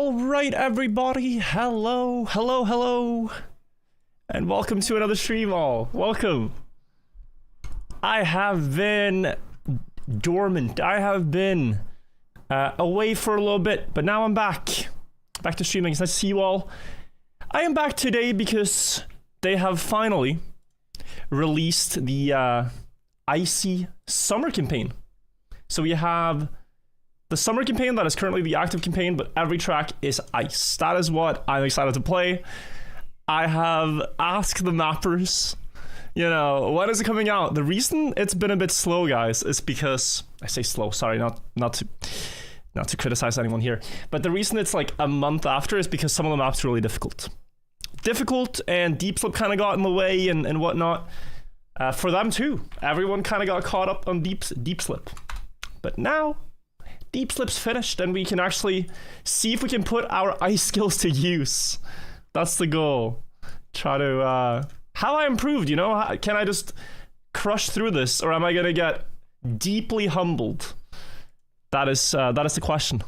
All right, everybody. Hello, and welcome to another stream. All welcome. I have been dormant. I have been away for a little bit, but now I'm back to streaming. It's nice to see you all. I am back today because they have finally released the Icy Summer campaign. So we have the summer campaign that is currently the active campaign, but every track is ice. That is what I'm excited to play. I have asked the mappers, you know, when is it coming out? The reason it's been a bit slow, guys, is because I say slow. Sorry, not to criticize anyone here, but the reason it's like a month after is because some of the maps are really difficult, and deep slip kind of got in the way and whatnot. For them too, everyone kind of got caught up on deep slip, but now deep slip's finished and we can actually see if we can put our ice skills to use. That's the goal. Try to how I improved, you know? Can I just crush through this, or am I gonna get deeply humbled? That is the question.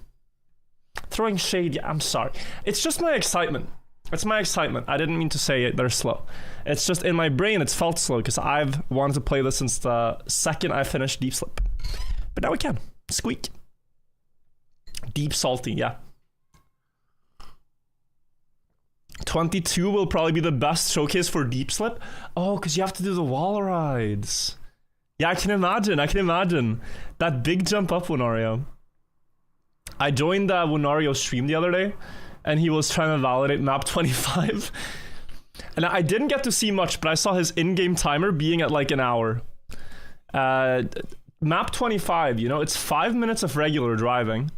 Throwing shade, yeah, I'm sorry. It's just my excitement. It's my excitement. I didn't mean to say it, they're slow. It's just in my brain it's felt slow because I've wanted to play this since the second I finished deep slip. But now we can. Squeak. Deep salty, yeah. 22 will probably be the best showcase for deep slip. Oh, because you have to do the wall rides. Yeah, I can imagine. That big jump up, Wonario. I joined Wonario stream the other day, and he was trying to validate map 25. And I didn't get to see much, but I saw his in-game timer being at like an hour. Map 25, you know, it's 5 minutes of regular driving.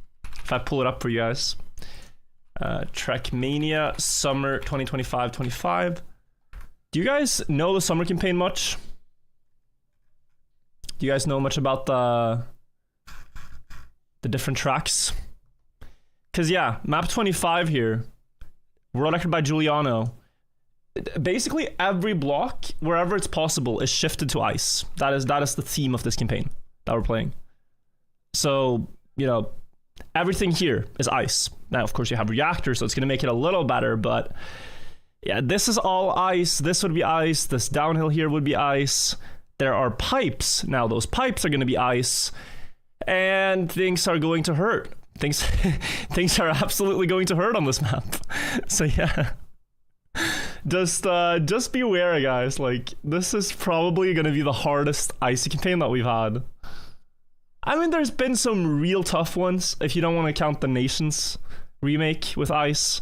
If I pull it up for you guys. Trackmania Summer 2025-25. Do you guys know the summer campaign much? Do you guys know much about the different tracks? Because yeah, map 25 here, world record by Giuliano. Basically every block, wherever it's possible, is shifted to ice. That is the theme of this campaign that we're playing. So, you know, everything here is ice. Now, of course, you have reactors, so it's going to make it a little better, but yeah, this is all ice. This would be ice. This downhill here would be ice. There are pipes. Now, those pipes are going to be ice, and things are going to hurt. Things are absolutely going to hurt on this map. So yeah, just beware, guys. Like, this is probably going to be the hardest icy campaign that we've had. I mean, there's been some real tough ones, if you don't want to count the Nations remake with ice.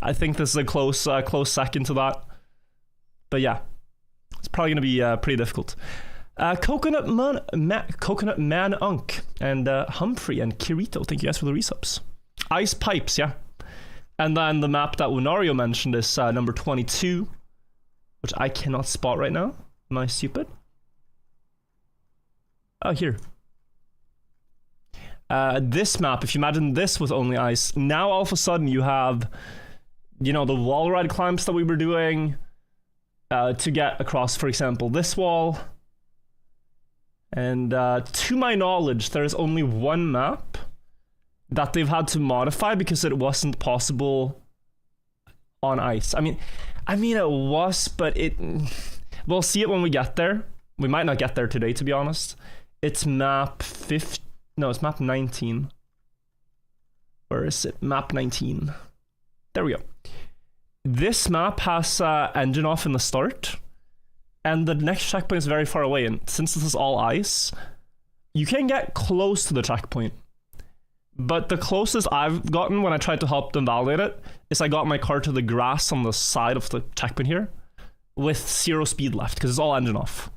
I think this is a close second to that. But yeah, it's probably going to be pretty difficult. Coconut Man Unk and Humphrey and Kirito, thank you guys for the resubs. Ice pipes, yeah. And then the map that Wonario mentioned is number 22, which I cannot spot right now. Am I stupid? Oh, here. This map, if you imagine this with only ice, now all of a sudden you have, you know, the wall ride climbs that we were doing to get across, for example, this wall. And to my knowledge, there's only one map that they've had to modify because it wasn't possible on ice. I mean it was, but we'll see it when we get there. We might not get there today, to be honest. It's map 15. No, it's map 19. Where is it? Map 19. There we go. This map has engine off in the start, and the next checkpoint is very far away, and since this is all ice, you can get close to the checkpoint. But the closest I've gotten when I tried to help them validate it is I got my car to the grass on the side of the checkpoint here with 0 speed left, because it's all engine off.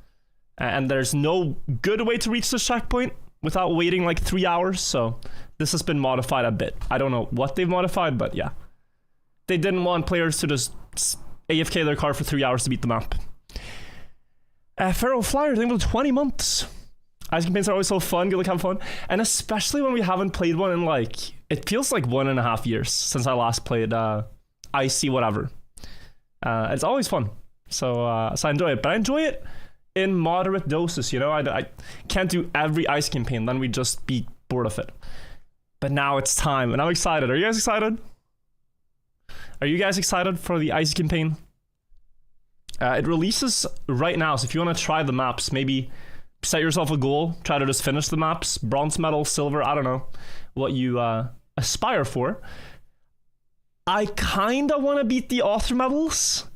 And there's no good way to reach this checkpoint without waiting like 3 hours, so this has been modified a bit. I don't know what they've modified, but yeah. They didn't want players to just AFK their car for 3 hours to beat the map. Feral Flyer, I think about 20 months. Ice campaigns are always so fun, good, like have fun. And especially when we haven't played one in like, it feels like 1.5 years since I last played Icy whatever. It's always fun. So I enjoy it, but I enjoy it in moderate doses, you know? I can't do every ice campaign, then we'd just be bored of it. But now it's time, and I'm excited. Are you guys excited? Are you guys excited for the Icy campaign? It releases right now, so if you want to try the maps, maybe set yourself a goal, try to just finish the maps, bronze medal, silver, I don't know what you aspire for. I kinda want to beat the author medals,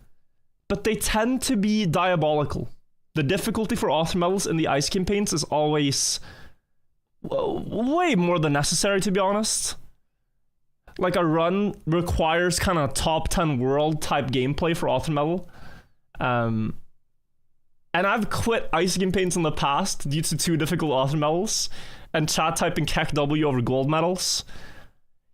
but they tend to be diabolical. The difficulty for author medals in the Ice campaigns is always way more than necessary, to be honest. Like, a run requires kind of top 10 world type gameplay for author medal. And I've quit Ice campaigns in the past due to too difficult author medals and chat typing Keck W over gold medals.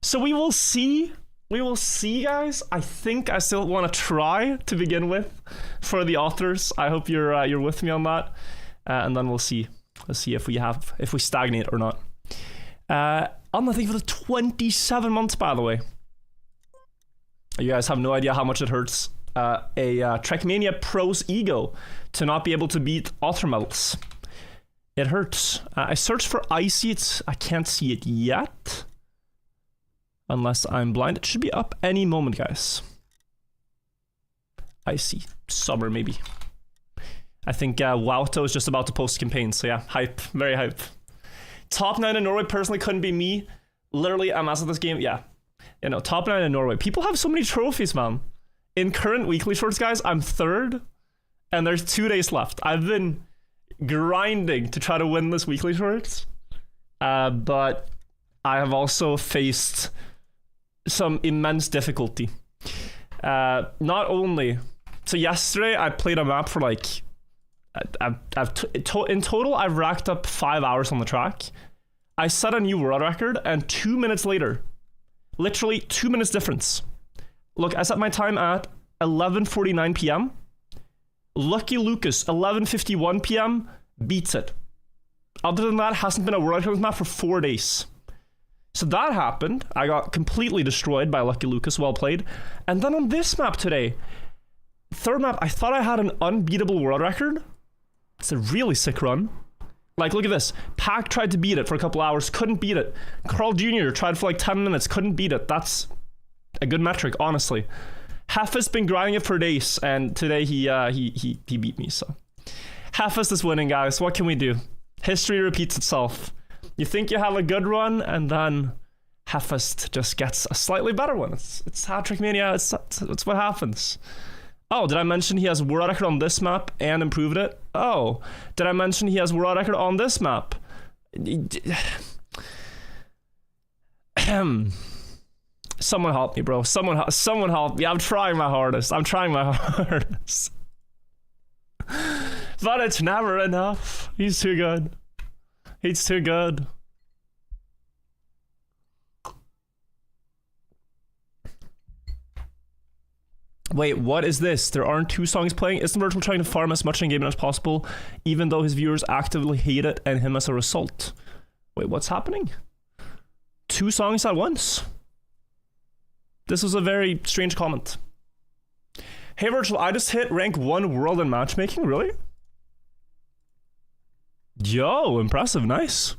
So we will see. We will see, guys. I think I still want to try to begin with for the authors. I hope you're with me on that, and then we'll see. Let's see if we stagnate or not. I'm not thinking for the 27 months, by the way. You guys have no idea how much it hurts a Trackmania Pro's ego to not be able to beat author medals. It hurts. I searched for Icy. I can't see it yet. Unless I'm blind. It should be up any moment, guys. Icy Summer, maybe. I think Wauto is just about to post campaign, so yeah, hype. Very hype. Top 9 in Norway personally couldn't be me. Literally, I'm at this game. Yeah. You know, top 9 in Norway. People have so many trophies, man. In current weekly shorts, guys, I'm 3rd, and there's 2 days left. I've been grinding to try to win this weekly shorts, but I have also faced some immense difficulty. Not only, so yesterday I played a map for like, in total I've racked up 5 hours on the track. I set a new world record, and 2 minutes later, literally 2 minutes difference. Look, I set my time at 11:49 p.m. Lucky Lucas, 11:51 p.m. beats it. Other than that, hasn't been a world record on this map for 4 days. So that happened. I got completely destroyed by Lucky Lucas. Well played. And then on this map today, 3rd map, I thought I had an unbeatable world record. It's a really sick run. Like, look at this. Pac tried to beat it for a couple hours, couldn't beat it. Carl Jr. tried for like 10 minutes, couldn't beat it. That's a good metric, honestly. Heffa's been grinding it for days, and today he beat me, so. Heffa's is winning, guys. What can we do? History repeats itself. You think you have a good run, and then Heffest just gets a slightly better one. It's how Trackmania, it's what happens. Oh, did I mention he has world record on this map and improved it? Oh, did I mention he has world record on this map? Someone help me, bro. Someone help me. I'm trying my hardest. But it's never enough. He's too good. He's too good. Wait, what is this? There aren't 2 songs playing? Isn't Virtual trying to farm as much in-game as possible, even though his viewers actively hate it and him as a result? Wait, what's happening? 2 songs at once? This was a very strange comment. Hey Virtual, I just hit rank 1 world in matchmaking, really? Yo, impressive, nice.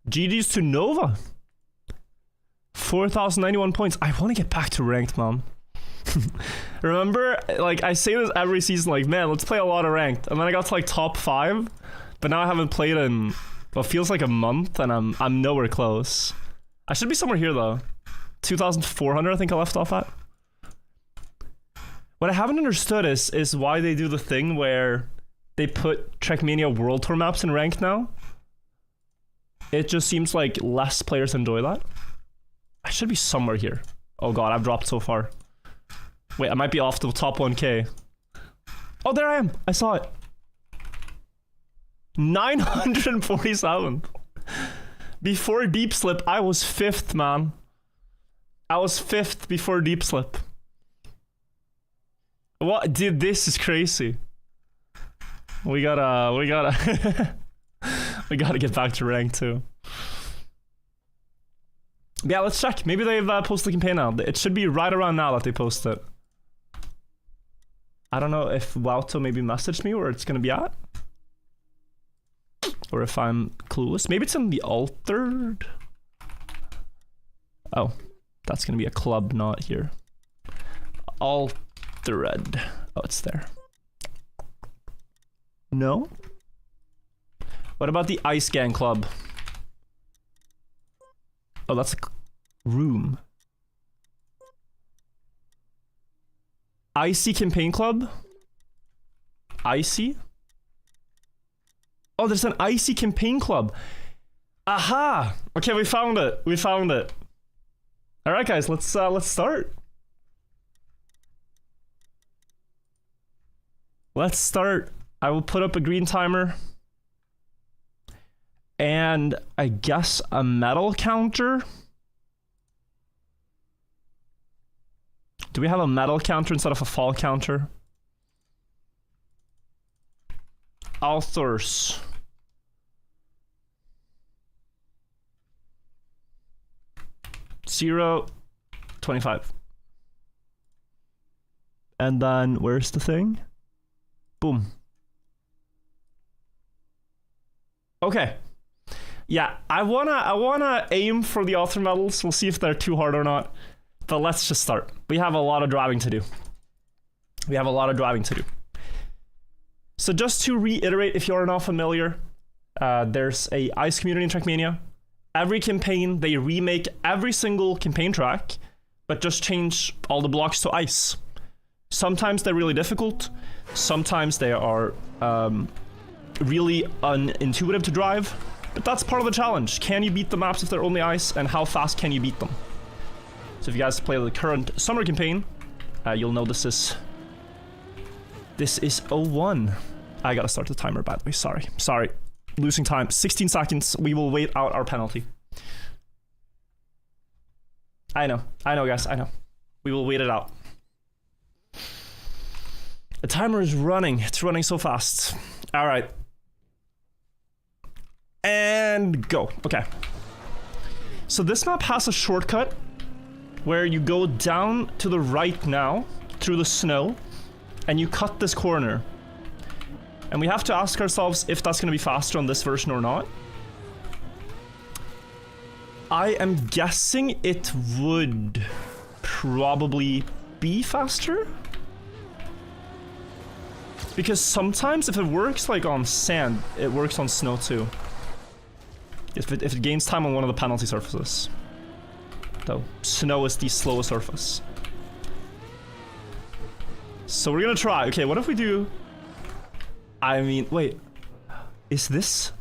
GG's to Nova. 4,091 points. I want to get back to ranked, man. Remember, like, I say this every season, like, man, let's play a lot of ranked. And then I got to like top 5, but now I haven't played in what feels like a month, and I'm nowhere close. I should be somewhere here though. 2,400 I think I left off at. What I haven't understood is why they do the thing where they put Trackmania World Tour maps in ranked now. It just seems like less players enjoy that. I should be somewhere here. Oh god, I've dropped so far. Wait, I might be off to the top 1k. Oh, there I am. I saw it. 947. Before Deep Slip, I was 5th, man. I was 5th before Deep Slip. What? Dude, this is crazy. We gotta we gotta get back to rank too. Yeah, let's check. Maybe they've posted the campaign now. It should be right around now that they post it. I don't know if Wauto maybe messaged me where it's gonna be at. Or if I'm clueless. Maybe it's in the altered. Oh, that's gonna be a club, not here. Altered. Oh, it's there. No? What about the Ice Gang Club? Oh, that's a room. Icy Campaign Club? Icy? Oh, there's an Icy Campaign Club. Aha! Okay, we found it. We found it. All right, guys, let's start. Let's start. I will put up a green timer. And I guess a metal counter. Do we have a metal counter instead of a fall counter? Authors. Zero, 25. And then where's the thing? Boom. Okay. Yeah, I wanna aim for the author medals. We'll see if they're too hard or not. But let's just start. We have a lot of driving to do. So just to reiterate, if you're not familiar, there's a ice community in Trackmania. Every campaign, they remake every single campaign track, but just change all the blocks to ice. Sometimes they're really difficult. Sometimes they are really unintuitive to drive. But that's part of the challenge. Can you beat the maps if they're only ice, and how fast can you beat them? So if you guys play the current summer campaign, you'll know this is 01. I gotta start the timer, by the way. Sorry. Losing time. 16 seconds. We will wait out our penalty. I know, guys. I know. We will wait it out. The timer is running. It's running so fast. All right. And go. Okay. So this map has a shortcut where you go down to the right now through the snow and you cut this corner. And we have to ask ourselves if that's going to be faster on this version or not. I am guessing it would probably be faster. Because sometimes if it works like on sand, it works on snow too. If it gains time on one of the penalty surfaces. Though snow is the slowest surface. So we're gonna try. Okay, what if we do... I mean, wait. Is this...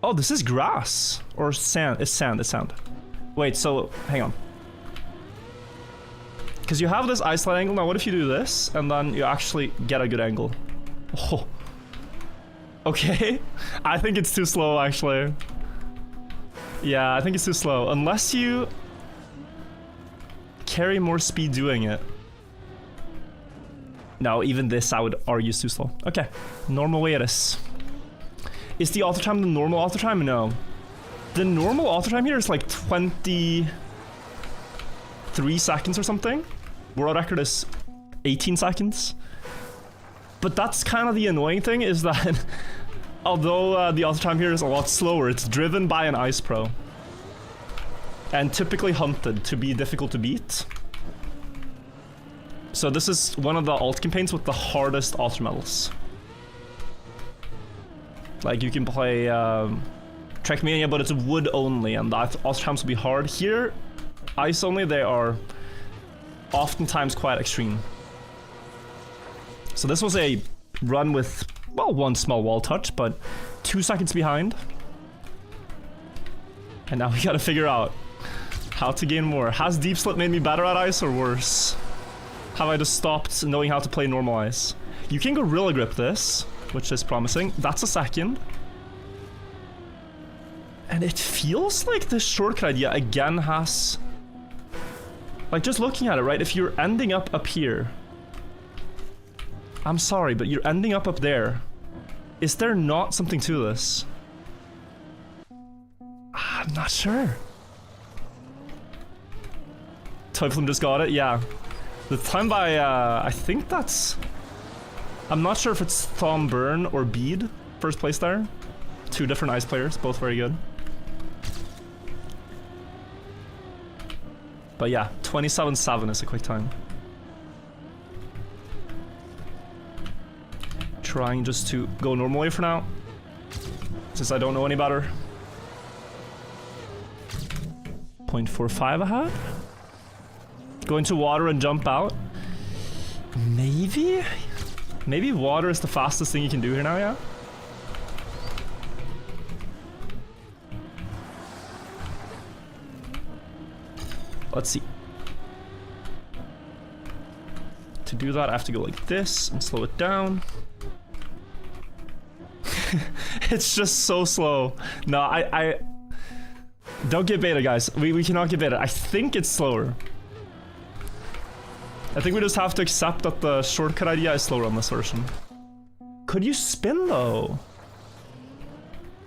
Oh, this is grass. Or sand. It's sand, it's sand. Wait, so, hang on. Because you have this ice slide angle. Now what if you do this, and then you actually get a good angle? Oh. Okay. I think it's too slow, actually. Yeah, I think it's too slow. Unless you carry more speed doing it. No, even this I would argue is too slow. Okay, normal way it is. Is the auto time the normal auto time? No. The normal auto time here is like 23 seconds or something. World record is 18 seconds. But that's kind of the annoying thing, is that although the auto time here is a lot slower, it's driven by an ice pro. And typically hunted to be difficult to beat. So this is one of the alt campaigns with the hardest auto medals. Like you can play Trackmania, but it's wood only, and the auto times will be hard. Here, ice only, they are oftentimes quite extreme. So this was a run with, well, one small wall touch, but 2 seconds behind. And now we gotta figure out how to gain more. Has Deep Slip made me better at ice or worse? Have I just stopped knowing how to play normal ice? You can Gorilla Grip this, which is promising. That's a second. And it feels like this shortcut idea again has... Like, just looking at it, right? If you're ending up here... I'm sorry, but you're ending up there. Is there not something to this? I'm not sure. Toyflim just got it? Yeah. The time by, I think that's... I'm not sure if it's Thom Burn or Bede, first place there. Two different ice players, both very good. But yeah, 27.7 is a quick time. Trying just to go normally for now, since I don't know any better. 0.45 ahead. Go into water and jump out. Maybe? Maybe water is the fastest thing you can do here now, yeah? Let's see. To do that, I have to go like this and slow it down. It's just so slow. No, I don't get beta, guys. We cannot get beta. I think it's slower. I think we just have to accept that the shortcut idea is slower on this version. Could you spin though?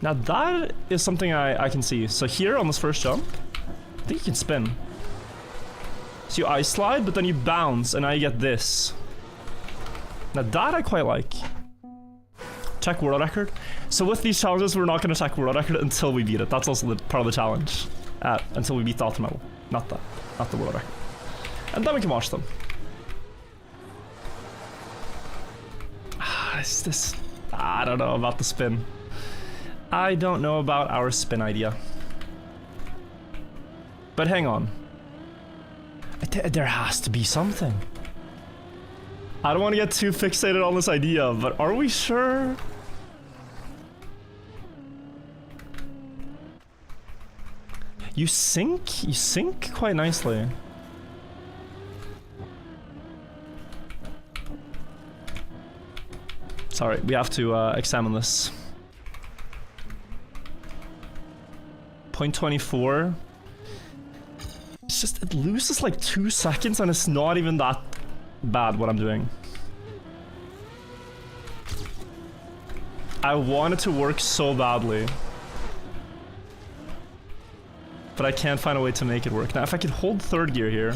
Now that is something I can see. So here on this first jump, I think you can spin. So you ice slide, but then you bounce, and now you get this. Now that I quite like. Check world record. So with these challenges, we're not going to check world record until we beat it. That's also part of the challenge. Until we beat the ultimate level. Not the world record. And then we can watch them. Is this... I don't know about the spin. I don't know about our spin idea. But hang on. There has to be something. I don't want to get too fixated on this idea, but are we sure? You sink quite nicely. Sorry, we have to examine this. 0.24. It's just, it loses like 2 seconds and it's not even that bad what I'm doing. I want it to work so badly. But I can't find a way to make it work. Now, if I could hold third gear here,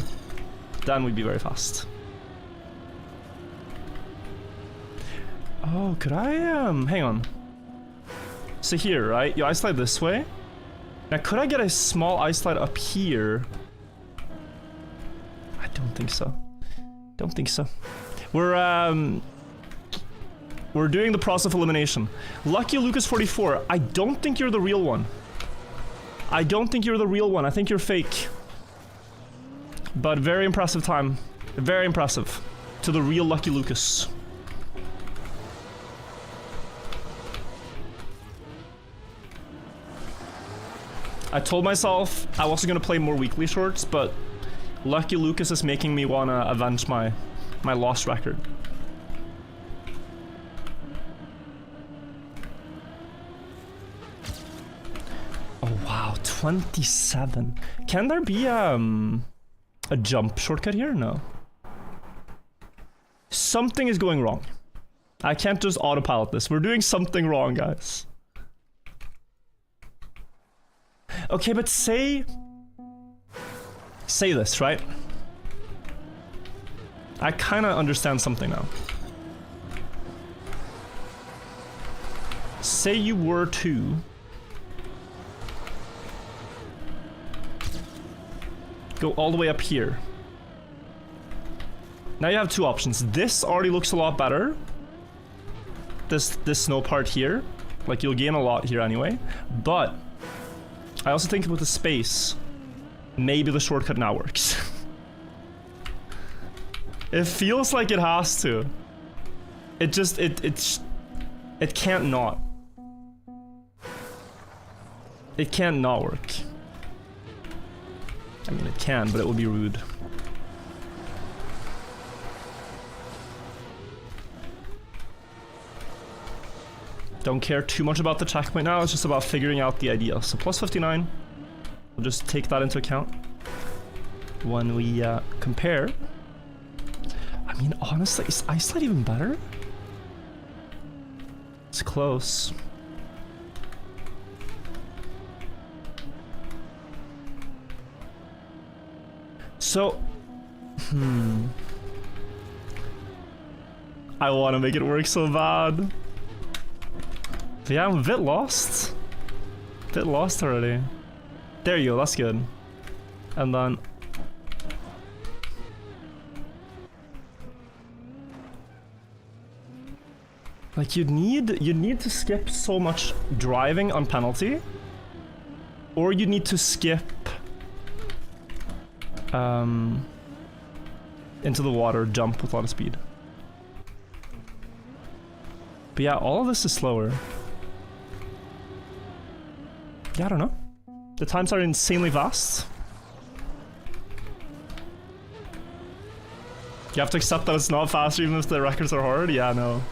then we'd be very fast. Oh, could I, hang on. So here, right? You ice slide this way. Now, could I get a small ice slide up here? I don't think so. Don't think so. We're doing the process of elimination. Lucky Lucas 44, I don't think you're the real one. I don't think you're the real one. I think you're fake. But very impressive time. Very impressive. To the real Lucky Lucas. I told myself I wasn't gonna play more weekly shorts, but Lucky Lucas is making me wanna avenge my lost record. Oh wow, 27. Can there be a jump shortcut here? No. Something is going wrong. I can't just autopilot this. We're doing something wrong, guys. Okay, but say this, right? I kind of understand something now. Say you were to go all the way up here. Now you have two options. This already looks a lot better. This snow part here. Like, you'll gain a lot here anyway. But I also think with the space, maybe the shortcut now works. It feels like it has to. It just, it can't not. It can't not work. I mean, it can, but it would be rude. Don't care too much about the checkpoint now, it's just about figuring out the idea. So plus 59, we'll just take that into account when we compare. I mean, honestly, is Ice Slide even better? It's close. So, I want to make it work so bad. But yeah, I'm a bit lost. A bit lost already. There you go, that's good. And then Like you'd need to skip so much driving on penalty, or you need to skip into the water, jump with a lot of speed. But yeah, all of this is slower. Yeah, I don't know. The times are insanely fast. You have to accept that it's not faster even if the records are hard? Yeah, no.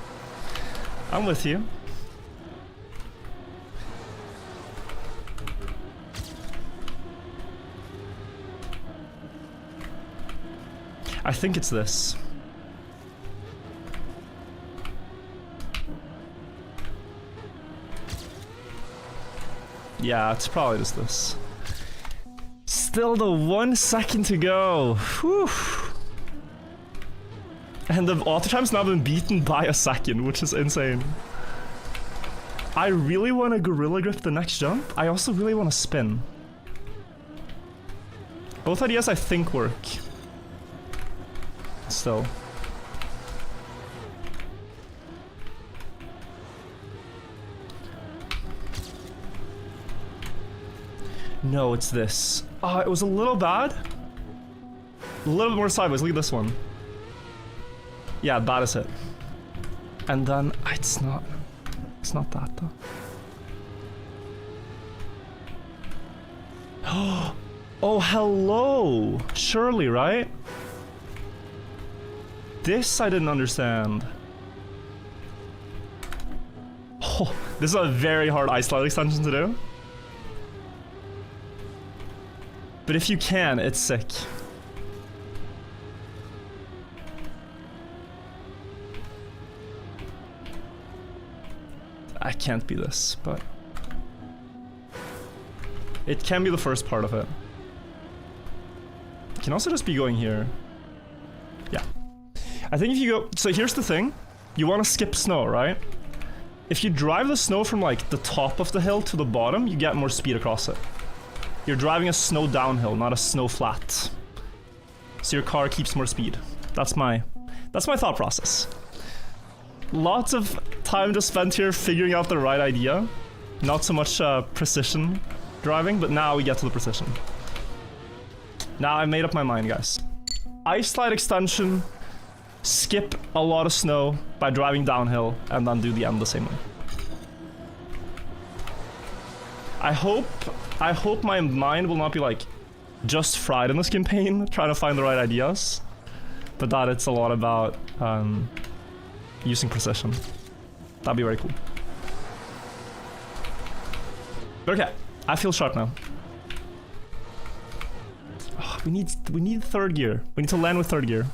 I'm with you. I think it's this. Yeah, it's probably just this. Still the 1 second to go. Whew. And the auto time's now been beaten by a second, which is insane. I really want to gorilla grip the next jump. I also really want to spin. Both ideas I think work. Still. No, it's this. It was a little bad. A little bit more sideways. Look at this one. Yeah, that is it. And then it's not that though. Oh, hello. Surely, right? This I didn't understand. Oh, this is a very hard ice slide extension to do. But if you can, it's sick. I can't be this, but it can be the first part of it. It can also just be going here. Yeah. I think if you go, so here's the thing. You want to skip snow, right? If you drive the snow from like the top of the hill to the bottom, you get more speed across it. You're driving a snow downhill, not a snow flat. So your car keeps more speed. That's my thought process. Lots of time just spent here figuring out the right idea. Not so much precision driving, but now we get to the precision. Now I made up my mind, guys. Ice slide extension, skip a lot of snow by driving downhill, and then do the end the same way. I hope my mind will not be like just fried in this campaign trying to find the right ideas, but that it's a lot about using precision. That'd be very cool. Okay, I feel sharp now. Oh, we need third gear. We need to land with third gear.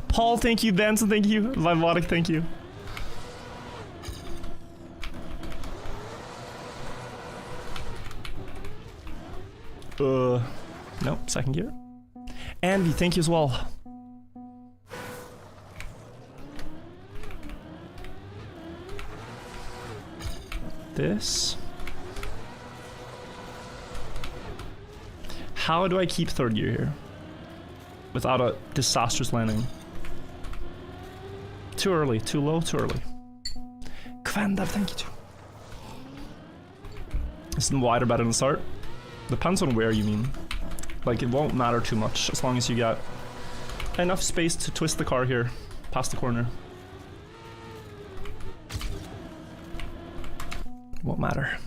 Paul, thank you. Benson, thank you. Vivotic, thank you. No, second gear. Andy, thank you as well. This. How do I keep third gear here without a disastrous landing? Too early, too low, too early. Kvendav, thank you too. Isn't wider better than start? Depends on where you mean. Like, it won't matter too much as long as you got enough space to twist the car here past the corner. Won't matter.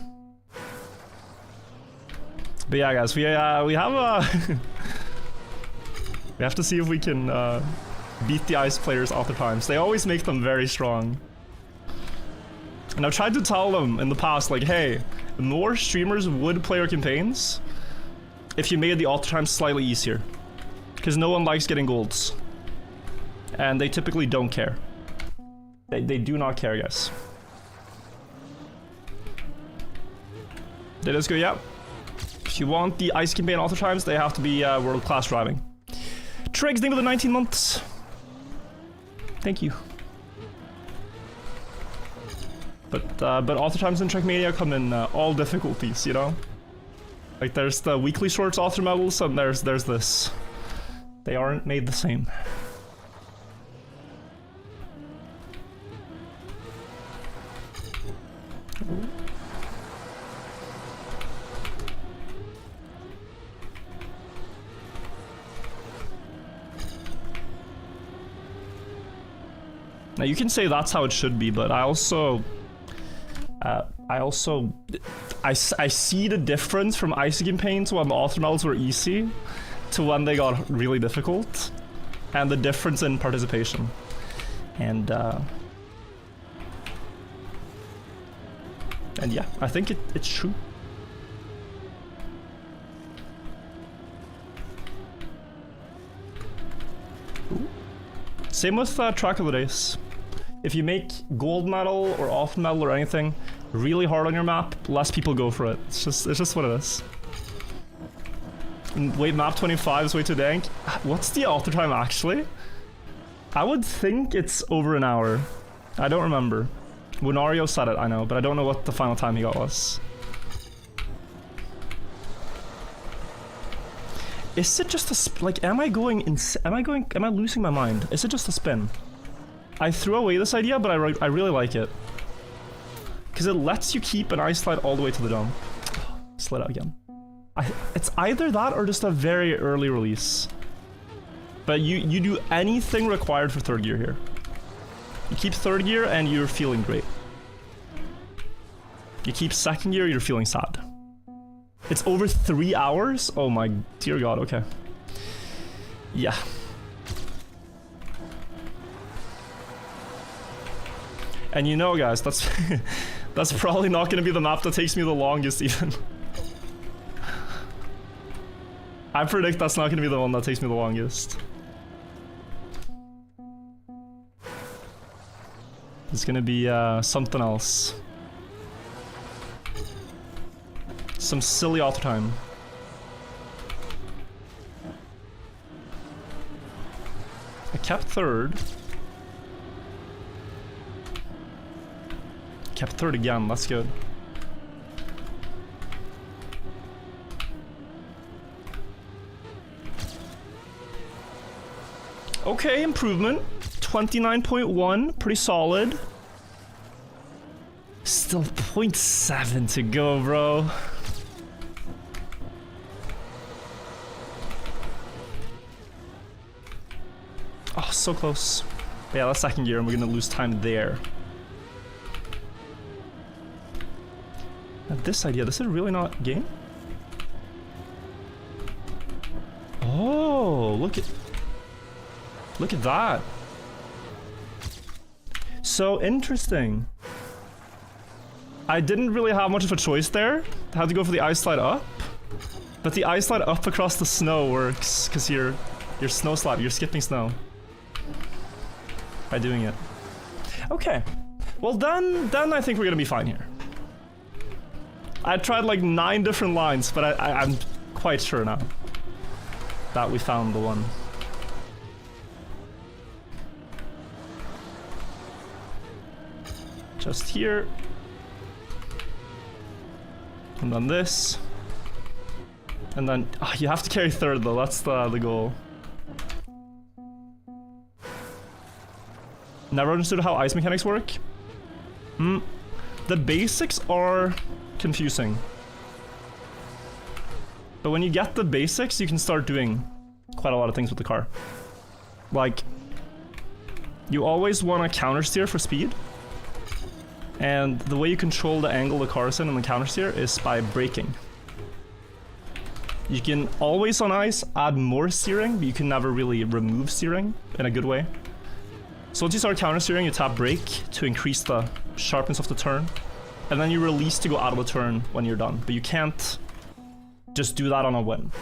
But yeah, guys, we have we have to see if we can beat the ice players auto times. They always make them very strong. And I've tried to tell them in the past, like, hey, more streamers would play our campaigns if you made the auto times slightly easier. Because no one likes getting golds. And they typically don't care. They do not care, guys. They just go, yeah. If you want the ice campaign auto times, they have to be world-class driving. Triggs, thank you for the 19 months. Thank you. But auto times in Trackmania come in all difficulties, you know? Like there's the weekly shorts author medals and there's this. They aren't made the same. Now you can say that's how it should be, but I see the difference from icy campaigns when the author medals were easy to when they got really difficult, and the difference in participation. And yeah, I think it's true. Ooh. Same with Track of the Days. If you make gold medal or off medal or anything really hard on your map, less people go for it. It's just what it is. Wait, map 25 is way too dank. What's the author time actually? I would think it's over an hour. I don't remember. Lunario said it, I know, but I don't know what the final time he got was. Is it just a like? Am I losing my mind? Is it just a spin? I threw away this idea, but I really like it. Because it lets you keep an ice slide all the way to the dump. Slid out again. It's either that or just a very early release. But you do anything required for third gear here. You keep third gear and you're feeling great. You keep second gear, you're feeling sad. It's over 3 hours? Oh my dear god, okay. Yeah. And you know, guys, that's that's probably not gonna be the map that takes me the longest even. I predict that's not gonna be the one that takes me the longest. It's gonna be something else. Some silly auto time. I kept third. Kept third again, that's good. Okay, improvement. 29.1, pretty solid. Still 0.7 to go, bro. Oh, so close. But yeah, that's second gear and we're gonna lose time there. Now this idea, this is really not game? Oh, look at that. So interesting. I didn't really have much of a choice there. I had to go for the ice slide up. But the ice slide up across the snow works because you're snow slide, you're skipping snow. By doing it. Okay. Well then I think we're gonna be fine here. I tried like 9 different lines, but I'm quite sure now that we found the one. Just here. And then this. And then you have to carry third though, that's the goal. Never understood how ice mechanics work. The basics are confusing. But when you get the basics, you can start doing quite a lot of things with the car. Like, you always want to counter steer for speed. And the way you control the angle the car is in the counter steer is by braking. You can always on ice add more steering, but you can never really remove steering in a good way. So once you start counter steering, you tap brake to increase the sharpness of the turn. And then you release to go out of the turn when you're done. But you can't just do that on a whim.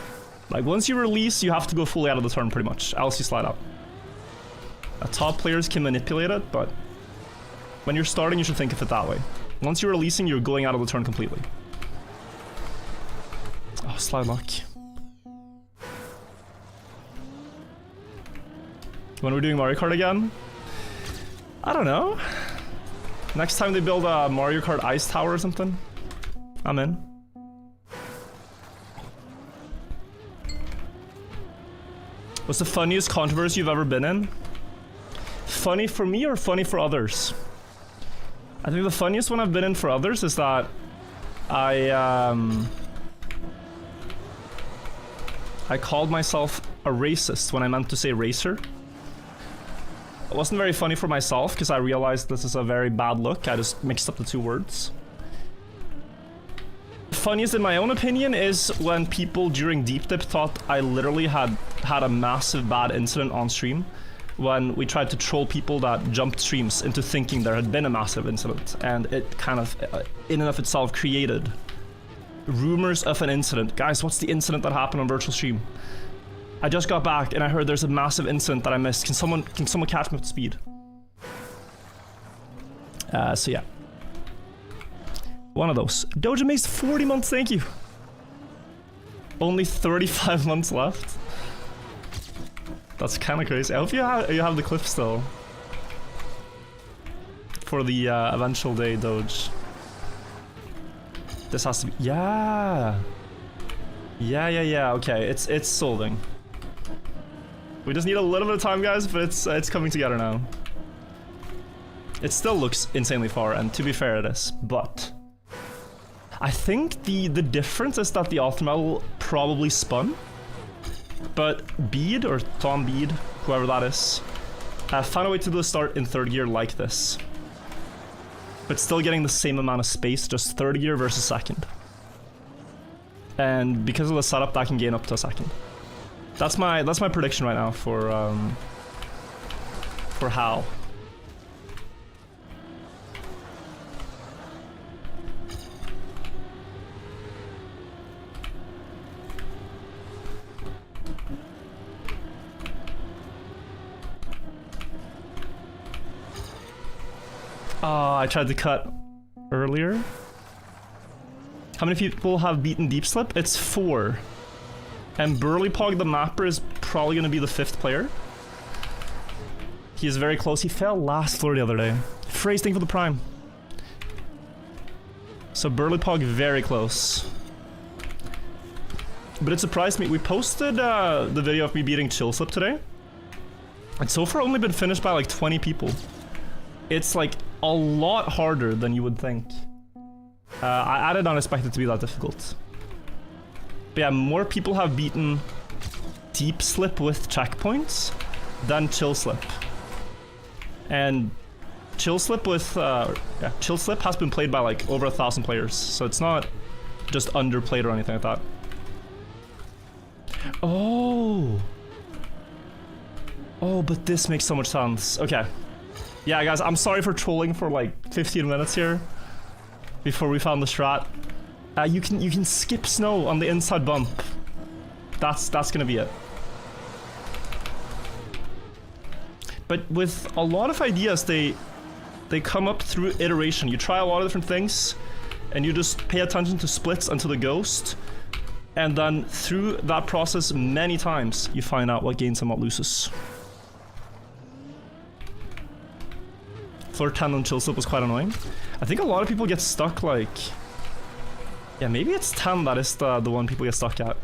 Like once you release, you have to go fully out of the turn pretty much, else you slide out. Top players can manipulate it, but when you're starting, you should think of it that way. Once you're releasing, you're going out of the turn completely. Oh, slide lock. When we're doing Mario Kart again? I don't know. Next time they build a Mario Kart Ice Tower or something, I'm in. What's the funniest controversy you've ever been in? Funny for me or funny for others? I think the funniest one I've been in for others is that I called myself a racist when I meant to say racer. It wasn't very funny for myself because I realized this is a very bad look. I just mixed up the two words. Funniest in my own opinion is when people during Deep Dip thought I literally had a massive bad incident on stream when we tried to troll people that jumped streams into thinking there had been a massive incident, and it kind of in and of itself created rumors of an incident. Guys, what's the incident that happened on virtual stream? I just got back and I heard there's a massive incident that I missed. Can someone catch me up to speed? So yeah. One of those. Doja Mace 40 months, thank you. Only 35 months left. That's kind of crazy. I hope you have the clip still. For the eventual day, Doge. This has to be... Yeah! Yeah, okay. It's solving. We just need a little bit of time, guys, but it's coming together now. It still looks insanely far, and to be fair it is, but... I think the difference is that the Ultimate probably spun, but Bede, or Tom Bede, whoever that is, found a way to do the start in third gear like this. But still getting the same amount of space, just third gear versus second. And because of the setup, that can gain up to a second. That's my prediction right now for Hal. Oh, I tried to cut earlier. How many people have beaten Deep Slip? It's 4. And Burlypog the mapper is probably going to be the 5th player. He is very close. He fell last floor the other day. Phrase, thank you for the prime. So Burlypog very close. But it surprised me. We posted the video of me beating Chill Slip today. And so far only been finished by like 20 people. It's like a lot harder than you would think. I did not expect it to be that difficult. But yeah, more people have beaten Deep Slip with checkpoints than Chill Slip. And Chill Slip with Chill Slip has been played by like over 1,000 players, so it's not just underplayed or anything like that. Oh, but this makes so much sense. Okay. Yeah, guys, I'm sorry for trolling for like 15 minutes here before we found the strat. You can skip snow on the inside bump. That's gonna be it. But with a lot of ideas, they come up through iteration. You try a lot of different things, and you just pay attention to splits until the ghost, and then through that process many times, you find out what gains and what loses. Floor 10 on Chill Slip was quite annoying. I think a lot of people get stuck like... Yeah, maybe it's 10 that is the one people get stuck at.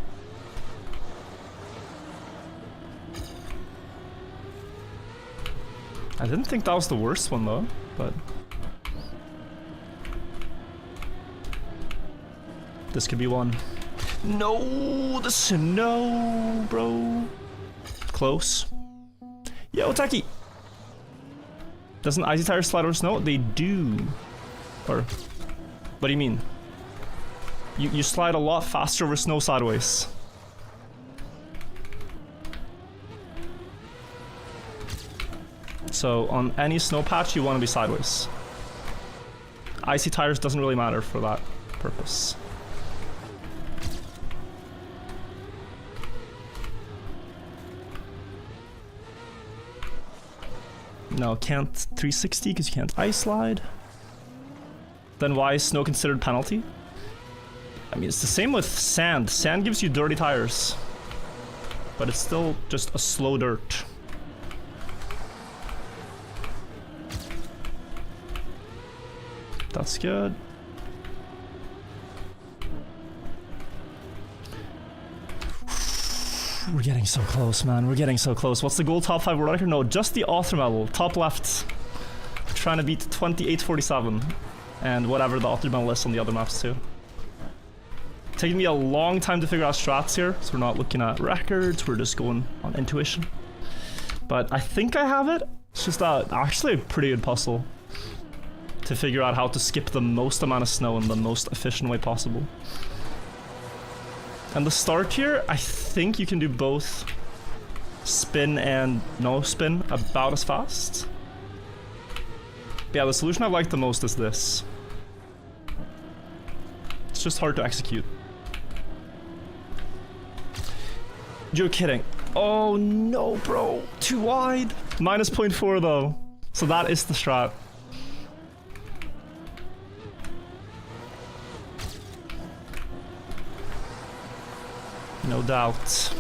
I didn't think that was the worst one though, but... This could be one. No, the snow, bro. Close. Yo, Taki! Doesn't Icy Tire slide over snow? They do. Or, what do you mean? You slide a lot faster over snow sideways. So on any snow patch, you want to be sideways. Icy Tires doesn't really matter for that purpose. No, can't 360 because you can't ice slide. Then why is snow considered penalty? I mean, it's the same with sand. Sand gives you dirty tires, but it's still just a slow dirt. That's good. We're getting so close, man. We're getting so close. What's the goal? Top 5 world record? No, just the author medal. Top left. trying to beat 2847 and whatever the optimal list on the other maps too. Taking me a long time to figure out strats here, so we're not looking at records, we're just going on intuition. But I think I have it. It's just actually a pretty good puzzle to figure out how to skip the most amount of snow in the most efficient way possible. And the start here, I think you can do both spin and no spin about as fast. But yeah, the solution I like the most is this. It's just hard to execute. You're kidding. Oh no, bro. Too wide. Minus 0.4 though. So that is the strat. No doubt.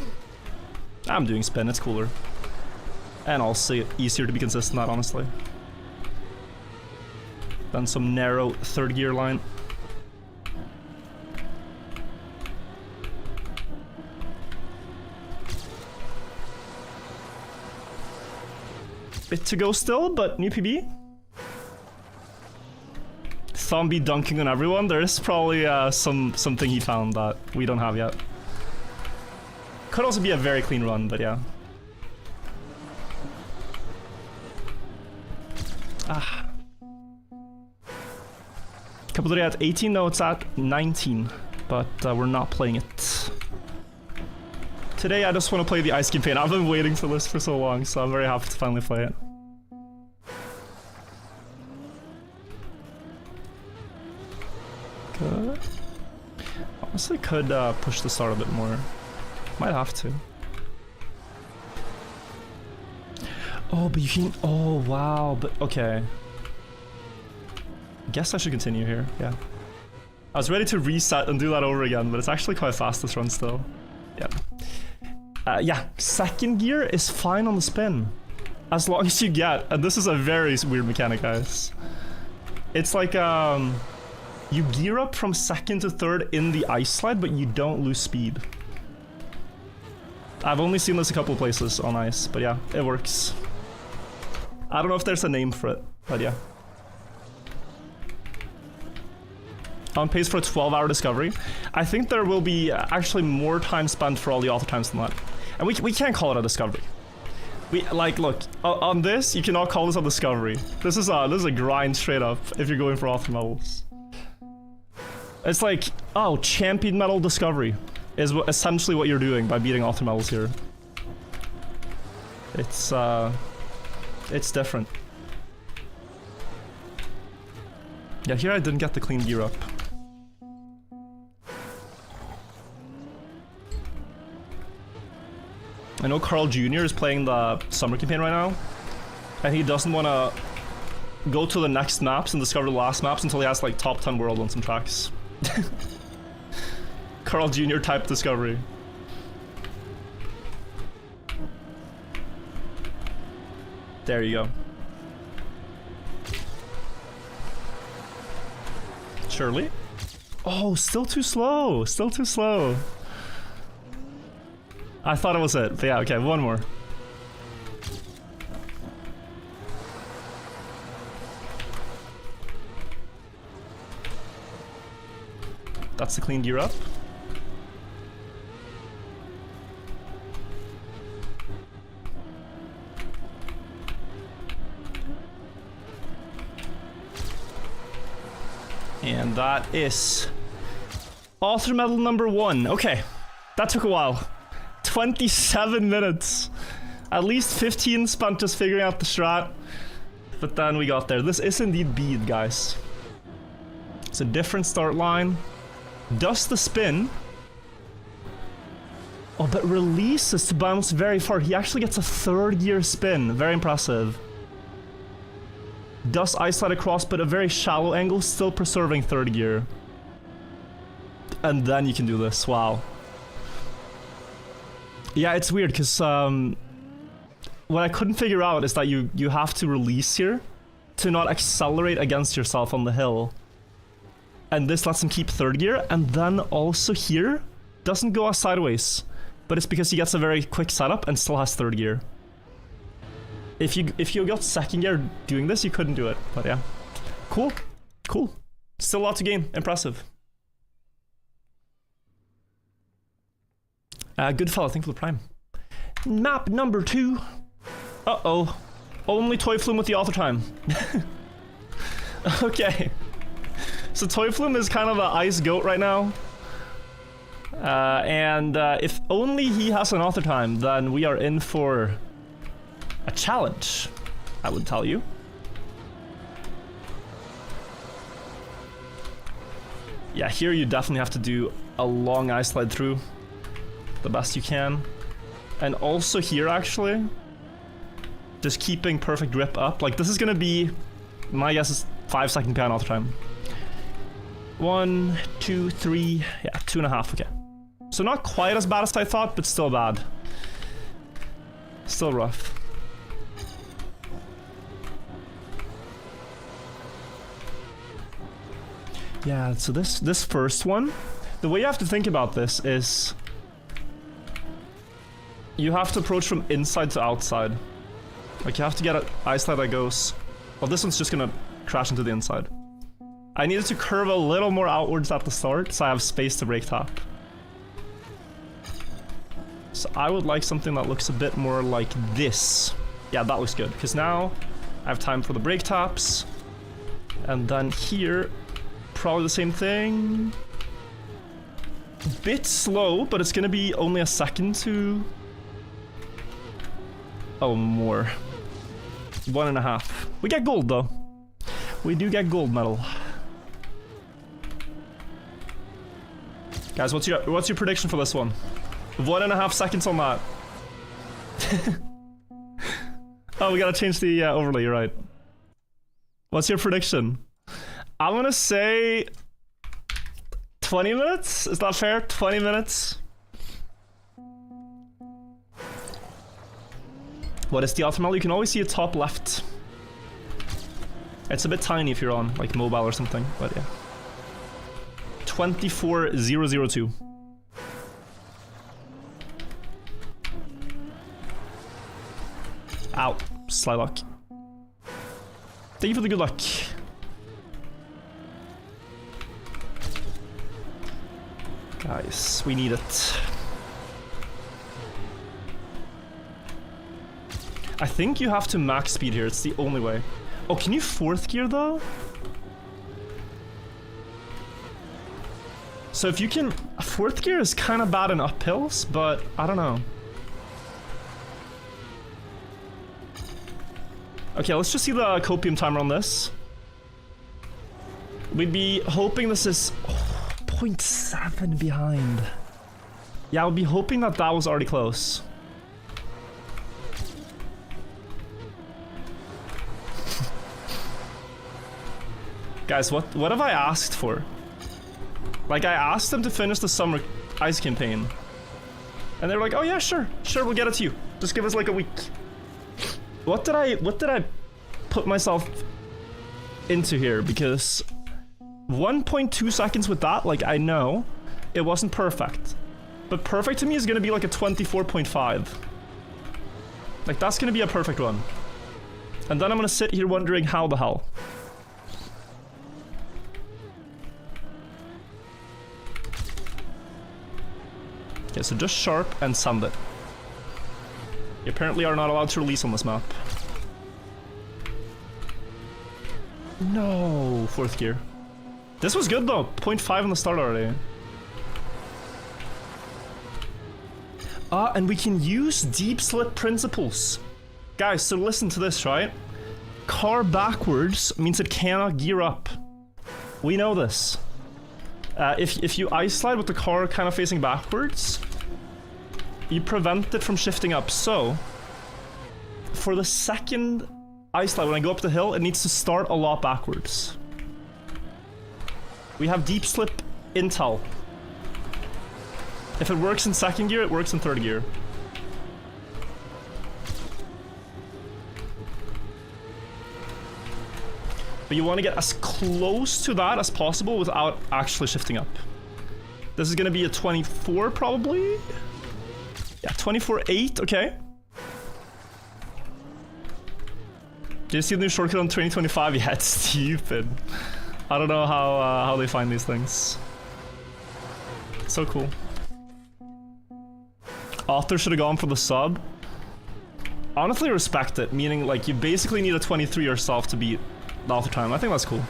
I'm doing spin, it's cooler. And also easier to be consistent at, honestly. Than some narrow third gear line. Bit to go still, but new PB. Zombie dunking on everyone. There is probably something he found that we don't have yet. Could also be a very clean run, but yeah. Capital at 18, no, it's at 19, but we're not playing it. Today I just want to play the Ice campaign. I've been waiting for this for so long, so I'm very happy to finally play it. Good. Honestly could push the start a bit more. Might have to. Oh, but you can... Oh, wow, but okay. Guess I should continue here, yeah. I was ready to reset and do that over again, but it's actually quite fast this run still. Yeah. Yeah, second gear is fine on the spin. As long as you get... And this is a very weird mechanic, guys. It's like, you gear up from second to third in the ice slide, but you don't lose speed. I've only seen this a couple places on ice, but yeah, it works. I don't know if there's a name for it, but yeah. On pace for a 12-hour discovery. I think there will be actually more time spent for all the author times than that. And we can't call it a discovery. We, like, look, on this, you cannot call this a discovery. This is a grind straight up if you're going for author medals. It's like, oh, champion medal discovery is essentially what you're doing by beating author medals here. It's different. Yeah, here I didn't get the clean gear up. I know Carl Jr. is playing the summer campaign right now, and he doesn't want to go to the next maps and discover the last maps until he has like top 10 world on some tracks. Carl Jr. type discovery. There you go. Shirley? Oh, still too slow. Still too slow. I thought it was it, but yeah, okay, one more. That's the clean gear up. And that is author medal number 1. Okay, that took a while. 27 minutes. At least 15 spent just figuring out the strat. But then we got there. This is indeed bead, guys. It's a different start line. Does the spin. Oh, but releases to bounce very far. He actually gets a third gear spin. Very impressive. Does ice slide across, but a very shallow angle, still preserving third gear. And then you can do this. Wow. Yeah, it's weird, because what I couldn't figure out is that you have to release here to not accelerate against yourself on the hill. And this lets him keep third gear, and then also here, doesn't go sideways. But it's because he gets a very quick setup and still has third gear. if you got second gear doing this, you couldn't do it. But yeah, cool, cool. Still a lot to gain. Impressive. Good fella, thank you for the prime. Map number 2. Uh-oh. Only Toy Flume with the author time. Okay. So Toy Flume is kind of the ice goat right now. And if only he has an author time, then we are in for a challenge, I would tell you. Yeah, here you definitely have to do a long ice slide through the best you can. And also here, actually, just keeping perfect grip up. Like, this is gonna be, my guess is 5 second behind author time. 1, 2, 3, yeah, 2.5, okay. So not quite as bad as I thought, but still bad. Still rough. Yeah, so this first one, the way you have to think about this is you have to approach from inside to outside. Like, you have to get an ice slide that goes... Well, this one's just gonna crash into the inside. I needed to curve a little more outwards at the start, so I have space to break top. So I would like something that looks a bit more like this. Yeah, that looks good, because now I have time for the break tops. And then here, probably the same thing. Bit slow, but it's gonna be only a second to... Oh, more. 1.5. We get gold, though. We do get gold medal. Guys, what's your prediction for this one? 1.5 seconds on that. Oh, we gotta change the overlay, you're right. What's your prediction? I'm gonna say 20 minutes? Is that fair? 20 minutes? What is the optimal? You can always see a top left. It's a bit tiny if you're on like mobile or something, but yeah. 24002. Ow, sly luck. Thank you for the good luck. Guys, we need it. I think you have to max speed here, it's the only way. Oh, can you 4th gear though? So if you can... 4th gear is kind of bad in uphills, but I don't know. Okay, let's just see the copium timer on this. We'd be hoping this is 0.7 behind. Yeah, I would be hoping that that was already close. Guys, what have I asked for? Like, I asked them to finish the summer ice campaign. And they were like, oh yeah, sure, we'll get it to you. Just give us like a week. What did I put myself into here? Because 1.2 seconds with that, like, I know it wasn't perfect. But perfect to me is gonna be like a 24.5. Like, that's gonna be a perfect one. And then I'm gonna sit here wondering how the hell. Okay, so just sharp and sand it. You apparently are not allowed to release on this map. No, 4th gear. This was good though, 0.5 on the start already. And we can use deep slip principles. Guys, so listen to this, right? Car backwards means it cannot gear up. We know this. If you ice slide with the car kind of facing backwards, you prevent it from shifting up. So, for the second ice slide, when I go up the hill, it needs to start a lot backwards. We have deep slip intel. If it works in 2nd gear, it works in 3rd gear. But you want to get as close to that as possible without actually shifting up. This is going to be a 24 probably? Yeah, 24.8, okay. Did you see the new shortcut on 2025? Yeah, it's stupid. I don't know how they find these things. So cool. Author should have gone for the sub. Honestly, respect it. Meaning, like, you basically need a 23 yourself to beat the author time. I think that's cool.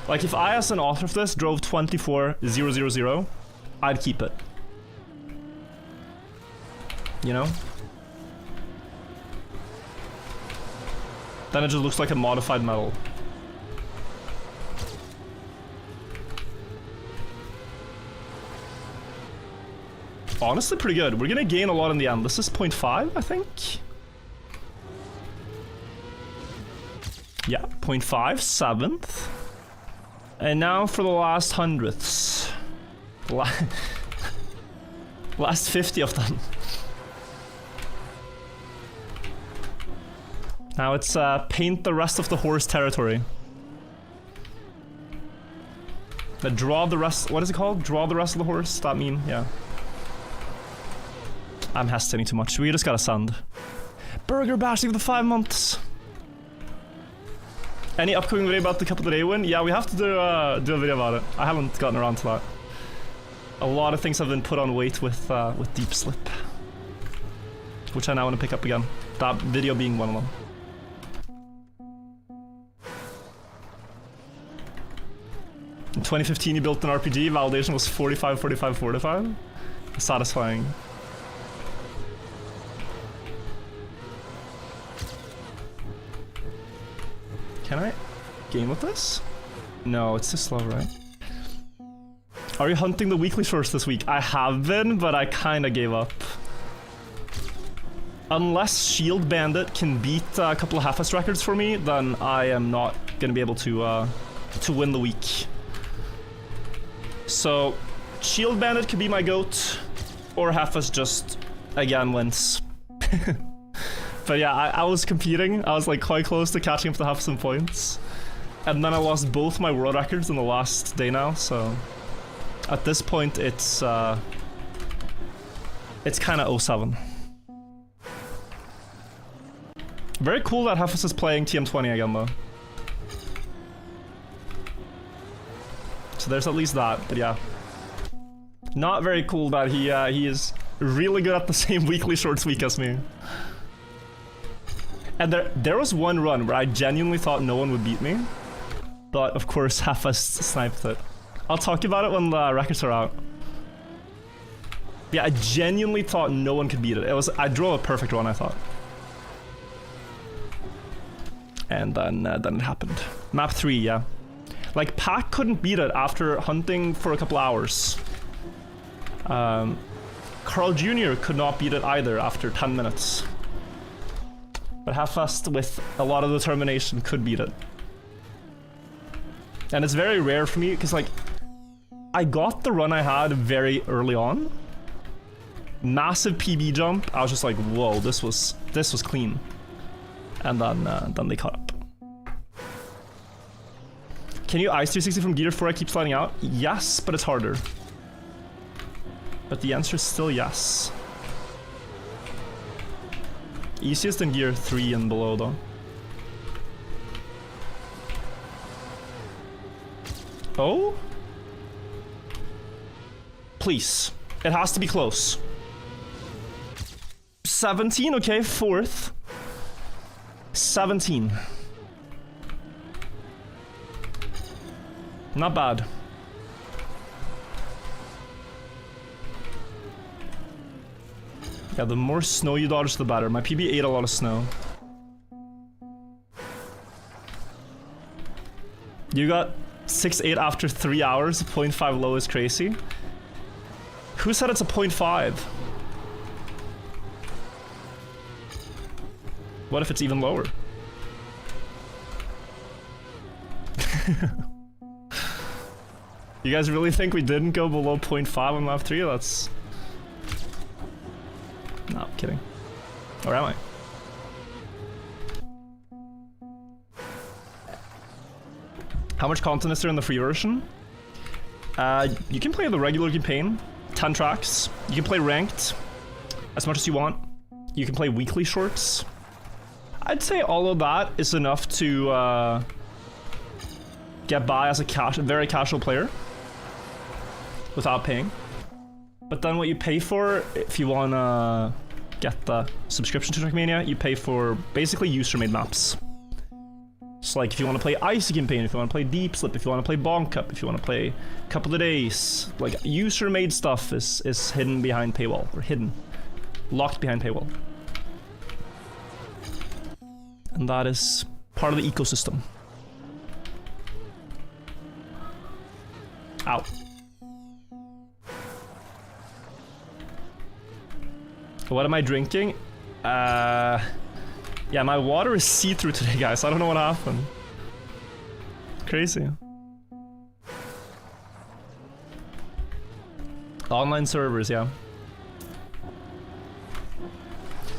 Like, if I, as an author of this, drove 24,000, I'd keep it. You know? Then it just looks like a modified medal. Honestly, pretty good. We're gonna gain a lot in the end. This is 0.5, I think. Yeah, 0.5, 7th. And now for the last hundredths. Last 50 of them. Now it's paint the rest of the horse territory. Draw the rest. What is it called? Draw the rest of the horse? That meme? Yeah. I'm hesitating too much. We just gotta send. Burger bashing for the 5 months. Any upcoming video about the Cup of the Day win? Yeah, we have to do a video about it. I haven't gotten around to that. A lot of things have been put on wait with Deep Slip, which I now want to pick up again. That video being one of them. In 2015, you built an RPG. Validation was 45, 45, 45. Satisfying. Can I game with this? No, it's too slow, right? Are you hunting the weekly shorts this week? I have been, but I kinda gave up. Unless Shield Bandit can beat a couple of half-ass records for me, then I am not gonna be able to win the week. So, Shield Bandit could be my GOAT, or half-ass just, again, wins. But yeah, I was competing. I was like quite close to catching up to have some points. And then I lost both my world records in the last day now, so... At this point, it's kinda 07. Very cool that Hefus is playing TM20 again, though. So there's at least that, but yeah. Not very cool that he is really good at the same weekly shorts week as me. And there was one run where I genuinely thought no one would beat me. But of course, Hefus sniped it. I'll talk about it when the records are out. Yeah, I genuinely thought no one could beat it. I drove a perfect run, I thought. And then it happened. Map 3, yeah. Like, Pac couldn't beat it after hunting for a couple hours. Carl Jr. could not beat it either after 10 minutes. But Half-Fast, with a lot of determination, could beat it. And it's very rare for me, because, like, I got the run I had very early on. Massive PB jump. I was just like, whoa, this was clean. And then they caught up. Can you Ice 360 from Gear 4 I keep sliding out? Yes, but it's harder. But the answer is still yes. Easiest in Gear 3 and below, though. Oh? Please. It has to be close. 17, okay, 4th. 17. Not bad. Yeah, the more snow you dodge, the better. My PB ate a lot of snow. You got 6-8 after 3 hours. 0.5 low is crazy. Who said it's a 0.5? What if it's even lower? You guys really think we didn't go below 0.5 on map 3? That's... No, I'm kidding. Or am I? How much content is there in the free version? You can play the regular campaign, 10 tracks. You can play ranked as much as you want. You can play weekly shorts. I'd say all of that is enough to get by as a very casual player without paying. But then what you pay for, if you wanna get the subscription to Trackmania, you pay for basically user-made maps. So like if you want to play Icy Campaign, if you want to play Deep Slip, if you want to play Bonk Cup, if you want to play Couple of Days, like user-made stuff is hidden behind paywall, or locked behind paywall. And that is part of the ecosystem. Ow. What am I drinking? Yeah, my water is see-through today, guys. I don't know what happened. Crazy. Online servers, yeah.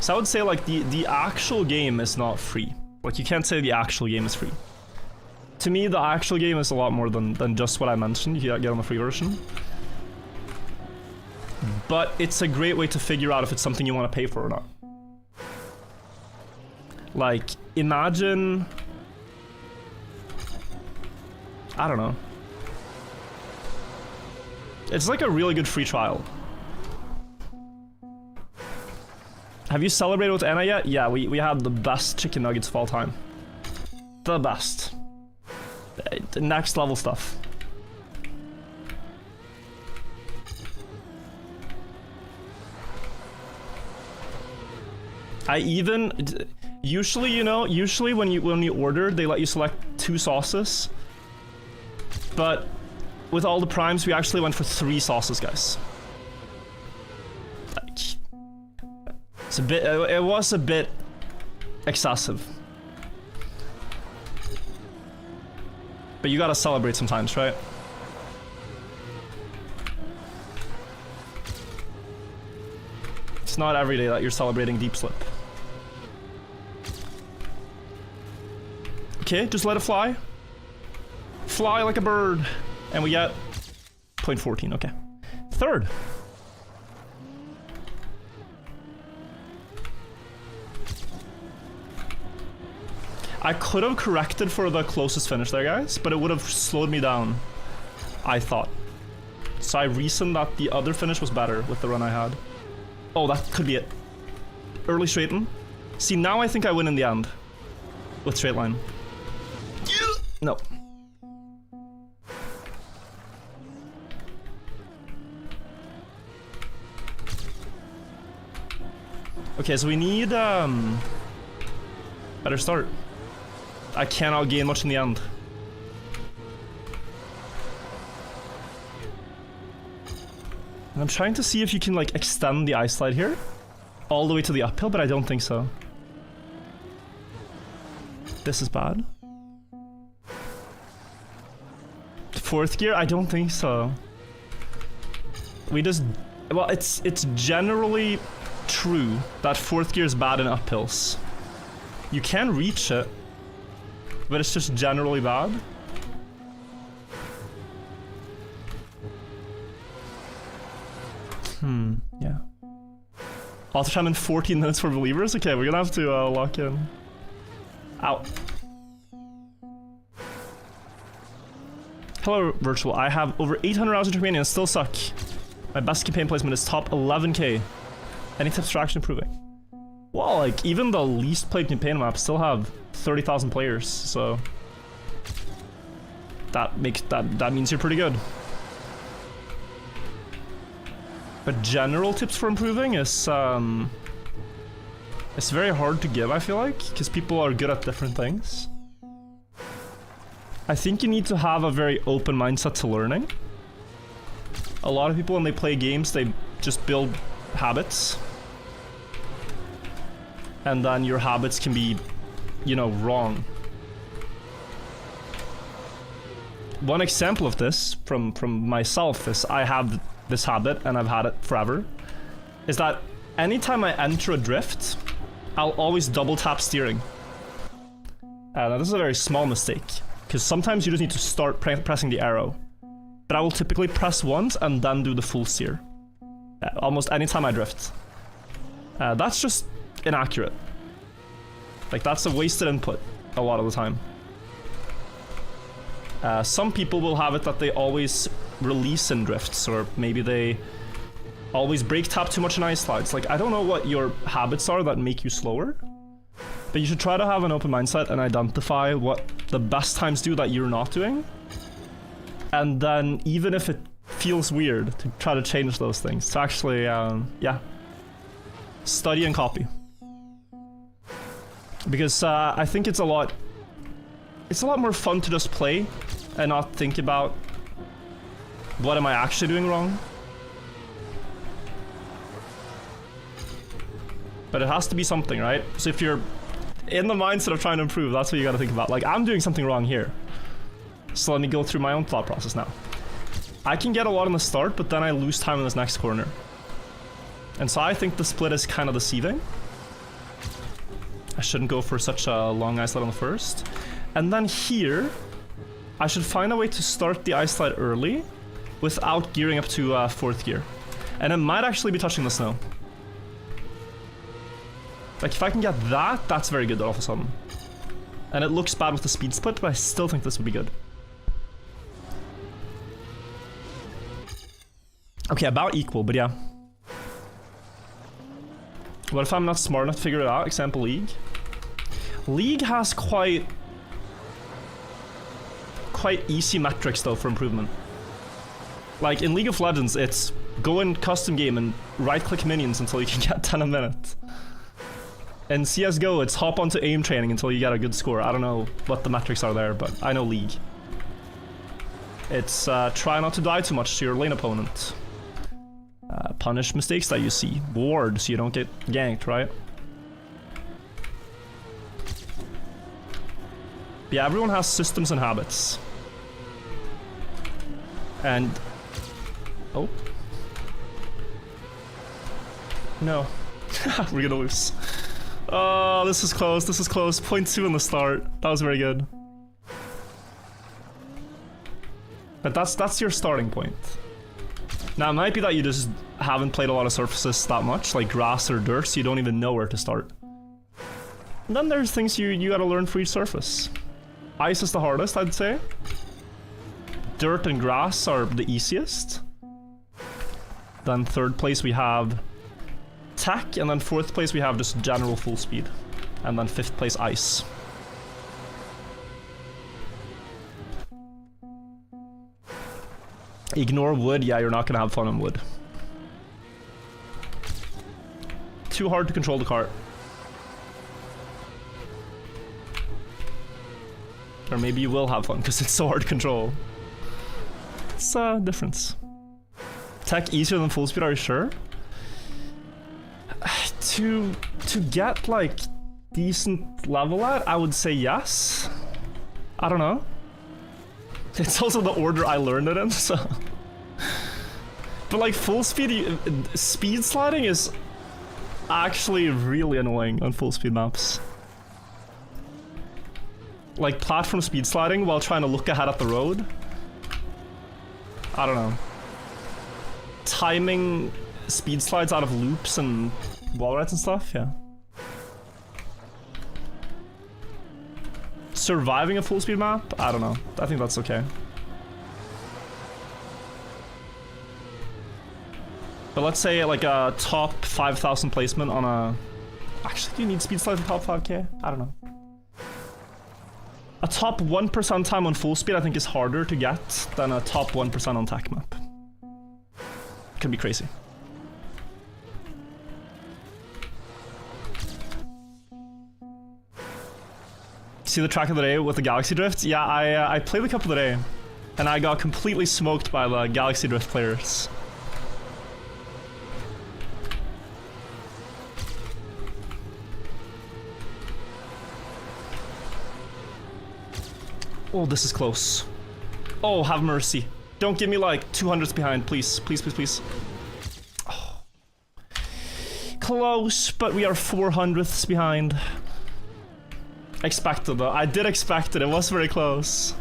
So I would say like the actual game is not free. Like you can't say the actual game is free. To me, the actual game is a lot more than just what I mentioned. You get on the free version. But it's a great way to figure out if it's something you want to pay for or not. Like, imagine... I don't know. It's like a really good free trial. Have you celebrated with Anna yet? Yeah, we had the best chicken nuggets of all time. The best. The next level stuff. I even... Usually, you know, when you order, they let you select 2 sauces. But with all the primes, we actually went for 3 sauces, guys. Like, it's a bit. It was a bit excessive. But you gotta celebrate sometimes, right? It's not every day that you're celebrating Deep Slip. Okay, just let it fly. Fly like a bird. And we get 0.14, okay. Third. I could have corrected for the closest finish there, guys, but it would have slowed me down, I thought. So I reasoned that the other finish was better with the run I had. Oh, that could be it. Early straighten. See, now I think I win in the end. With straight line. No. Okay, so we need better start. I cannot gain much in the end. And I'm trying to see if you can like extend the ice slide here all the way to the uphill, but I don't think so. This is bad. 4th gear? I don't think so. We just... Well, it's generally true that 4th gear is bad in uphills. You can reach it, but it's just generally bad. Yeah. Auto time in 14 minutes for believers? Okay, we're gonna have to lock in. Ow. Hello, Virtual. I have over 800 hours in Trackmania and still suck. My best campaign placement is top 11k. Any tips for action improving? Well, like, even the least played campaign maps still have 30,000 players, so... That means you're pretty good. But general tips for improving is, it's very hard to give, I feel like, because people are good at different things. I think you need to have a very open mindset to learning. A lot of people, when they play games, they just build habits. And then your habits can be, you know, wrong. One example of this from myself is I have this habit, and I've had it forever, is that anytime I enter a drift, I'll always double tap steering. Now this is a very small mistake, because sometimes you just need to start pressing the arrow. But I will typically press once and then do the full steer. Almost any time I drift. That's just inaccurate. Like, that's a wasted input a lot of the time. Some people will have it that they always release in drifts, or maybe they always brake tap too much in ice slides. Like, I don't know what your habits are that make you slower, but you should try to have an open mindset and identify what the best times do that you're not doing. And then, even if it feels weird, to try to change those things. To actually, yeah. Study and copy. Because I think it's a lot more fun to just play and not think about what am I actually doing wrong. But it has to be something, right? So if you're in the mindset of trying to improve, that's what you gotta think about. Like, I'm doing something wrong here. So let me go through my own thought process now. I can get a lot in the start, but then I lose time in this next corner. And so I think the split is kind of deceiving. I shouldn't go for such a long ice slide on the first. And then here, I should find a way to start the ice slide early without gearing up to 4th gear. And it might actually be touching the snow. Like, if I can get that, that's very good all of a sudden. And it looks bad with the speed split, but I still think this would be good. Okay, about equal, but yeah. What if I'm not smart enough to figure it out? Example, League. League has quite easy metrics though for improvement. Like in League of Legends, it's go in custom game and right-click minions until you can get 10 a minute. In CSGO, it's hop onto aim training until you get a good score. I don't know what the metrics are there, but I know League. It's try not to die too much to your lane opponent. Punish mistakes that you see. Ward so you don't get ganked, right? But yeah, everyone has systems and habits. And... oh. No. We're gonna lose. Oh, this is close, this is close. 0.2 in the start. That was very good. But that's your starting point. Now, it might be that you just haven't played a lot of surfaces that much, like grass or dirt, so you don't even know where to start. And then there's things you gotta learn for each surface. Ice is the hardest, I'd say. Dirt and grass are the easiest. Then 3rd place we have tech, and then 4th place we have just general full speed. And then 5th place ice. Ignore wood, yeah, you're not gonna have fun on wood. Too hard to control the cart. Or maybe you will have fun because it's so hard to control. It's a difference. Tech easier than full speed, are you sure? To get like decent level at, I would say yes. I don't know. It's also the order I learned it in, so... But like full speed, speed sliding is actually really annoying on full speed maps. Like platform speed sliding while trying to look ahead at the road. I don't know. Timing speed slides out of loops and wall rides and stuff, yeah. Surviving a full speed map? I don't know. I think that's okay. But let's say like a top 5,000 placement on a... Actually, do you need speed slide for top 5k? I don't know. A top 1% time on full speed I think is harder to get than a top 1% on tech map. Could be crazy. See the track of the day with the Galaxy Drift? Yeah, I played the cup of the day, and I got completely smoked by the Galaxy Drift players. Oh, this is close. Oh, have mercy. Don't give me like 200s behind, please. Please, please, please. Oh. Close, but we are 400ths behind. Expected though. I did expect it. It was very close.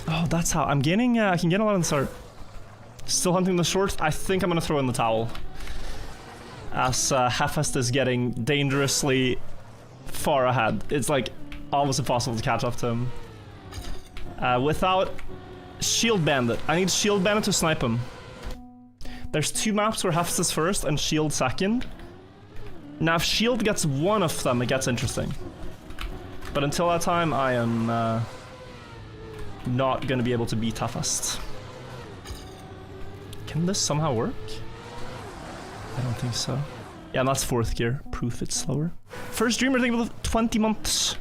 Oh, that's how I'm getting. I can get a lot on the start. Still hunting the short. I think I'm gonna throw in the towel. as Heffest is getting dangerously far ahead. It's like almost impossible to catch up to him. Without Shield Bandit. I need Shield Bandit to snipe him. There's 2 maps where Heffest is first and Shield second. Now if Shield gets one of them, it gets interesting. But until that time, I am not gonna be able to beat Heffest. Can this somehow work? I don't think so. Yeah, and that's 4th gear. Proof it's slower. First streamer, thank you for the 20 months.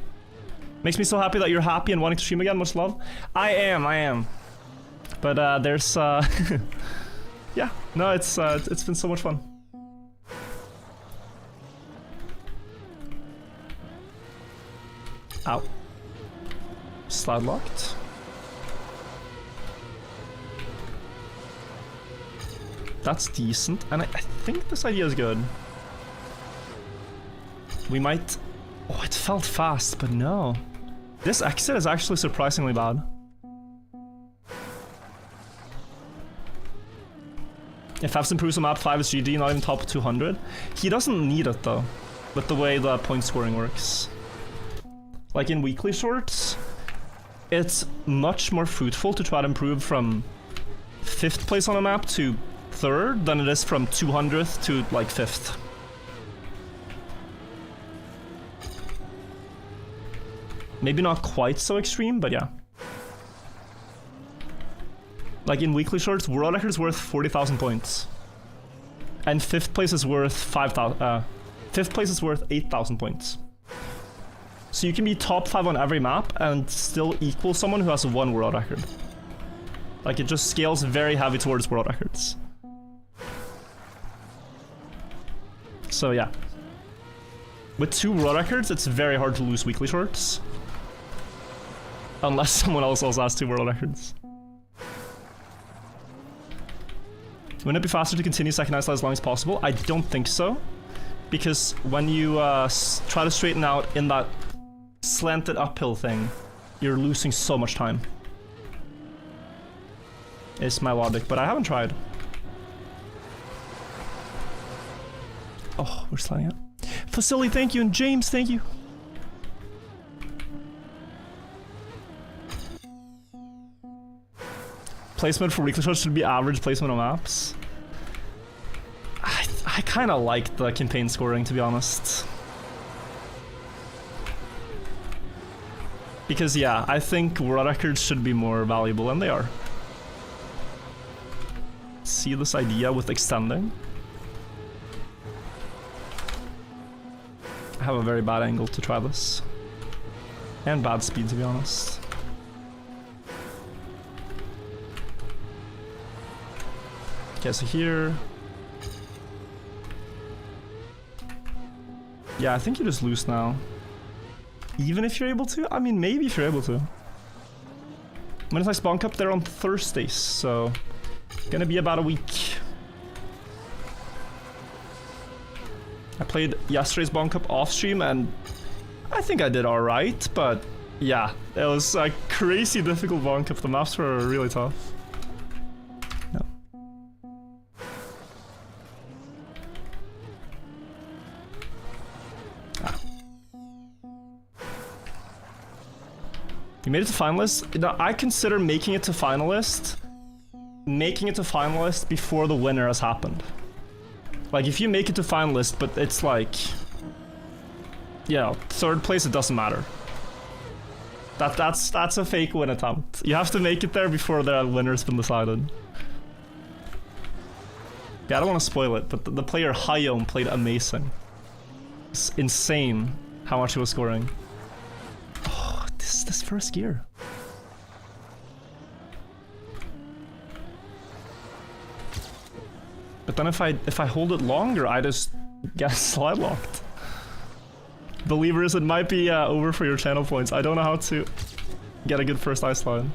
Makes me so happy that you're happy and wanting to stream again. Much love. I am. But there's yeah, no, it's been so much fun. Ow. Slide locked. That's decent, and I think this idea is good. We might... Oh, it felt fast, but no. This exit is actually surprisingly bad. If Fabs improves on map 5 is GD, not even top 200. He doesn't need it though, with the way the point scoring works. Like in weekly shorts, it's much more fruitful to try to improve from 5th place on a map to 3rd than it is from 200th to like 5th. Maybe not quite so extreme, but yeah. Like in weekly shorts, world record is worth 40,000 points. And 5th place is worth 5,000, 5th place is worth 8,000 points. So you can be top 5 on every map and still equal someone who has 1 world record. Like it just scales very heavy towards world records. So yeah. With 2 world records, it's very hard to lose weekly shorts. Unless someone else also has 2 world records. Wouldn't it be faster to continue second ice as long as possible? I don't think so. Because when you try to straighten out in that slanted uphill thing, you're losing so much time. It's my logic, but I haven't tried. Oh, we're sliding up. Facility, thank you, and James, thank you. Placement for weekly shows should be average placement on maps. I kind of like the campaign scoring, to be honest. Because yeah, I think world records should be more valuable, and they are. See this idea with extending? I have a very bad angle to try this. And bad speed, to be honest. Okay, so here... Yeah, I think you just lose now. Even if you're able to? I mean, maybe if you're able to. When it's like Spawn Cup, they're on Thursdays, so... Gonna be about a week. I played yesterday's Spawn Cup off stream, and... I think I did alright, but... Yeah, it was a crazy difficult Spawn Cup. The maps were really tough. No. You made it to finalist? Now, I consider making it to finalist before the winner has happened. Like, if you make it to finalist, but it's like... Yeah, 3rd place, it doesn't matter. That's a fake win attempt. You have to make it there before the winner's been decided. Yeah, I don't want to spoil it, but the player Hayom played amazing. It's insane how much he was scoring. This first gear. But then if I hold it longer, I just get slide locked. Believers, it might be over for your channel points. I don't know how to get a good first ice slide.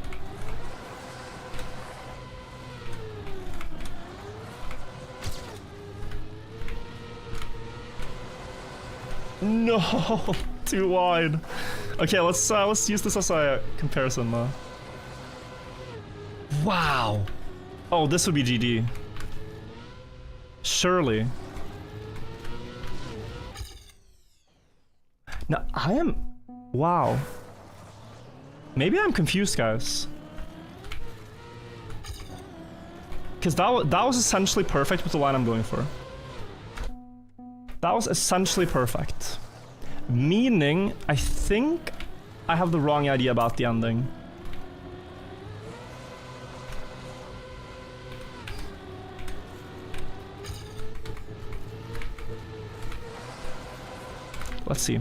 No, too wide. Okay, let's use this as a comparison though. Wow. Oh, this would be GD. Surely. No, I am... Wow. Maybe I'm confused, guys. Because that was essentially perfect with the line I'm going for. That was essentially perfect. Meaning, I think I have the wrong idea about the ending. Let's see.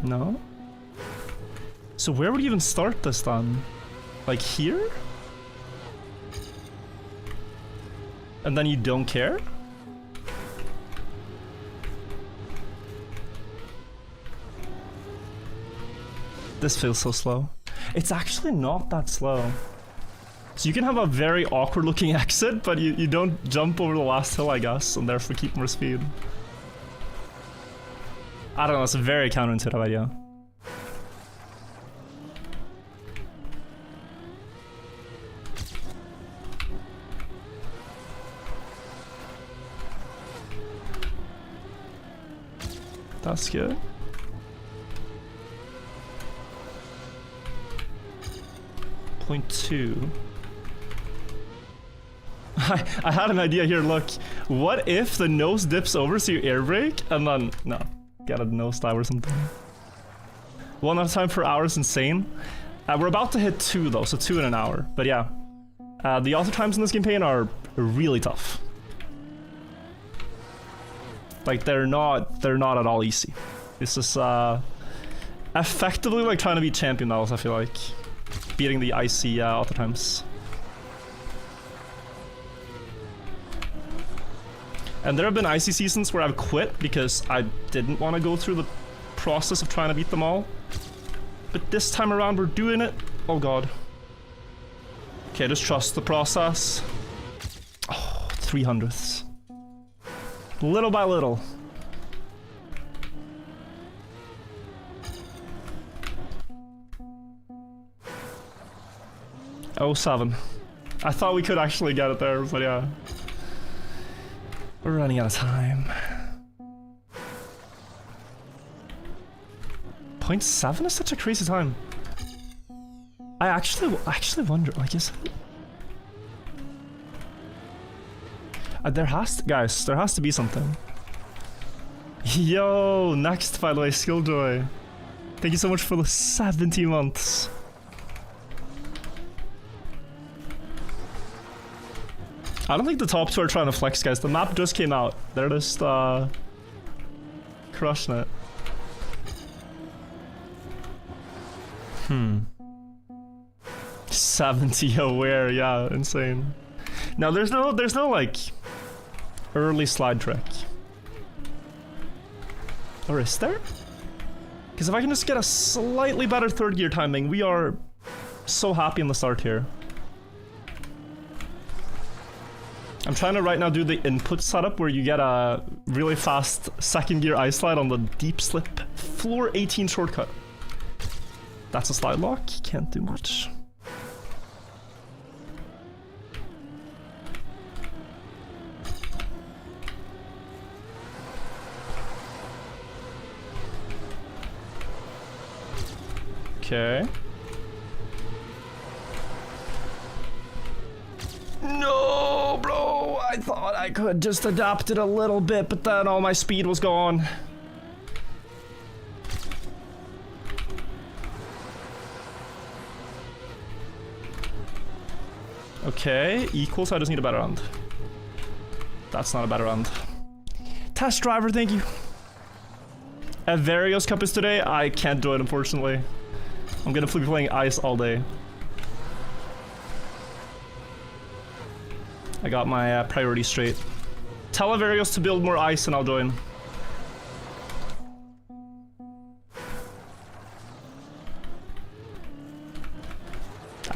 No? So where would you even start this then? Like here? And then you don't care? This feels so slow. It's actually not that slow. So you can have a very awkward looking exit, but you don't jump over the last hill, I guess, and therefore keep more speed. I don't know, it's a very counterintuitive idea. That's good. Point 2. I had an idea here, look. What if the nose dips over so you air brake and then... No, get a nose dive or something. 1 at a time per hour is insane. We're about to hit 2 though, so 2 in an hour. But yeah, the auto times in this campaign are really tough. Like they're not at all easy. This is effectively like trying to beat champion levels, I feel like. Beating the Icy auto times. And there have been Icy seasons where I've quit because I didn't want to go through the process of trying to beat them all. But this time around we're doing it. Oh god. Okay, just trust the process. Oh, 300ths. Little by little. Oh, 7. I thought we could actually get it there, but yeah. We're running out of time. 0.7 is such a crazy time. I actually wonder, like, is it? There has to be something. Yo, next, by the way, Skilljoy. Thank you so much for the 70 months. I don't think the top 2 are trying to flex, guys. The map just came out. They're just, crushing it. 70 aware, yeah, insane. Now there's no like early slide trick. Or is there? Because if I can just get a slightly better 3rd gear timing, we are so happy in the start here. I'm trying to right now do the input setup where you get a really fast 2nd gear ice slide on the deep slip floor 18 shortcut. That's a slide lock, can't do much. Okay. No, bro! I thought I could just adapt it a little bit, but then all my speed was gone. Okay, equals, I just need a better round. That's not a better round. Test driver, thank you. Avarios Cup is today. I can't do it, unfortunately. I'm gonna be playing ice all day. I got my priorities straight. Tell Avarios to build more ice and I'll join.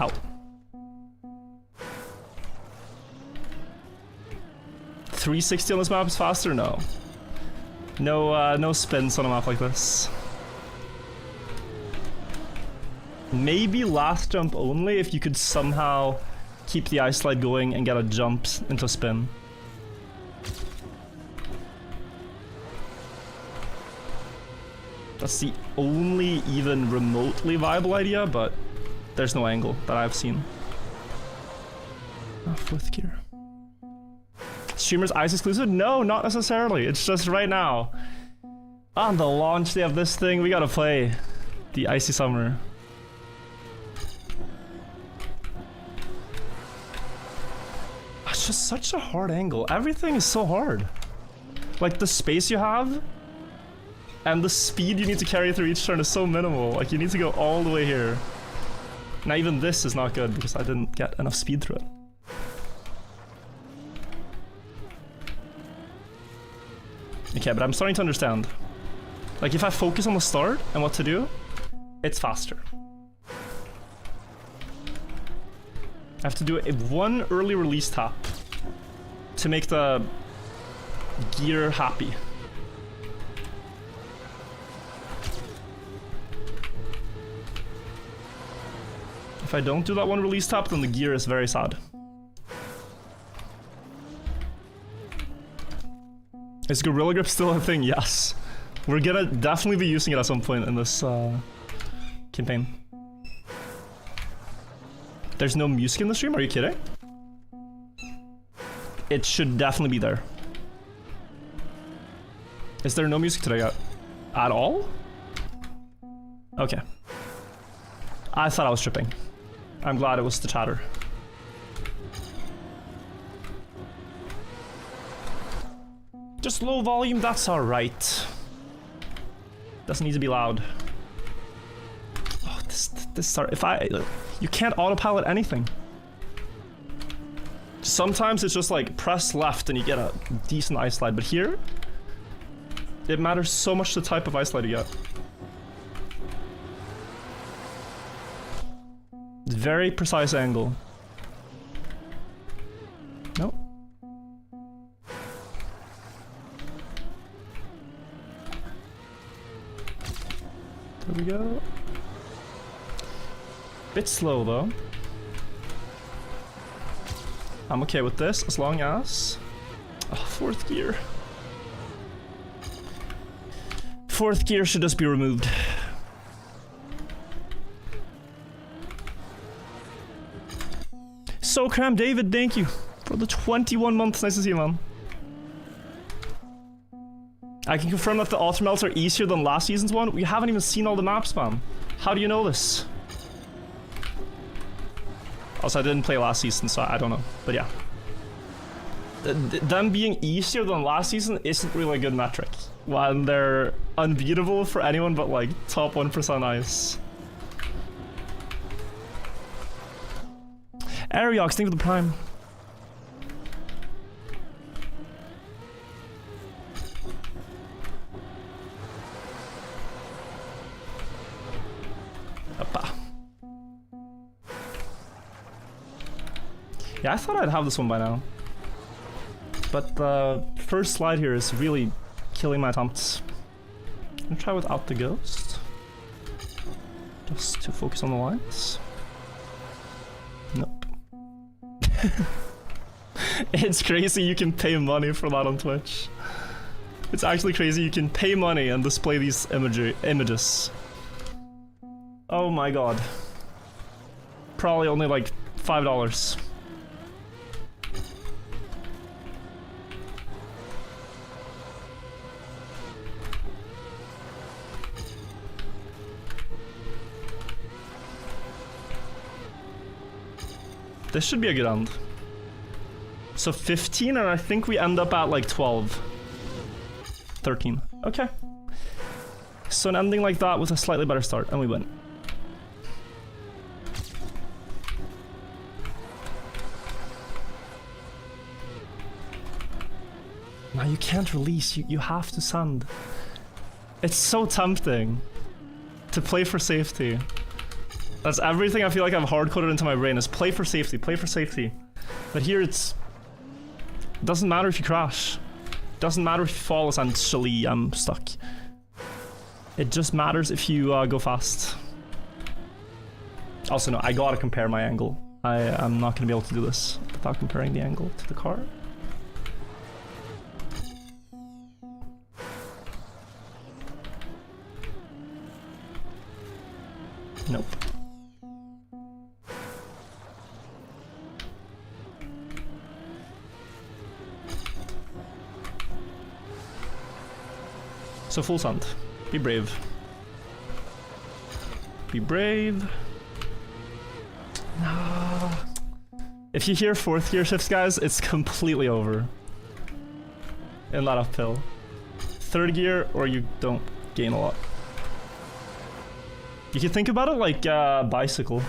Ow. 360 on this map is faster? No. No spins on a map like this. Maybe last jump only if you could somehow keep the ice slide going and get a jump into spin. That's the only even remotely viable idea, but there's no angle that I've seen. Oh, 4th gear. Streamers Ice exclusive? No, not necessarily. It's just right now. On the launch day of this thing, we gotta play the Icy Summer. It's just such a hard angle. Everything is so hard. Like, the space you have and the speed you need to carry through each turn is so minimal. Like, you need to go all the way here. Now, even this is not good because I didn't get enough speed through it. Okay, but I'm starting to understand. Like, if I focus on the start and what to do, it's faster. I have to do one early release tap to make the gear happy. If I don't do that one release tap, then the gear is very sad. Is Gorilla Grip still a thing? Yes. We're gonna definitely be using it at some point in this campaign. There's no music in the stream? Are you kidding? It should definitely be there. Is there no music today at all? Okay. I thought I was tripping. I'm glad it was the chatter. Just low volume, that's alright. Doesn't need to be loud. Oh, this start, you can't autopilot anything. Sometimes it's just like press left and you get a decent ice slide, but here, it matters so much the type of ice slide you get. Very precise angle. Nope. There we go. Bit slow though. I'm okay with this as long as... Oh, 4th gear. 4th gear should just be removed. So Cram David, thank you for the 21 months. Nice to see you, man. I can confirm that the Alter Melts are easier than last season's one. We haven't even seen all the maps, man. How do you know this? Also, I didn't play last season, so I don't know. But yeah. Them being easier than last season isn't really a good metric. When they're unbeatable for anyone but like top 1% ice. Ariox, think of the prime. Oppa. Yeah, I thought I'd have this one by now. But the first slide here is really killing my attempts. I'm gonna try without the ghost. Just to focus on the lines. Nope. It's crazy you can pay money for that on Twitch. It's actually crazy you can pay money and display these images. Oh my god. Probably only like $5. This should be a good end. So 15, and I think we end up at like 12. 13. Okay. So an ending like that with a slightly better start, and we win. Now you can't release, you have to send. It's so tempting to play for safety. That's everything I feel like I've hard-coded into my brain is play for safety, play for safety. But here it doesn't matter if you crash. Doesn't matter if you fall, essentially, I'm stuck. It just matters if you go fast. Also, no, I gotta compare my angle. I'm not gonna be able to do this without comparing the angle to the car. So full send. Be brave. Be brave. Nah. If you hear 4th gear shifts, guys, it's completely over. In that uphill. 3rd gear, or you don't gain a lot. You can think about it like a bicycle,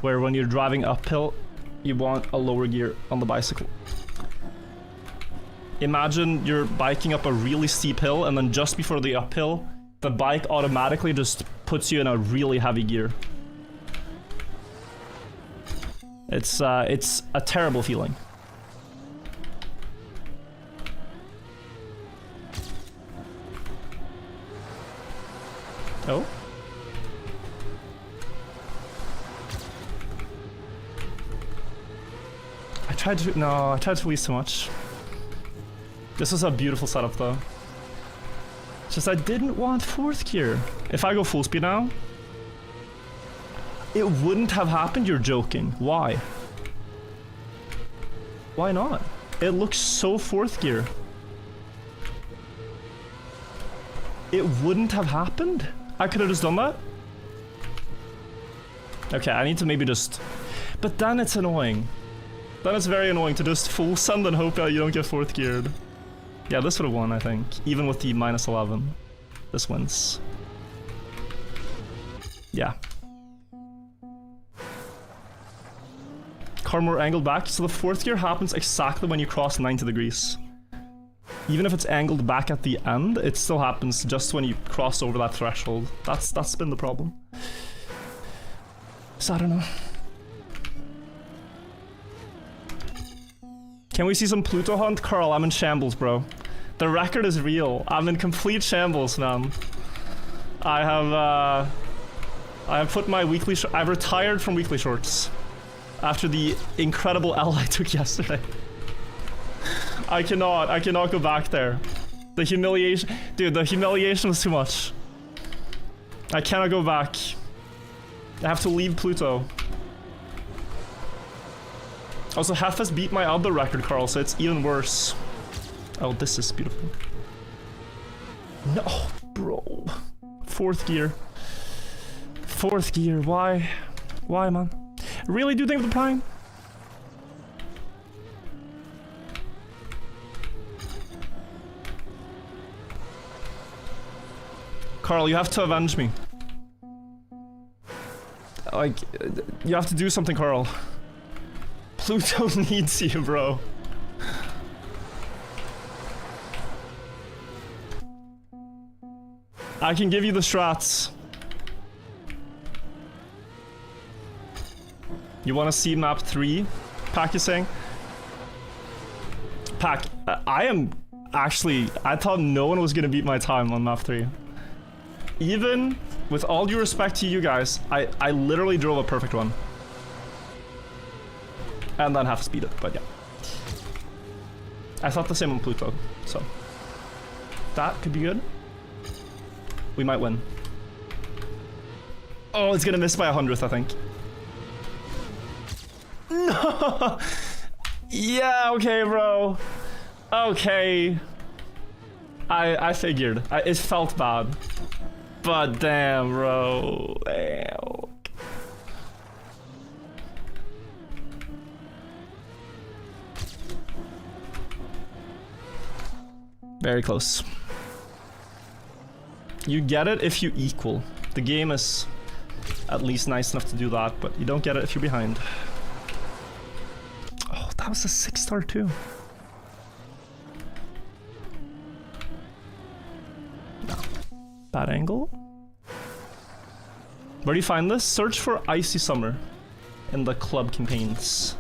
where when you're driving uphill, you want a lower gear on the bicycle. Imagine you're biking up a really steep hill, and then just before the uphill, the bike automatically just puts you in a really heavy gear. It's a terrible feeling. Oh? I tried to release too much. This was a beautiful setup though. It's just I didn't want 4th gear. If I go full speed now, it wouldn't have happened. You're joking. Why? Why not? It looks so 4th gear. It wouldn't have happened. I could have just done that. Okay, I need to maybe just... But then it's annoying. Then it's very annoying to just full send and hope that you don't get 4th geared. Yeah, this would have won, I think. Even with the -11. This wins. Yeah. Car more angled back. So the 4th gear happens exactly when you cross 90 degrees. Even if it's angled back at the end, it still happens just when you cross over that threshold. That's been the problem. So I don't know. Can we see some Pluto hunt? Carl, I'm in shambles, bro. The record is real. I'm in complete shambles, man. I have put my weekly... I've retired from weekly shorts. After the incredible L I took yesterday. I cannot go back there. The humiliation... Dude, the humiliation was too much. I cannot go back. I have to leave Pluto. Also, Hef has beat my other record, Carl, so it's even worse. Oh, this is beautiful. No, bro. 4th gear. 4th gear, why? Why, man? Really, do you think of the prime? Carl, you have to avenge me. Like, you have to do something, Carl. Pluto needs you, bro. I can give you the strats. You want to see map 3? Pack is saying? Pack, I am actually... I thought no one was going to beat my time on map 3. Even with all due respect to you guys, I literally drove a perfect one. And then half speed it, but yeah. I thought the same on Pluto, so... That could be good. We might win. Oh, it's gonna miss by 100th, I think. No! Yeah, okay, bro. Okay. I figured. It felt bad. But damn, bro. Damn. Very close. You get it if you equal. The game is at least nice enough to do that, but you don't get it if you're behind. Oh, that was a 6-star too. No. Bad angle. Where do you find this? Search for Icy Summer in the club campaigns.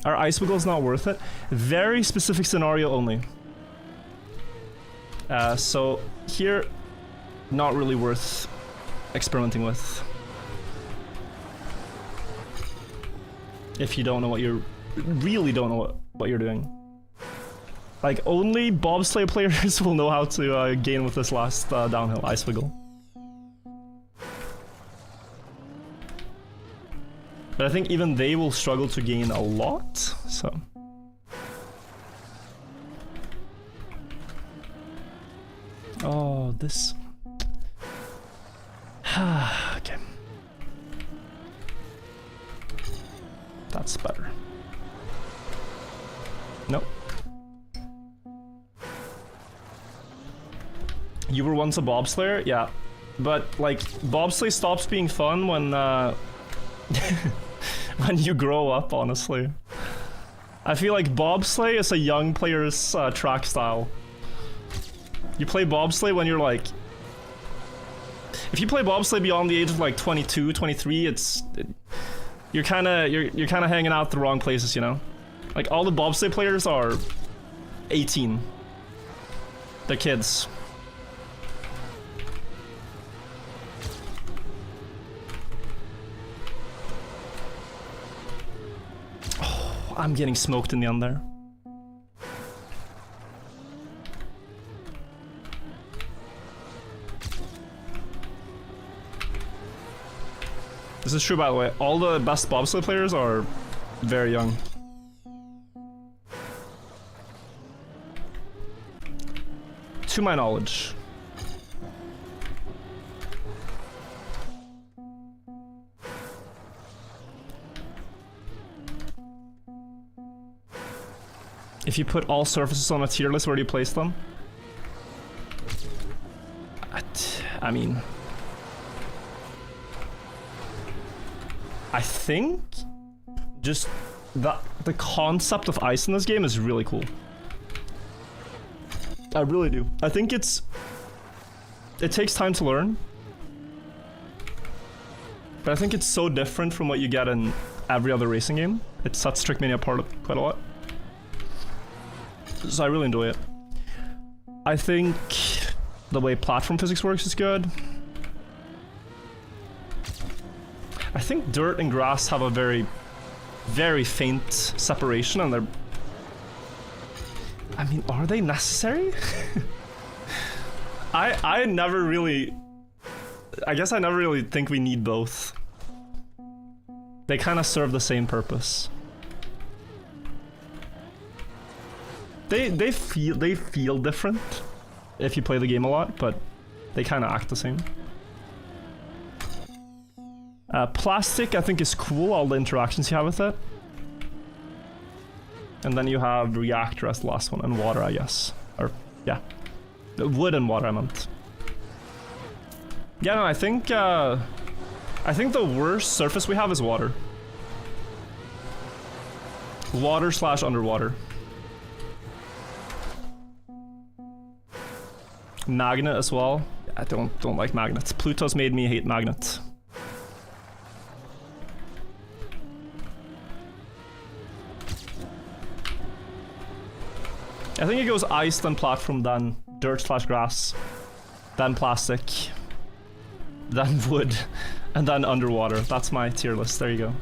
Are ice wiggles not worth it? Very specific scenario only. So here, not really worth experimenting with. If you don't know what you're... really don't know what you're doing. Like, only bobsleigh players will know how to gain with this last downhill ice wiggle. But I think even they will struggle to gain a lot, so... download this. Okay. That's better. Nope. You were once a bobslayer? Yeah. But, like, bobsleigh stops being fun when, when you grow up, honestly. I feel like bobsleigh is a young player's track style. You play bobsleigh when you're, like... If you play bobsleigh beyond the age of, like, 22, 23, it's... You're kinda hanging out the wrong places, you know? Like, all the bobsleigh players are 18. They're kids. Oh, I'm getting smoked in the end there. This is true, by the way. All the best bobsleigh players are very young. To my knowledge. If you put all surfaces on a tier list, where do you place them? I mean... I think just the concept of ice in this game is really cool. I really do. I think it takes time to learn, but I think it's so different from what you get in every other racing game. It sets Trackmania apart quite a lot. So I really enjoy it. I think the way platform physics works is good. I think dirt and grass have a very, very faint separation, and they're... I mean, are they necessary? I never really... I guess I never really think we need both. They kind of serve the same purpose. They feel different if you play the game a lot, but they kind of act the same. Plastic, I think, is cool, all the interactions you have with it. And then you have reactor as the last one, and water, I guess. Or, yeah. Wood and water, I meant. Yeah, no, I think the worst surface we have is water. Water / underwater. Magnet as well. I don't like magnets. Pluto's made me hate magnets. I think it goes ice, then platform, then dirt / grass, then plastic, then wood, and then underwater. That's my tier list. There you go.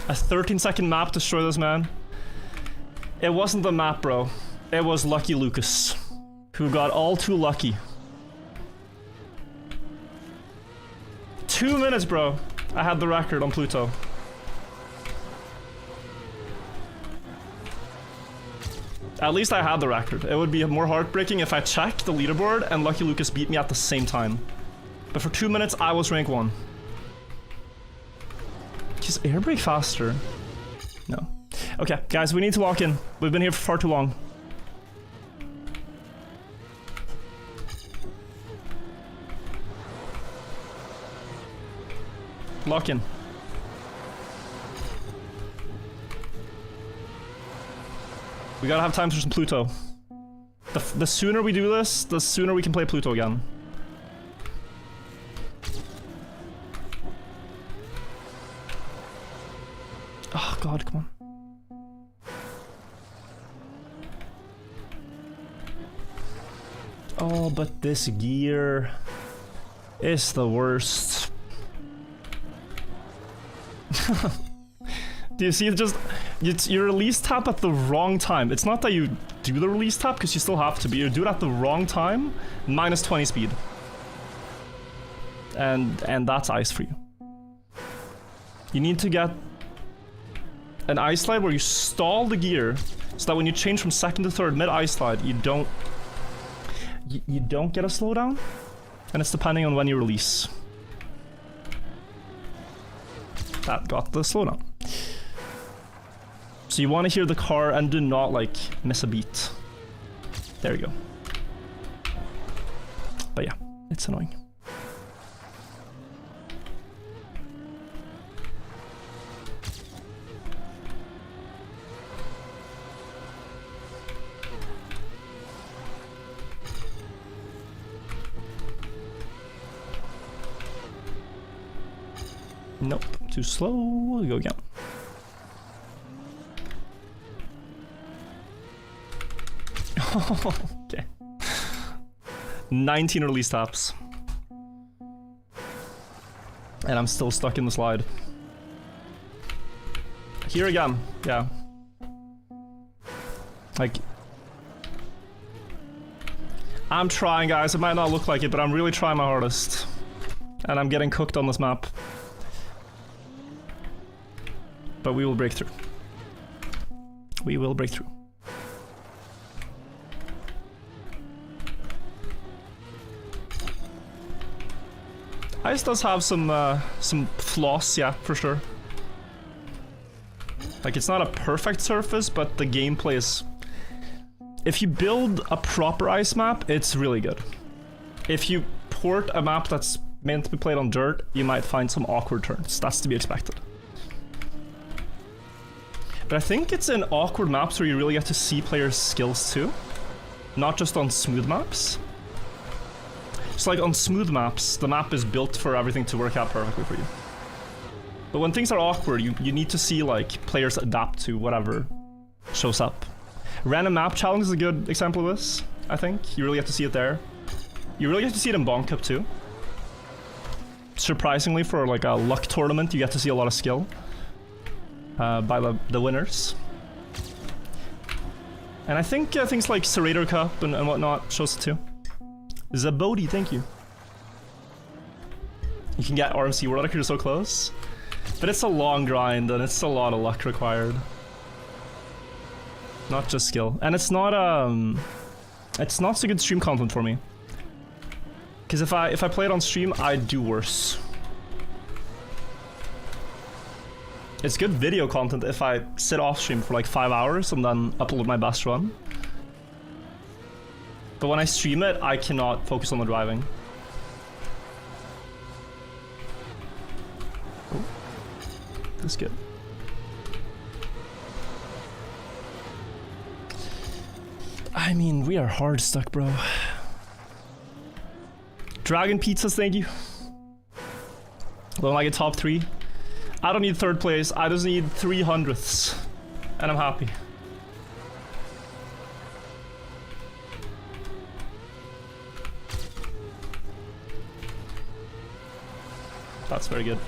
A 13-second map destroy this man. It wasn't the map, bro. It was Lucky Lucas, who got all too lucky. 2 minutes, bro. I had the record on Pluto. At least I had the record. It would be more heartbreaking if I checked the leaderboard and Lucky Lucas beat me at the same time. But for 2 minutes, I was rank 1. Just air brake faster. No. Okay, guys, we need to lock in. We've been here for far too long. Lock in. We gotta have time for some Pluto. The sooner we do this, the sooner we can play Pluto again. Oh god, come on. Oh, but this gear is the worst. Do you see, you release tap at the wrong time. It's not that you do the release tap, because you still have to, but you do it at the wrong time, minus 20 speed. And that's ice for you. You need to get an ice slide where you stall the gear so that when you change from second to third mid ice slide, you don't get a slowdown, and it's depending on when you release. That got the slowdown. So you want to hear the car and do not like miss a beat. There you go. But yeah, it's annoying. Nope, too slow. We'll go again. Okay. 19 release taps. And I'm still stuck in the slide. Here again, yeah. Like... I'm trying, guys. It might not look like it, but I'm really trying my hardest. And I'm getting cooked on this map. But we will break through. We will break through. Ice does have some flaws, yeah, for sure. Like, it's not a perfect surface, but the gameplay is... If you build a proper ice map, it's really good. If you port a map that's meant to be played on dirt, you might find some awkward turns. That's to be expected. But I think it's in awkward maps where you really get to see players' skills too. Not just on smooth maps. So like on smooth maps, the map is built for everything to work out perfectly for you. But when things are awkward, you need to see like players adapt to whatever shows up. Random map challenge is a good example of this, I think. You really get to see it there. You really get to see it in Bonk Cup too. Surprisingly, for like a luck tournament, you get to see a lot of skill. By the winners. And I think things like Serrator Cup and whatnot shows it too. Zabodi, thank you. You can get RMC World Record, you're so close. But it's a long grind and it's a lot of luck required. Not just skill. And it's not so good stream content for me. Because if I play it on stream, I'd do worse. It's good video content if I sit off stream for like 5 hours and then upload my best run. But when I stream it, I cannot focus on the driving. Oh, that's good. I mean, we are hard stuck, bro. Dragon Pizzas, thank you. Well, like a top 3. I don't need third place, I just need 300ths. And I'm happy. That's very good.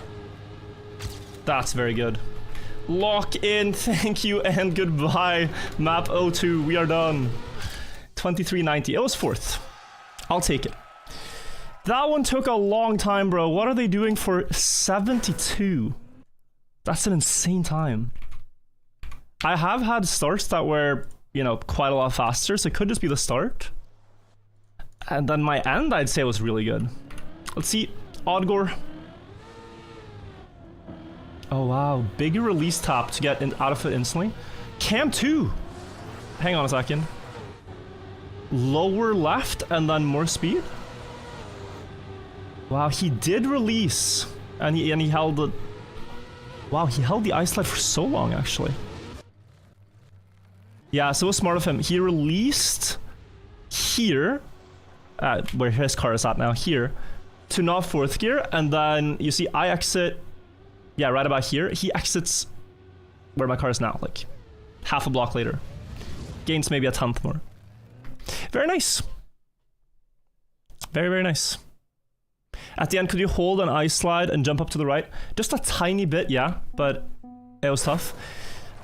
That's very good. Lock in, thank you, and goodbye. Map 02, we are done. 2390, it was 4th. I'll take it. That one took a long time, bro. What are they doing for 72? That's an insane time. I have had starts that were, you know, quite a lot faster, so it could just be the start. And then my end, I'd say, was really good. Let's see. Oddgore. Oh, wow. Bigger release tap to get out of it instantly. Cam 2. Hang on a second. Lower left and then more speed? Wow, he did release. And he held the... Wow, he held the ice slide for so long, actually. Yeah, so it was smart of him. He released here, where his car is at now, here, to not 4th gear, and then you see I exit, yeah, right about here. He exits where my car is now, like half a block later. Gains maybe a 10th more. Very nice. Very, very nice. At the end, could you hold an ice slide and jump up to the right? Just a tiny bit, yeah, but it was tough.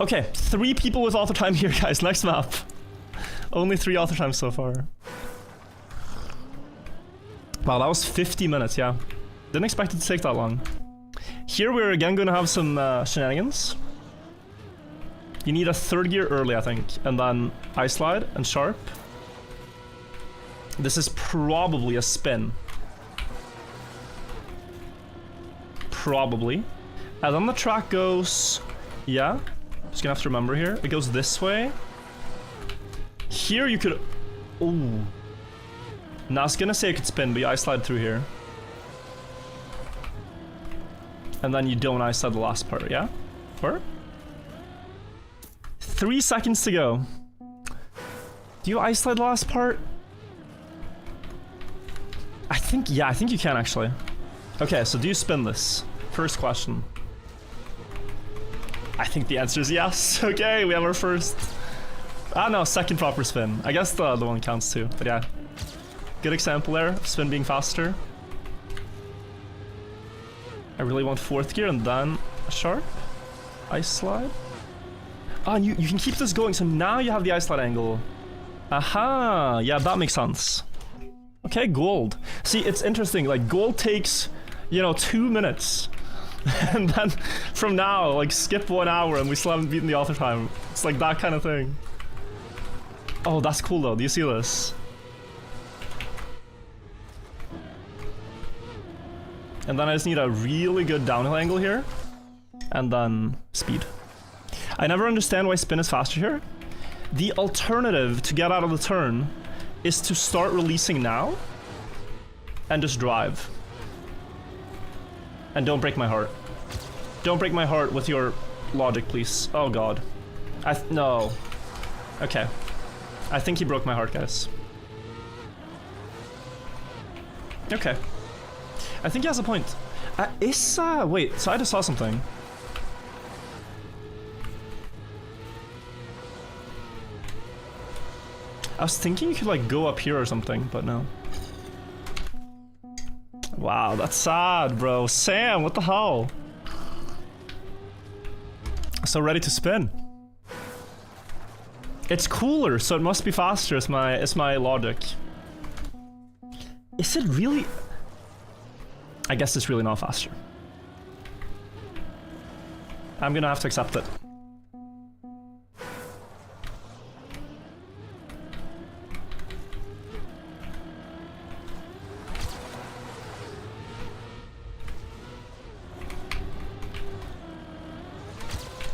Okay, 3 people with author time here, guys. Next map. Only 3 author times so far. Wow, that was 50 minutes, yeah. Didn't expect it to take that long. Here we're again going to have some shenanigans. You need a third gear early, I think, and then ice slide and sharp. This is probably a spin. Probably. And then the track goes... Yeah. Just gonna have to remember here. It goes this way. Here you could... Ooh. Now I was gonna say you could spin, but you ice slide through here. And then you don't ice slide the last part, yeah? Or? 3 seconds to go. Do you ice slide the last part? I think you can actually. Okay, so do you spin this? First question. I think the answer is yes. Okay, we have our first... Ah no, second proper spin. I guess the other one counts too, but yeah. Good example there, of spin being faster. I really want fourth gear and then a sharp. Ice slide. Ah, and you can keep this going, so now you have the ice slide angle. Aha, yeah, that makes sense. Okay, gold. See, it's interesting, like gold takes, you know, 2 minutes. And then from now, like skip 1 hour and we still haven't beaten the author time. It's like that kind of thing. Oh, that's cool though. Do you see this? And then I just need a really good downhill angle here. And then speed. I never understand why spin is faster here. The alternative to get out of the turn is to start releasing now and just drive. And don't break my heart. Don't break my heart with your logic, please. Oh god. No. Okay. I think he broke my heart, guys. Okay. I think he has a point. Wait, so I just saw something. I was thinking you could like go up here or something, but no. Wow, that's sad, bro. Sam, what the hell? So ready to spin. It's cooler, so it must be faster. It's my logic. Is it really? I guess it's really not faster. I'm gonna have to accept it.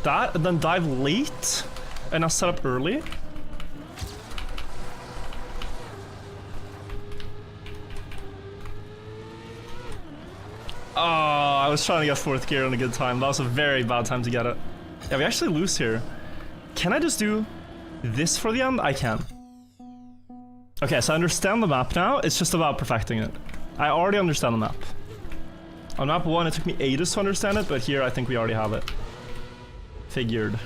That, and then dive late, and I'll set up early. Oh, I was trying to get fourth gear in a good time. That was a very bad time to get it. Yeah, we actually lose here. Can I just do this for the end? I can. Okay, so I understand the map now. It's just about perfecting it. I already understand the map. On map 1, it took me ages to understand it, but here I think we already have it. Figured.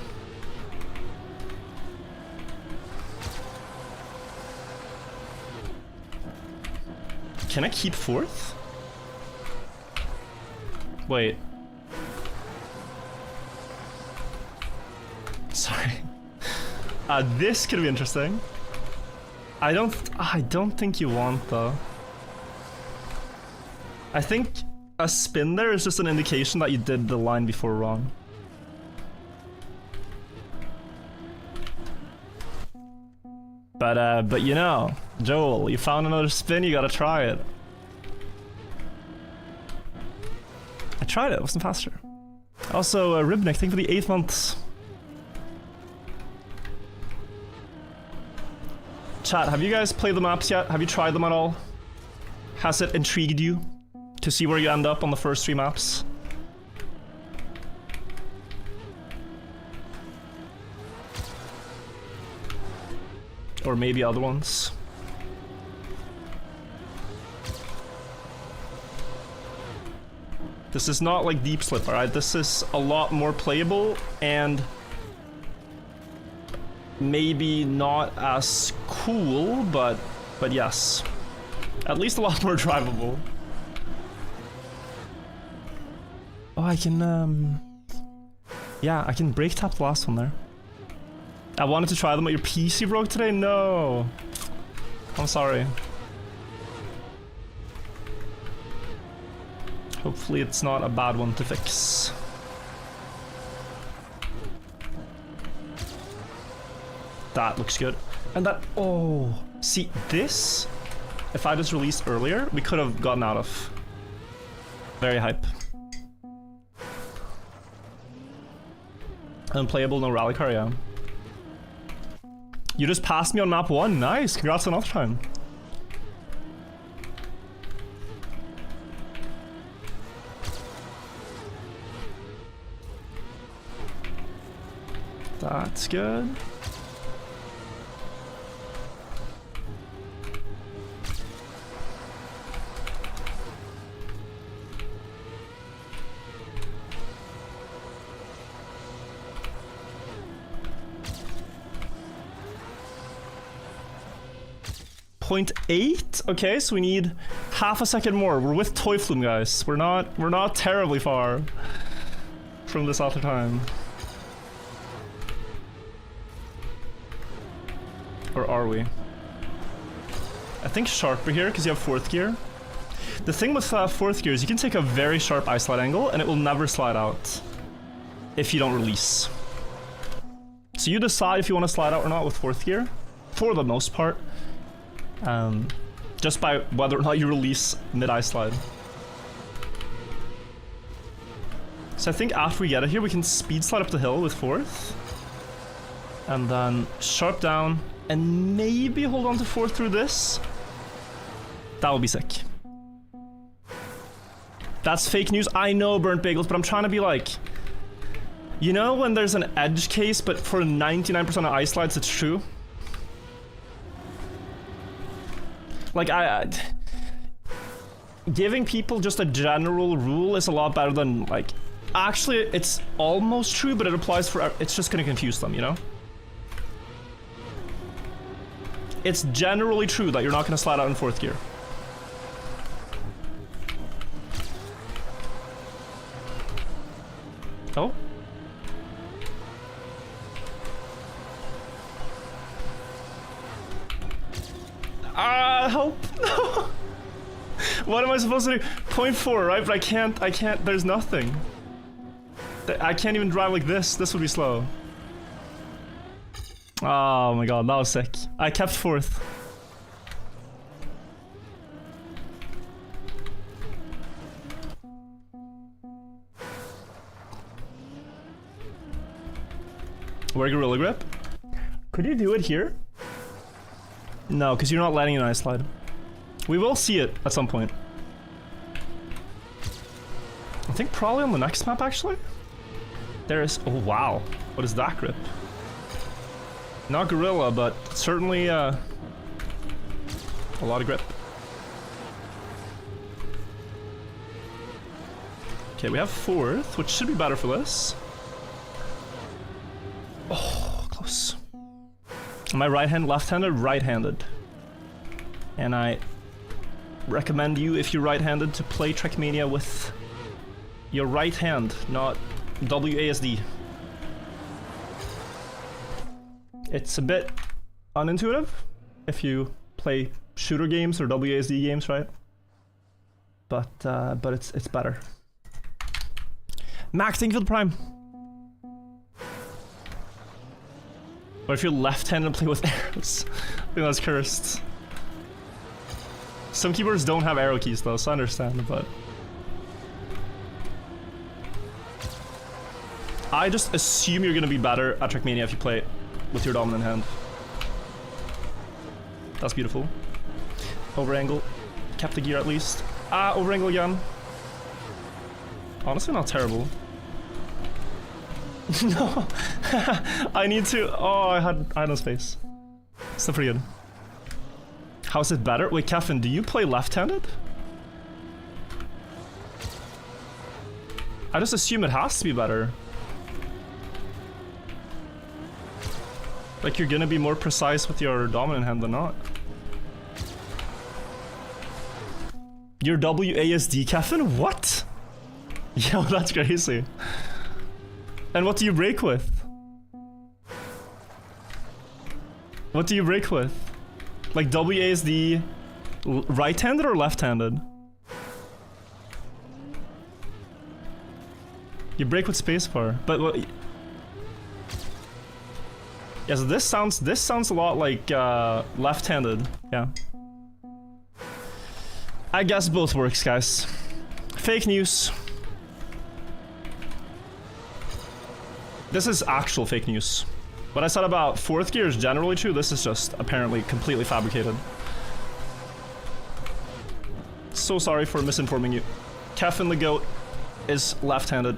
Can I keep fourth? Wait. Sorry. This could be interesting. I don't think you want though. I think a spin there is just an indication that you did the line before wrong. But you know, Joel, you found another spin, you gotta try it. I tried it wasn't faster. Also, Ribnick, thank you for the 8 months. Chat, have you guys played the maps yet? Have you tried them at all? Has it intrigued you to see where you end up on the first 3 maps? Or maybe other ones. This is not like Deep Slip, alright? This is a lot more playable and maybe not as cool, but yes. At least a lot more drivable. Oh, I can, yeah, I can brake tap the last one there. I wanted to try them, but your PC broke today? No. I'm sorry. Hopefully it's not a bad one to fix. That looks good. And that, oh, see this, if I just released earlier, we could have gotten out of. Very hype. Unplayable, no rally car, yeah. You just passed me on map 1, nice, congrats on another time. That's good. .8? Okay, so we need half a second more. We're with Toy Flume, guys. We're not terribly far from this other time. Or are we? I think sharper here because you have 4th gear. The thing with 4th gear is you can take a very sharp ice slide angle and it will never slide out if you don't release. So you decide if you want to slide out or not with 4th gear, for the most part. Just by whether or not you release mid-ice slide. So I think after we get it here, we can speed slide up the hill with 4th. And then sharp down, and maybe hold on to 4th through this. That would be sick. That's fake news. I know, Burnt Bagels, but I'm trying to be like... You know when there's an edge case, but for 99% of ice slides, it's true? Like, giving people just a general rule is a lot better than, like... Actually, it's almost true, but it applies for... It's just gonna confuse them, you know? It's generally true that you're not gonna slide out in 4th gear. Oh? Help! No! What am I supposed to do? 0.4, right? But I can't, there's nothing. I can't even drive like this. This would be slow. Oh my god, that was sick. I kept 4th. Where Gorilla Grip? Could you do it here? No, because you're not landing an ice slide. We will see it at some point. I think probably on the next map, actually. There is... Oh, wow. What is that grip? Not Gorilla, but certainly a lot of grip. Okay, we have 4th, which should be better for this. Oh, close. Am I right-handed, left-handed? Right-handed. And I recommend you, if you're right-handed, to play Trackmania with your right hand, not WASD. It's a bit unintuitive if you play shooter games or WASD games, right? But it's better. Max, thank you for the prime. Or if you're left-handed and play with arrows. I think that's cursed. Some keyboards don't have arrow keys though, so I understand, but... I just assume you're gonna be better at Trackmania if you play with your dominant hand. That's beautiful. Over angle. Kept the gear at least. Ah, over angle again. Honestly, not terrible. No! I need to... Oh, I had no space. Still pretty good. How's it better? Wait, Kevin, do you play left-handed? I just assume it has to be better. Like, you're gonna be more precise with your dominant hand than not. Your WASD, Kevin? What? Yo, that's crazy. And what do you break with? What do you break with? Like WASD right-handed or left-handed? You break with spacebar, but what? Yeah, so this sounds a lot like left-handed. Yeah. I guess both works, guys. Fake news. This is actual fake news. What I said about fourth gear is generally true. This is just apparently completely fabricated. So sorry for misinforming you. Kevin the Goat is left-handed.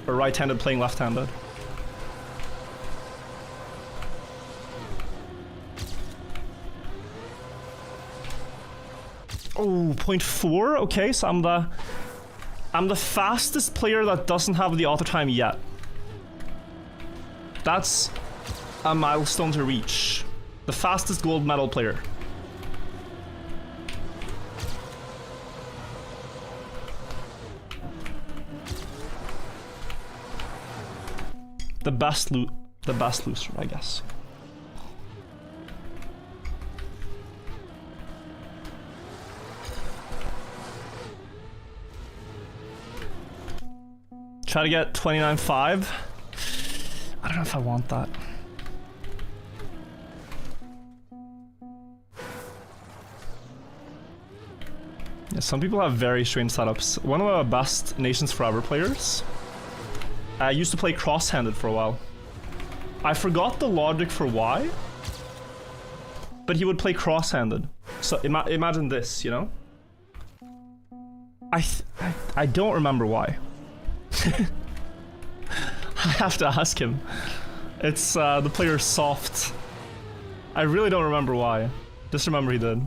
Or right-handed playing left-handed. Oh, 0.4? Okay, so I'm the fastest player that doesn't have the auto time yet. That's a milestone to reach. The fastest gold medal player. The best loser, I guess. Try to get 29.5. I don't know if I want that. Yeah, some people have very strange setups. One of the best Nations Forever players used to play cross-handed for a while. I forgot the logic for why, but he would play cross-handed. So imagine this, you know? I don't remember why. I have to ask him. It's the player Soft. I really don't remember why. Just remember he did.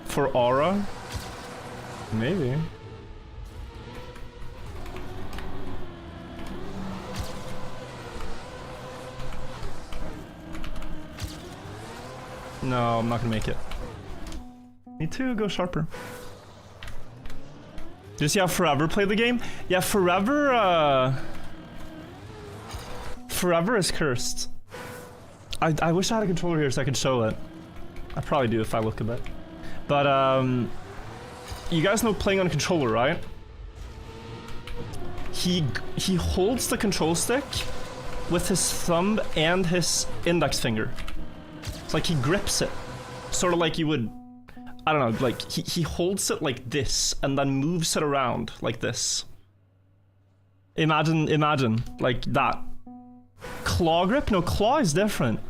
For aura? Maybe. No, I'm not gonna make it. Need to go sharper. Did you see how Forever played the game? Yeah, Forever is cursed. I wish I had a controller here so I could show it. I probably do if I look a bit. But, you guys know playing on a controller, right? He holds the control stick with his thumb and his index finger. It's like he grips it. Sort of like you would, I don't know, like he holds it like this and then moves it around like this. Imagine, like that. Claw grip? No, claw is different.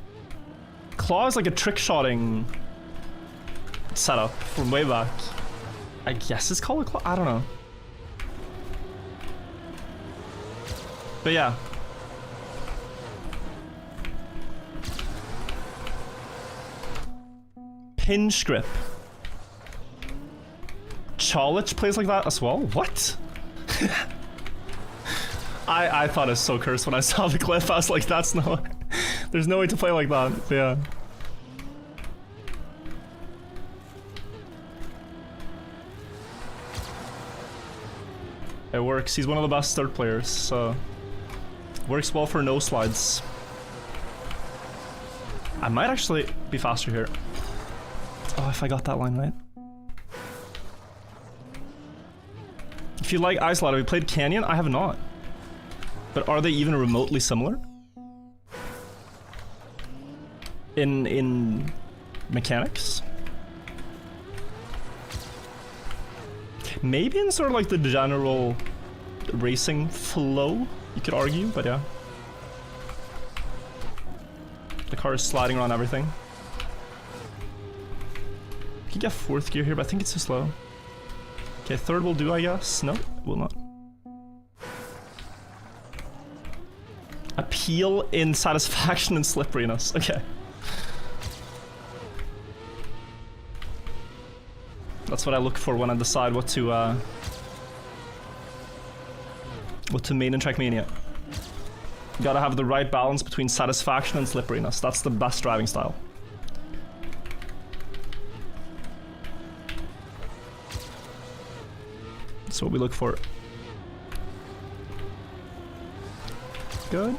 Claw is like a trick-shotting setup from way back. I guess it's called a claw? I don't know. But yeah. Pinch grip. Chalich plays like that as well? What? I thought it was so cursed when I saw the clip. I was like, that's no... There's no way to play like that. But yeah. It works. He's one of the best third players, so... Works well for no slides. I might actually be faster here. Oh, if I got that line right. If you like Ice Lad, have you played Canyon? I have not. But are they even remotely similar? In mechanics? Maybe in sort of like the general racing flow, you could argue, but yeah. The car is sliding around everything. You could get fourth gear here, but I think it's too slow. Okay, third will do, I guess. No, will not. Appeal in satisfaction and slipperiness. Okay. That's what I look for when I decide what to main in Trackmania. You gotta have the right balance between satisfaction and slipperiness. That's the best driving style. That's what we look for. Good.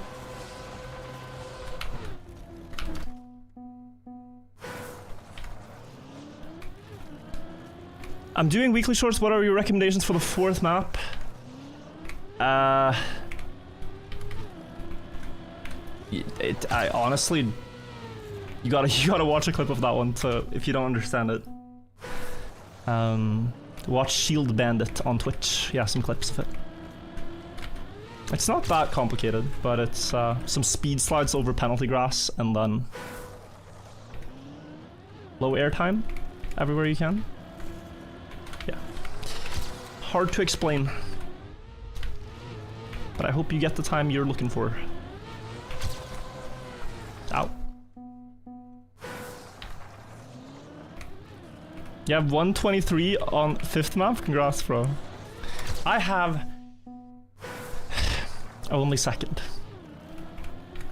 I'm doing weekly shorts. What are your recommendations for the fourth map? I honestly, you gotta watch a clip of that one to, if you don't understand it. Watch Shield Bandit on Twitch. Yeah, some clips of it. It's not that complicated, but it's some speed slides over penalty grass and then low airtime everywhere you can. Yeah. Hard to explain. But I hope you get the time you're looking for. Ow. You have 123 on 5th map? Congrats, bro. I have only 2nd.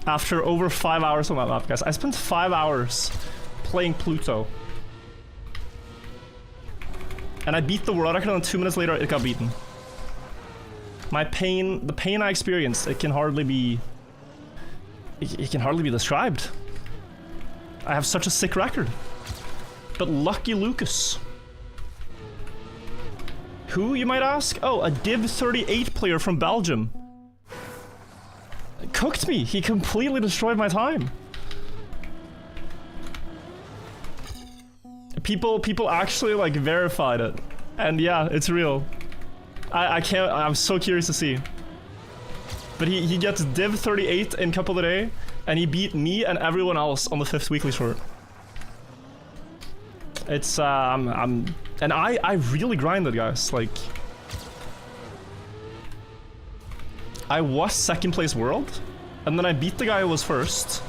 After over 5 hours on that map, guys. I spent 5 hours playing Pluto. And I beat the world record, and 2 minutes later it got beaten. My pain, the pain I experienced, it can hardly be... It can hardly be described. I have such a sick record. But lucky Lucas. Who, you might ask? Oh, a Div 38 player from Belgium. Cooked me. He completely destroyed my time. People actually like verified it. And yeah, it's real. I can't, I'm so curious to see. But he gets Div 38 in couple of days, and he beat me and everyone else on the 5th weekly short. It's and I really grinded, guys. Like, I was 2nd place world, and then I beat the guy who was 1st,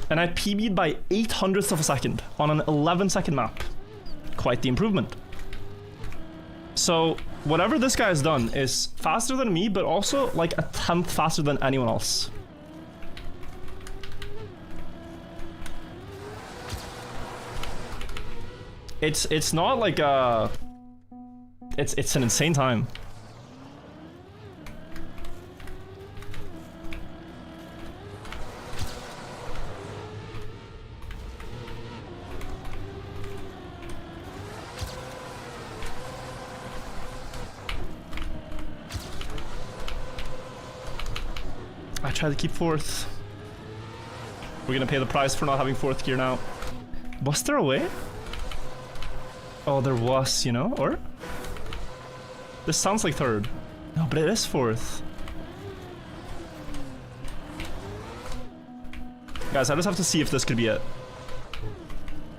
and I PB'd by 800ths of a second on an 11-second map. Quite the improvement. So whatever this guy has done is faster than me, but also like a 10th faster than anyone else. It's not like it's an insane time. I tried to keep 4th. We're gonna pay the price for not having 4th gear now. Was there a way? Oh, there was, you know, or? This sounds like 3rd. No, but it is 4th. Guys, I just have to see if this could be it.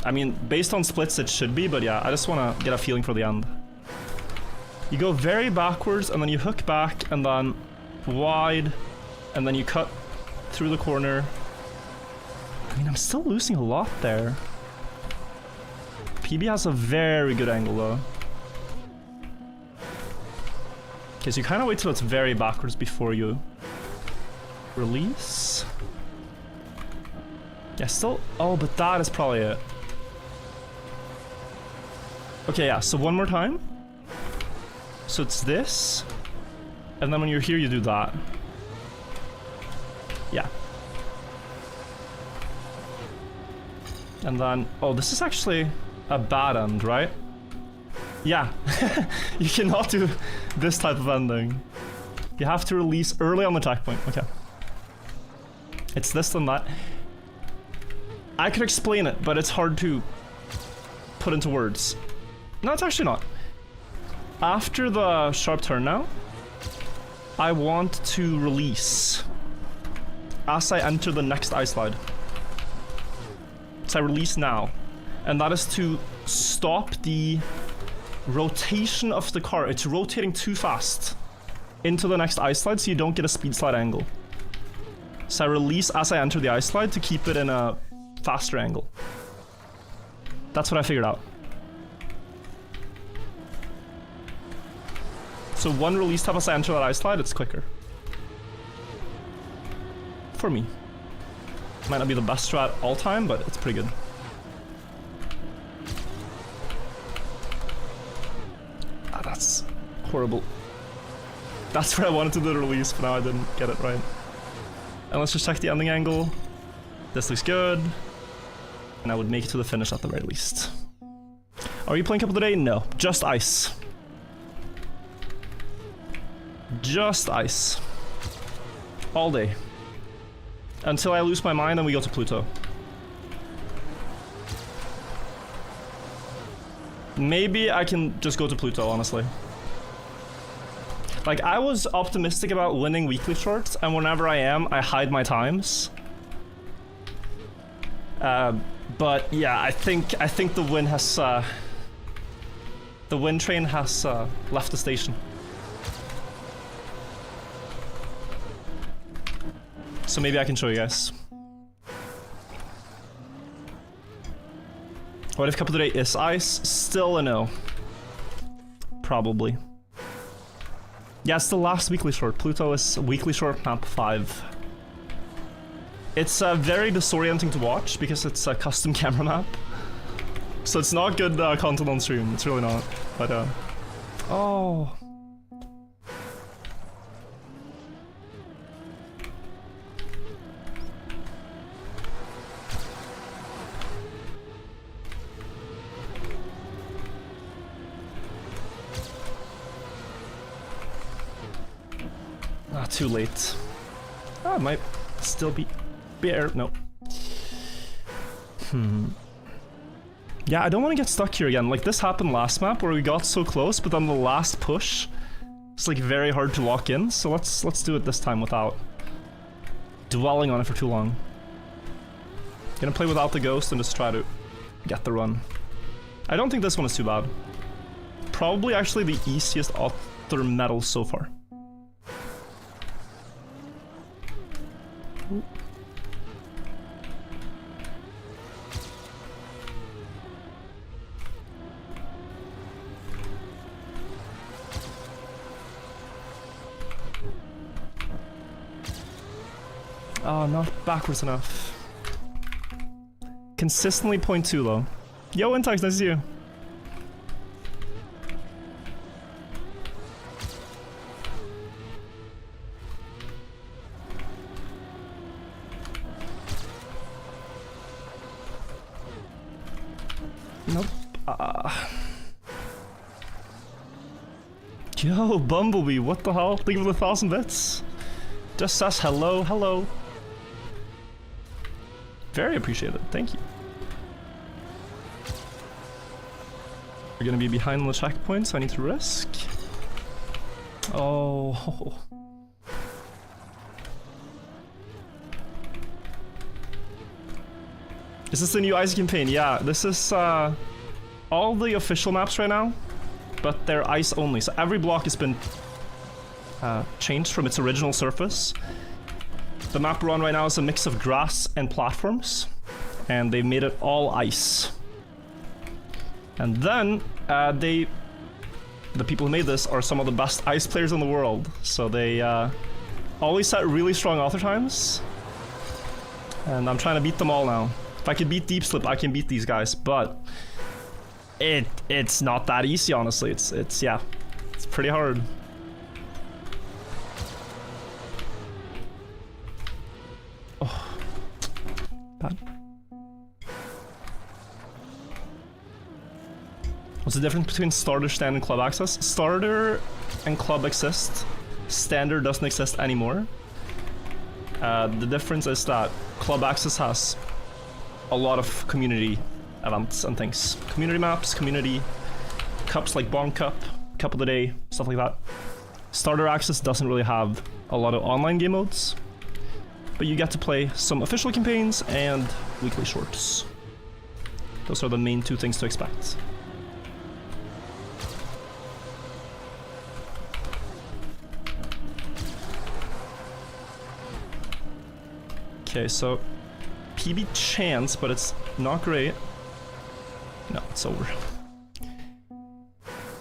I mean, based on splits it should be, but yeah, I just want to get a feeling for the end. You go very backwards, and then you hook back, and then wide, and then you cut through the corner. I mean, I'm still losing a lot there. PB has a very good angle though. Okay, so you kind of wait till it's very backwards before you release. Yeah, still. Oh, but that is probably it. Okay, yeah, so one more time. So it's this. And then when you're here, you do that. Yeah. And then, oh, this is actually a bad end, right? Yeah. You cannot do this type of ending. You have to release early on the checkpoint. Okay. It's this and that. I could explain it, but it's hard to put into words. No, it's actually not. After the sharp turn now, I want to release as I enter the next ice slide. So I release now. And that is to stop the rotation of the car. It's rotating too fast into the next ice slide so you don't get a speed slide angle. So I release as I enter the ice slide to keep it in a faster angle. That's what I figured out. So one release time as I enter that ice slide, it's quicker. For me. Might not be the best strat all time, but it's pretty good. Ah, that's horrible. That's where I wanted to do the release, but now I didn't get it right. And let's just check the ending angle. This looks good. And I would make it to the finish at the very least. Are you playing Cup of the Day? No, just ice. Just ice. All day. Until I lose my mind and we go to Pluto. Maybe I can just go to Pluto, honestly. Like, I was optimistic about winning weekly shorts, and whenever I am, I hide my times. But yeah, I think the win has the win train has left the station. So maybe I can show you guys. What if couple today is ice? Still a no. Probably. Yeah, it's the last weekly short. Pluto is weekly short map 5. It's very disorienting to watch because it's a custom camera map. So it's not good content on stream. It's really not. But oh. Too late. Oh, it might still be air. No. Yeah, I don't want to get stuck here again. Like, this happened last map where we got so close, but then the last push, it's like very hard to lock in. So let's do it this time without dwelling on it for too long. Gonna play without the ghost and just try to get the run. I don't think this one is too bad. Probably actually the easiest author medal so far. Oh, not backwards enough. Consistently 0.2 though. Yo, Intax, nice to see you. Nope. Yo, Bumblebee, what the hell? Think of the 1,000 bits. Just says hello, hello. Very appreciated, thank you. We're gonna be behind on the checkpoint, so I need to risk. Oh. Is this the new Icy campaign? Yeah, this is all the official maps right now, but they're ice only. So every block has been changed from its original surface. The map we're on right now is a mix of grass and platforms, and they've made it all ice. And then the people who made this are some of the best ice players in the world, so they always set really strong author times, and I'm trying to beat them all now. If I could beat Deep Slip, I can beat these guys, but it's not that easy, honestly. It's yeah, it's pretty hard. Oh, bad. What's the difference between starter, stand, and club access? Starter and club exist. Standard doesn't exist anymore. The difference is that club access has a lot of community events and things. Community maps, community cups like Bond Cup, Cup of the Day, stuff like that. Starter access doesn't really have a lot of online game modes, but you get to play some official campaigns and weekly shorts. Those are the main two things to expect. Okay, so PB chance, but it's not great. No, it's over.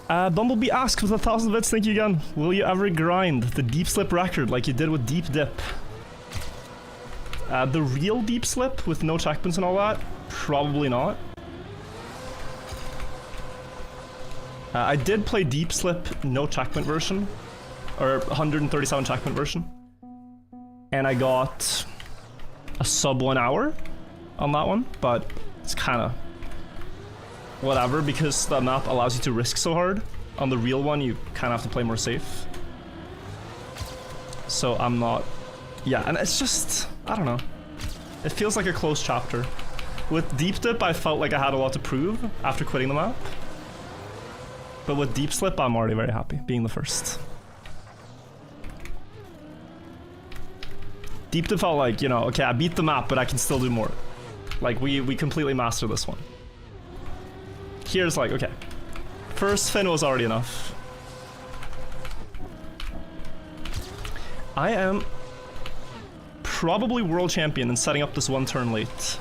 Bumblebee asks with 1,000 bits, thank you again. Will you ever grind the Deep Slip record like you did with Deep Dip? The real Deep Slip with no checkpoints and all that? Probably not. I did play Deep Slip no checkpoint version, or 137 checkpoint version, and I got a sub 1 hour on that one, but it's kind of whatever because the map allows you to risk so hard. On the real one, you kind of have to play more safe. so I'm not... Yeah, and it's just... I don't know. It feels like a close chapter. With Deep Dip, I felt like I had a lot to prove after quitting the map. But with Deep Slip, I'm already very happy, being the first. Deep Dip felt like, you know, okay, I beat the map, but I can still do more. Like, we completely mastered this one. Here's like, okay. First fin was already enough. I am probably world champion in setting up this one turn late.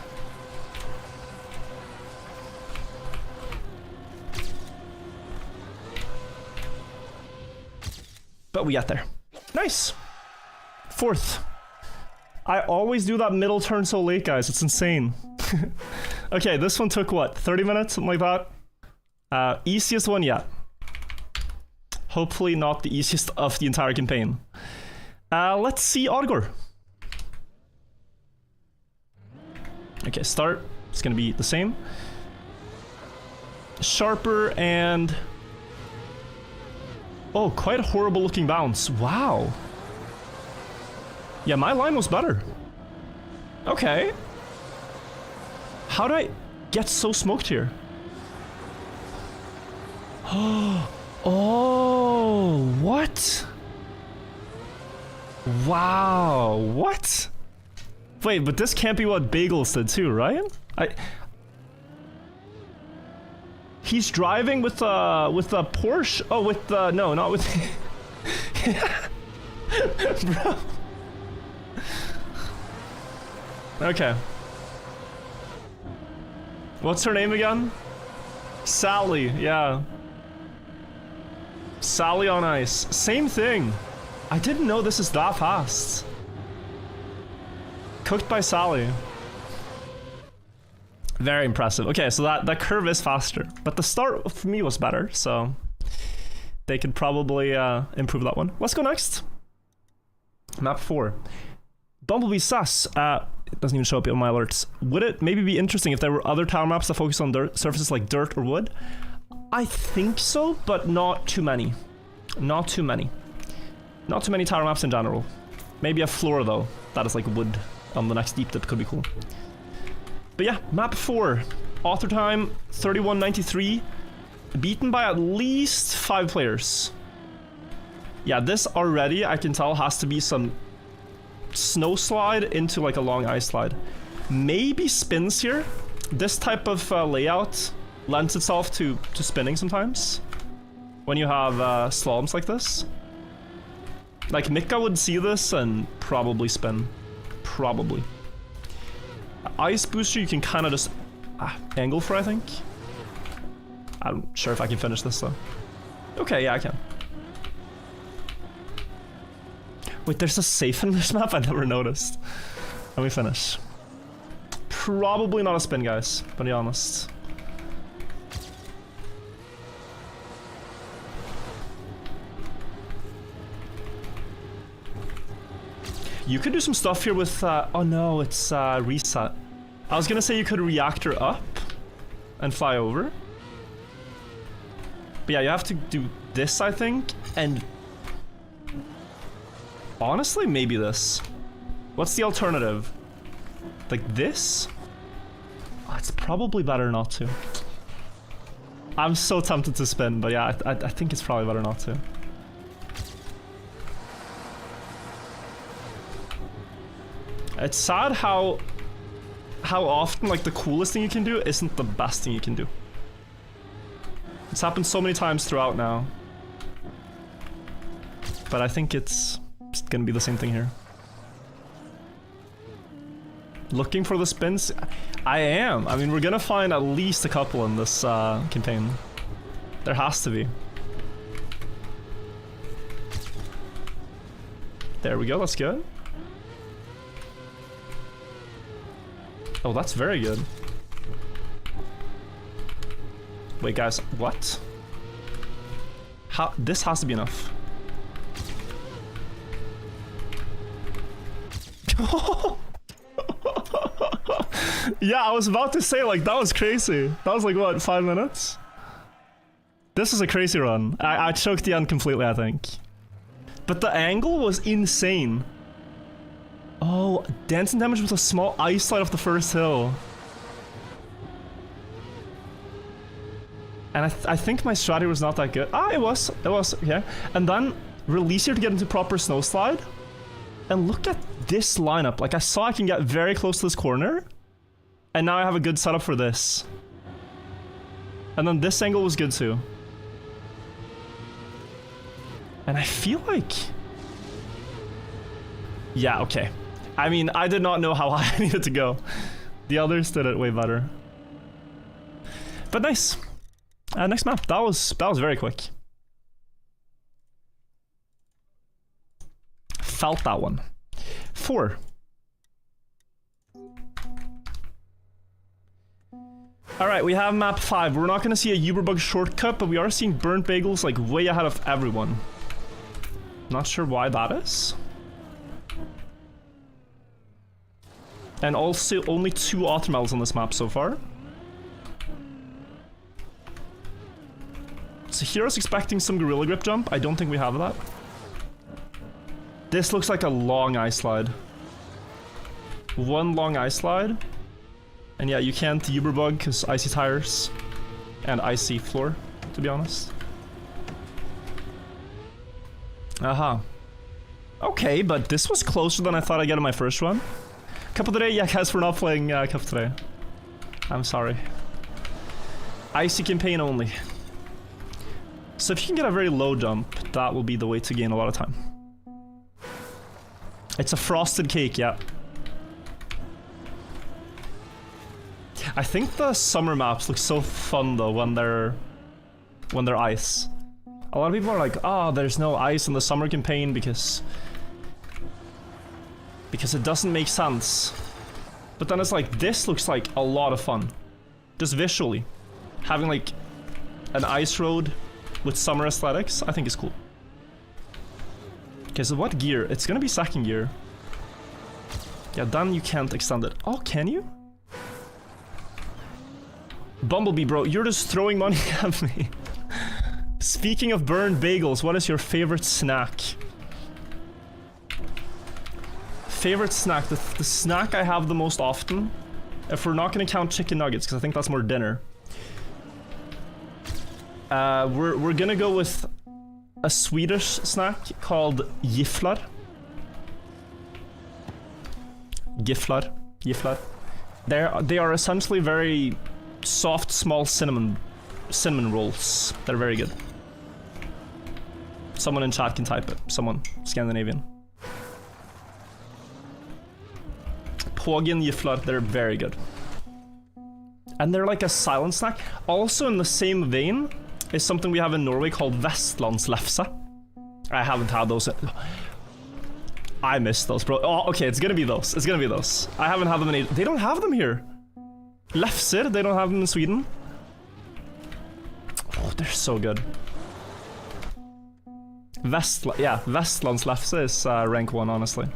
But we got there. Nice. Fourth. I always do that middle turn so late, guys. It's insane. Okay, this one took what? 30 minutes? Something like that? Easiest one yet. Hopefully not the easiest of the entire campaign. Let's see Odgor. Okay, start. It's gonna be the same. Sharper and... Oh, quite a horrible looking bounce. Wow. Yeah, my line was better. Okay. How did I get so smoked here? Oh, what? Wow, what? Wait, but this can't be what Bagels did too, right? He's driving with a Porsche. Oh, with the no, not with. Bro. Okay. What's her name again? Sally. Yeah. Sally on ice. Same thing. I didn't know this is that fast. Cooked by Sally. Very impressive. Okay, so that curve is faster, but the start for me was better, so they could probably improve that one. Let's go next. Map 4. Bumblebee Sus. It doesn't even show up on my alerts. Would it maybe be interesting if there were other tower maps that focus on surfaces like dirt or wood? I think so, but not too many. Not too many. Not too many tower maps in general. Maybe a floor though, that is like wood on the next Deep Dip could be cool. But yeah, map 4. Author time 3193. Beaten by at least 5 players. Yeah, this already I can tell has to be some snow slide into like a long ice slide. Maybe spins here. This type of layout lends itself to spinning sometimes. When you have slaloms like this. Like Mika would see this and probably spin. Probably. Ice booster you can kind of just angle for, I think. I'm not sure if I can finish this though. Okay, yeah, I can. Wait, there's a safe in this map? I never noticed. Let me finish. Probably not a spin, guys, to be honest. You could do some stuff here with, oh no, it's reset. I was gonna say you could reactor up and fly over. But yeah, you have to do this, I think, and honestly, maybe this. What's the alternative? Like this? Oh, it's probably better not to. I'm so tempted to spin, but yeah, I think it's probably better not to. It's sad how often like the coolest thing you can do isn't the best thing you can do. It's happened so many times throughout now. But I think it's gonna be the same thing here. Looking for the spins? I am. I mean, we're gonna find at least a couple in this campaign. There has to be. There we go, that's good. Oh, that's very good. Wait, guys, what? How? This has to be enough. Yeah, I was about to say, like, that was crazy. That was like, what, 5 minutes? This is a crazy run. I choked the end completely, I think. But the angle was insane. Oh, dancing damage with a small ice slide off the first hill. And I think my strategy was not that good. Ah, it was, yeah. And then release here to get into proper snow slide. And look at this lineup. Like, I saw I can get very close to this corner. And now I have a good setup for this. And then this angle was good too. And I feel like... Yeah, okay. I mean, I did not know how high I needed to go. The others did it way better. But nice. Next map. That was very quick. Felt that one. 4. Alright, we have map 5. We're not gonna see a Uberbug shortcut, but we are seeing burnt bagels like way ahead of everyone. Not sure why that is. And also only 2 Ottermels on this map so far. So Hero's expecting some Gorilla Grip jump. I don't think we have that. This looks like a long ice slide. 1 long ice slide. And yeah, you can't Uberbug because icy tires and icy floor, to be honest. Aha. Okay, but this was closer than I thought I'd get in my first run. Cup of the day? Yeah, guys, we're not playing Cup today. I'm sorry. Icy campaign only. So if you can get a very low jump, that will be the way to gain a lot of time. It's a frosted cake, yeah. I think the summer maps look so fun though when they're ice. A lot of people are like, oh, there's no ice in the summer campaign because it doesn't make sense. But then it's like, this looks like a lot of fun. Just visually. Having like an ice road with summer aesthetics, I think is cool. Okay, so what gear? It's gonna be second gear. Yeah, then you can't extend it. Oh, can you? Bumblebee, bro, you're just throwing money at me. Speaking of burned bagels, what is your favorite snack? Favorite snack, the snack I have the most often, if we're not gonna count chicken nuggets, because I think that's more dinner. We're gonna go with a Swedish snack called gifflar. Gifflar. They are essentially very soft, small cinnamon rolls. They're very good. Someone in chat can type it. Someone Scandinavian. Pågen gifflar, they're very good. And they're like a silent snack. Also in the same vein is something we have in Norway called Vestlandslefse. I haven't had those. I missed those, bro. Oh, okay, it's gonna be those. It's gonna be those. I haven't had them in They don't have them here. Lefser, they don't have them in Sweden. Oh, they're so good. Vestlandslefse is rank 1, honestly.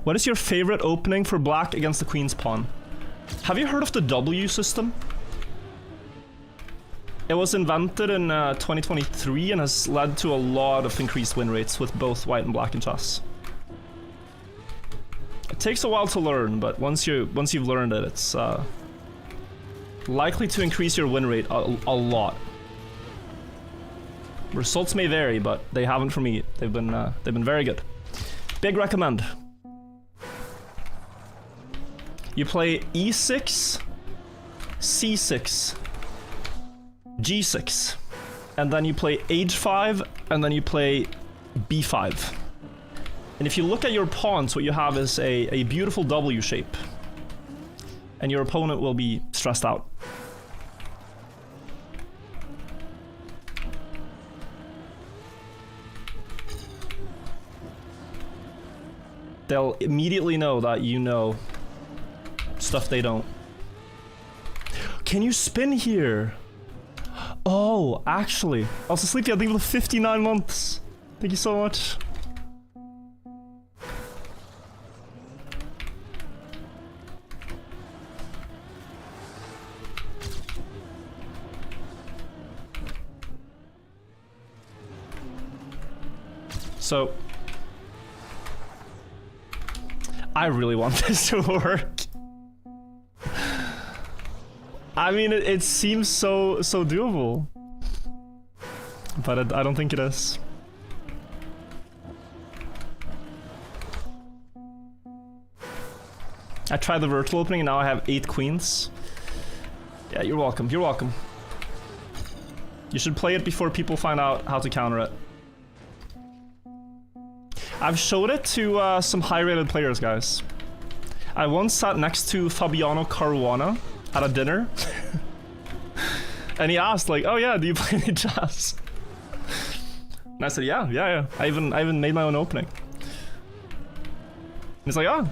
What is your favorite opening for black against the queen's pawn? Have you heard of the W system? It was invented in 2023 and has led to a lot of increased win rates with both white and black in chess. It takes a while to learn, but once you've learned it, it's likely to increase your win rate a lot. Results may vary, but they haven't for me. They've been very good. Big recommend. You play e6, c6, g6, and then you play h5, and then you play b5. And if you look at your pawns, what you have is a beautiful W shape. And your opponent will be stressed out. They'll immediately know that you know stuff they don't. Can you spin here? Oh, actually. Also, Sleepy, I think it was 59 months. Thank you so much. So I really want this to work. I mean, it seems so doable, but I don't think it is. I tried the virtual opening and now I have 8 queens. Yeah, you're welcome. You're welcome. You should play it before people find out how to counter it. I've showed it to some high-rated players, guys. I once sat next to Fabiano Caruana at a dinner. And he asked, like, oh yeah, do you play any chess? And I said, yeah. I even made my own opening. And he's like, oh,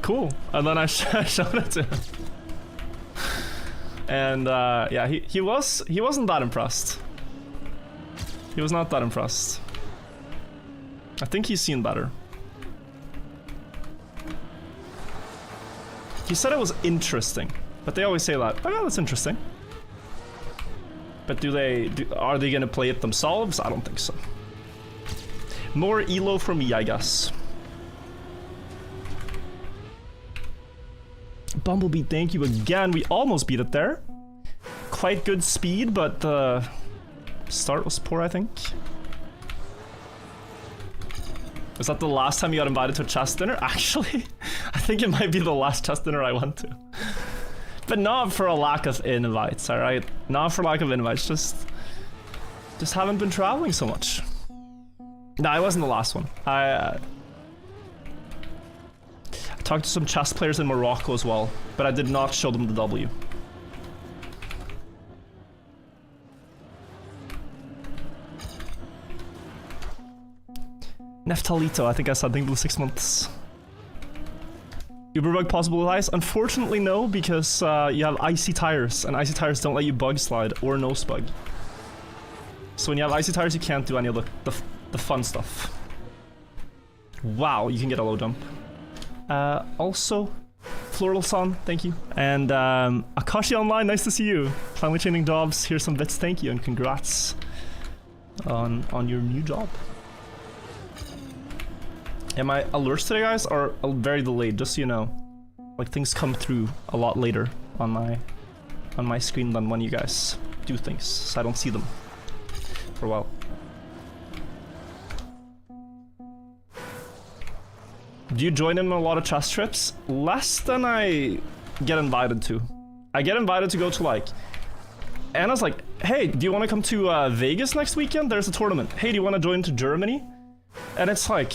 cool. And then I showed it to him. And yeah, he wasn't that impressed. He was not that impressed. I think he's seen better. He said it was interesting, but they always say that. Oh yeah, that's interesting. But are they gonna play it themselves? I don't think so. More elo for me, I guess. Bumblebee, thank you again. We almost beat it there. Quite good speed, but the start was poor, I think. Was that the last time you got invited to a chess dinner? Actually, I think it might be the last chess dinner I went to. But not for a lack of invites, alright? Not for lack of invites, just haven't been traveling so much. No, it wasn't the last one. I talked to some chess players in Morocco as well, but I did not show them the W. Neftalito, I think I said, I think it was 6 months. Uberbug possible with ice? Unfortunately no, because you have icy tires, and icy tires don't let you bug slide or nose bug. So when you have icy tires, you can't do any of the fun stuff. Wow, you can get a low jump. Also, Floral Sun, thank you. And Akashi Online, nice to see you. Finally changing jobs, here's some bits, thank you, and congrats on your new job. Yeah, my alerts today, guys, are very delayed, just so you know. Like, things come through a lot later on my screen than when you guys do things, so I don't see them for a while. Do you join in a lot of chess trips? Less than I get invited to. I get invited to go to, like... Anna's like, hey, do you want to come to Vegas next weekend? There's a tournament. Hey, do you want to join to Germany? And it's like...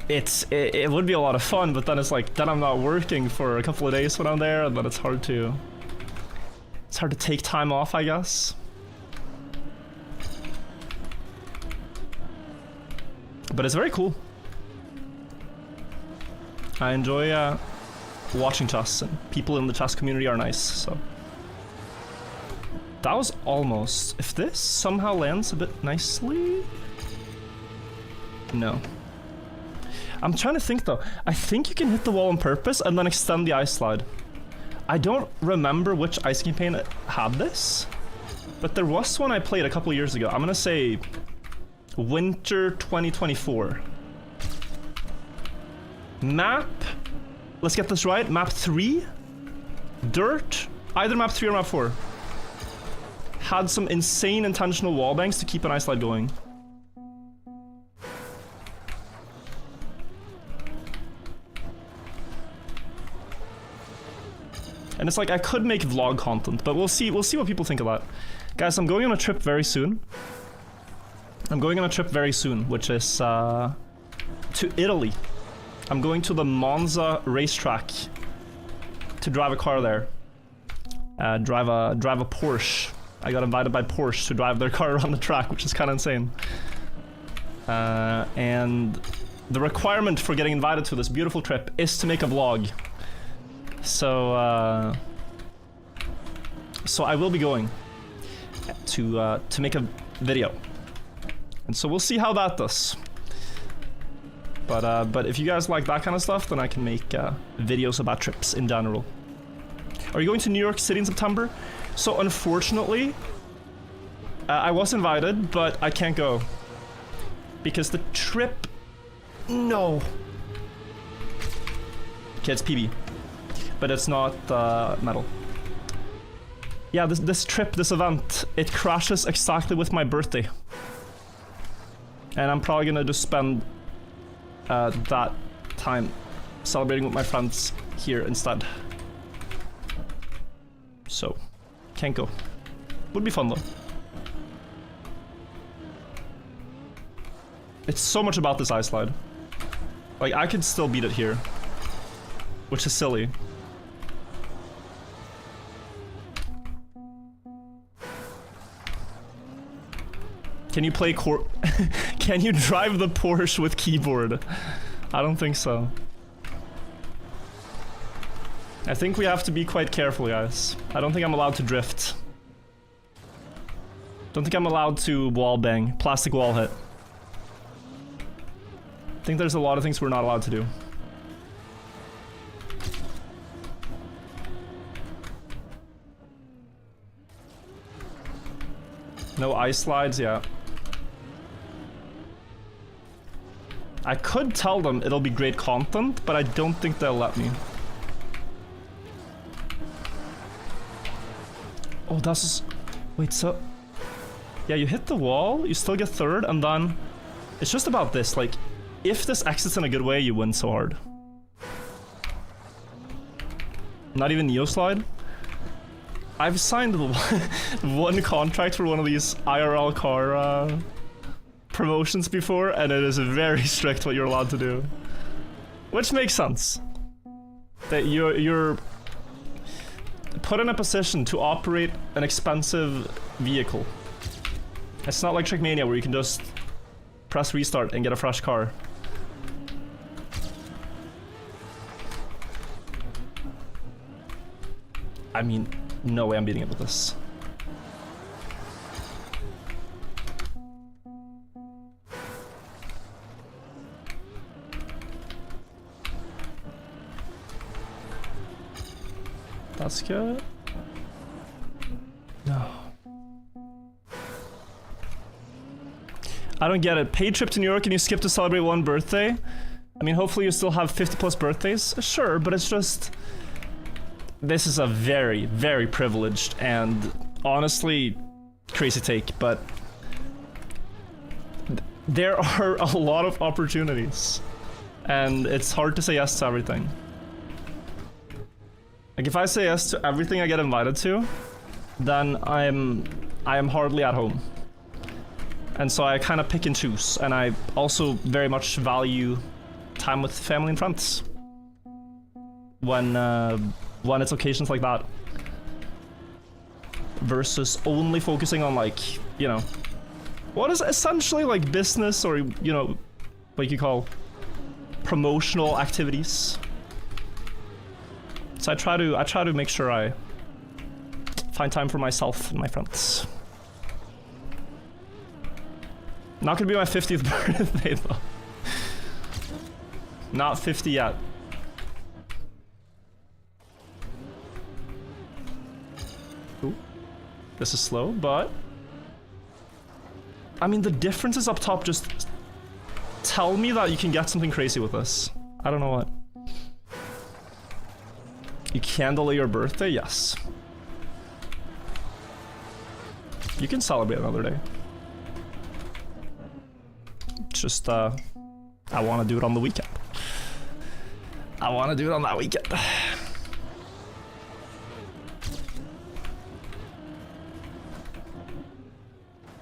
It would be a lot of fun, but then it's like, then I'm not working for a couple of days when I'm there, and then it's hard to take time off, I guess. But it's very cool. I enjoy watching chess, and people in the chess community are nice, so. That was almost... If this somehow lands a bit nicely... No. I'm trying to think though. I think you can hit the wall on purpose and then extend the ice slide. I don't remember which ice campaign had this, but there was one I played a couple years ago. I'm gonna say Winter 2024. Map, let's get this right, map 3, dirt, either map 3 or map 4. Had some insane intentional wall banks to keep an ice slide going. And it's like, I could make vlog content, but we'll see what people think of that. Guys, I'm going on a trip very soon. Which is to Italy. I'm going to the Monza racetrack to drive a car there. Drive a Porsche. I got invited by Porsche to drive their car around the track, which is kind of insane. And the requirement for getting invited to this beautiful trip is to make a vlog. So, so I will be going to make a video, and so we'll see how that does. But if you guys like that kind of stuff, then I can make videos about trips in general. Are you going to New York City in September? So unfortunately, I was invited, but I can't go. Because the trip... No. Okay, it's PB. But it's not metal. Yeah, this trip, this event, it crashes exactly with my birthday. And I'm probably gonna just spend that time celebrating with my friends here instead. So, can't go. Would be fun though. It's so much about this ice slide. Like, I could still beat it here. Which is silly. Can you play Can you drive the Porsche with keyboard? I don't think so. I think we have to be quite careful, guys. I don't think I'm allowed to drift. Don't think I'm allowed to wall bang, plastic wall hit. I think there's a lot of things we're not allowed to do. No ice slides, yeah. I could tell them it'll be great content, but I don't think they'll let me. Oh, that's... Wait, so... Yeah, you hit the wall, you still get third, and then... It's just about this, like... If this exits in a good way, you win so hard. Not even Neo Slide? I've signed one contract for one of these IRL car promotions before, and it is very strict what you're allowed to do. Which makes sense. That you're put in a position to operate an expensive vehicle. It's not like Trackmania where you can just press restart and get a fresh car. I mean, no way I'm beating it with this. That's good. No. I don't get it. Paid trip to New York and you skip to celebrate one birthday? I mean, hopefully you still have 50 plus birthdays. Sure, but it's just... This is a very, very privileged and honestly crazy take, but there are a lot of opportunities and it's hard to say yes to everything. Like if I say yes to everything I get invited to, then I am hardly at home. And so I kind of pick and choose, and I also very much value time with family and friends when it's occasions like that, versus only focusing on, like, you know, what is essentially like business or, you know, like you call promotional activities. So I try to make sure I find time for myself and my friends. Not gonna be my 50th birthday though. Not 50 yet. Ooh. This is slow, but... I mean, the differences up top just tell me that you can get something crazy with this. I don't know what. You can delay your birthday? Yes. You can celebrate another day. It's just, I want to do it on the weekend. I want to do it on that weekend.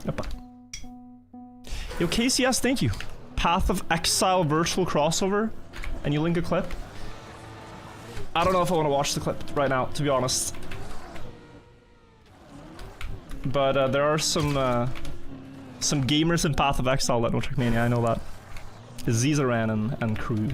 Yep. Yo, KCS, thank you. Path of Exile virtual crossover, and you link a clip. I don't know if I want to watch the clip right now, to be honest. But there are some gamers in Path of Exile that know Trackmania, I know that. Zizaran and crew.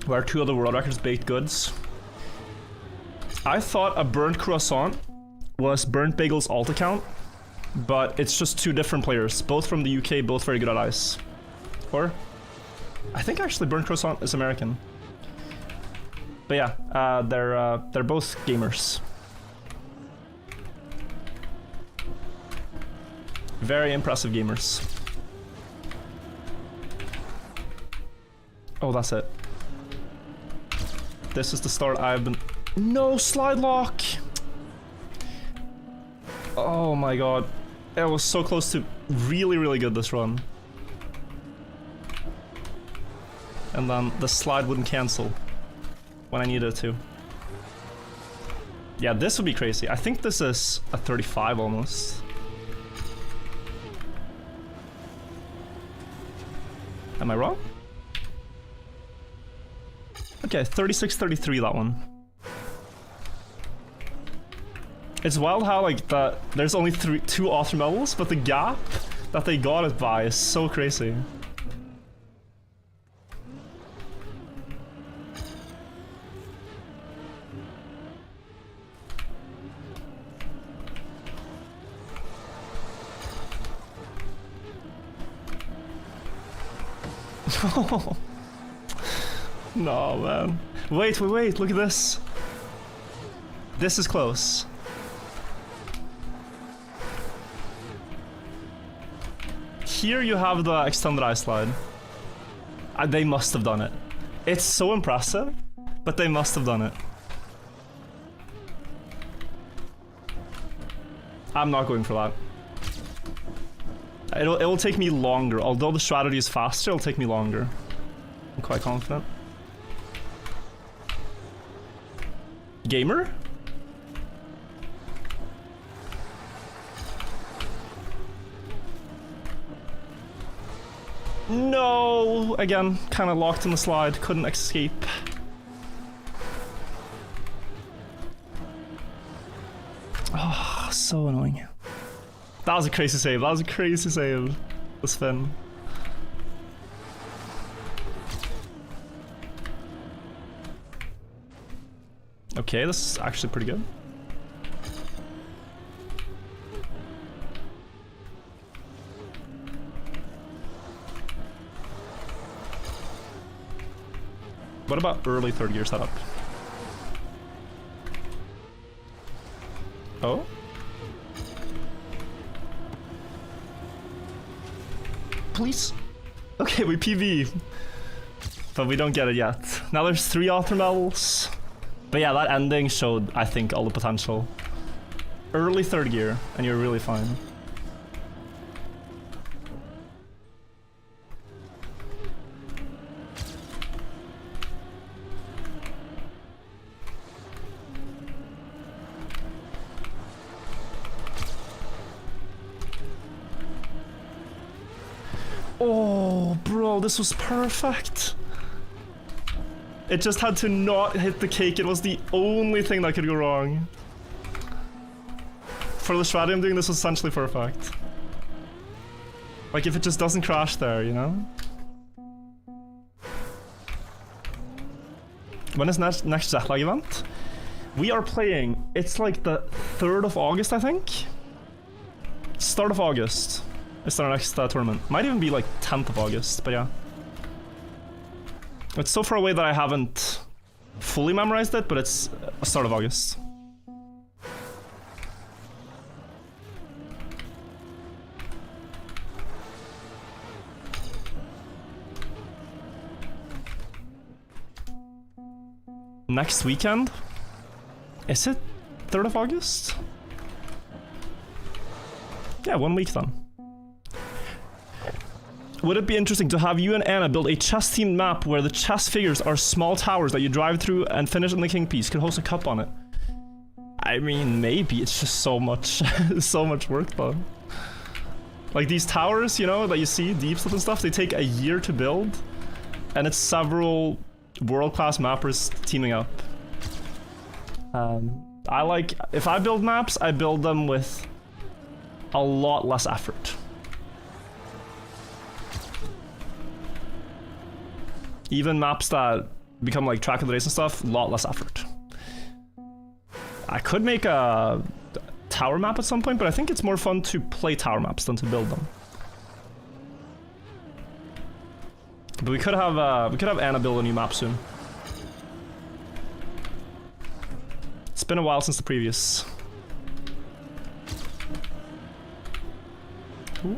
Where are two other world records baked goods? I thought a burnt croissant was Burnt Bagel's alt account, but it's just two different players, both from the UK, both very good at ice. Or? I think actually burnt croissant is American. But yeah, they're both gamers. Very impressive gamers. Oh, that's it. This is the start I've been... No slide lock! Oh my god. It was so close to really, really good this run. And then the slide wouldn't cancel when I needed it to. Yeah, this would be crazy. I think this is a 35 almost. Am I wrong? Okay, 36-33 that one. It's wild how like there's only two author medals, but the gap that they got it by is so crazy. No, man. Wait, look at this. This is close. Here you have the extended ice slide. They must have done it. It's so impressive, but they must have done it. I'm not going for that. It'll take me longer. Although the strategy is faster, it'll take me longer. I'm quite confident. Gamer? No! Again, kind of locked in the slide. Couldn't escape. Oh, so annoying. That was a crazy save. That was a crazy save. The spin. Okay, this is actually pretty good. What about early third gear setup? Oh? Please? Okay, we PV. But we don't get it yet. Now there's 3 author medals. But yeah, that ending showed, I think, all the potential. Early third gear, and you're really fine. Oh, bro, this was perfect. It just had to not hit the cake. It was the only thing that could go wrong. For the strategy I'm doing, this was essentially perfect. Like, if it just doesn't crash there, you know? When is next jet lag event? We are playing, it's like the 3rd of August, I think? Start of August. It's our next tournament. Might even be like 10th of August, but yeah. It's so far away that I haven't fully memorized it, but it's start of August. Next weekend? Is it 3rd of August? Yeah, 1 week then. Would it be interesting to have you and Anna build a chess-themed map where the chess figures are small towers that you drive through and finish in the king piece? Could host a cup on it. I mean, maybe. It's just so much, so much work though. Like these towers, you know, that you see, deep stuff and stuff, they take a year to build. And it's several world-class mappers teaming up. I like, if I build maps, I build them with a lot less effort. Even maps that become like track of the race and stuff, a lot less effort. I could make a tower map at some point, but I think it's more fun to play tower maps than to build them. But we could have Anna build a new map soon. It's been a while since the previous. Ooh.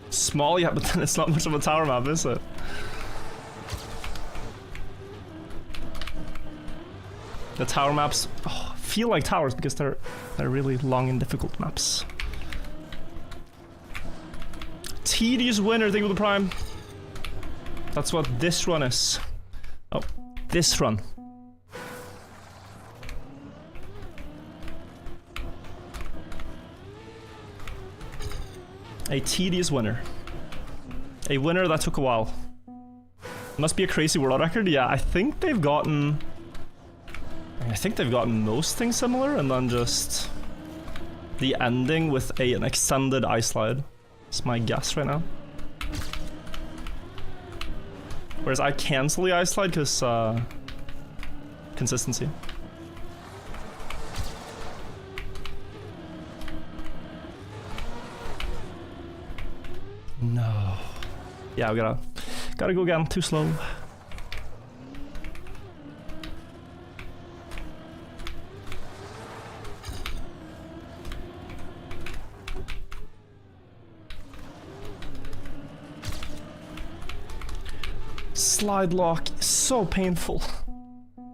Small, yeah, but then it's not much of a tower map, is it? The tower maps feel like towers because they're really long and difficult maps. Tedious winner, thank you for the prime. That's what this run is. Oh, this run. A tedious winner. A winner that took a while. Must be a crazy world record. Yeah, I think they've gotten most things similar, and then just the ending with an extended ice slide. That's my guess right now. Whereas I cancel the ice slide because consistency. No. Yeah, we gotta go again. Too slow. Slide lock, so painful.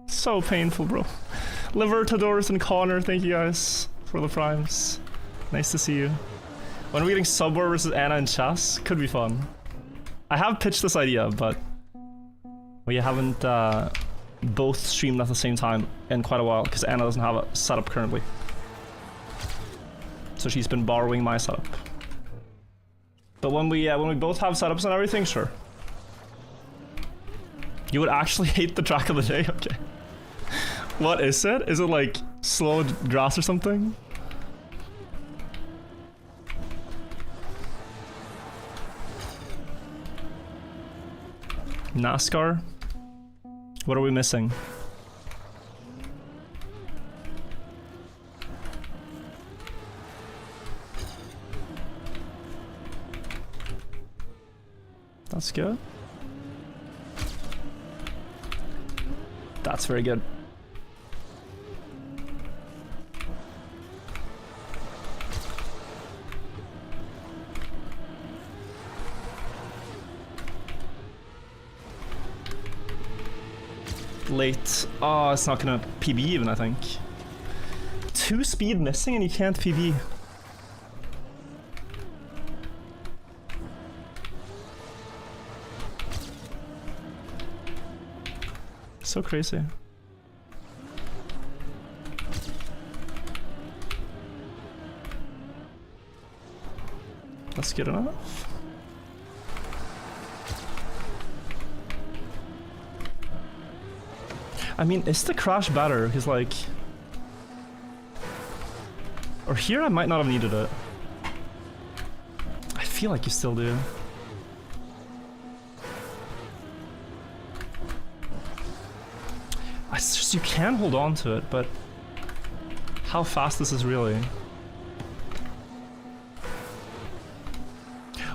So painful, bro. Libertadores and Connor, thank you guys for the primes. Nice to see you. When are we getting Subwar versus Anna in chess? Could be fun. I have pitched this idea, but we haven't both streamed at the same time in quite a while because Anna doesn't have a setup currently. So she's been borrowing my setup. But when we both have setups and everything, sure. You would actually hate the track of the day? Okay. What is it? Is it like slow grass or something? NASCAR? What are we missing? That's good. That's very good. Late. Oh, it's not gonna PB even, I think. 2 speed missing and you can't PB. So crazy. That's good enough. I mean, is the crash better? Because like... Or here I might not have needed it. I feel like you still do. It's just you can hold on to it, but how fast this is really.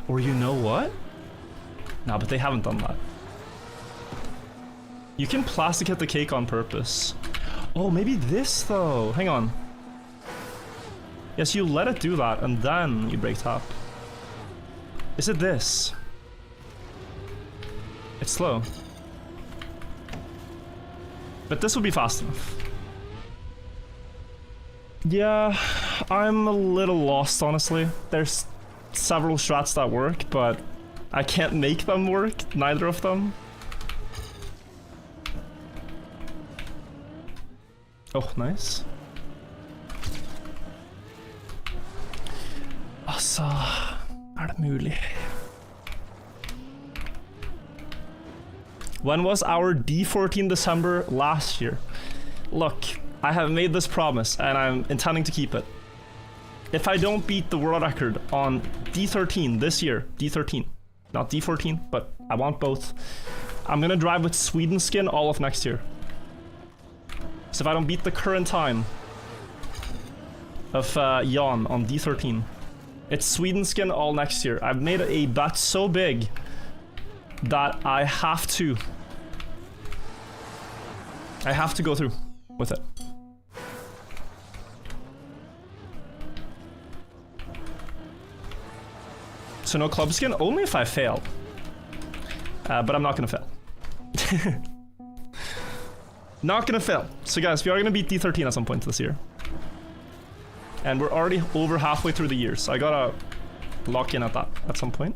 Or you know what? No, but they haven't done that. You can plastic hit the cake on purpose. Oh, maybe this though. Hang on. Yes, you let it do that and then you break top. Is it this? It's slow. But this will be fast enough. Yeah, I'm a little lost, honestly. There's several strats that work, but I can't make them work, neither of them. Oh, nice. Altså, det mulig? When was our D14 December last year? Look, I have made this promise and I'm intending to keep it. If I don't beat the world record on D13 this year, D13, not D14, but I want both, I'm gonna drive with Sweden skin all of next year. So if I don't beat the current time of Jan on D13, it's Sweden skin all next year. I've made a bet so big that I have to go through with it. So no club skin, only if I fail. But I'm not gonna fail. Not gonna fail. So guys, we are gonna beat D13 at some point this year. And we're already over halfway through the year, so I gotta lock in at that at some point.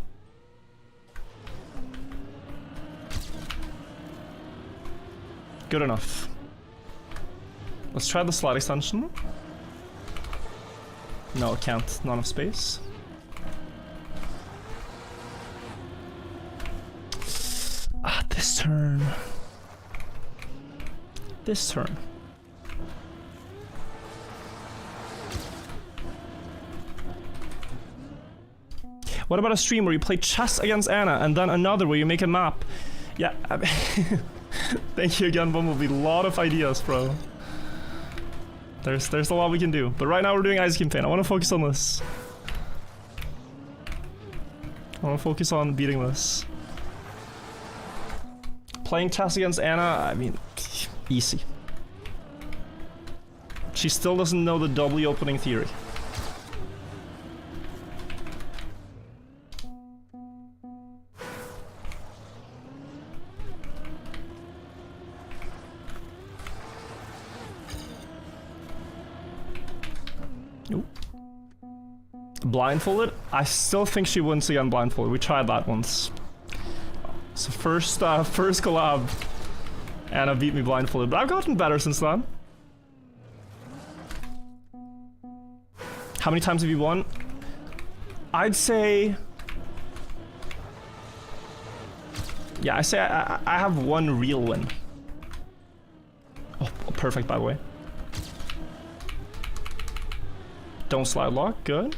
Good enough. Let's try the slide extension. No, it can't. Not enough space. Ah, this turn. This turn. What about a stream where you play chess against Anna and then another where you make a map? Yeah, I mean thank you again, Bumblebee. A lot of ideas, bro. There's a lot we can do. But right now we're doing Ice Campaign. I want to focus on this. I want to focus on beating this. Playing chess against Anna, I mean, easy. She still doesn't know the W opening theory. Nope. Blindfolded? I still think she wins again blindfolded. We tried that once. So first collab, Anna beat me blindfolded, but I've gotten better since then. How many times have you won? I'd say... Yeah, I say I have one real win. Oh, perfect, by the way. Don't slide lock, good.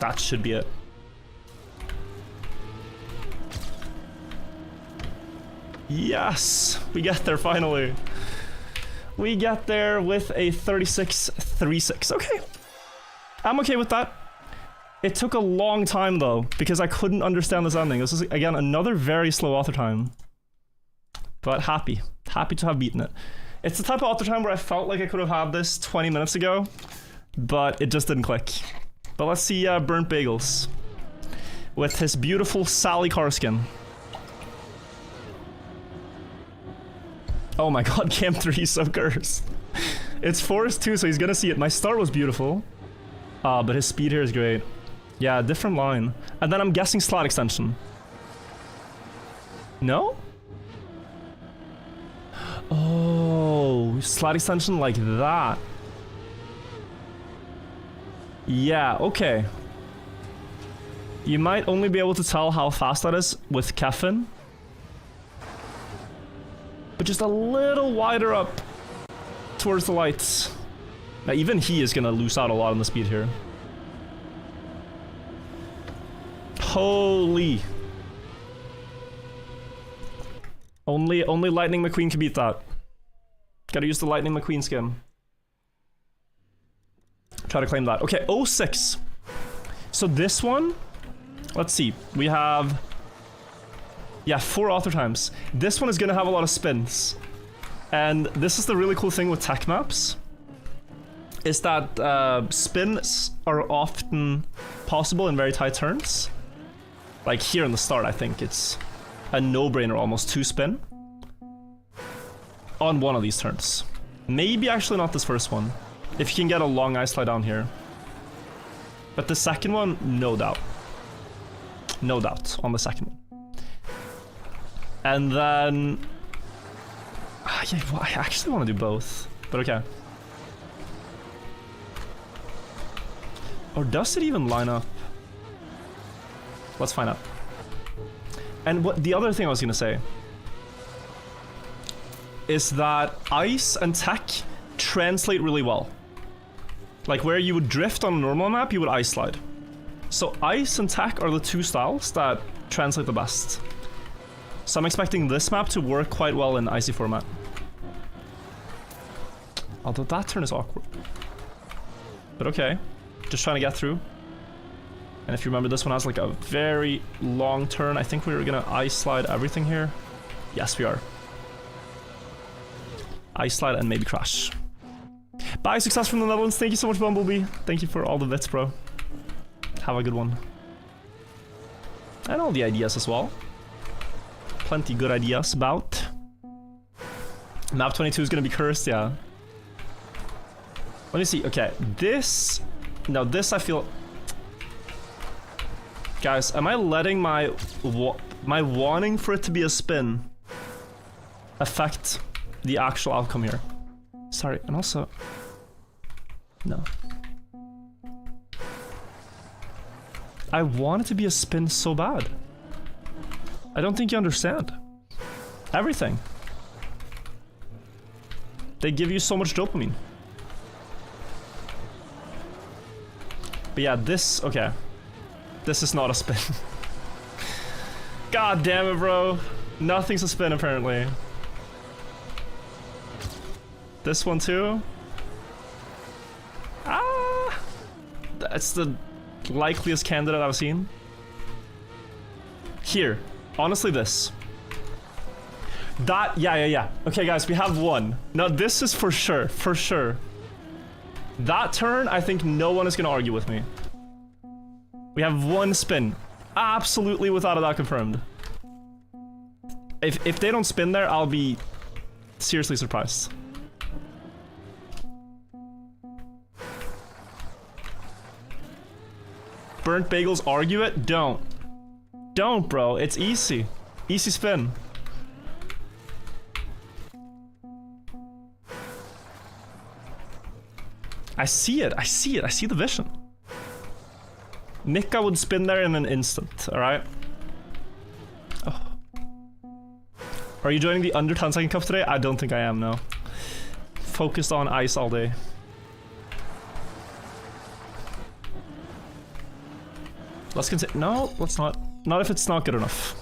That should be it. Yes! We get there finally. We get there with a 36-36. Okay. I'm okay with that. It took a long time though, because I couldn't understand this ending. This is, again, another very slow author time. But happy. Happy to have beaten it. It's the type of author time where I felt like I could have had this 20 minutes ago, but it just didn't click. But let's see Burnt Bagels with his beautiful Sally car skin. Oh my god, Cam 3 is so cursed. It's Forest 2, so he's gonna see it. My start was beautiful. But his speed here is great. Yeah, different line. And then I'm guessing slot extension. No? Oh, slot extension like that. Yeah, okay. You might only be able to tell how fast that is with Keffin. But just a little wider up towards the lights. Now, even he is gonna lose out a lot on the speed here. Holy. Only Lightning McQueen can beat that. Gotta use the Lightning McQueen skin. Try to claim that. Okay, 06. So this one, let's see. We have, yeah, 4 author times. This one is gonna have a lot of spins. And this is the really cool thing with tech maps, is that spins are often possible in very tight turns. Like here in the start, I think it's a no-brainer almost to spin on one of these turns. Maybe actually not this first one, if you can get a long ice slide down here. But the second one, no doubt. No doubt on the second one. And then... yeah, well, I actually want to do both, but okay. Or does it even line up? Let's find out. And what the other thing I was gonna say is that ice and tech translate really well. Like where you would drift on a normal map, you would ice slide. So ice and tech are the two styles that translate the best. So I'm expecting this map to work quite well in icy format. Although that turn is awkward. But okay. Just trying to get through. And if you remember, this one has like a very long turn. I think we were gonna ice slide everything here. Yes, we are. Ice slide and maybe crash. Bye, success from the Netherlands. Thank you so much, Bumblebee. Thank you for all the bits, bro. Have a good one. And all the ideas as well. Plenty good ideas about. Map 22 is gonna be cursed, yeah. Let me see. Okay, this... Now this I feel... Guys, am I letting my wanting for it to be a spin affect the actual outcome here? Sorry, and also... No. I want it to be a spin so bad. I don't think you understand. Everything. They give you so much dopamine. But yeah, this... Okay. This is not a spin. God damn it, bro. Nothing's a spin, apparently. This one, too? Ah! That's the likeliest candidate I've seen. Here. Honestly, this. That... Yeah. Okay, guys, we have one. Now, this is for sure. For sure. That turn, I think no one is going to argue with me. We have one spin. Absolutely without a doubt confirmed. If they don't spin there, I'll be seriously surprised. Burnt bagels argue it? Don't. Don't, bro. It's easy. Easy spin. I see it. I see it. I see the vision. Nika would spin there in an instant, alright? Oh. Are you joining the under 10 second cup today? I don't think I am, no. Focused on ice all day. Let's continue. No, let's not. Not if it's not good enough.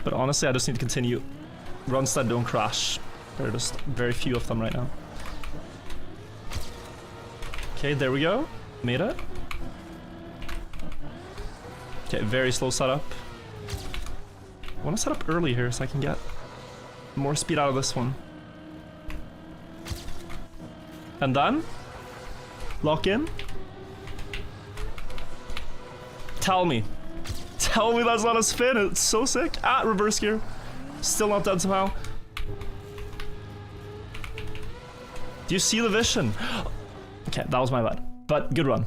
But honestly, I just need to continue runs that don't crash. There are just very few of them right now. Okay, there we go. Made it. Okay, very slow setup. I want to set up early here so I can get more speed out of this one. And then lock in. Tell me. Tell me that's not a spin. It's so sick. Ah, reverse gear. Still not dead somehow. Do you see the vision? Okay, that was my bad. But good run.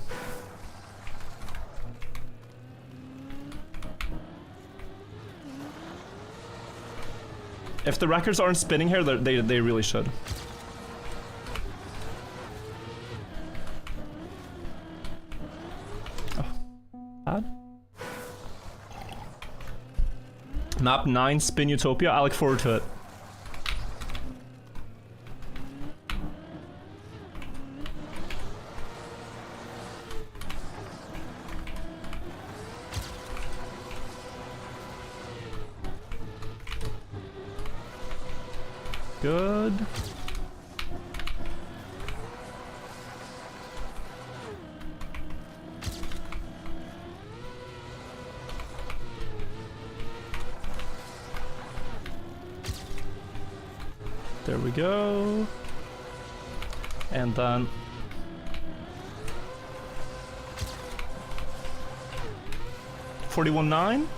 If the records aren't spinning here, they really should. Oh, bad. Map 9, Spin Utopia. I look forward to it. Good. There we go. And then 41.9,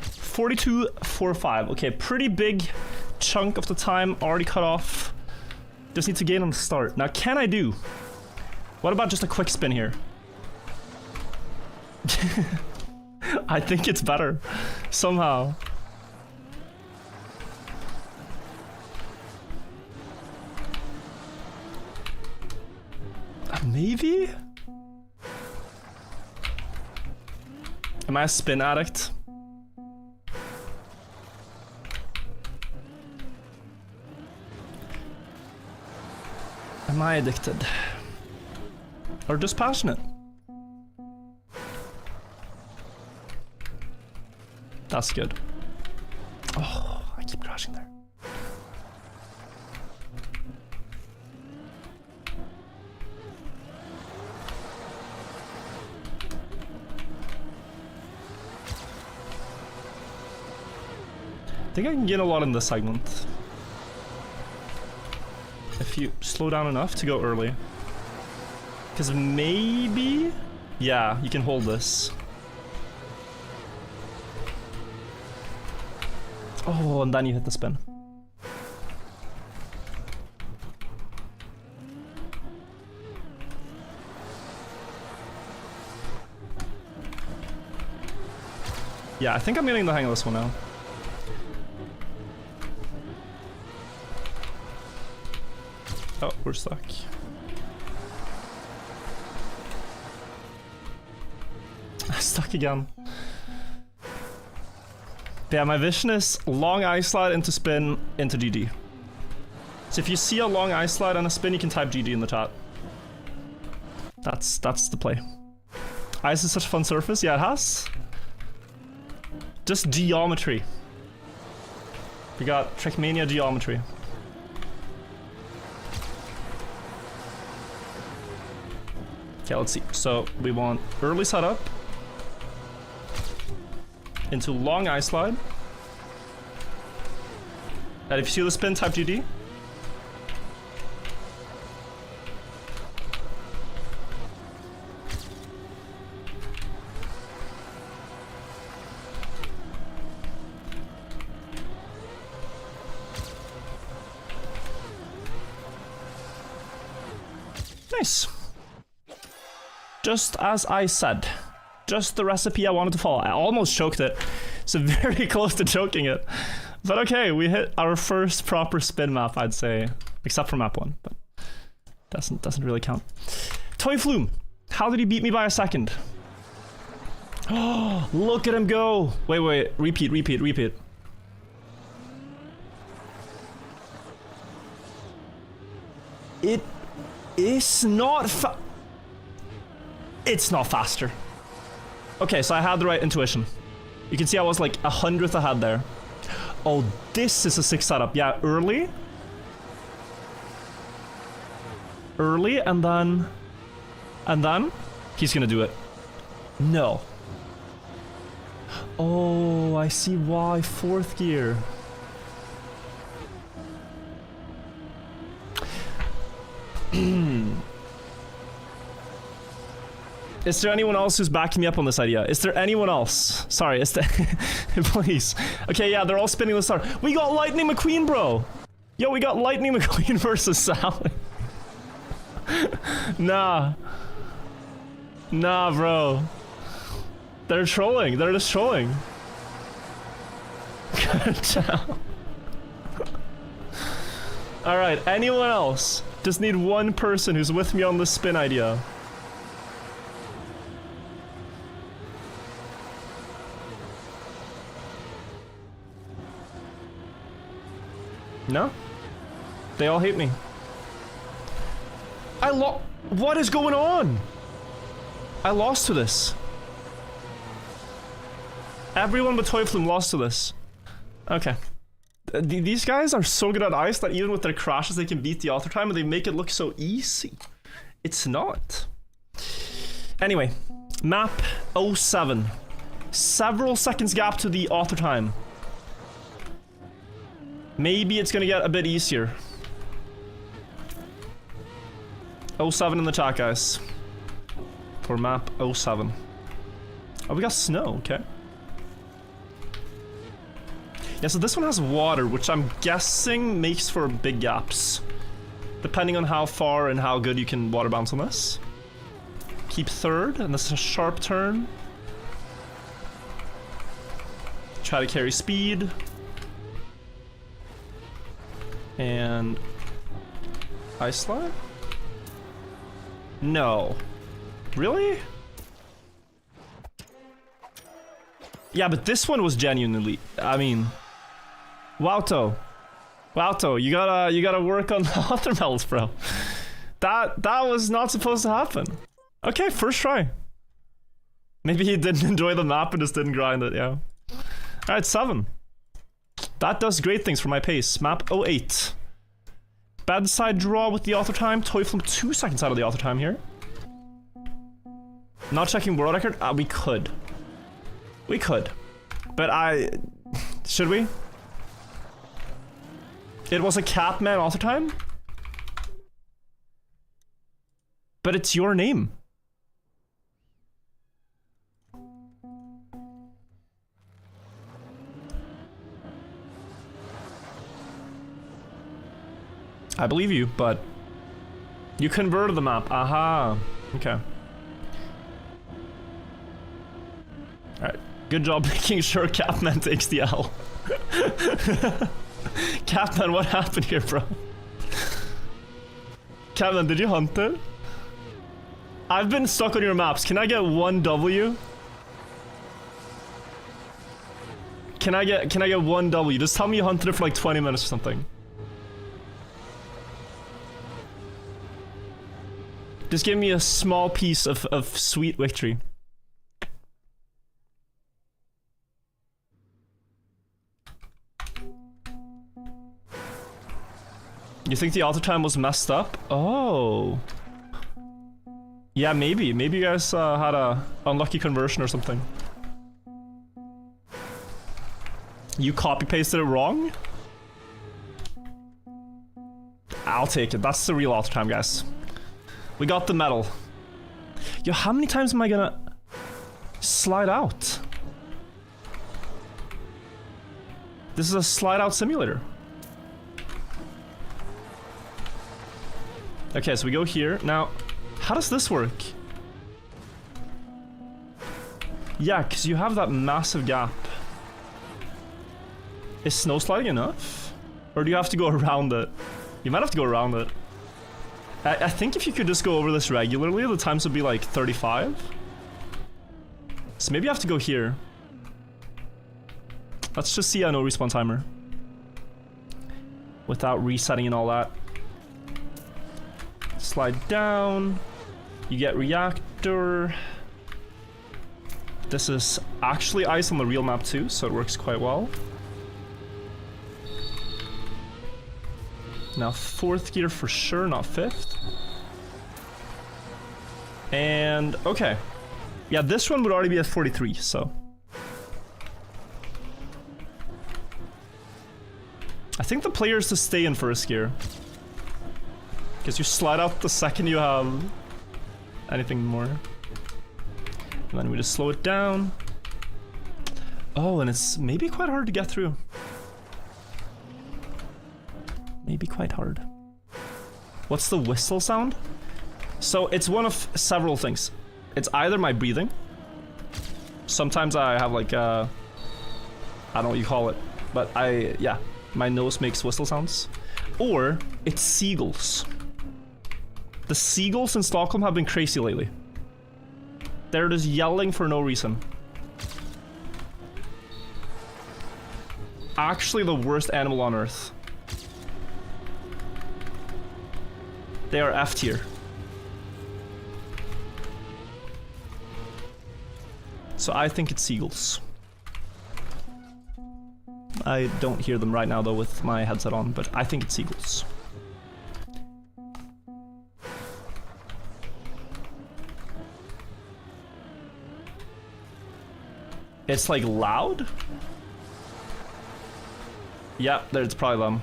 42.45. Okay, pretty big chunk of the time already cut off. Just need to gain on the start. Now, can I do? What about just a quick spin here? I think it's better somehow. Maybe? Am I a spin addict? Am I addicted? Or just passionate? That's good. Oh, I keep crashing there. think I can gain a lot in this segment. If you slow down enough to go early. Because maybe... Yeah, you can hold this. Oh, and then you hit the spin. Yeah, I think I'm getting the hang of this one now. Oh, we're stuck. Stuck again. Yeah, my vision is long ice slide into spin into GG. So if you see a long ice slide and a spin, you can type GG in the chat. That's the play. Ice is such a fun surface. Yeah, it has. Just geometry. We got Trackmania geometry. Okay, let's see. So we want early setup into long ice slide. And if you see the spin, type GD. Nice. Just as I said. Just the recipe I wanted to follow. I almost choked it. So very close to choking it. But okay, we hit our first proper spin map, I'd say. Except for map 1, but doesn't really count. Toy Flume, how did he beat me by a second? Oh, look at him go. Wait, repeat. It is not it's not faster. Okay, so I had the right intuition. You can see I was like 100th ahead there. Oh, this is a 6 setup. Yeah, early, and then he's gonna do it. No. Oh, I see why. 4th gear. Is there anyone else who's backing me up on this idea? Is there anyone else? Sorry, is there... Please. Okay, yeah, they're all spinning the star. We got Lightning McQueen, bro! Yo, we got Lightning McQueen versus Sally. Nah, bro. They're trolling. They're just trolling. Good job. Alright, anyone else? Just need one person who's with me on this spin idea. No? They all hate me. What is going on? I lost to this. Everyone but Toy Flume lost to this. Okay. These guys are so good at ice that even with their crashes they can beat the author time and they make it look so easy. It's not. Anyway, map 07. Several seconds gap to the author time. Maybe it's gonna get a bit easier. 07 in the chat, guys. For map 07. Oh, we got snow, okay. Yeah, so this one has water, which I'm guessing makes for big gaps. Depending on how far and how good you can water bounce on this. Keep 3rd, and this is a sharp turn. Try to carry speed. And... ice slide? No. Really? Yeah, but this one was genuinely... I mean... Wauto, you gotta work on the other medals, bro. That was not supposed to happen. Okay, first try. Maybe he didn't enjoy the map and just didn't grind it, yeah. Alright, 7. That does great things for my pace. Map 08. Bedside draw with the author time. Toy Flume 2 seconds out of the author time here. Not checking world record? We could. We could. But should we? It was a Catman all the time? But it's your name. I believe you, but you converted the map. Aha. Okay. Alright. Good job making sure Catman takes the L. Catman, what happened here, bro? Catman, did you hunt it? I've been stuck on your maps. Can I get one W? Can I get one W? Just tell me you hunted it for like 20 minutes or something. Just give me a small piece of sweet victory. You think the auto time was messed up? Oh. Yeah, maybe. Maybe you guys had a unlucky conversion or something. You copy-pasted it wrong? I'll take it. That's the real auto time, guys. We got the medal. Yo, how many times am I gonna slide out? This is a slide out simulator. Okay, so we go here. Now, how does this work? Yeah, because you have that massive gap. Is snow sliding enough? Or do you have to go around it? You might have to go around it. I think if you could just go over this regularly, the times would be like 35. So maybe you have to go here. Let's just see a no respawn timer. Without resetting and all that. Slide down. You get reactor. This is actually ice on the real map too, so it works quite well. Now 4th gear for sure, not 5th. And okay. Yeah, this one would already be at 43, so. I think the player is to stay in 1st gear. Because you slide out the second you have anything more. And then we just slow it down. Oh, and it's maybe quite hard to get through. Maybe quite hard. What's the whistle sound? So it's one of several things. It's either my breathing. Sometimes I have like I don't know what you call it, but yeah, my nose makes whistle sounds. Or it's seagulls. The seagulls in Stockholm have been crazy lately. They're just yelling for no reason. Actually the worst animal on earth. They are F tier. So I think it's seagulls. I don't hear them right now though with my headset on, but I think it's seagulls. It's like loud? Yeah, it's probably them.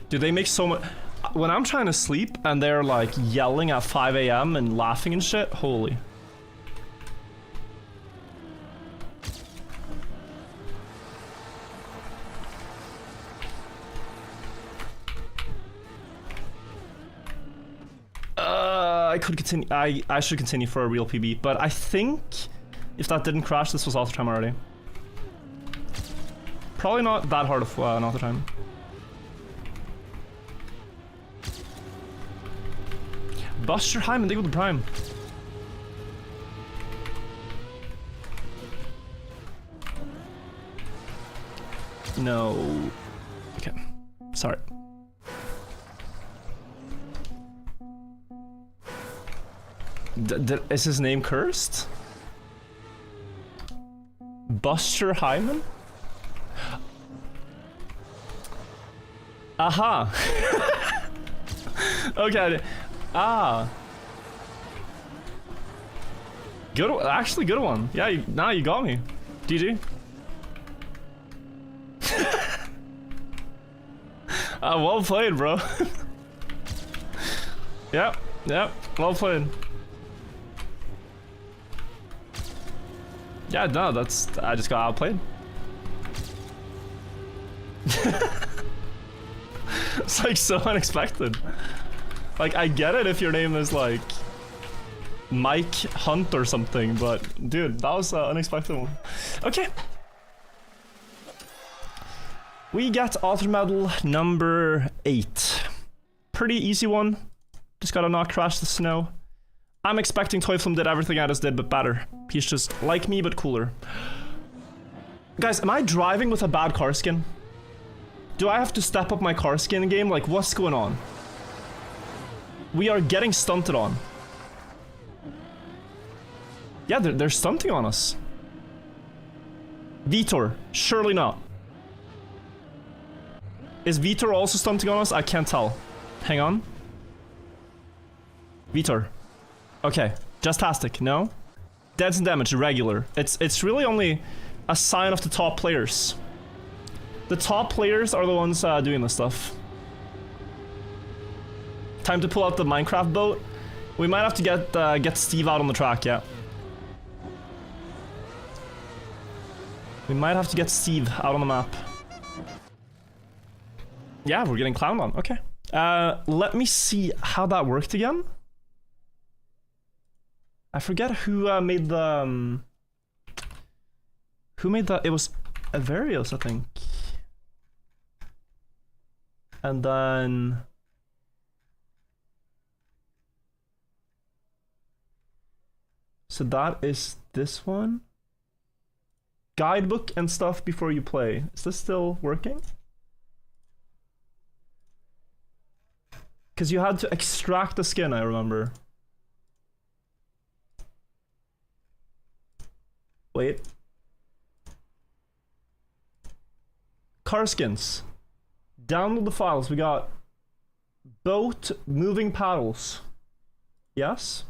Do they make so much? When I'm trying to sleep and they're like yelling at 5 AM and laughing and shit, holy. I could continue. I should continue for a real PB, but I think if that didn't crash, this was auto time already. Probably not that hard of an auto time. Buster Hyman, they go to Prime. No. Okay. Sorry. Is his name cursed? Buster Hyman? Aha! Okay. Ah. Good, actually good one. Yeah, now you got me. GG. Well played, bro. Yep, well played. Yeah, no, I just got outplayed. It's like so unexpected. Like, I get it if your name is like Mike Hunt or something, but dude, that was an unexpected one. Okay. We get author medal number 8. Pretty easy one. Just gotta not crash the snow. I'm expecting Toyflum did everything I just did, but better. He's just like me, but cooler. Guys, am I driving with a bad car skin? Do I have to step up my car skin game? Like, what's going on? We are getting stunted on. Yeah, they're stunting on us. Vitor, surely not. Is Vitor also stunting on us? I can't tell. Hang on. Vitor. Okay, Justastic, no? Deads and damage, regular. It's really only a sign of the top players. The top players are the ones doing this stuff. Time to pull out the Minecraft boat. We might have to get Steve out on the track, yeah. We might have to get Steve out on the map. Yeah, we're getting clowned on, okay. Let me see how that worked again. I forget who made the... who made the... It was Avarios, I think. And then... So that is this one. Guidebook and stuff before you play. Is this still working? Because you had to extract the skin, I remember. Wait. Car skins. Download the files. We got boat moving paddles. Yes.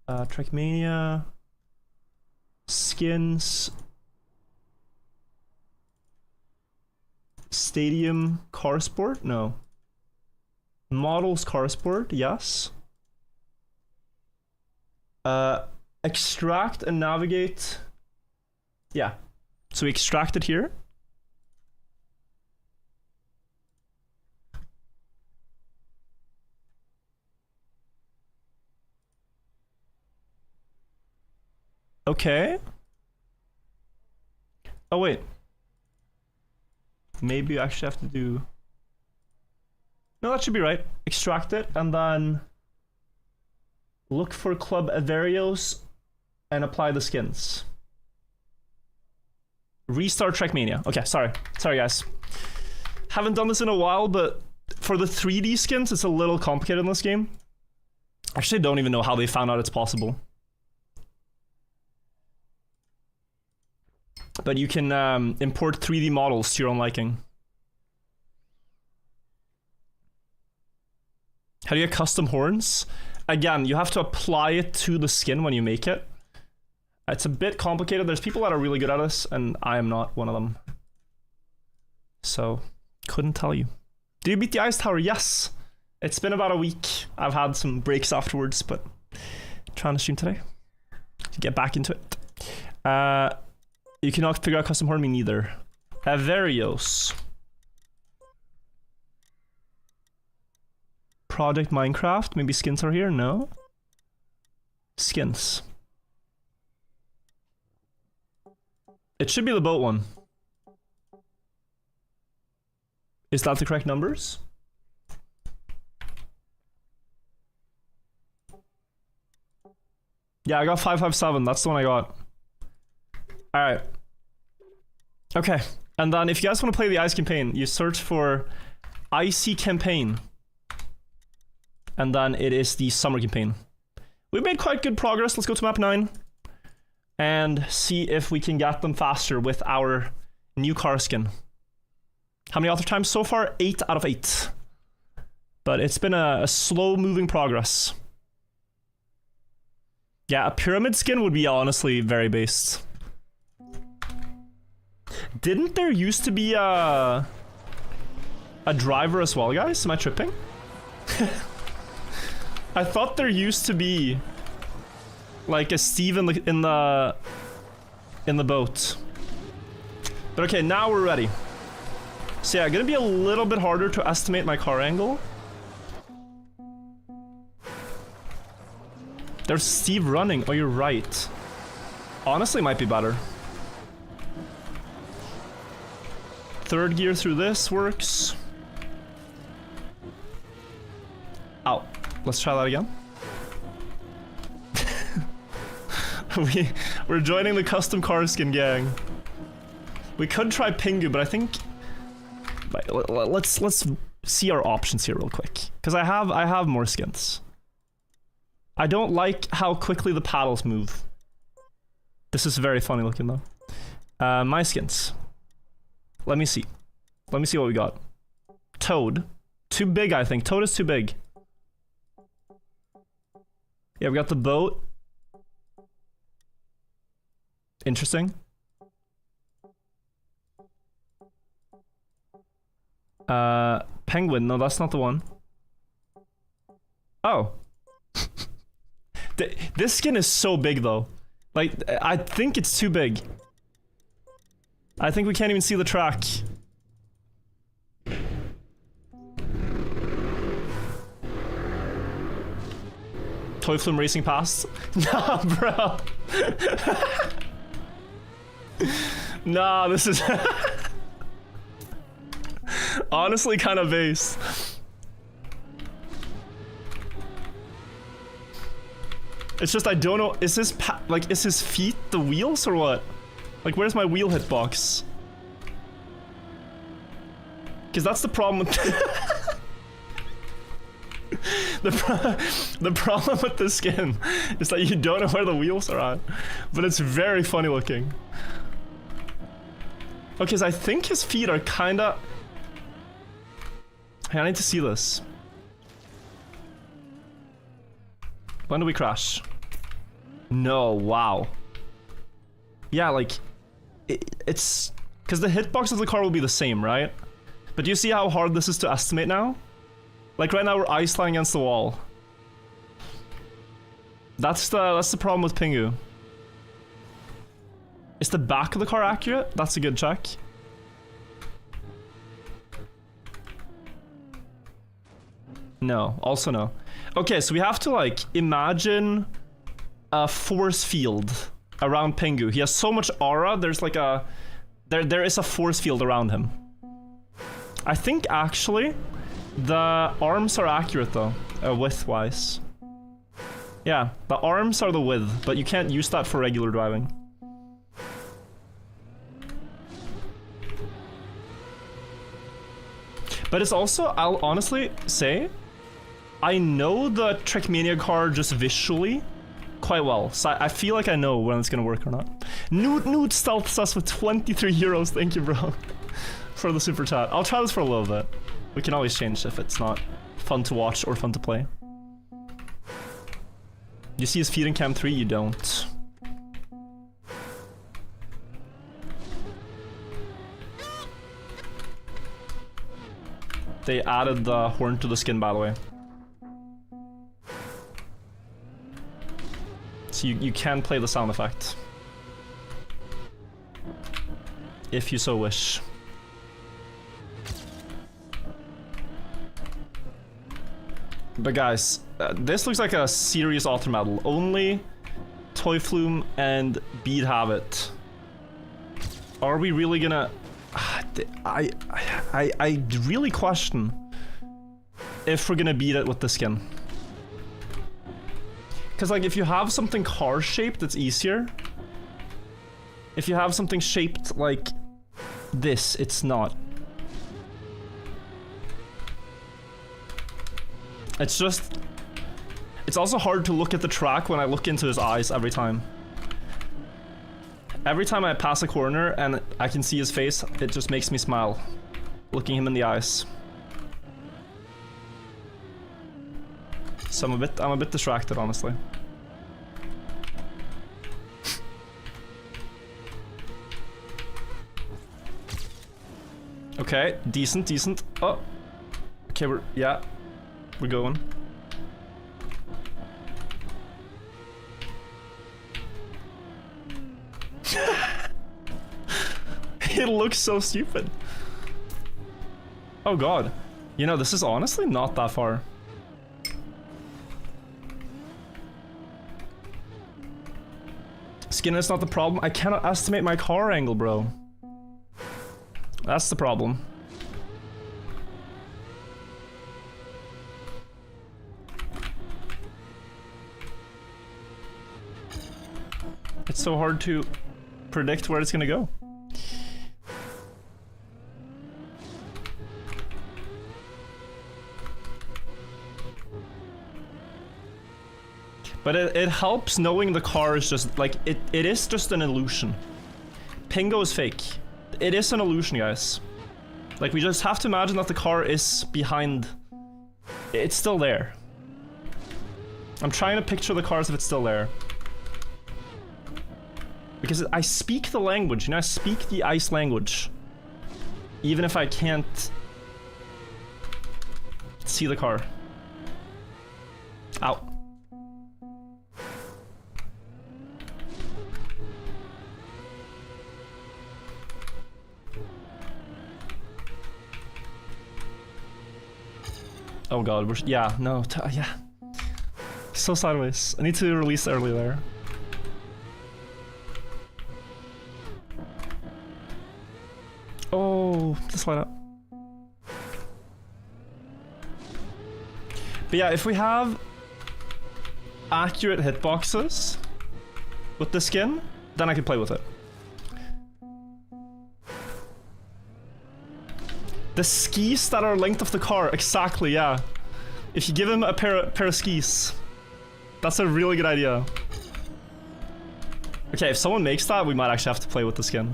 Trackmania. Skins. Stadium car sport? No. Models car sport? Yes. Extract and navigate. Yeah. So we extract it here. Okay. Oh wait. Maybe you actually have to do... No, that should be right. Extract it and then look for Club Avarios and apply the skins. Restart Trackmania. Okay, sorry guys. Haven't done this in a while, but for the 3D skins, it's a little complicated in this game. Actually, I don't even know how they found out it's possible. But you can import 3D models to your own liking. How do you get custom horns? Again, you have to apply it to the skin when you make it. It's a bit complicated. There's people that are really good at this, and I am not one of them. So, couldn't tell you. Did you beat the Ice Tower? Yes! It's been about a week. I've had some breaks afterwards, but trying to stream today. To get back into it. You cannot figure out custom horn, me neither. Avarios. Project Minecraft. Maybe skins are here? No. Skins. It should be the boat one. Is that the correct numbers? Yeah, I got 557. That's the one I got. Alright. Okay. And then if you guys want to play the Ice campaign, you search for Icy campaign. And then it is the Summer campaign. We made quite good progress. Let's go to map 9. And see if we can get them faster with our new car skin. How many author times so far? 8 out of 8. But it's been a slow moving progress. Yeah, a pyramid skin would be honestly very based. Didn't there used to be a driver as well, guys? Am I tripping? I thought there used to be like a Steve in the boat. But okay, now we're ready. So yeah, gonna be a little bit harder to estimate my car angle. There's Steve running. Oh, you're right. Honestly, might be better. Third gear through this works. Ow. Let's try that again. We're joining the custom car skin gang. We could try Pingu, but I think let's see our options here real quick, because I have more skins. I don't like how quickly the paddles move. This is very funny looking though. My skins. Let me see. Let me see what we got. Toad. Too big, I think. Toad is too big. Yeah, we got the boat. Interesting. Penguin. No, that's not the one. Oh. This skin is so big though. Like, I think it's too big. I think we can't even see the track. Toy Flume racing past? Nah, bro. Nah, this is honestly kind of base. It's just I don't know. Is this like, is his feet the wheels or what? Like, where's my wheel hitbox? Because that's the problem with the problem with this skin is that you don't know where the wheels are at, but it's very funny looking. Okay, so I think his feet are kinda... Hey, I need to see this. When do we crash? No, wow. Yeah, like... It's... Because the hitbox of the car will be the same, right? But do you see how hard this is to estimate now? Like right now we're ice lying against the wall. That's the problem with Pingu. Is the back of the car accurate? That's a good check. No, also no. Okay, so we have to like imagine a force field around Pingu. He has so much aura, there's like a... There is a force field around him. I think actually the arms are accurate though, width-wise. Yeah, the arms are the width, but you can't use that for regular driving. But it's also, I'll honestly say, I know the Trackmania car just visually quite well, so I feel like I know when it's gonna work or not. Newt stealths us with 23 euros, thank you bro, for the super chat. I'll try this for a little bit. We can always change if it's not fun to watch or fun to play. You see his feet in Cam 3? You don't. They added the horn to the skin, by the way. So you can play the sound effect. If you so wish. But guys, this looks like a serious auto medal. Only Toy Flume and Beat have it. Are we really gonna... I really question if we're gonna beat it with the skin. Because like if you have something car shaped, it's easier. If you have something shaped like this, it's not. It's just... It's also hard to look at the track when I look into his eyes every time. Every time I pass a corner and I can see his face, it just makes me smile, looking him in the eyes. So I'm a bit distracted, honestly. Okay, decent, decent. Oh. Okay, we're going. It looks so stupid. Oh god. You know, this is honestly not that far. Skin is not the problem. I cannot estimate my car angle, bro. That's the problem. It's so hard to predict where it's gonna go. But it helps knowing the car is just, like, it is just an illusion. Pingo is fake. It is an illusion, guys. Like, we just have to imagine that the car is behind. It's still there. I'm trying to picture the car as if it's still there. Because I speak the language, you know, I speak the ice language. Even if I can't see the car. Ow. Oh god, we're yeah, no, yeah. So sideways. I need to release early there. Oh, just light up. But yeah, if we have accurate hitboxes with the skin, then I can play with it. The skis that are length of the car, exactly, yeah. If you give him a pair of skis, that's a really good idea. Okay, if someone makes that, we might actually have to play with the skin.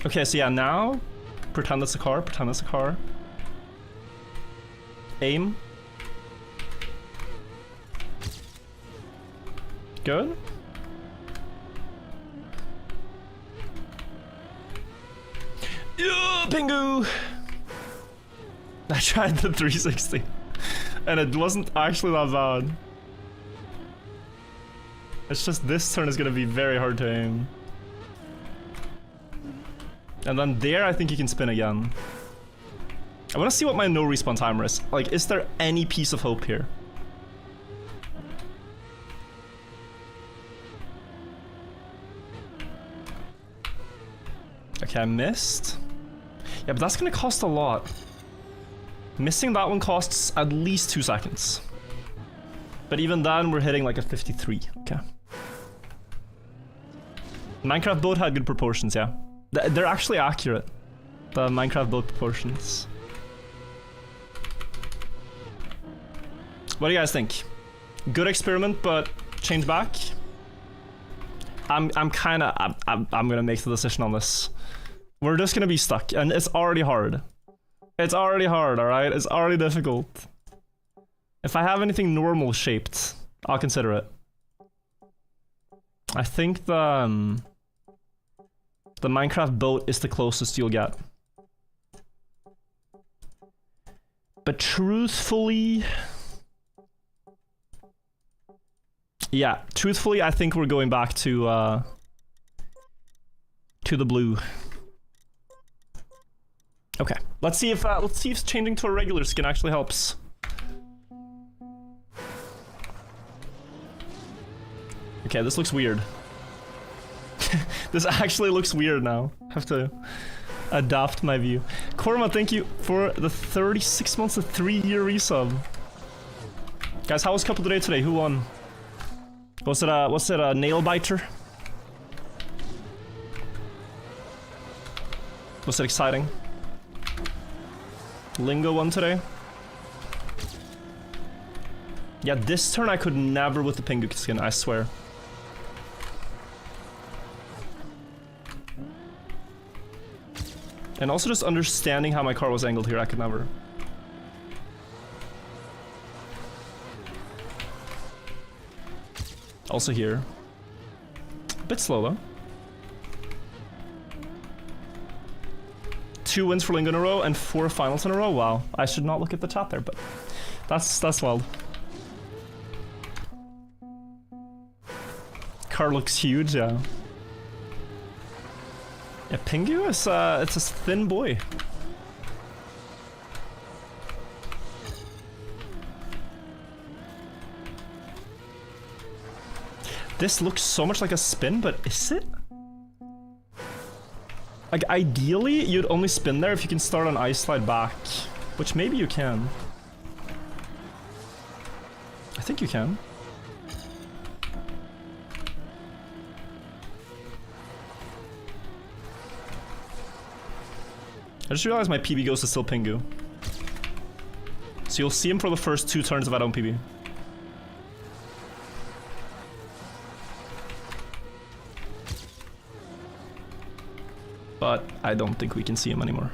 Okay, so yeah, now pretend it's a car, pretend it's a car. Aim. Good. Yeah, Pingu! I tried the 360 and it wasn't actually that bad. It's just this turn is gonna be very hard to aim. And then there I think you can spin again. I wanna see what my no respawn timer is. Like, is there any piece of hope here? Okay, I missed. Yeah, but that's gonna cost a lot. Missing that one costs at least 2 seconds. But even then, we're hitting like a 53. Okay. Minecraft boat had good proportions, yeah. They're actually accurate. The Minecraft boat proportions. What do you guys think? Good experiment, but change back? I'm gonna make the decision on this. We're just gonna be stuck, and it's already hard. It's already hard, alright? It's already difficult. If I have anything normal shaped, I'll consider it. I think the Minecraft boat is the closest you'll get. But truthfully... yeah, truthfully, I think we're going back to the blue. Okay, let's see if changing to a regular skin actually helps. Okay, this looks weird. This actually looks weird now. I have to adapt my view. Korma, thank you for the 36 months, a 3-year resub. Guys, how was Cup of the Day today? Who won? Was it a nail biter? Was it exciting? Lingo won today. Yeah, this turn I could never with the Pingu skin, I swear. And also just understanding how my car was angled here, I could never. Also here. Bit slow though. 2 wins for Lingo in a row and 4 finals in a row. Wow, I should not look at the chat there, but that's wild. Car looks huge, yeah. Yeah, Pingu is it's a thin boy. This looks so much like a spin, but is it? Like, ideally, you'd only spin there if you can start on ice slide back. Which maybe you can. I think you can. I just realized my PB ghost is still Pingu. So you'll see him for the first 2 turns if I don't PB. But I don't think we can see him anymore.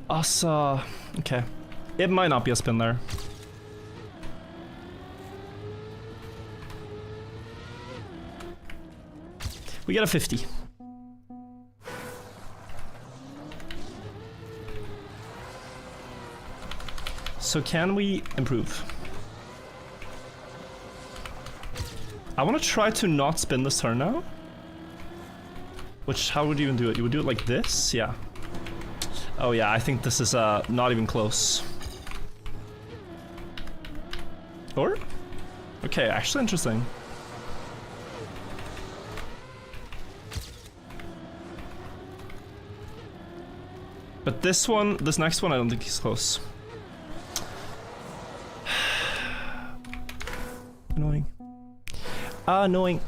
Asa. Okay. It might not be a spin there. We get a 50. So can we improve? I want to try to not spin this turn now. Which, how would you even do it? You would do it like this? Yeah. Oh yeah, I think this is not even close. Or? Okay, actually interesting. But this one, this next one, I don't think he's close. Annoying. Annoying.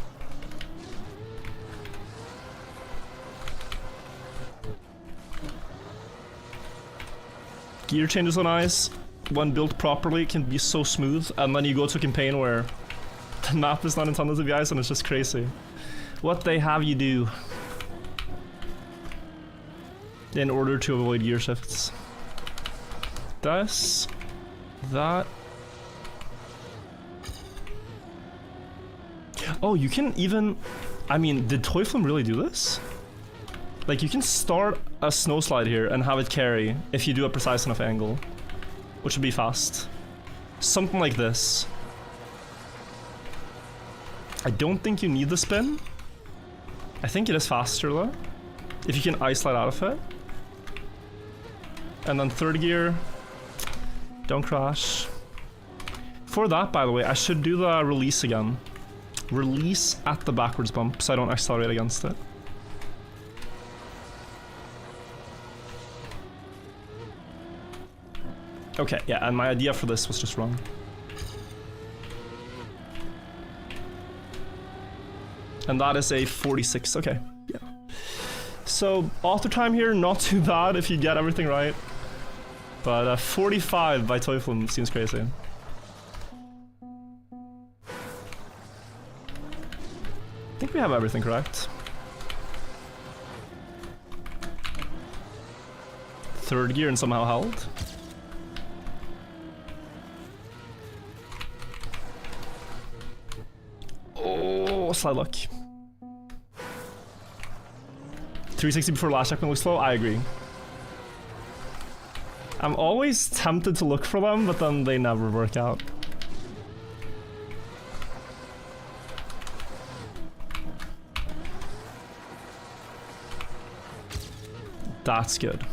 Gear changes on ice, when built properly, can be so smooth, and then you go to a campaign where the map is not intended to be ice and it's just crazy. What they have you do in order to avoid gear shifts. This, that. Oh, you can even, I mean, did Teuflin really do this? Like, you can start a snow slide here and have it carry if you do a precise enough angle, which would be fast. Something like this. I don't think you need the spin. I think it is faster though, if you can ice slide out of it. And then third gear, don't crash. For that, by the way, I should do the release again. Release at the backwards bump so I don't accelerate against it. Okay, yeah, and my idea for this was just wrong. And that is a 46, okay, yeah. So, auto time here, not too bad if you get everything right. But 45 by Teuflin seems crazy. I think we have everything correct. Third gear and somehow held. Oh, slide luck. 360 before last checkpoint looks slow? I agree. I'm always tempted to look for them, but then they never work out. That's good.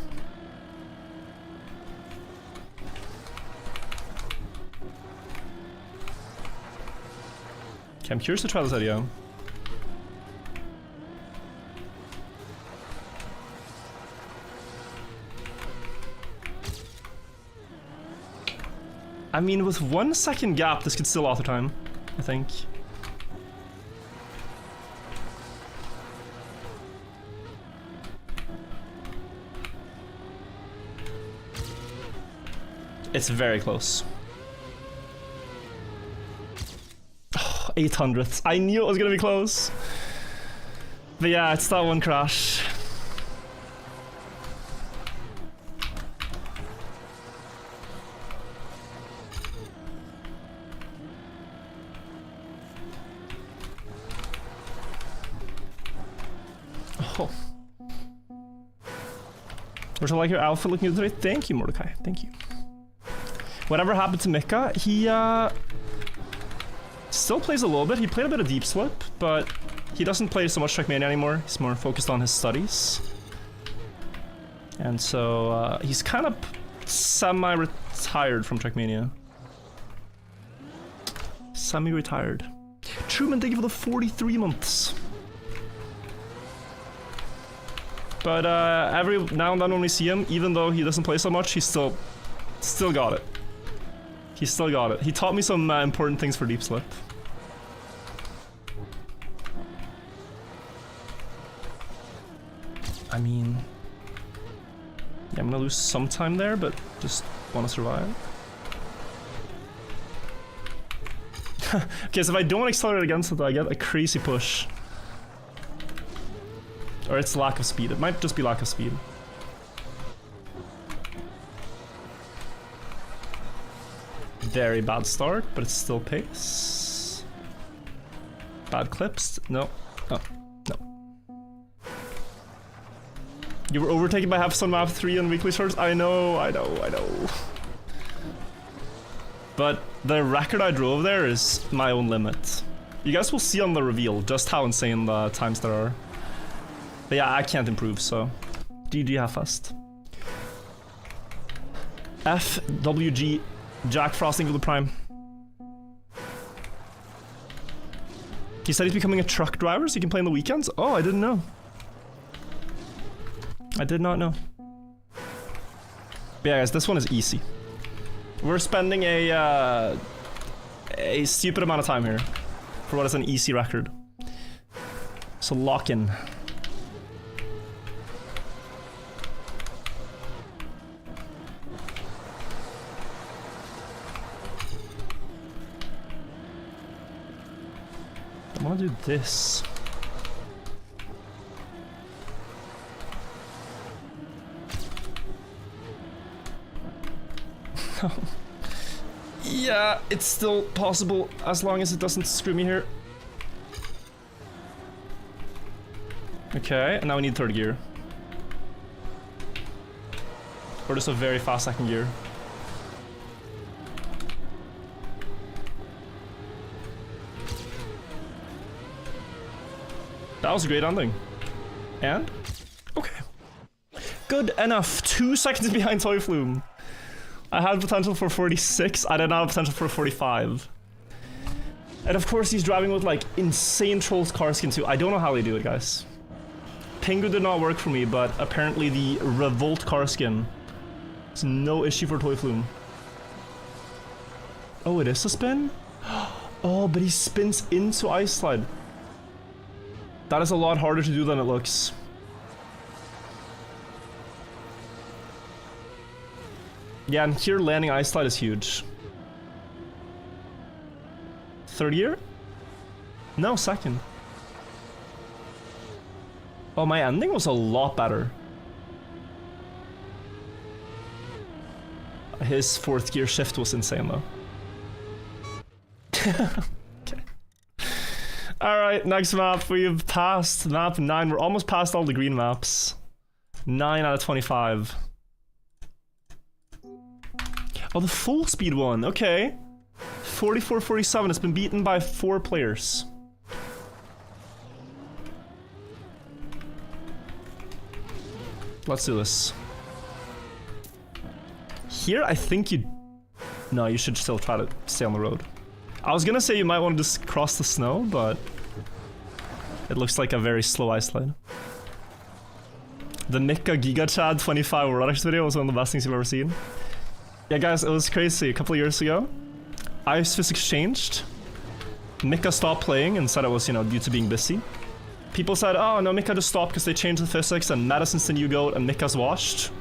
Okay, I'm curious to try this idea. I mean, with 1 second gap, this could still auto time, I think. It's very close. Oh, 800th. I knew it was gonna be close. But yeah, it's that one crash. Oh. Which I like your outfit looking good today. Thank you, Mordecai. Thank you. Whatever happened to Mika, he still plays a little bit. He played a bit of Deep Slip, but he doesn't play so much Trackmania anymore. He's more focused on his studies. And so he's kind of semi-retired from Trackmania. Semi-retired. Truman, thank you for the 43 months. But every now and then when we see him, even though he doesn't play so much, he's still got it. He still got it. He taught me some important things for Deep Slip. I mean, yeah, I'm gonna lose some time there, but just want to survive. Okay, so if I don't accelerate against it, I get a crazy push. Or it's lack of speed. It might just be lack of speed. Very bad start, but it's still pace. Bad clips. No. Oh, no. You were overtaken by Half Sun Map 3 on weekly shorts? I know. But the record I drove there is my own limit. You guys will see on the reveal just how insane the times there are. But yeah, I can't improve, so GG Half-Fast. FWG Jack Frosting for the Prime. He said he's becoming a truck driver so he can play on the weekends? Oh, I didn't know. I did not know. But yeah, guys, this one is easy. We're spending a stupid amount of time here for what is an easy record. So lock in. I want to do this. Yeah, it's still possible as long as it doesn't screw me here. Okay, and now we need third gear. Or just a very fast second gear. That was a great ending. And? Okay. Good enough. 2 seconds behind Toy Flume. I had potential for 46. I did not have potential for 45. And of course he's driving with like insane Trolls car skin too. I don't know how they do it, guys. Pingu did not work for me, but apparently the Revolt car skin is no issue for Toy Flume. Oh, it is a spin? Oh, but he spins into Ice Slide. That is a lot harder to do than it looks. Yeah, and here landing Ice Slide is huge. Third gear? No, second. Oh, my ending was a lot better. His fourth gear shift was insane though. Okay. Alright, next map. We've passed map 9. We're almost past all the green maps. 9 out of 25. Oh, the full speed one. Okay. 44-47. It's been beaten by 4 players. Let's do this. Here, I think you... No, you should still try to stay on the road. I was gonna say you might want to just cross the snow, but... It looks like a very slow ice slide. The Nika Giga Chad 25 Rolex video was one of the best things you've ever seen. Yeah, guys, it was crazy. A couple of years ago, Ice Physics changed. Mika stopped playing and said it was, you know, due to being busy. People said, oh, no, Mika just stopped because they changed the physics and Madison's the new GOAT and Mika's washed.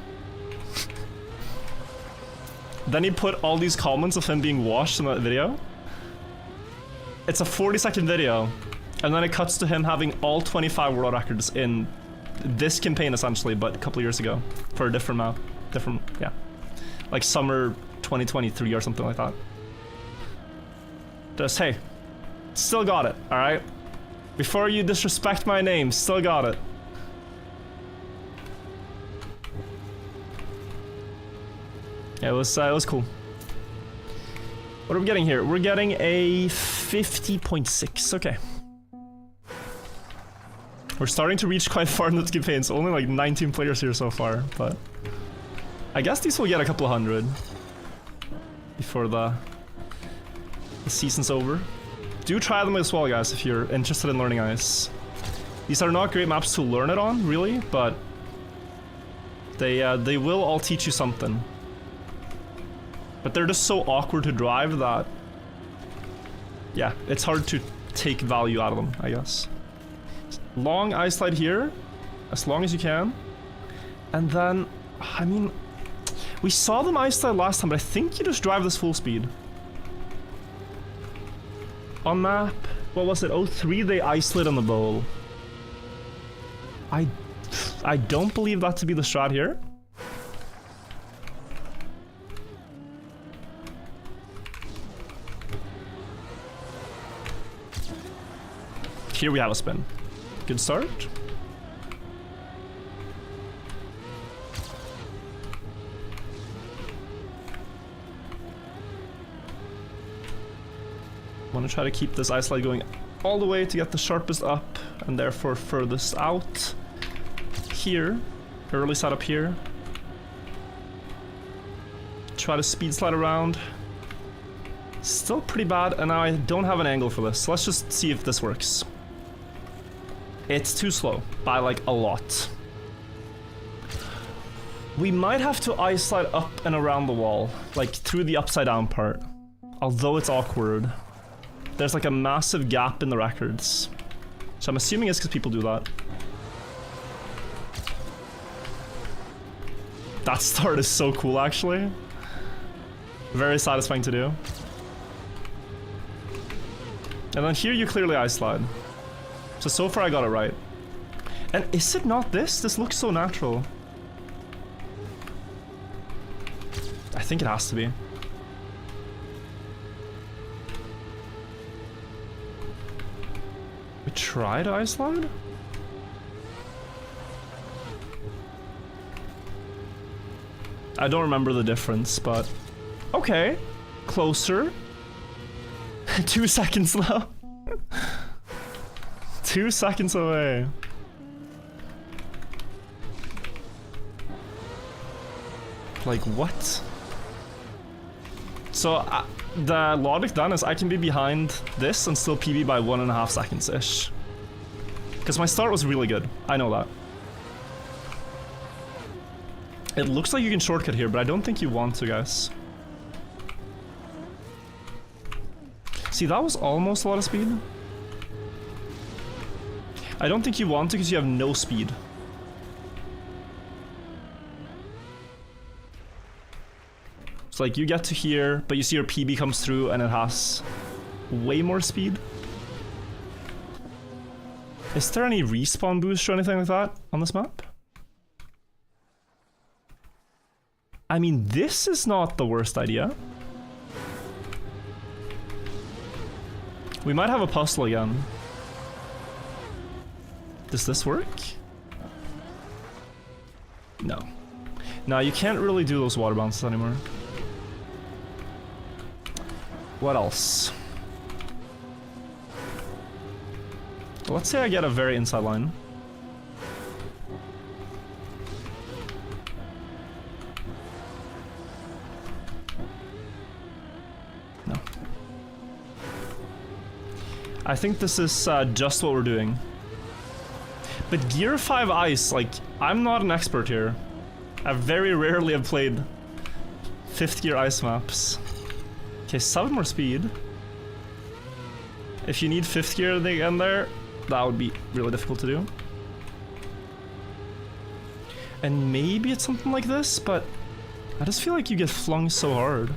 Then he put all these comments of him being washed in that video. It's a 40-second video, and then it cuts to him having all 25 world records in this campaign essentially, but a couple of years ago for a different map. Yeah. Like summer 2023 or something like that. Just, hey, still got it, alright? Before you disrespect my name, still got it. Yeah, it was cool. What are we getting here? We're getting a 50.6. Okay. We're starting to reach quite far in this campaign. It's only like 19 players here so far, but I guess these will get a couple of hundred before the season's over. Do try them as well, guys, if you're interested in learning Ice. These are not great maps to learn it on, really, but they will all teach you something. But they're just so awkward to drive that, yeah, it's hard to take value out of them, I guess. Long ice slide here, as long as you can. And then, I mean, we saw them ice slide last time, but I think you just drive this full speed. On map, what was it, 03, they ice slid on the bowl. I don't believe that to be the strat here. Here we have a spin. Good start. Want to try to keep this ice slide going all the way to get the sharpest up and therefore furthest out. Here, early setup here. Try to speed slide around. Still pretty bad, and now I don't have an angle for this. So let's just see if this works. It's too slow, by like a lot. We might have to ice slide up and around the wall, like through the upside down part. Although it's awkward. There's like a massive gap in the records. So I'm assuming it's because people do that. That start is so cool, actually. Very satisfying to do. And then here you clearly ice slide. So far I got it right. And is it not this? This looks so natural. I think it has to be. We tried ice slide? I don't remember the difference, but okay. Closer. 2 seconds now. 2 seconds away. Like, what? So, the logic then is I can be behind this and still PB by 1.5 seconds-ish. Because my start was really good. I know that. It looks like you can shortcut here, but I don't think you want to, guys. See, that was almost a lot of speed. I don't think you want to because you have no speed. It's like you get to here, but you see your PB comes through and it has way more speed. Is there any respawn boost or anything like that on this map? I mean, this is not the worst idea. We might have a puzzle again. Does this work? No. No, you can't really do those water bounces anymore. What else? Let's say I get a very inside line. No. I think this is just what we're doing. But Gear 5 Ice, like, I'm not an expert here. I very rarely have played 5th gear ice maps. Okay, 7 more speed. If you need 5th gear again there, that would be really difficult to do. And maybe it's something like this, but I just feel like you get flung so hard.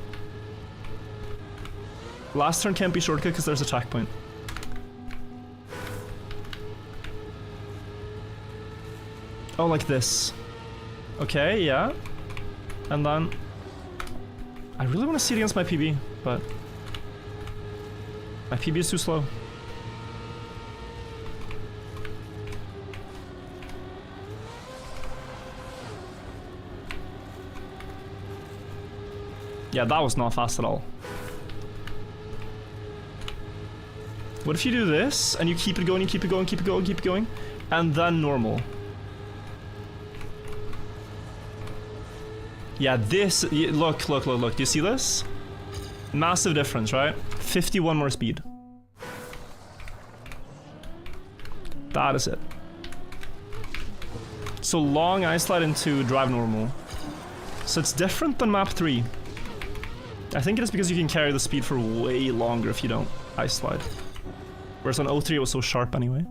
Last turn can't be shortcut because there's a checkpoint. Oh, like this. Okay, yeah. And then I really want to see it against my PB, but my PB is too slow. Yeah, that was not fast at all. What if you do this, and you keep it going, you keep it going, keep it going, keep it going, and then normal? Yeah, this, look. Do you see this? Massive difference, right? 51 more speed. That is it. So long ice slide into drive normal. So it's different than map 3. I think it is because you can carry the speed for way longer if you don't ice slide. Whereas on O3 it was so sharp anyway.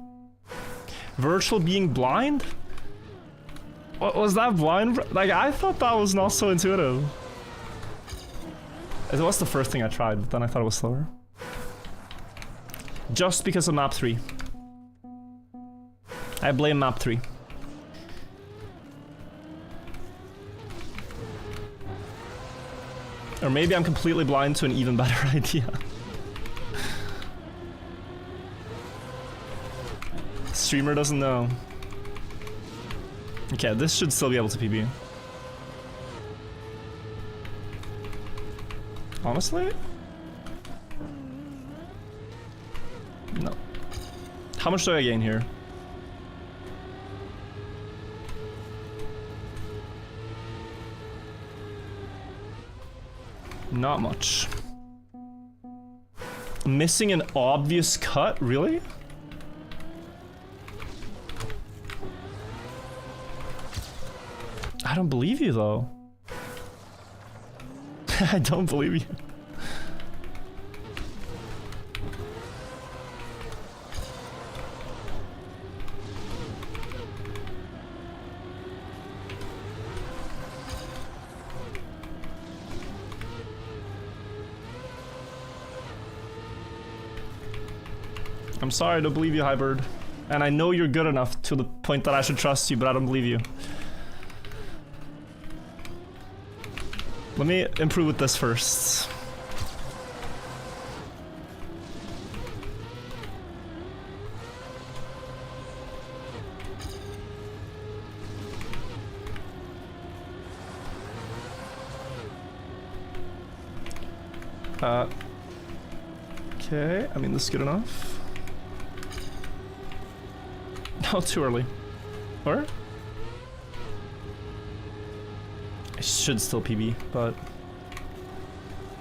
Virtual being blind? What was that blind? Like, I thought that was not so intuitive. It was the first thing I tried, but then I thought it was slower. Just because of map 3. I blame map 3. Or maybe I'm completely blind to an even better idea. Streamer doesn't know. Okay, this should still be able to PB. Honestly? No. How much do I gain here? Not much. Missing an obvious cut? Really? I don't believe you, though. I don't believe you. I'm sorry, I don't believe you, Hybrid. And I know you're good enough to the point that I should trust you, but I don't believe you. Let me improve with this first. Okay, I mean, this is good enough. No, too early. Or? I should still PB, but...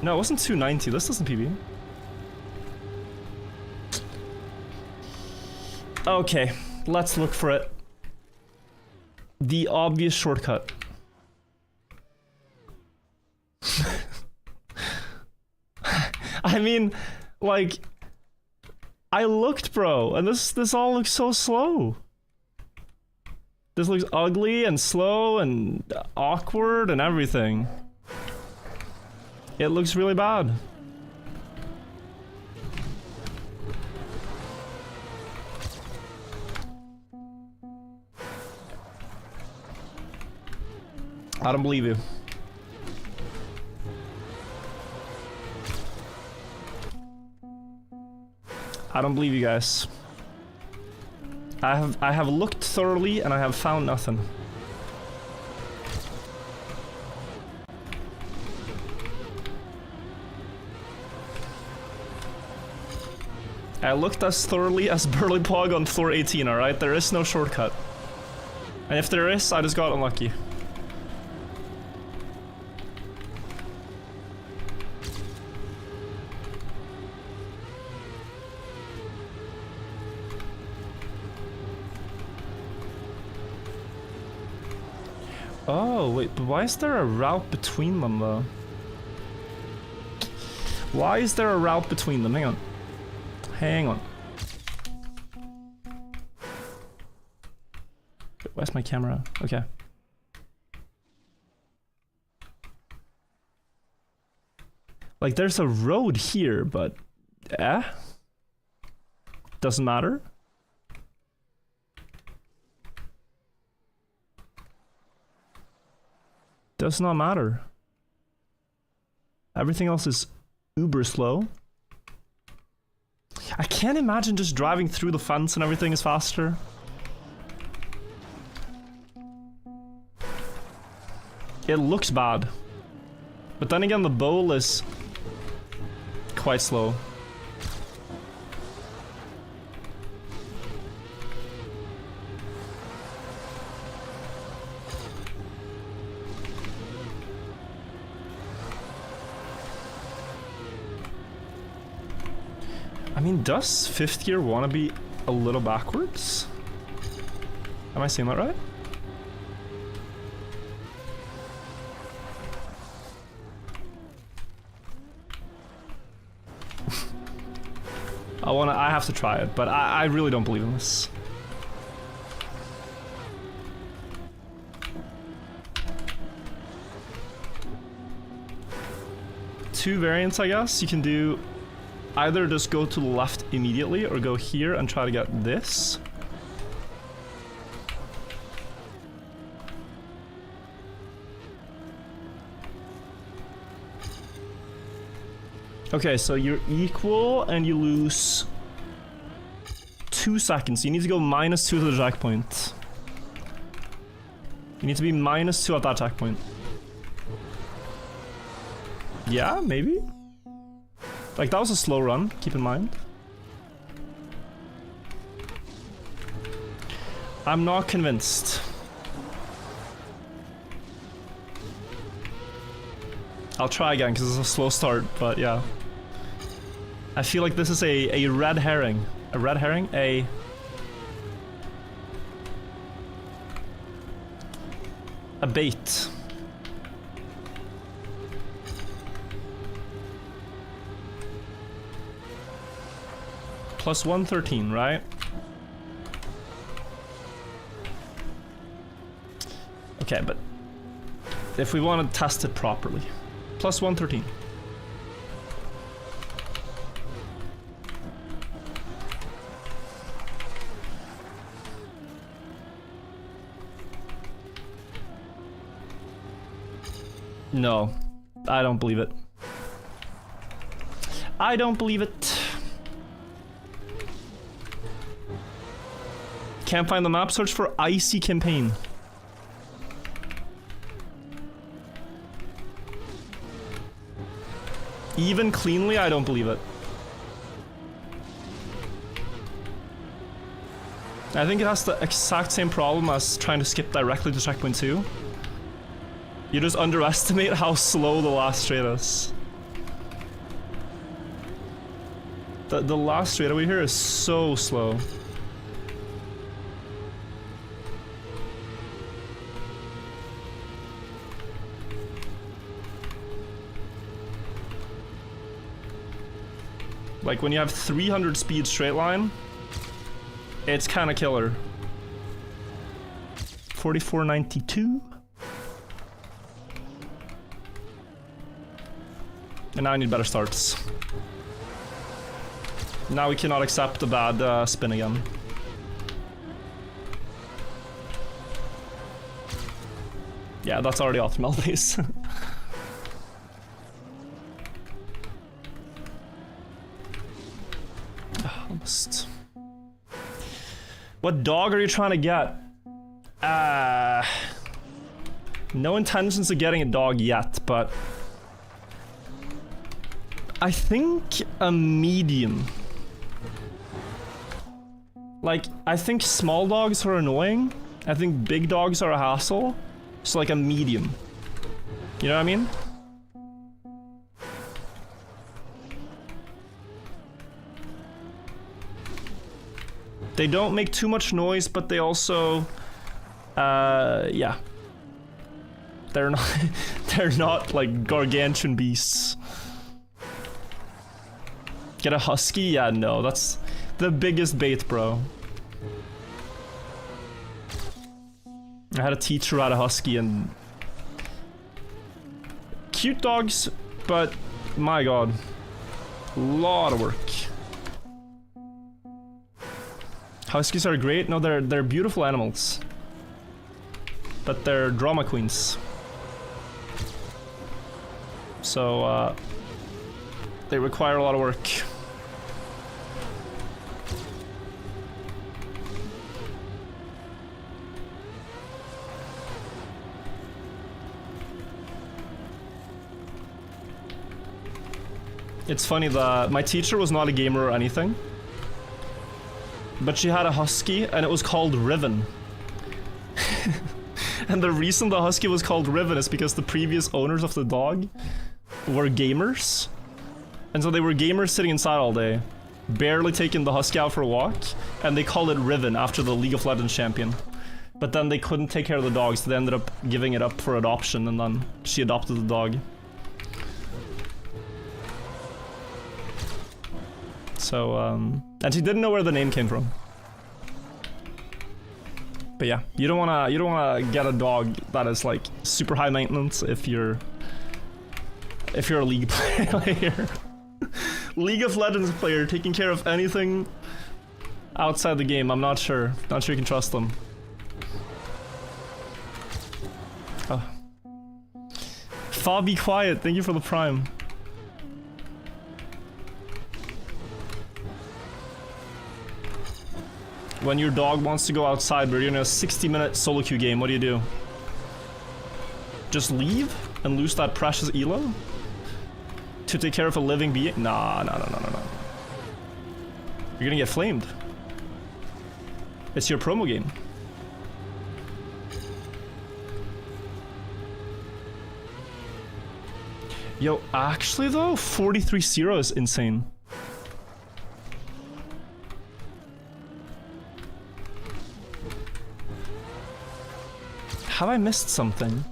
No, it wasn't 290. This doesn't PB. Okay, let's look for it. The obvious shortcut. I mean, like... I looked, bro, and this all looks so slow. This looks ugly and slow and awkward and everything. It looks really bad. I don't believe you. I don't believe you guys. I have looked thoroughly and I have found nothing. I looked as thoroughly as Burly Pog on floor 18, alright? There is no shortcut. And if there is, I just got unlucky. Oh, wait, but why is there a route between them, though? Why is there a route between them? Hang on. Hang on. Where's my camera? Okay. Like, there's a road here, but... Doesn't matter. Does not matter. Everything else is uber slow. I can't imagine just driving through the fence and everything is faster. It looks bad. But then again, the bowl is quite slow. I mean, does 5th gear want to be a little backwards? Am I saying that right? I have to try it, but I really don't believe in this. Two variants, I guess. You can do either just go to the left immediately or go here and try to get this. Okay, so you're equal and you lose 2 seconds. You need to go -2 to the checkpoint. You need to be -2 at that checkpoint. Yeah, maybe? Like, that was a slow run, keep in mind. I'm not convinced. I'll try again because it's a slow start, but yeah. I feel like this is a red herring. A red herring? A bait. Plus 113, right? Okay, but if we want to test it properly. Plus 113. No, I don't believe it. I don't believe it. Can't find the map, search for Icy Campaign. Even cleanly, I don't believe it. I think it has the exact same problem as trying to skip directly to checkpoint 2. You just underestimate how slow the last straight is. The last straightaway here is so slow. Like, when you have 300 speed straight line, it's kind of killer. 44.92. And now I need better starts. Now we cannot accept a bad spin again. Yeah, that's already optimal base. Almost. What dog are you trying to get? No intentions of getting a dog yet, but I think a medium. Like, I think small dogs are annoying. I think big dogs are a hassle. So like a medium. You know what I mean? They don't make too much noise, but they also, yeah. They're not like gargantuan beasts. Get a husky? Yeah, no, that's the biggest bait, bro. I had a teacher who had a husky and cute dogs, but my god, lot of work. Huskies are great. No, they're beautiful animals, but they're drama queens. So they require a lot of work. It's funny that my teacher was not a gamer or anything, but she had a husky and it was called Riven. And the reason the husky was called Riven is because the previous owners of the dog were gamers. And so they were gamers sitting inside all day, barely taking the husky out for a walk, and they called it Riven after the League of Legends champion. But then they couldn't take care of the dog, so they ended up giving it up for adoption, and then she adopted the dog. So, and she didn't know where the name came from. But yeah, you don't wanna get a dog that is like super high maintenance if you're a League player. League of Legends player taking care of anything outside the game, I'm not sure. Not sure you can trust them. Oh. Fa, be quiet, thank you for the prime. When your dog wants to go outside but you're in a 60-minute solo queue game, what do? Just leave and lose that precious elo? To take care of a living being? Nah. You're gonna get flamed. It's your promo game. Yo, actually though, 43-0 is insane. Have I missed something?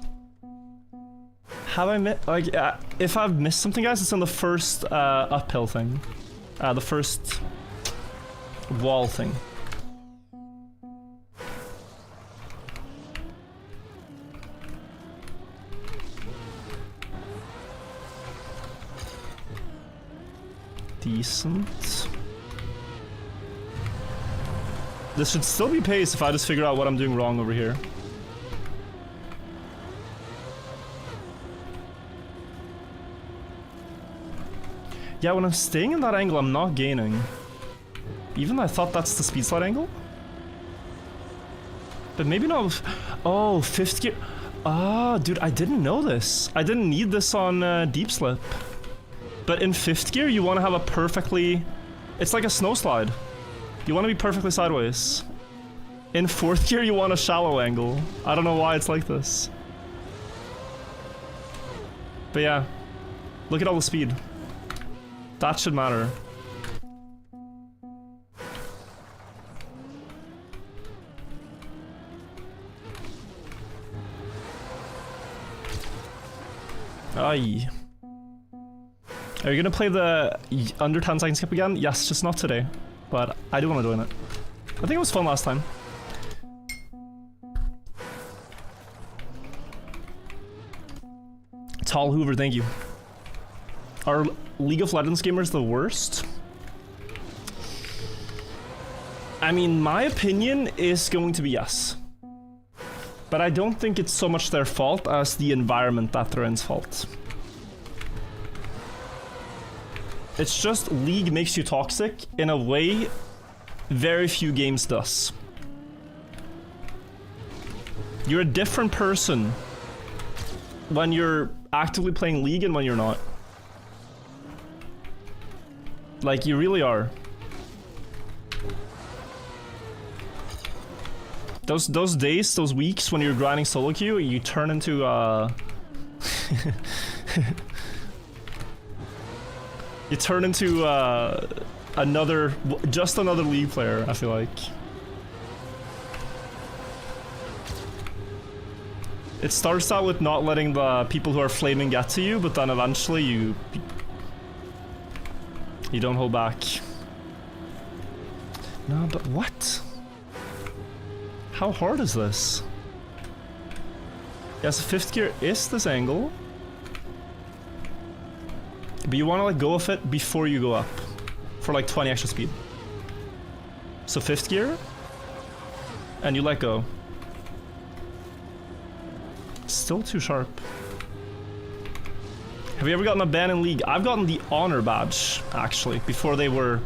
Have I missed, like, if I've missed something, guys, it's on the first uphill thing. The first wall thing. Decent. This should still be pace if I just figure out what I'm doing wrong over here. Yeah, when I'm staying in that angle, I'm not gaining. Even though I thought that's the speed slide angle. But maybe not. Oh, 5th gear. Ah, dude, I didn't know this. I didn't need this on deep slip. But in 5th gear, you want to have a perfectly... It's like a snow slide. You want to be perfectly sideways. In 4th gear, you want a shallow angle. I don't know why it's like this. But yeah, look at all the speed. That should matter. Aye. Are you gonna play the under 10 second skip again? Yes, just not today. But I do want to join it. I think it was fun last time. Tall Hoover, thank you. Are League of Legends gamers the worst? I mean, my opinion is going to be yes. But I don't think it's so much their fault as the environment that they're in's fault. It's just League makes you toxic in a way very few games does. You're a different person when you're actively playing League and when you're not. Like, you really are. Those days, those weeks when you're grinding solo queue, you turn into you turn into just another League player, I feel like. It starts out with not letting the people who are flaming get to you, but then eventually you don't hold back. No, but what? How hard is this? Yes, 5th gear is this angle. But you want to like go off it before you go up. For like 20 extra speed. So 5th gear. And you let go. Still too sharp. Have you ever gotten a ban in League? I've gotten the honor badge, actually, before they were,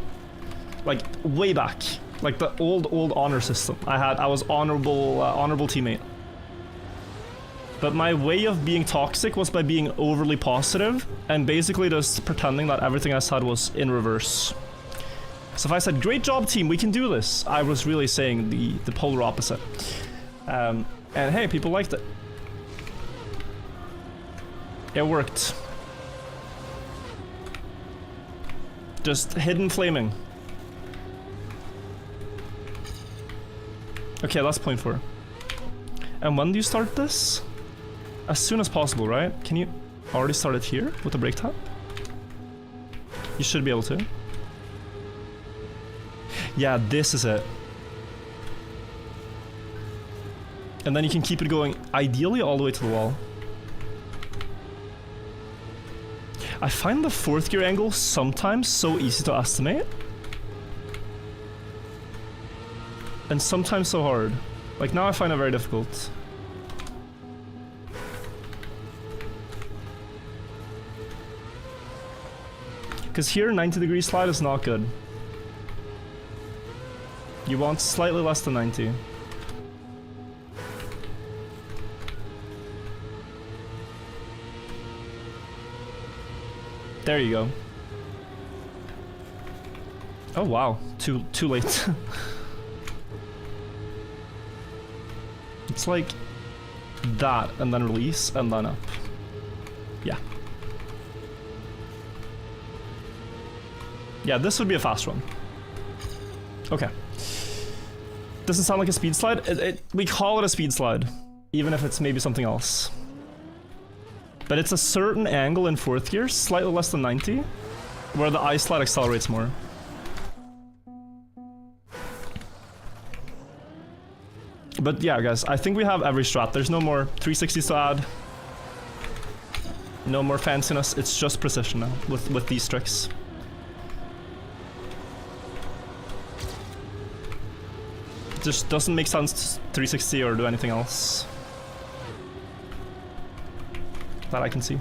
like, way back. Like the old honor system. I was honorable teammate. But my way of being toxic was by being overly positive and basically just pretending that everything I said was in reverse. So if I said, great job team, we can do this, I was really saying the polar opposite. And hey, people liked it. It worked. Just hidden flaming. Okay, that's point 4. And when do you start this? As soon as possible, right? Can you already start it here with the break tap? You should be able to. Yeah, this is it. And then you can keep it going, ideally all the way to the wall. I find the 4th gear angle sometimes so easy to estimate. And sometimes so hard. Like now I find it very difficult. Because here 90-degree slide is not good. You want slightly less than 90. There you go. Oh wow, too late. It's like that, and then release, and then up. Yeah. Yeah, this would be a fast one. Okay. Doesn't sound like a speed slide. We call it a speed slide, even if it's maybe something else. But it's a certain angle in 4th gear, slightly less than 90, where the ice slide accelerates more. But yeah, guys, I think we have every strat. There's no more 360s to add. No more fanciness. It's just precision now with these tricks. It just doesn't make sense to 360 or do anything else that I can see.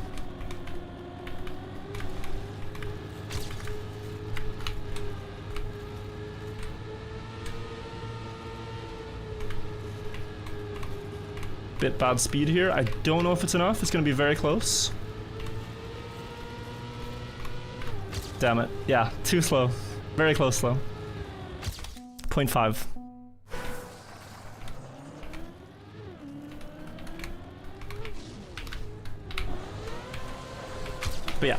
Bit bad speed here. I don't know if it's enough. It's gonna be very close. Damn it. Yeah, too slow. Very close though. 0.5. But yeah,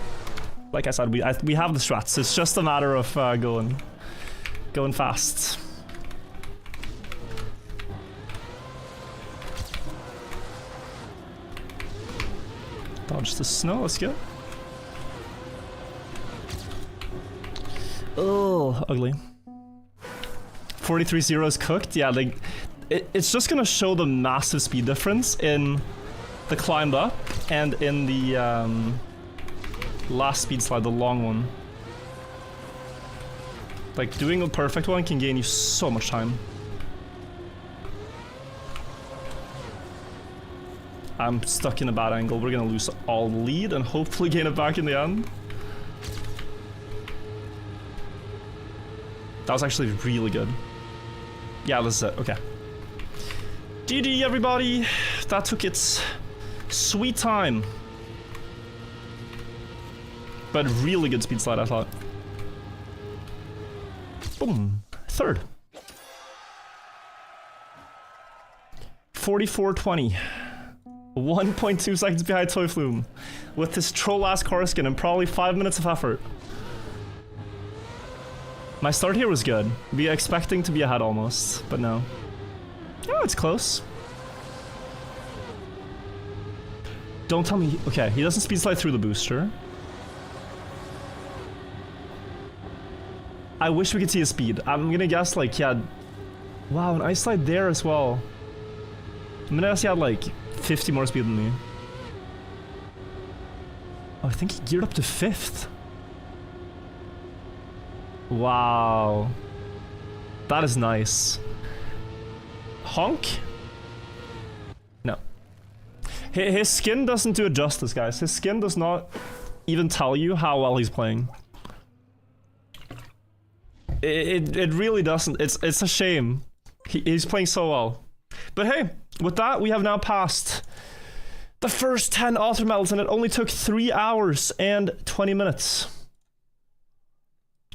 like I said, we have the strats. It's just a matter of going fast. Dodge the snow. Let's go. Oh, ugly. 43-0 is cooked. Yeah, like it's just gonna show the massive speed difference in the climb up and in the last speed slide, the long one. Like doing a perfect one can gain you so much time. I'm stuck in a bad angle. We're gonna lose all the lead and hopefully gain it back in the end. That was actually really good. Yeah, this is it. Okay. GG, everybody. That took its sweet time. But really good speed slide, I thought. Boom. 3rd. 44.20. 1.2 seconds behind Toy Flume. With his troll-ass car skin and probably 5 minutes of effort. My start here was good. We expecting to be ahead almost, but no. Oh, it's close. Don't tell me... Okay, he doesn't speed slide through the booster. I wish we could see his speed. I'm gonna guess like, yeah... Wow, an ice slide there as well. I'm gonna guess he had like 50 more speed than me. Oh, I think he geared up to 5th. Wow. That is nice. Honk? No. His skin doesn't do it justice, guys. His skin does not even tell you how well he's playing. It really doesn't. It's a shame. He's playing so well. But hey, with that, we have now passed The first 10 author medals, and it only took 3 hours and 20 minutes.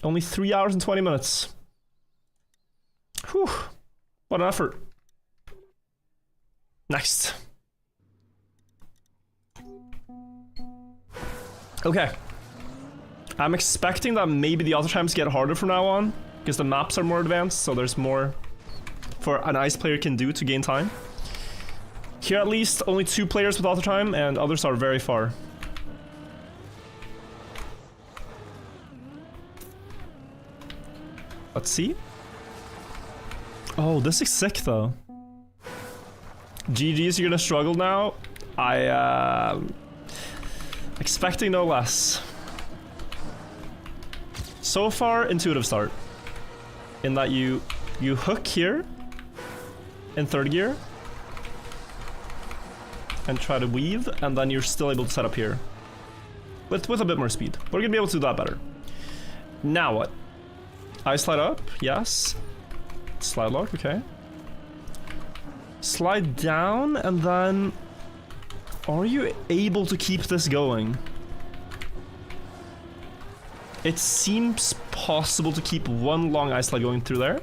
Only 3 hours and 20 minutes. Whew. What an effort. Next. Okay. I'm expecting that maybe the author times get harder from now on, because the maps are more advanced, so there's more for an ice player can do to gain time. Here at least, only 2 players with author time, and others are very far. Let's see. Oh, this is sick though. GG's, you're gonna struggle now. Expecting no less. So far, intuitive start. In that you hook here in 3rd gear and try to weave, and then you're still able to set up here with a bit more speed. We're gonna be able to do that better. Now what? I slide up, yes. Slide lock, okay. Slide down, and then are you able to keep this going? It seems possible to keep one long ice slide going through there.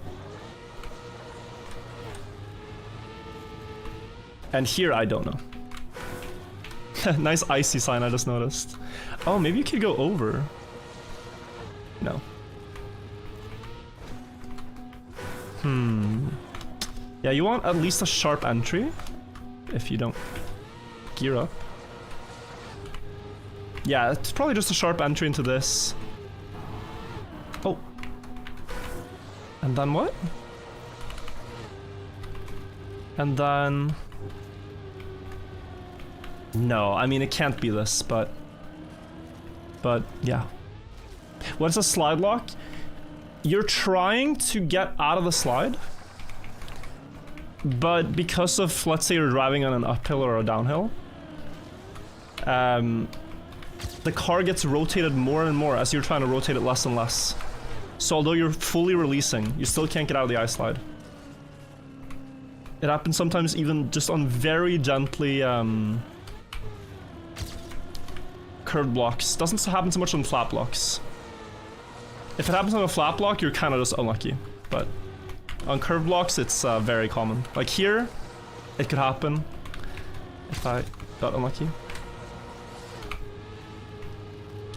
And here, I don't know. Nice icy sign I just noticed. Oh, maybe you could go over. No. Yeah, you want at least a sharp entry if you don't gear up. Yeah, it's probably just a sharp entry into this. Oh. And then what? And then... No, I mean, it can't be this, but yeah. What's a slide lock? You're trying to get out of the slide, but because of, let's say you're driving on an uphill or a downhill, the car gets rotated more and more as you're trying to rotate it less and less. So although you're fully releasing, you still can't get out of the ice slide. It happens sometimes even just on very gently curved blocks. Doesn't happen so much on flat blocks. If it happens on a flat block, you're kind of just unlucky. But on curved blocks, it's very common. Like here, it could happen if I got unlucky.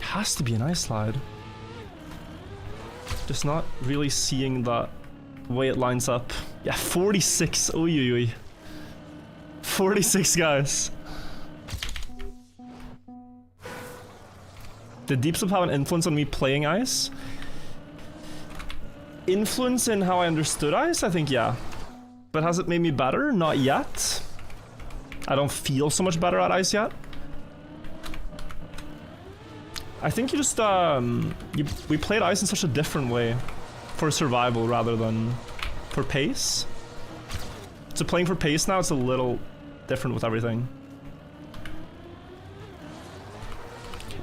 Has to be an ice slide. Just not really seeing the way it lines up. Yeah, 46. Oy, oy, oy. 46, guys. Did Deep Slip have an influence on me playing ice? Influence in how I understood ice? I think yeah. But has it made me better? Not yet. I don't feel so much better at ice yet. I think you just, we played ice in such a different way for survival rather than for pace. So playing for pace now, it's a little different with everything.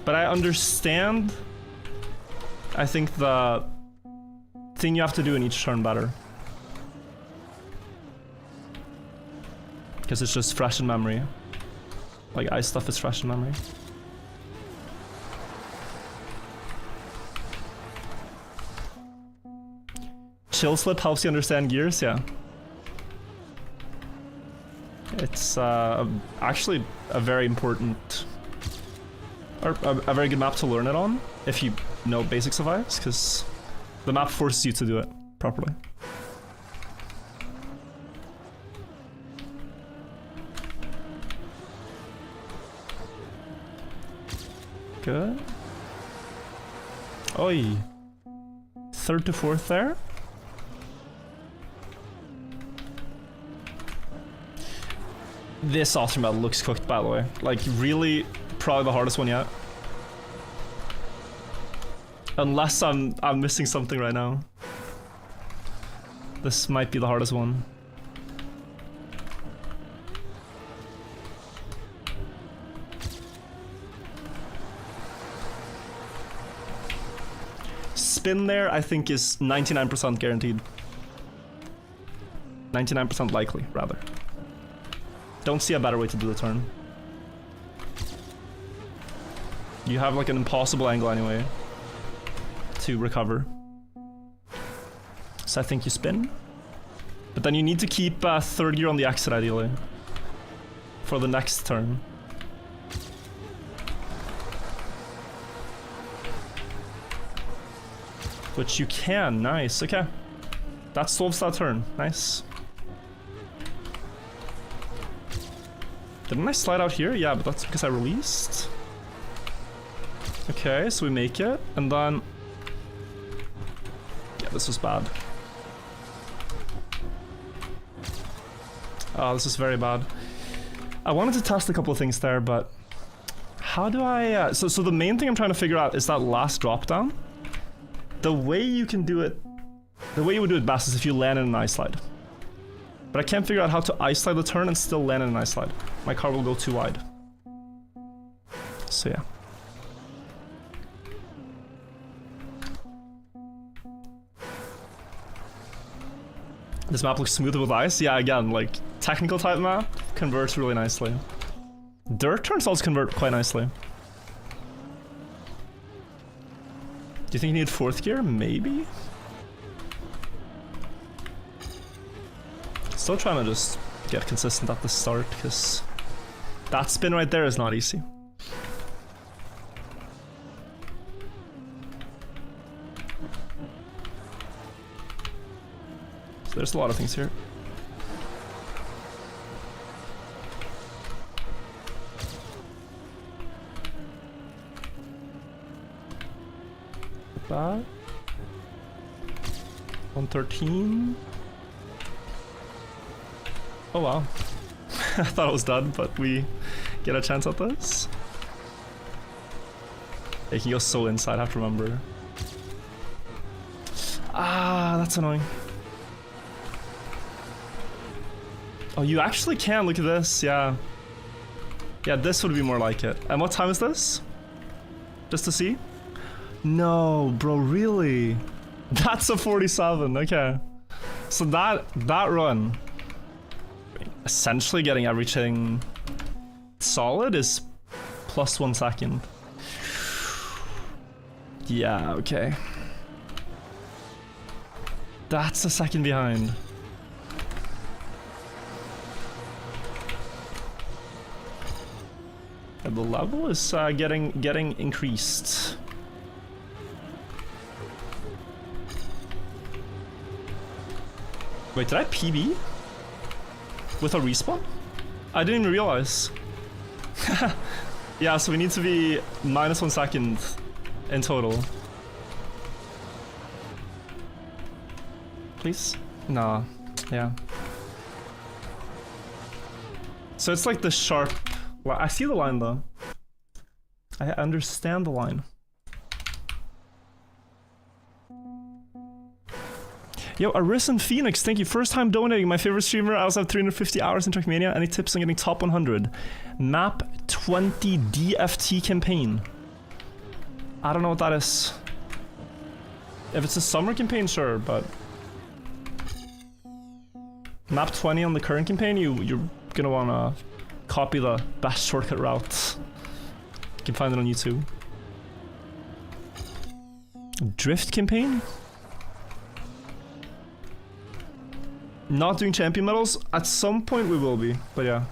But I understand, I think, the thing you have to do in each turn better. Because it's just fresh in memory. Like, ice stuff is fresh in memory. Chill slip helps you understand gears, yeah. It's actually a very important, or a very good map to learn it on, if you know basics of ice, because the map forces you to do it properly. Good. Oi. 3rd to 4th there. This author medal looks cooked, by the way. Like, really, probably the hardest one yet. Unless I'm missing something right now. This might be the hardest one. Spin there, I think, is 99% guaranteed. 99% likely, rather. Don't see a better way to do the turn. You have like an impossible angle anyway to recover. So I think you spin. But then you need to keep third gear on the exit ideally for the next turn. Which you can, nice, okay. That solves that turn, nice. Didn't I slide out here? Yeah, but that's because I released. Okay, so we make it, and then... Yeah, this was bad. Oh, this is very bad. I wanted to test a couple of things there, but... How do I... So the main thing I'm trying to figure out is that last drop down. The way you can do it... The way you would do it best is if you land in an ice slide. But I can't figure out how to ice slide the turn and still land in an ice slide. My car will go too wide. So yeah. This map looks smoother with ice. Yeah, again, like, technical type map converts really nicely. Dirt turns also convert quite nicely. Do you think you need fourth gear? Maybe? Still trying to just get consistent at the start, because that spin right there is not easy. So there's a lot of things here. Bad. 113. Oh wow. I thought it was done, but we get a chance at this. It can go so inside, I have to remember. Ah, that's annoying. Oh, you actually can, look at this, yeah. Yeah, this would be more like it. And what time is this? Just to see? No, bro, really? That's a 47, okay. So that run, essentially getting everything solid is plus 1 second. Yeah, okay. That's a second behind. And the level is getting increased. Wait, did I PB? With a respawn? I didn't even realize. Yeah, so we need to be minus 1 second in total. Please? Nah, yeah. So it's like the sharp... Well, I see the line though. I understand the line. Yo, Arisen Phoenix, thank you. First time donating, my favorite streamer. I also have 350 hours in Trackmania. Any tips on getting top 100? Map 20 DFT campaign. I don't know what that is. If it's a summer campaign, sure, but... Map 20 on the current campaign, you're gonna wanna copy the best shortcut route. You can find it on YouTube. Drift campaign? Not doing champion medals? At some point we will be, but yeah.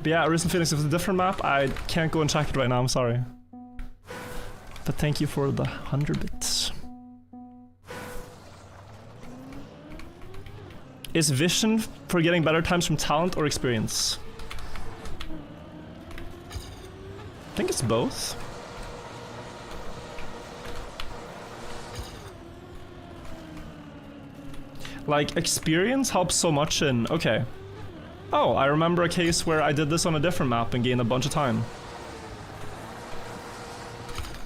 But yeah, Arisen Phoenix, if it's a different map, I can't go and check it right now, I'm sorry. But thank you for the 100 bits. Is vision for getting better times from talent or experience? I think it's both. Like, experience helps so much in... Okay. Oh, I remember a case where I did this on a different map and gained a bunch of time.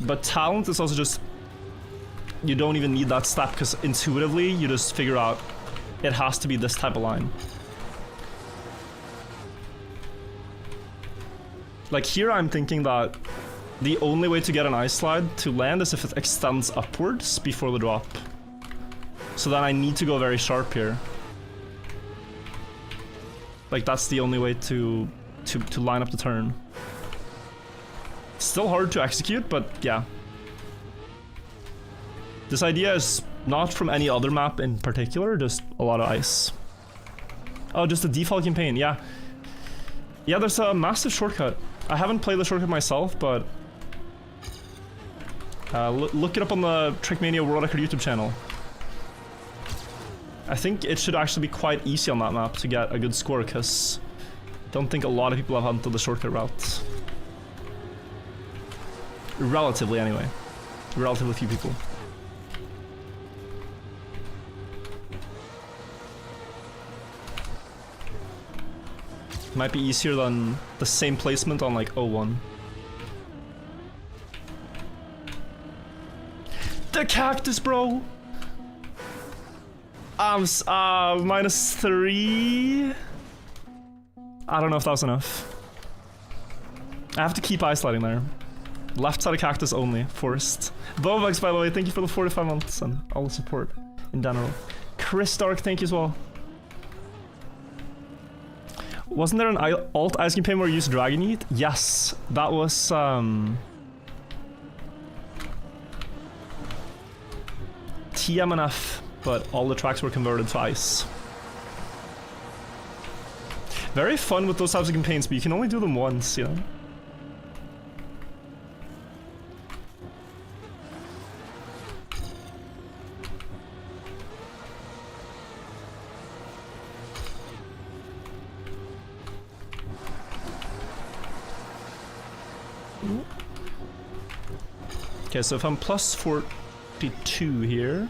But talent is also just... You don't even need that step, because intuitively, you just figure out it has to be this type of line. Like, here I'm thinking that the only way to get an ice slide to land is if it extends upwards before the drop. So then I need to go very sharp here. Like that's the only way to line up the turn. Still hard to execute, but yeah. This idea is not from any other map in particular, just a lot of ice. Oh, just the default campaign, yeah. Yeah, there's a massive shortcut. I haven't played the shortcut myself, but look it up on the Trackmania World Record YouTube channel. I think it should actually be quite easy on that map to get a good score, because I don't think a lot of people have hunted the shortcut route. Relatively, anyway. Relatively few people. Might be easier than the same placement on like 01. The cactus, bro! -3. I don't know if that was enough. I have to keep ice sliding there. Left side of cactus only, forced. Bovax, by the way, thank you for the 45 months and all the support in general. Chris Dark, thank you as well. Wasn't there an alt ice campaign where you used Dragon Yeet? Yes, that was TMNF, but all the tracks were converted to ice. Very fun with those types of campaigns, but you can only do them once, you know? Okay, so if I'm plus 42 here,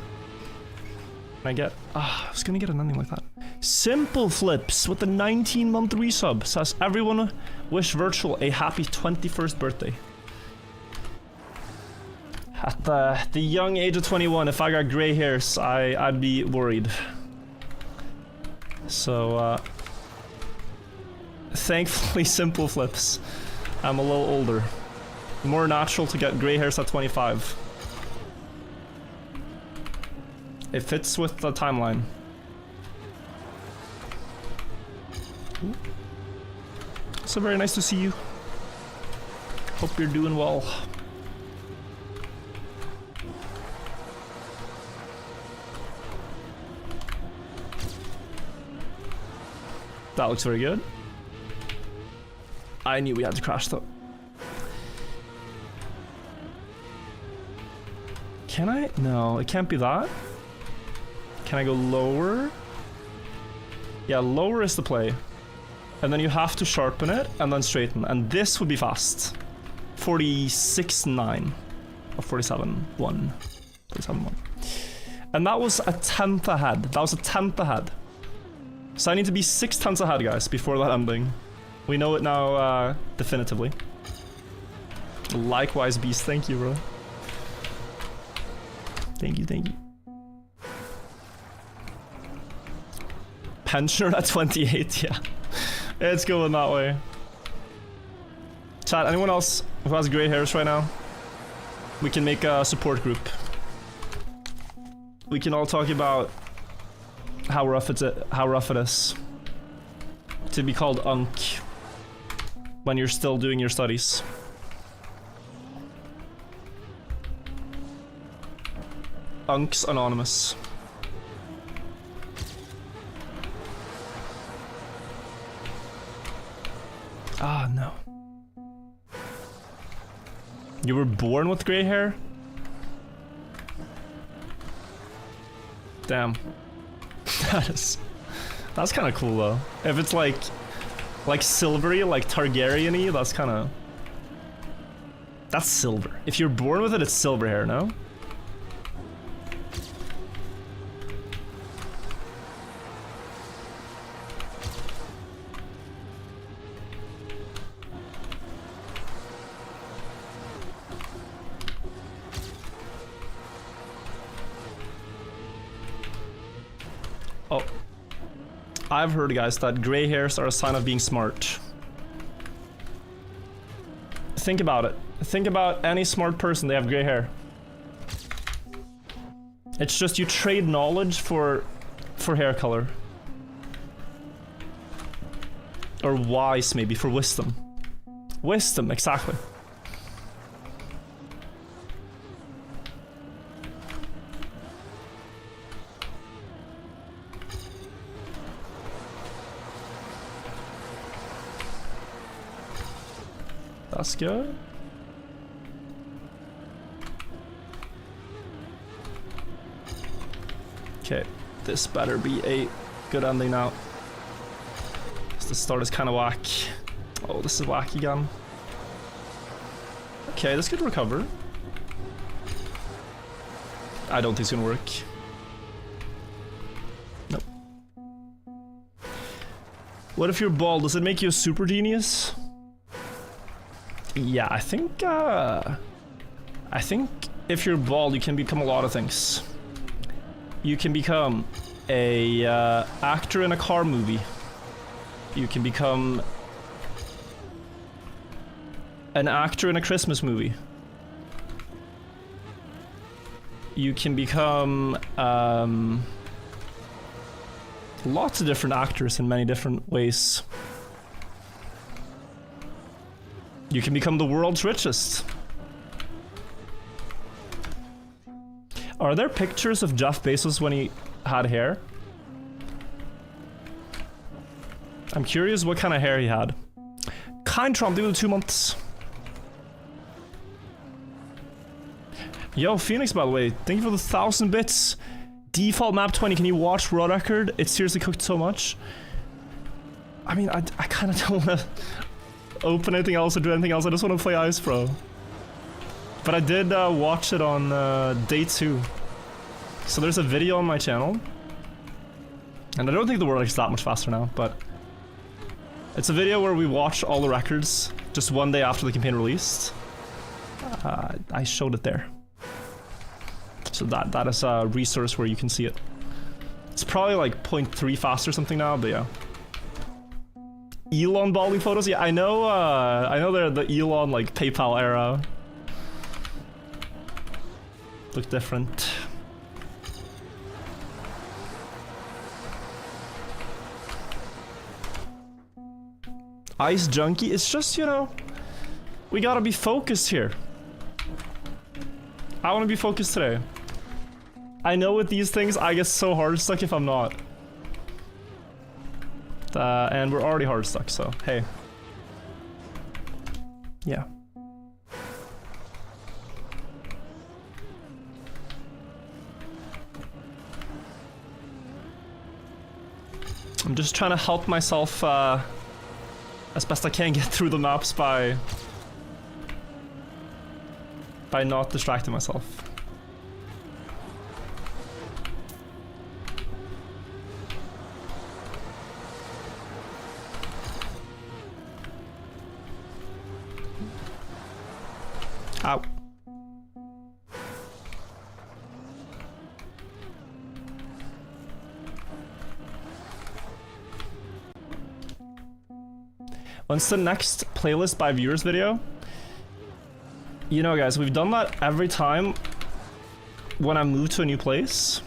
I get... I was gonna get an ending like that. Simple Flips with the 19-month resub says, everyone wish Virtual a happy 21st birthday. At the young age of 21, if I got gray hairs, I'd be worried. So, thankfully, Simple Flips. I'm a little older. More natural to get gray hairs at 25. It fits with the timeline. So very nice to see you. Hope you're doing well. That looks very good. I knew we had to crash though. Can I? No, it can't be that. Can I go lower? Yeah, lower is the play. And then you have to sharpen it and then straighten. And this would be fast. 46.9. Or 47.1. 47.1. And that was a 10th ahead. That was a 10th ahead. So I need to be 6/10 ahead, guys, before that ending. We know it now, definitively. Likewise, Beast. Thank you, bro. Thank you, thank you. Pensioner at 28, yeah. It's going that way. Chat, anyone else who has gray hairs right now? We can make a support group. We can all talk about how rough it is to be called Unk when you're still doing your studies. Unks Anonymous. Ah, no. You were born with gray hair? Damn. That's kind of cool though. If it's like silvery, like Targaryen-y, that's kind of... That's silver. If you're born with it, it's silver hair, no? Oh. I've heard, guys, that gray hairs are a sign of being smart. Think about it. Think about any smart person, they have gray hair. It's just you trade knowledge for hair color. Or wise, maybe, for wisdom. Wisdom, exactly. That's good. Okay, this better be a good ending now. The start is kind of whack. Oh, this is whack again. Okay, this could recover. I don't think it's gonna work. Nope. What if you're bald? Does it make you a super genius? Yeah, I think if you're bald, you can become a lot of things. You can become a actor in a car movie. You can become an actor in a Christmas movie. You can become lots of different actors in many different ways. You can become the world's richest. Are there pictures of Jeff Bezos when he had hair? I'm curious what kind of hair he had. Kind Trump, do the 2 months. Yo, Phoenix, by the way, thank you for the 1,000 bits. Default map 20, can you watch Raw Record? It seriously cooked so much. I mean, I kind of don't want to open anything else or do anything else. I just want to play Ice Pro. But I did watch it on day 2. So there's a video on my channel. And I don't think the world is that much faster now, but it's a video where we watch all the records just one day after the campaign released. I showed it there. So that is a resource where you can see it. It's probably like 0.3 fast or something now, but yeah. Elon balding photos? Yeah, I know they're the Elon like PayPal era. Look different. Ice Junkie, it's just, you know, we gotta be focused here. I wanna be focused today. I know with these things, I get so hard stuck if I'm not. And we're already hard stuck, so hey. Yeah. I'm just trying to help myself as best I can get through the maps by not distracting myself. Ow. When's the next playlist by viewers video? You know, guys, we've done that every time when I move to a new place.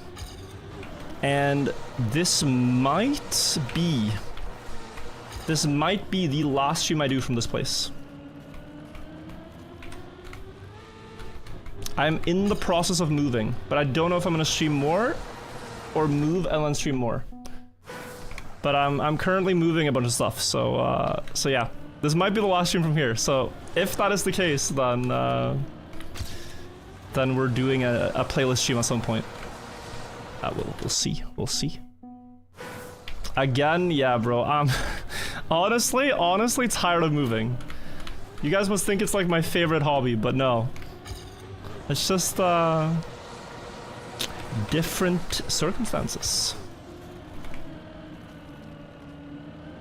And this might be the last stream I do from this place. I'm in the process of moving, but I don't know if I'm gonna stream more or move and then stream more. But I'm currently moving a bunch of stuff, so yeah, this might be the last stream from here. So if that is the case, then we're doing a playlist stream at some point. We'll see. We'll see. Again, yeah, bro. I'm honestly tired of moving. You guys must think it's like my favorite hobby, but no. It's just different circumstances.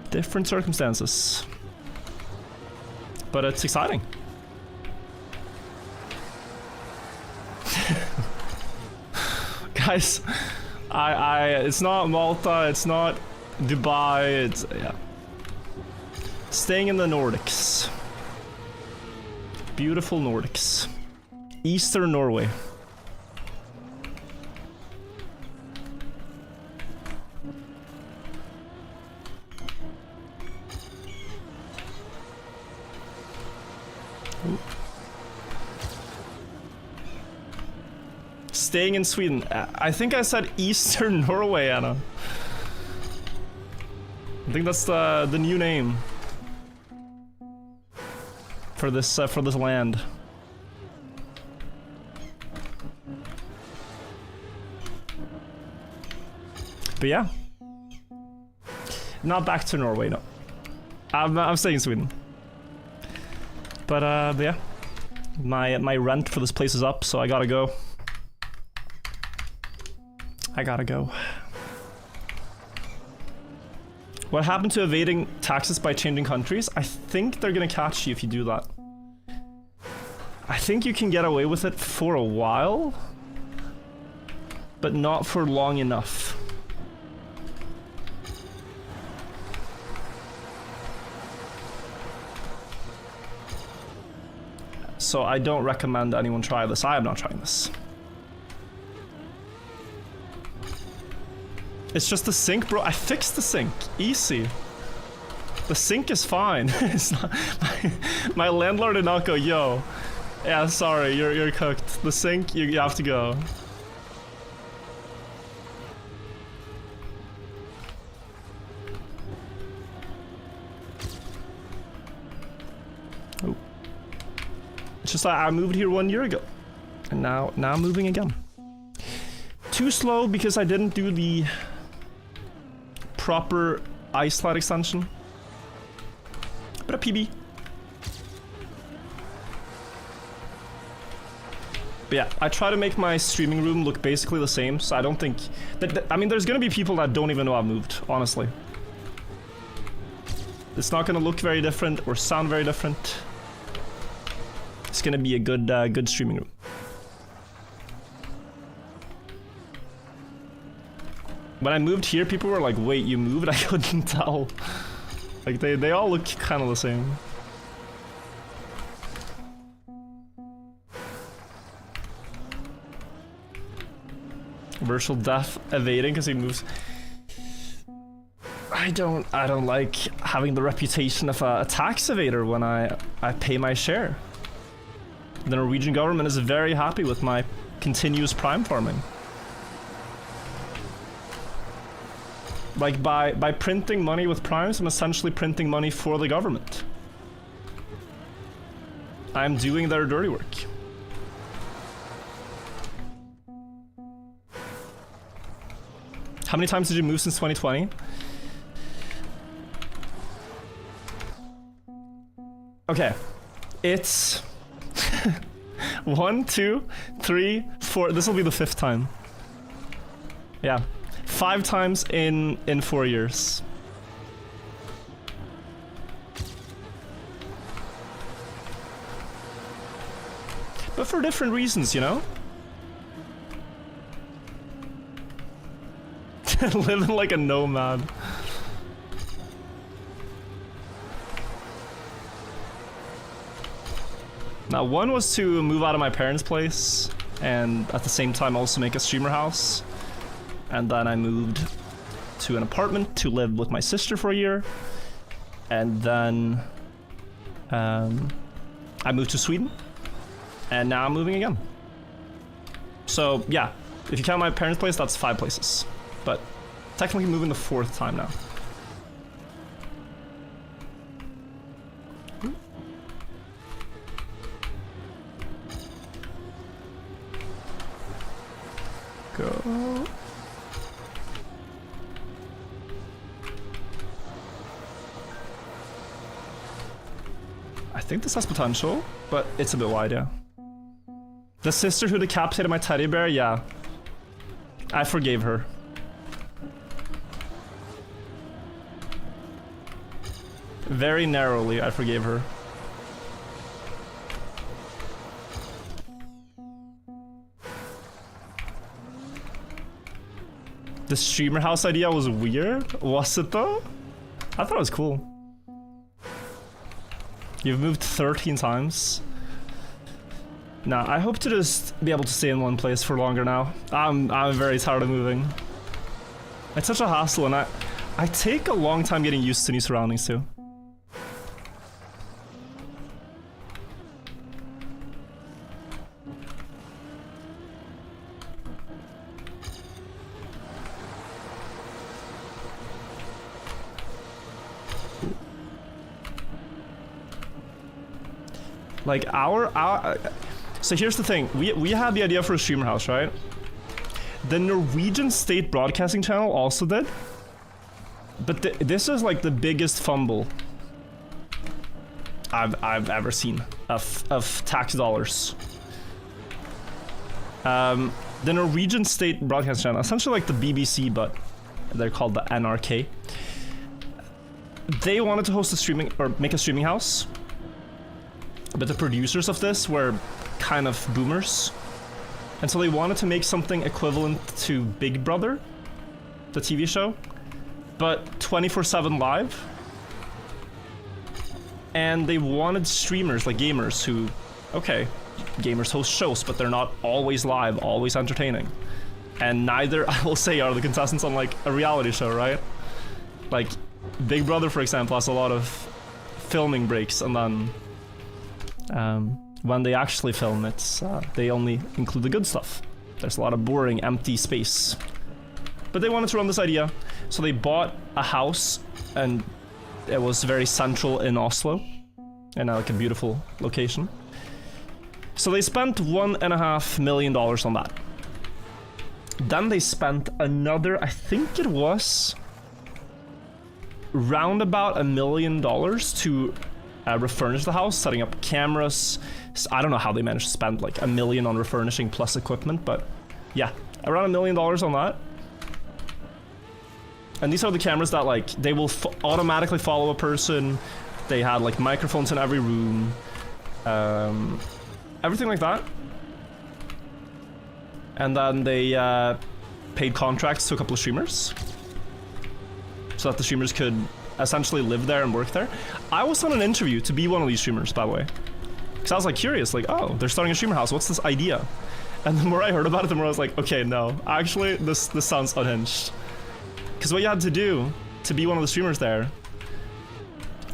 Different circumstances. But it's exciting. Guys, it's not Malta, it's not Dubai, it's, yeah. Staying in the Nordics. Beautiful Nordics. Eastern Norway. Staying in Sweden. I think I said Eastern Norway, Anna. I think that's the new name for this land. But yeah, not back to Norway. No, I'm staying in Sweden. But yeah, my rent for this place is up, so I gotta go. I gotta go. What happened to evading taxes by changing countries? I think they're gonna catch you if you do that. I think you can get away with it for a while, but not for long enough. So I don't recommend anyone try this. I am not trying this. It's just the sink, bro. I fixed the sink. Easy. The sink is fine. It's not, my landlord did not go, yo. Yeah, sorry, you're cooked. The sink, you have to go. Oh. It's just like I moved here 1 year ago. And now I'm moving again. Too slow because I didn't do the proper ice slide extension. But a PB. But yeah, I try to make my streaming room look basically the same, so I don't think that I mean, there's gonna be people that don't even know I've moved, honestly. It's not gonna look very different or sound very different. It's gonna be a good streaming room. When I moved here, people were like, wait, you moved? I couldn't tell. Like, they all look kind of the same. Virtual death evading because he moves. I don't like having the reputation of a tax evader when I pay my share. The Norwegian government is very happy with my continuous prime farming. Like, by printing money with primes, I'm essentially printing money for the government. I'm doing their dirty work. How many times did you move since 2020? Okay, it's 1, 2, 3, 4. This will be the 5th time. Yeah. 5 times in 4 years. But for different reasons, you know? Living like a nomad. Now, one was to move out of my parents' place and at the same time also make a streamer house. And then I moved to an apartment to live with my sister for a year. And then I moved to Sweden. And now I'm moving again. So yeah, if you count my parents' place, that's 5 places. But technically moving the 4th time now. Go. I think this has potential, but it's a bit wide, yeah. The sister who decapitated my teddy bear, yeah. I forgave her. Very narrowly, I forgave her. The streamer house idea was weird? Was it though? I thought it was cool. You've moved 13 times. Nah, I hope to just be able to stay in one place for longer now. I'm very tired of moving. It's such a hassle, and I take a long time getting used to new surroundings too. Like our so here's the thing. We had the idea for a streamer house, right? The Norwegian State Broadcasting Channel also did. But this is like the biggest fumble I've ever seen of tax dollars. The Norwegian State Broadcasting Channel, essentially like the BBC, but they're called the NRK. They wanted to host a streaming, or make a streaming house, but the producers of this were kind of boomers, and so they wanted to make something equivalent to Big Brother, the TV show, but 24/7 live. And they wanted streamers, like gamers, who, okay, gamers host shows, but they're not always live, always entertaining. And neither, I will say, are the contestants on like a reality show, right? Like Big Brother, for example, has a lot of filming breaks, and then when they actually film, it's they only include the good stuff. There's a lot of boring, empty space. But they wanted to run this idea, so they bought a house, and it was very central in Oslo, in like a beautiful location. So they spent $1.5 million on that. Then they spent another, I think it was round about $1 million to refurnish the house, setting up cameras. I don't know how they managed to spend like $1 million on refurnishing plus equipment, but yeah, around $1 million on that. And these are the cameras that like they will automatically follow a person. They had like microphones in every room, everything like that. And then they paid contracts to a couple of streamers, so that the streamers could essentially live there and work there. I was on an interview to be one of these streamers, by the way, because I was like curious, like, oh, they're starting a streamer house. What's this idea? And the more I heard about it, the more I was like, okay, no, actually, this sounds unhinged. Because what you had to do to be one of the streamers there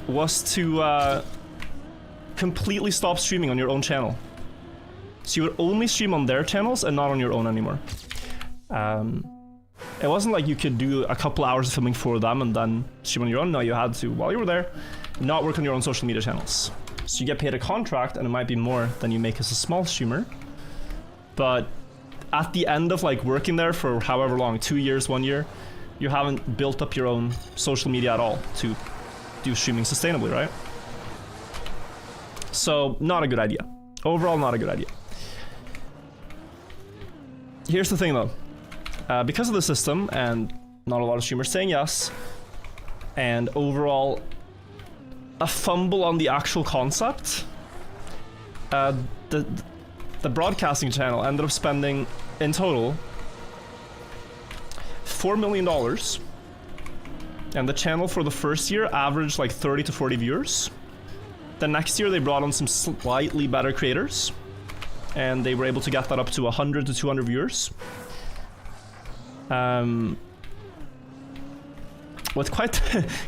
was to completely stop streaming on your own channel. So you would only stream on their channels and not on your own anymore. It wasn't like you could do a couple hours of filming for them and then stream on your own. No, you had to, while you were there, not work on your own social media channels. So you get paid a contract, and it might be more than you make as a small streamer. But at the end of like working there for however long, 2 years, 1 year, you haven't built up your own social media at all to do streaming sustainably, right? So, not a good idea. Overall, not a good idea. Here's the thing though. Because of the system, and not a lot of streamers saying yes, and overall a fumble on the actual concept, the broadcasting channel ended up spending, in total, $4 million, and the channel for the first year averaged like 30 to 40 viewers. The next year they brought on some slightly better creators, and they were able to get that up to 100 to 200 viewers. With quite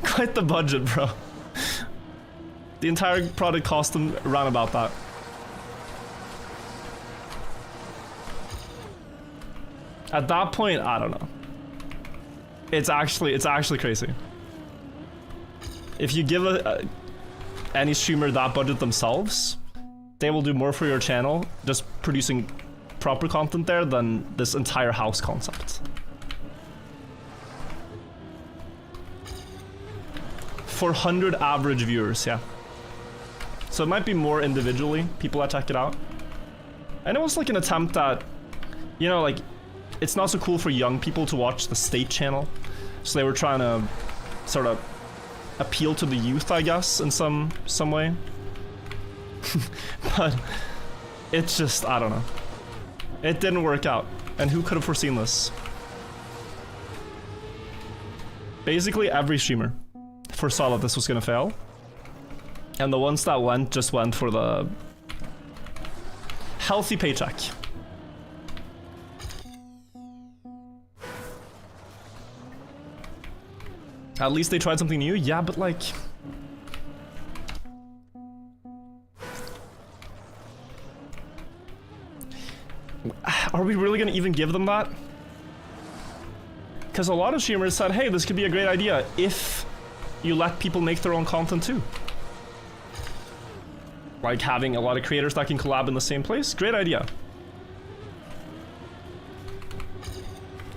quite the budget, bro. The entire product cost them around about that. At that point, I don't know. It's actually crazy. If you give any streamer that budget themselves, they will do more for your channel just producing proper content there than this entire house concept. For 100 average viewers, yeah. So it might be more individually, people that check it out. And it was like an attempt at, you know, like, it's not so cool for young people to watch the state channel. So they were trying to sort of appeal to the youth, I guess, in some way. But it's just, I don't know. It didn't work out. And who could have foreseen this? Basically every streamer foresaw that this was gonna fail. And the ones that went just went for the healthy paycheck. At least they tried something new. Yeah, but like, are we really gonna even give them that? Because a lot of streamers said, hey, this could be a great idea if you let people make their own content too. Like having a lot of creators that can collab in the same place. Great idea.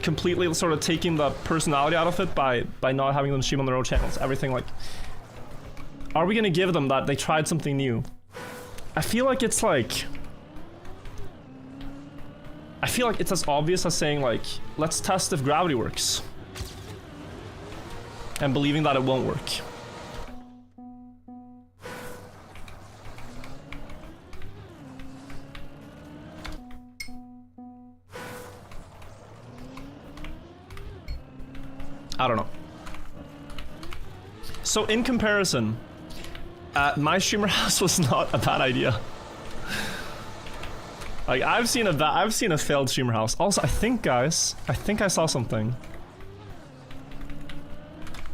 Completely sort of taking the personality out of it by not having them stream on their own channels. Everything like... Are we gonna give them that they tried something new? I feel like it's like... I feel like it's as obvious as saying like, let's test if gravity works. And believing that it won't work. I don't know. So in comparison, my streamer house was not a bad idea. Like I've seen a failed streamer house. Also, I think guys, I think I saw something.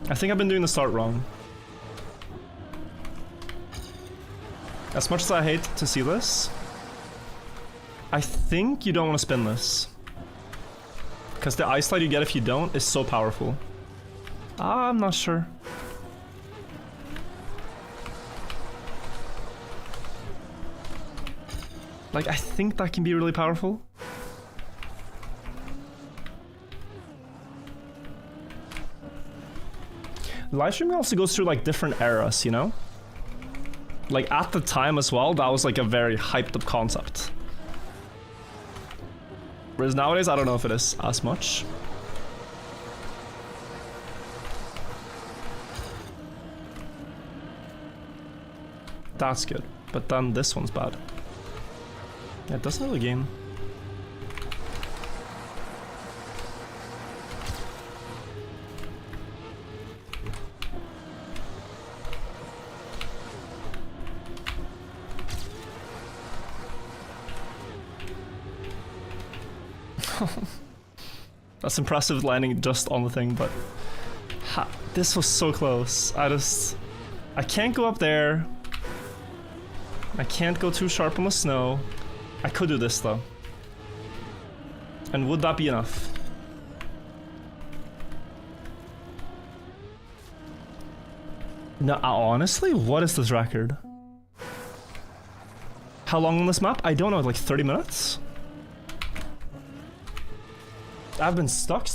I think I've been doing the start wrong. As much as I hate to see this, I think you don't want to spin this. Because the ice slide you get if you don't is so powerful. I'm not sure. Like, I think that can be really powerful. Live streaming also goes through like different eras, you know? Like at the time as well, that was like a very hyped up concept. Whereas nowadays, I don't know if it is as much. That's good, but then this one's bad. Yeah, it doesn't really game. That's impressive landing just on the thing, but this was so close. I can't go up there. I can't go too sharp on the snow. I could do this though. And would that be enough? No, honestly, what is this record? How long on this map? I don't know, like 30 minutes? I've been stuck.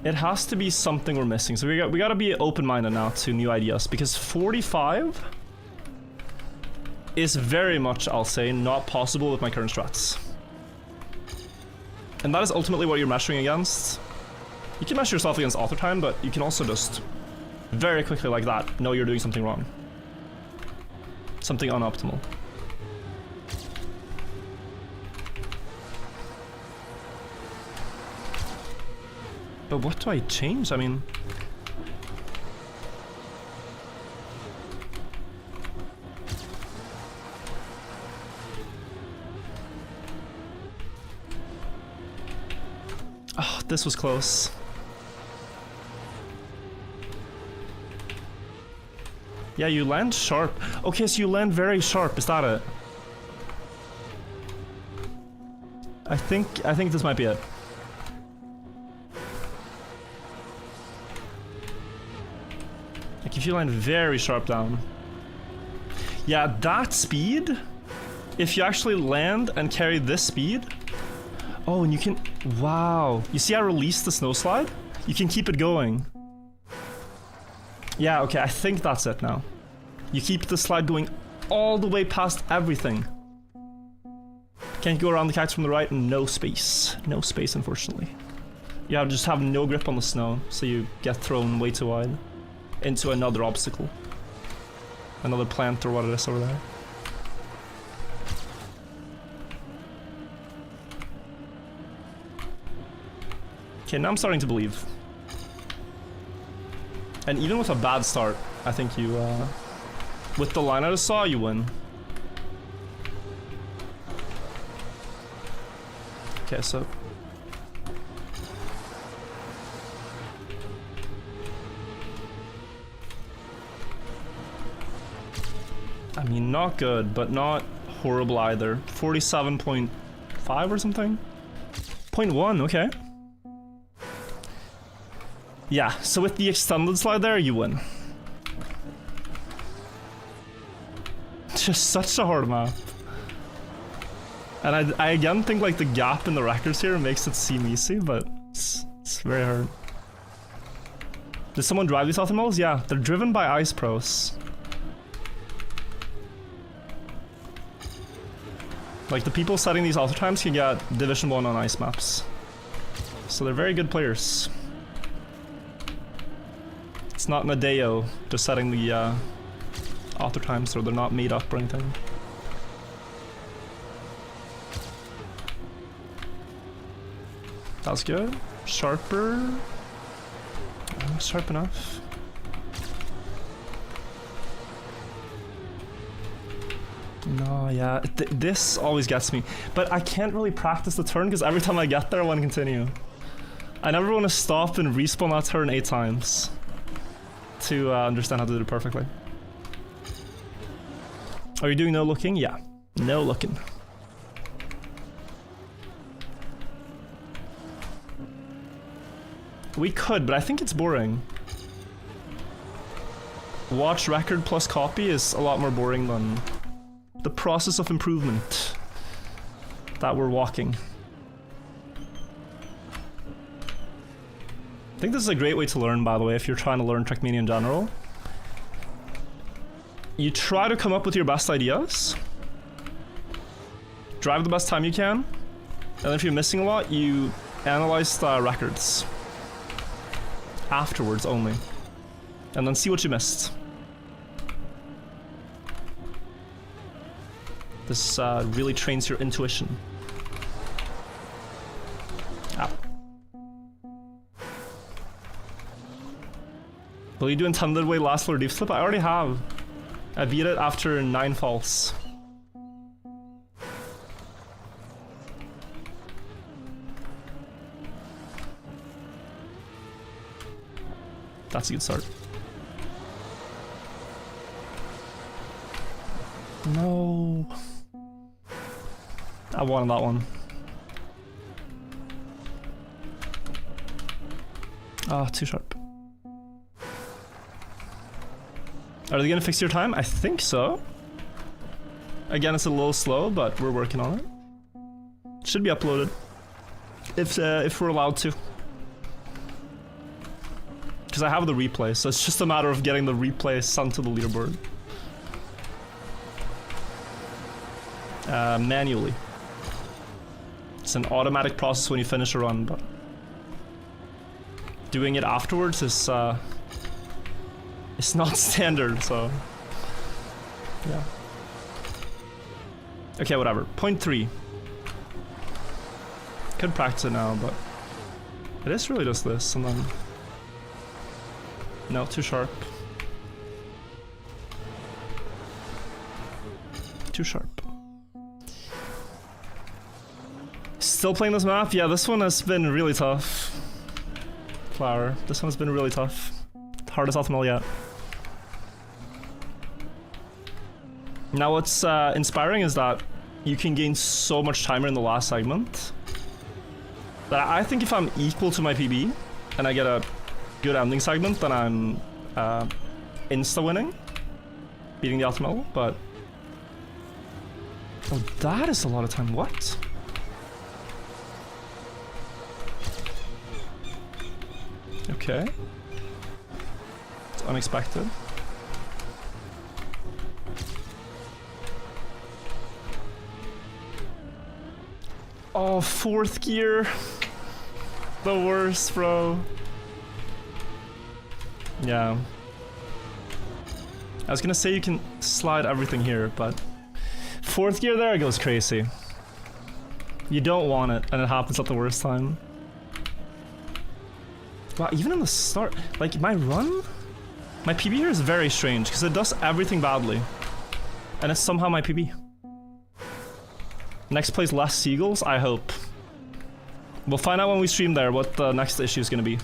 It has to be something we're missing. So we gotta be open-minded now to new ideas, because 45 is very much, I'll say, not possible with my current strats. And that is ultimately what you're measuring against. You can measure yourself against author time, but you can also just very quickly like that know you're doing something wrong. Something unoptimal. But what do I change? I mean... Oh, this was close. Yeah, you land sharp. Okay, so you land very sharp, is that it? I think this might be it. Like if you land very sharp down. Yeah, that speed, if you actually land and carry this speed. Oh, and you can, wow. You see I released the snow slide? You can keep it going. Yeah, okay, I think that's it now. You keep the slide going all the way past everything. Can't go around the cactus from the right, no space. No space, unfortunately. You just have no grip on the snow, so you get thrown way too wide into another obstacle. Another plant or what it is over there. Okay, now I'm starting to believe. And even with a bad start, I think you, with the line I just saw, you win. Okay, so... I mean, not good, but not horrible either. 47.5 or something? 0.1, okay. Yeah, so with the extended slide there, you win. It's just such a hard map. And I again think like the gap in the records here makes it seem easy, but it's very hard. Did someone drive these automobils? Yeah, they're driven by ice pros. Like the people setting these auto times can get Division 1 on ice maps. So they're very good players. It's not Nadeo just setting the auto times, so they're not made up or anything. That's good. Sharper. Sharp enough. No, yeah. This always gets me. But I can't really practice the turn because every time I get there I want to continue. I never want to stop and respawn that turn 8 times to understand how to do it perfectly. Are you doing no looking? Yeah. No looking. We could, but I think it's boring. Watch record plus copy is a lot more boring than the process of improvement that we're walking. I think this is a great way to learn, by the way, if you're trying to learn Trackmania in general. You try to come up with your best ideas, drive the best time you can, and if you're missing a lot, you analyze the records afterwards only, and then see what you missed. This really trains your intuition. Ow. Will you do intended way last floor deep slip? I already have. I beat it after 9 falls. That's a good start. No. I wanted that one. Ah, too sharp. Are they gonna fix your time? I think so. Again, it's a little slow, but we're working on it. Should be uploaded. If we're allowed to. Because I have the replay, so it's just a matter of getting the replay sent to the leaderboard. Manually. It's an automatic process when you finish a run, but doing it afterwards is it's not standard, so yeah. Okay, whatever. Point 3. Could practice it now, but it is really just this, and then no, too sharp. Too sharp. Still playing this map? Yeah, this one has been really tough. Flower. This one has been really tough. Hardest optimal yet. Now what's inspiring is that you can gain so much timer in the last segment that I think if I'm equal to my PB and I get a good ending segment, then I'm insta-winning, beating the optimal, but oh, that is a lot of time. What? Okay. It's unexpected. Oh, 4th gear. The worst, bro. Yeah. I was gonna say you can slide everything here, but 4th gear there goes crazy. You don't want it, and it happens at the worst time. Wow, even in the start, like my run, my PB here is very strange because it does everything badly, and it's somehow my PB. Next plays less seagulls, I hope. We'll find out when we stream there what the next issue is gonna be.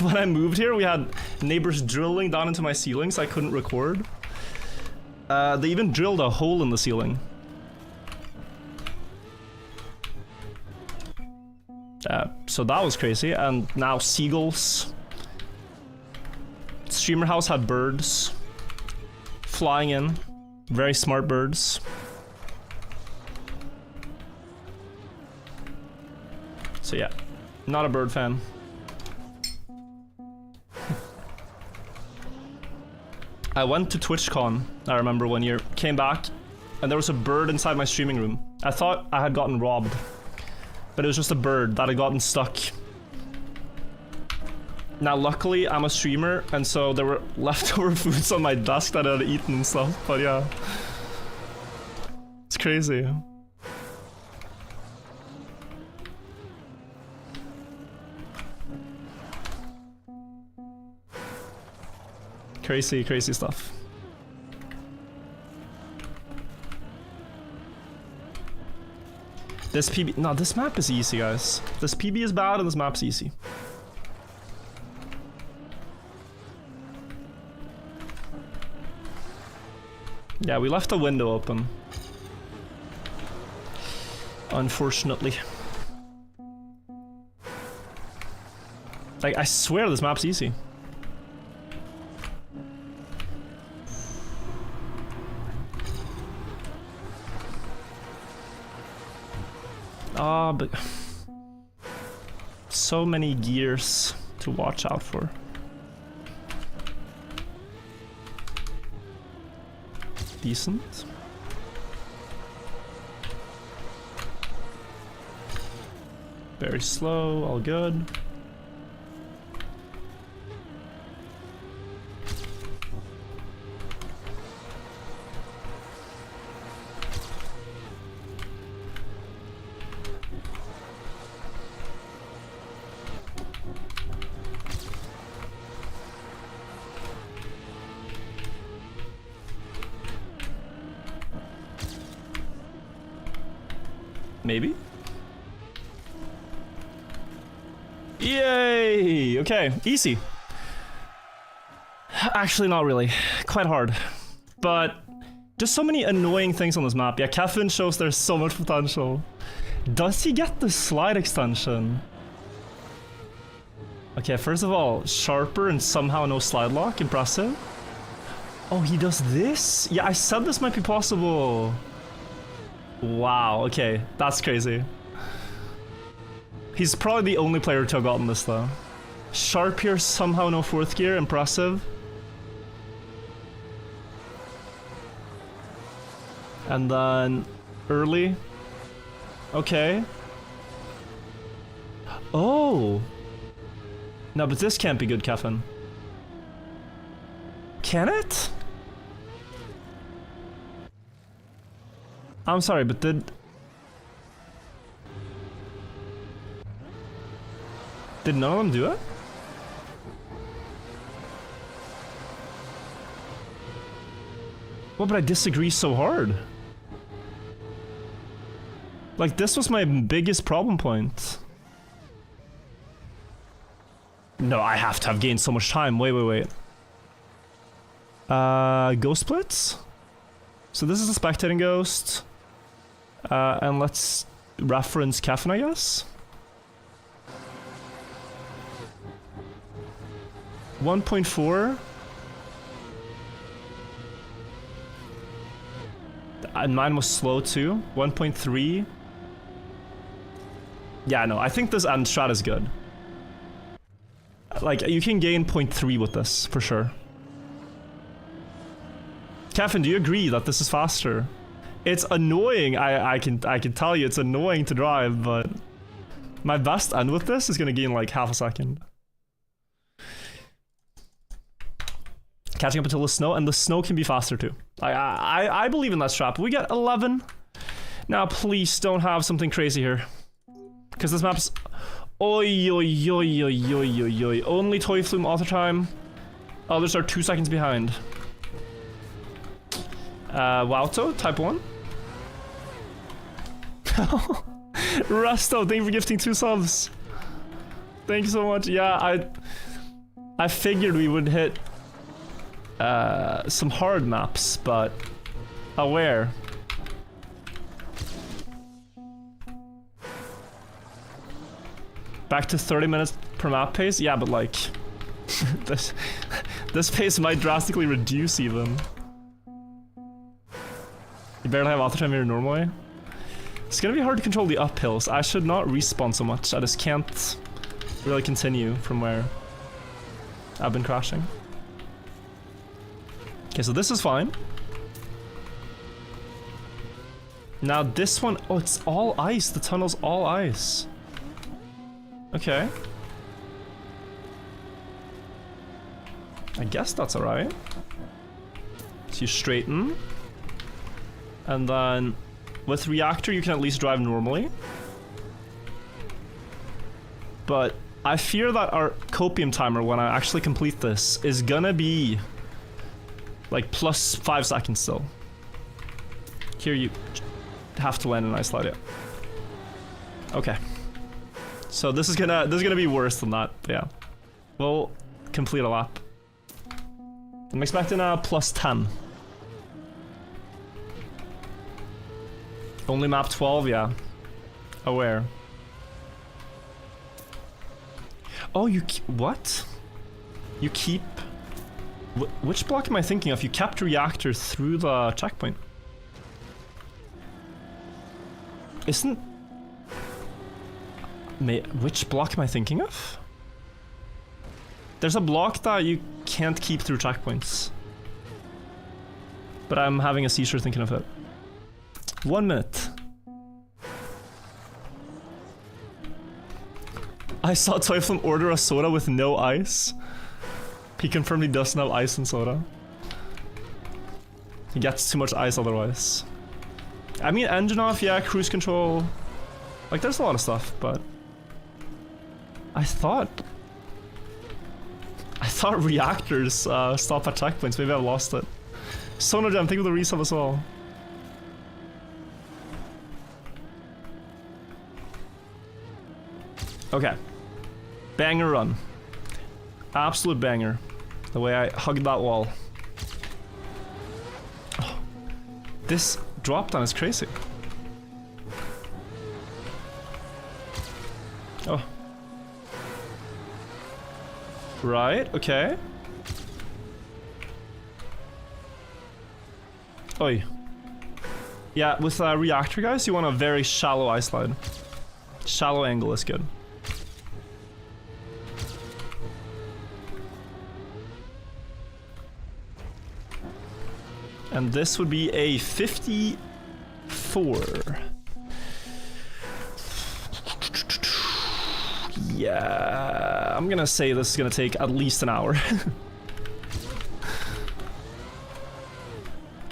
When I moved here, we had neighbors drilling down into my ceiling, so I couldn't record. They even drilled a hole in the ceiling. So that was crazy, and now seagulls streamer house had birds flying in. Very smart birds. So yeah, not a bird fan. I went to TwitchCon, I remember one year, came back, and there was a bird inside my streaming room. I thought I had gotten robbed, but it was just a bird that had gotten stuck. Now luckily I'm a streamer, and so there were leftover foods on my desk that I had eaten and stuff, but yeah. It's crazy. Crazy, crazy stuff. This PB, no, this map is easy, guys. This PB is bad and this map's easy. Yeah, we left the window open. Unfortunately. Like, I swear this map's easy. Ah, but so many gears to watch out for. Decent. Very slow, all good. Maybe? Yay! Okay, easy. Actually, not really. Quite hard. But just so many annoying things on this map. Yeah, Kevin shows there's so much potential. Does he get the slide extension? Okay, first of all, sharper and somehow no slide lock. Impressive. Oh, he does this? Yeah, I said this might be possible. Wow, okay, that's crazy. He's probably the only player to have gotten this though. Sharp here, somehow no fourth gear, impressive. And then early. Okay. Oh! No, but this can't be good, Kevin. Can it? I'm sorry, but did none of them do it? Well, but I disagree so hard. Like, this was my biggest problem point. No, I have to have gained so much time. Wait. Ghost splits? So this is a spectating ghost. And let's reference Kevin, I guess. 1.4. And mine was slow too. 1.3. Yeah, no, I think this end strat is good. Like, you can gain 0.3 with this, for sure. Kevin, do you agree that this is faster? It's annoying, I can tell you it's annoying to drive, but my best end with this is gonna gain like half a second. Catching up until the snow, and the snow can be faster too. I believe in that strat. We get 11. Now please don't have something crazy here. Because this map's... Oi. Only Toy Flume auto time. Others are 2 seconds behind. Wauto, type 1. Rusto, thank you for gifting 2 subs. Thank you so much. Yeah, I figured we would hit some hard maps, but aware. Back to 30 minutes per map pace? Yeah, but like, This pace might drastically reduce even. You barely have auto time here normally. It's gonna be hard to control the uphills. I should not respawn so much. I just can't really continue from where I've been crashing. Okay, so this is fine. Now this one, oh, it's all ice. The tunnel's all ice. Okay. I guess that's alright. So you straighten. And then with reactor you can at least drive normally. But I fear that our copium timer when I actually complete this is gonna be like plus 5 seconds still. Here you have to land an ice slide, yeah. Okay. So this is gonna be worse than that, yeah. We'll complete a lap. I'm expecting a plus 10. Only map 12, yeah. Aware. Oh, what? You keep... which block am I thinking of? You kept reactor through the checkpoint. Isn't... which block am I thinking of? There's a block that you can't keep through checkpoints. But I'm having a seizure thinking of it. 1 minute. I saw Toyflum order a soda with no ice. He confirmed he doesn't have ice in soda. He gets too much ice otherwise. I mean, engine off, yeah, cruise control. Like, there's a lot of stuff, but... I thought reactors stop at checkpoints. Maybe I've lost it. Sonar Jam, think of the resub as well. Okay. Banger run. Absolute banger. The way I hugged that wall. Oh, this drop down is crazy. Oh. Right, okay. Oi. Yeah, with reactor guys, you want a very shallow ice slide. Shallow angle is good. And this would be a 54. Yeah, I'm gonna say this is gonna take at least an hour.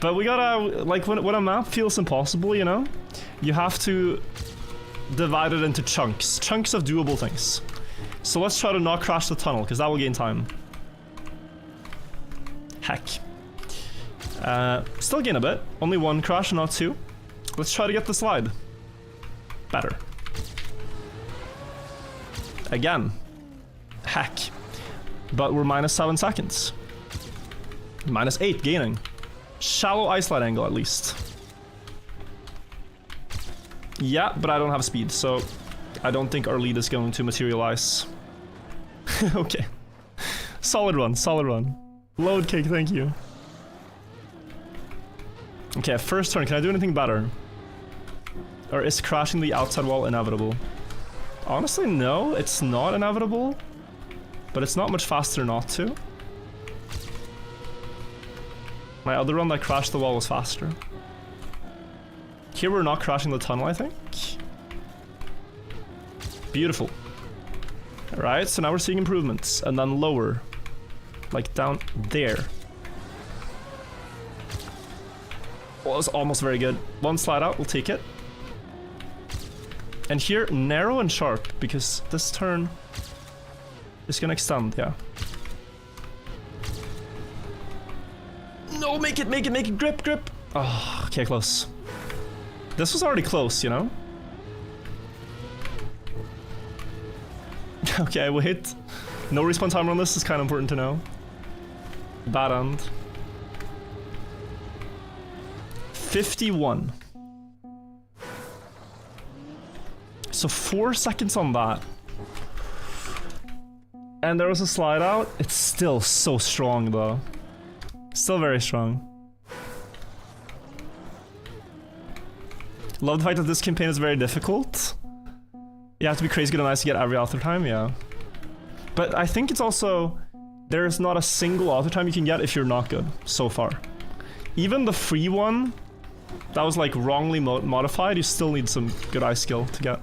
But we gotta, like, when a map feels impossible, you know? You have to divide it into chunks. Chunks of doable things. So let's try to not crash the tunnel, because that will gain time. Heck. Still gain a bit. Only 1 crash, not 2. Let's try to get the slide. Better. Again. Heck. But we're minus 7 seconds. Minus 8 gaining. Shallow ice slide angle at least. Yeah, but I don't have speed, so I don't think our lead is going to materialize. Okay. Solid run, solid run. Load cake, thank you. Okay, first turn, can I do anything better? Or is crashing the outside wall inevitable? Honestly, no, it's not inevitable. But it's not much faster not to. My other run that crashed the wall was faster. Here we're not crashing the tunnel, I think. Beautiful. Alright, so now we're seeing improvements. And then lower. Like down there. Well, it's almost very good. 1 slide out, we'll take it. And here, narrow and sharp, because this turn is gonna extend, yeah. No, make it, grip, grip! Oh, okay, close. This was already close, you know? Okay, wait. No respawn timer on this is kind of important to know. Bad end. 51. So 4 seconds on that. And there was a slide out. It's still so strong though. Still very strong. Love the fact that this campaign is very difficult. You have to be crazy good and nice to get every author time, yeah. But I think it's also, there's not a single author time you can get if you're not good, so far. Even the free one, that was like wrongly modified, you still need some good ice skill to get.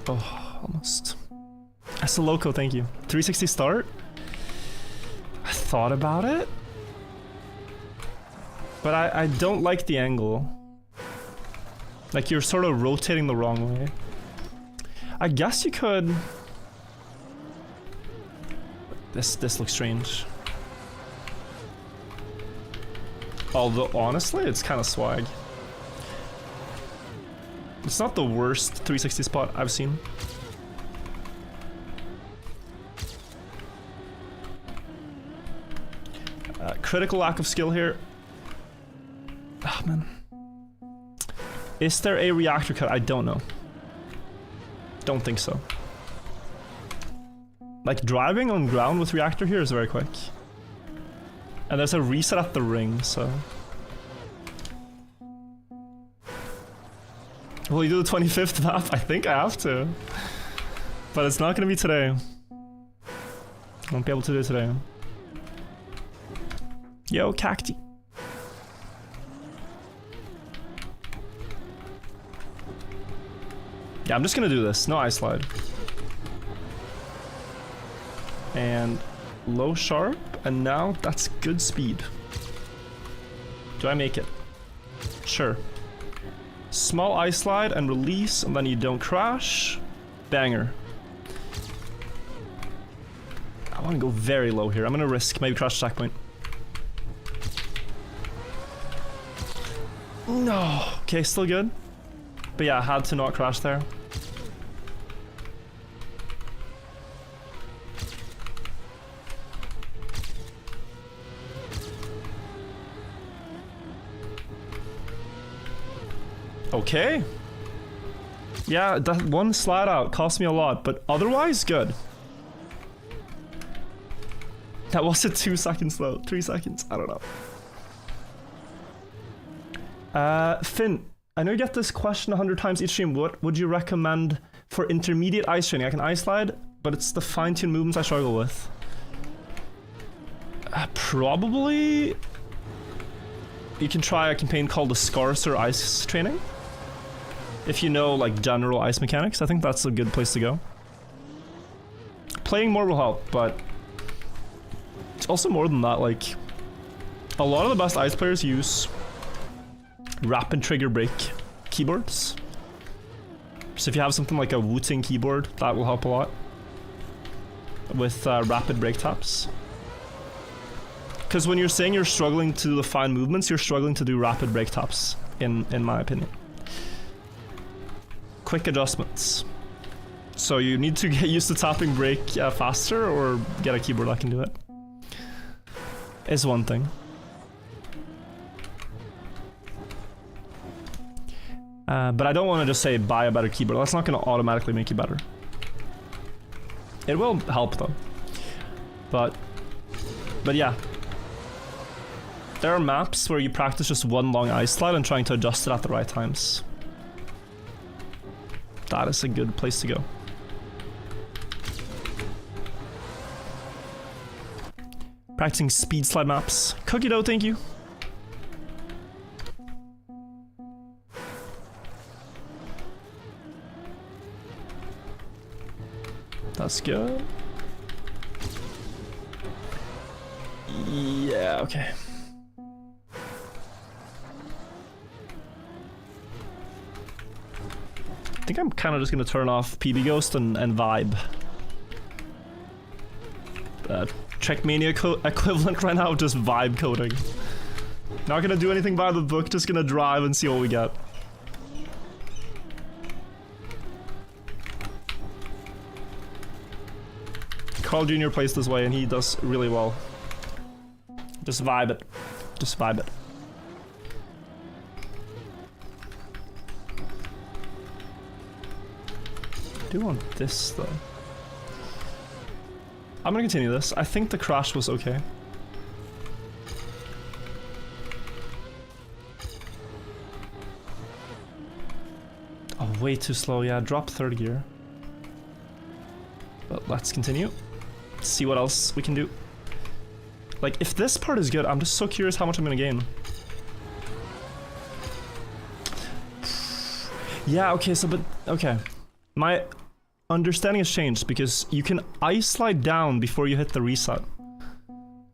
Oh, almost. That's a loco, thank you. 360 start? I thought about it. But I don't like the angle. Like you're sort of rotating the wrong way. I guess you could... This looks strange. Although honestly, it's kind of swag. It's not the worst 360 spot I've seen. Critical lack of skill here. Oh man. Is there a reactor cut? I don't know. Don't think so. Like driving on ground with reactor here is very quick. And there's a reset at the ring, so... Will you do the 25th map? I think I have to. But it's not gonna be today. I won't be able to do it today. Yo, cacti. Yeah, I'm just gonna do this. No ice slide. And low sharp, and now that's good speed. Do I make it? Sure. Small ice slide and release, and then you don't crash. Banger. I want to go very low here. I'm gonna risk maybe crash checkpoint. No. Okay, still good. But yeah, I had to not crash there. Okay. Yeah, that one slide out cost me a lot, but otherwise good. That was a 2 second slow. 3 seconds. I don't know. Finn, I know you get this question 100 times each stream. What would you recommend for intermediate ice training? I can ice slide, but it's the fine-tuned movements I struggle with. Probably... You can try a campaign called the Scarcer Ice Training. If you know, like, general ice mechanics, I think that's a good place to go. Playing more will help, but... It's also more than that, like... A lot of the best ice players use... rapid trigger break keyboards. So if you have something like a Wu-Ting keyboard, that will help a lot. With rapid break taps. Because when you're saying you're struggling to define movements, you're struggling to do rapid break taps, in my opinion. Quick adjustments. So you need to get used to tapping break faster, or get a keyboard that can do it. Is one thing. But I don't want to just say buy a better keyboard. That's not going to automatically make you better. It will help though. But yeah. There are maps where you practice just one long ice slide and trying to adjust it at the right times. That is a good place to go. Practicing speed slide maps. Cookie dough, thank you. That's good. Yeah, okay. I think I'm kind of just gonna turn off PB Ghost and vibe. Trackmania equivalent right now, just vibe coding. Not gonna do anything by the book, just gonna drive and see what we get. Carl Jr. plays this way and he does really well. Just vibe it. Just vibe it. I do want this though. I'm gonna continue this. I think the crash was okay. Oh, way too slow. Yeah, drop third gear. But let's continue. See what else we can do. Like, if this part is good, I'm just so curious how much I'm gonna gain. Yeah, okay, so, but, okay. My understanding has changed because you can ice slide down before you hit the reset.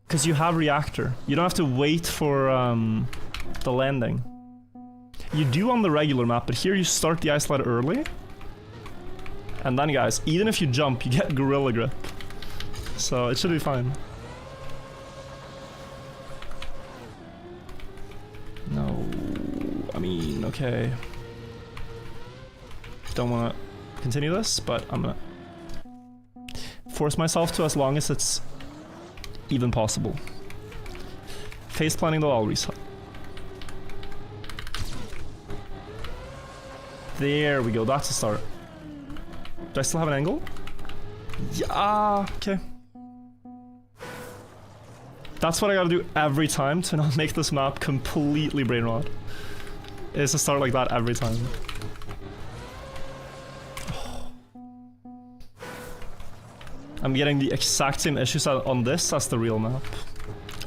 Because you have reactor. You don't have to wait for the landing. You do on the regular map, but here you start the ice slide early. And then, guys, even if you jump, you get gorilla grip. So it should be fine. No, I mean, okay. Don't want to continue this, but I'm gonna force myself to as long as it's even possible. Face planning though, I'll reset. There we go, that's a start. Do I still have an angle? Yeah, okay. That's what I gotta do every time to not make this map completely brain rot. Is to start like that every time. I'm getting the exact same issues on this as the real map.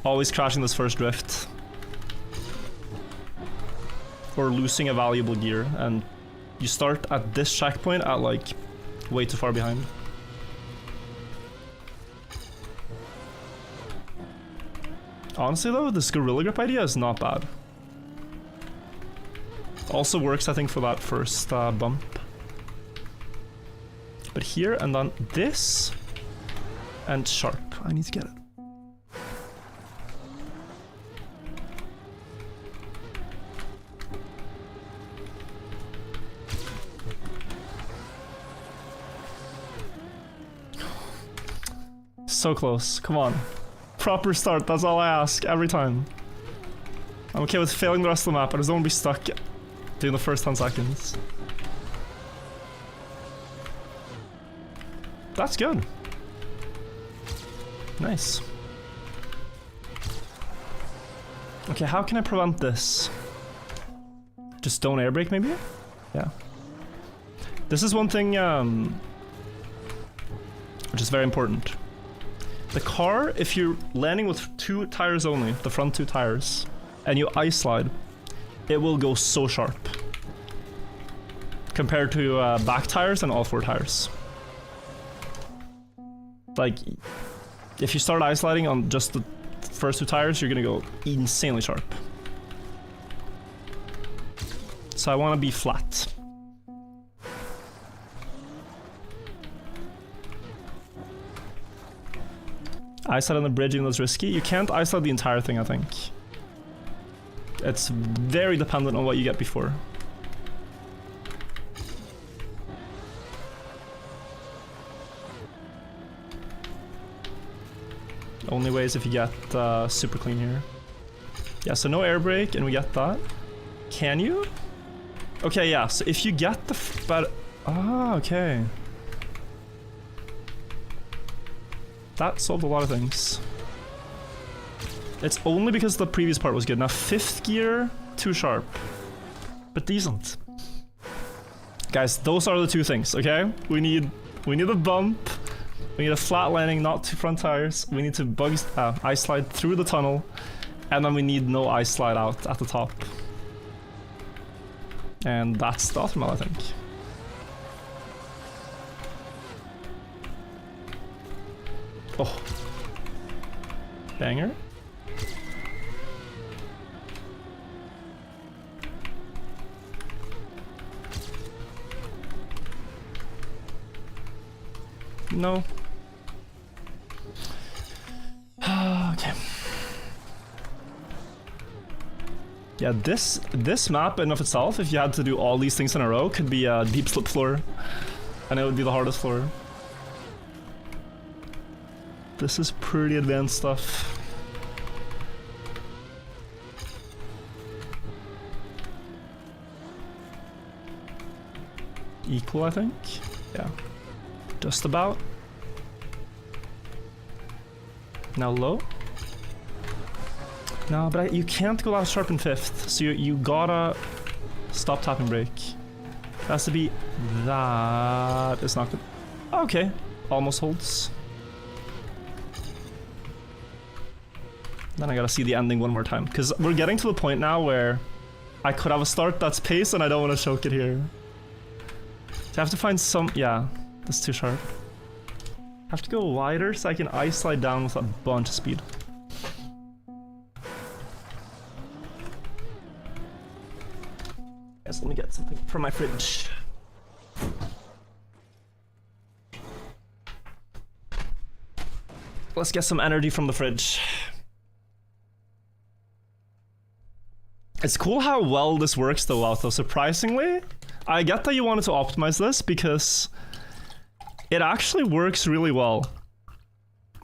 Always crashing this first drift. Or losing a valuable gear, and you start at this checkpoint at like way too far behind. Honestly though, this gorilla grip idea is not bad. Also works, I think, for that first bump. But here, and then this, and sharp. I need to get it. So close, come on. Proper start, that's all I ask, every time. I'm okay with failing the rest of the map, I just don't want to be stuck doing the first 10 seconds. That's good. Nice. Okay, how can I prevent this? Just don't air brake, maybe? Yeah. This is one thing, which is very important. The car, if you're landing with 2 tires only, the front 2 tires, and you ice slide, it will go so sharp. Compared to back tires and all 4 tires. Like, if you start ice sliding on just the first 2 tires, you're gonna go insanely sharp. So I want to be flat. Ice slide on the bridge even though it's risky. You can't ice slide the entire thing, I think. It's very dependent on what you get before. Only way is if you get super clean here. Yeah, so no air brake, and we get that. Can you? Okay, yeah, so if you get the okay. That solved a lot of things. It's only because the previous part was good. Now 5th gear, too sharp. But decent. Guys, those are the 2 things, okay? We need a bump. We need a flat landing, not 2 front tires. We need to ice slide through the tunnel. And then we need no ice slide out at the top. And that's the optimal, I think. Oh. Banger. No. Okay. Yeah, this map in of itself, if you had to do all these things in a row, could be a deep slip floor. And it would be the hardest floor. This is pretty advanced stuff. equal, I think. Yeah. Just about. Now low. No, but you can't go last sharp in 5th, so you gotta stop tapping brake. It has to be that. It's not good. Okay, almost holds. Then I gotta see the ending one more time, because we're getting to the point now where I could have a start that's pace and I don't want to choke it here. So I have to find some... yeah, that's too sharp. I have to go wider so I can ice slide down with a bunch of speed. Guys, let me get something from my fridge. Let's get some energy from the fridge. It's cool how well this works though, Auto. Surprisingly, I get that you wanted to optimize this because it actually works really well.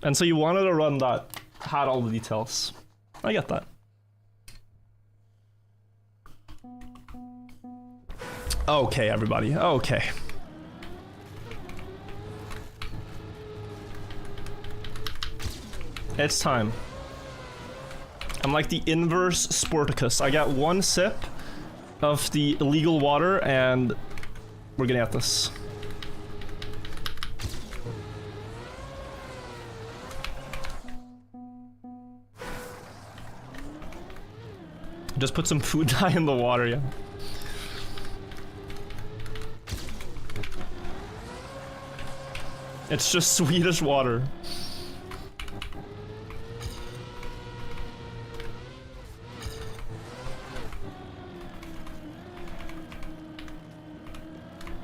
And so you wanted a run that had all the details. I get that. Okay, everybody. Okay. It's time. I'm like the inverse Sporticus. I got one sip of the illegal water and we're gonna get this. Just put some food dye in the water, yeah. It's just Swedish water.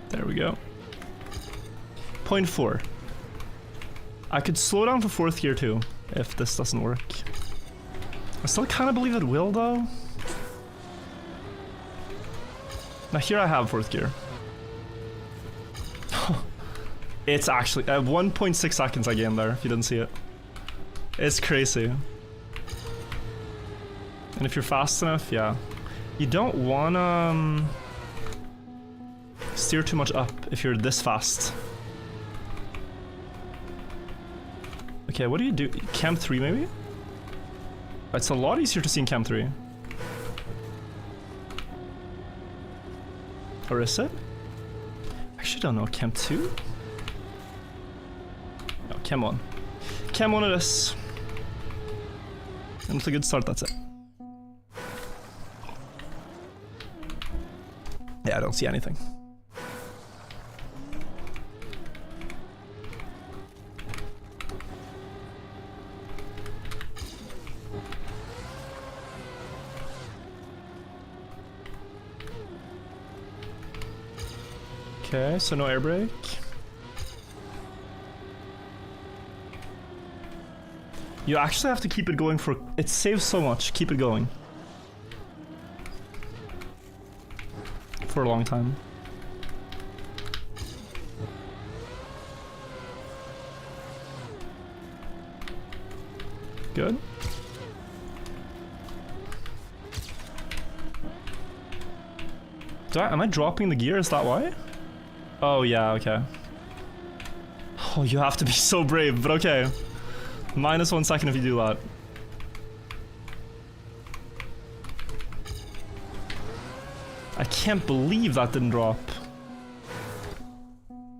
There we go. 0.4. I could slow down for 4th gear too, if this doesn't work. I still kind of believe it will though. Now here I have 4th gear. It's actually 1.6 seconds I gained there, if you didn't see it. It's crazy. And if you're fast enough, yeah. You don't wanna steer too much up if you're this fast. Okay, what do you do? Cam 3 maybe? It's a lot easier to see in Cam 3. Or is it? I actually don't know. Cam 2? No, Cam 1. Cam 1 it is. And it's a good start, that's it. Yeah, I don't see anything. Okay, so no air brake. You actually have to keep it going for... It saves so much. Keep it going. For a long time. Good. Am I dropping the gear? Is that why? Oh yeah, okay. Oh, you have to be so brave, but okay. -1 second if you do that. I can't believe that didn't drop.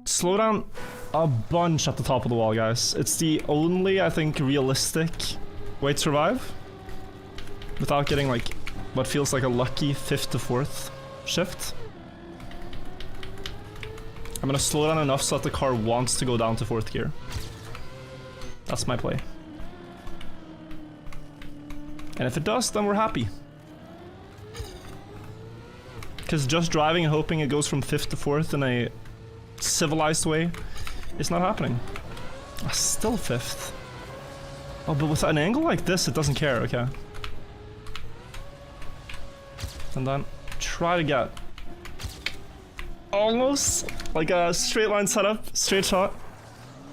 Slow down a bunch at the top of the wall, guys. It's the only, I think, realistic way to survive. Without getting, like, what feels like a lucky 5th to 4th shift. I'm gonna slow down enough so that the car wants to go down to 4th gear. That's my play. And if it does, then we're happy. Because just driving and hoping it goes from 5th to 4th in a civilized way is not happening. Still 5th. Oh, but with an angle like this, it doesn't care, okay. And then try to get almost like a straight line setup, straight shot.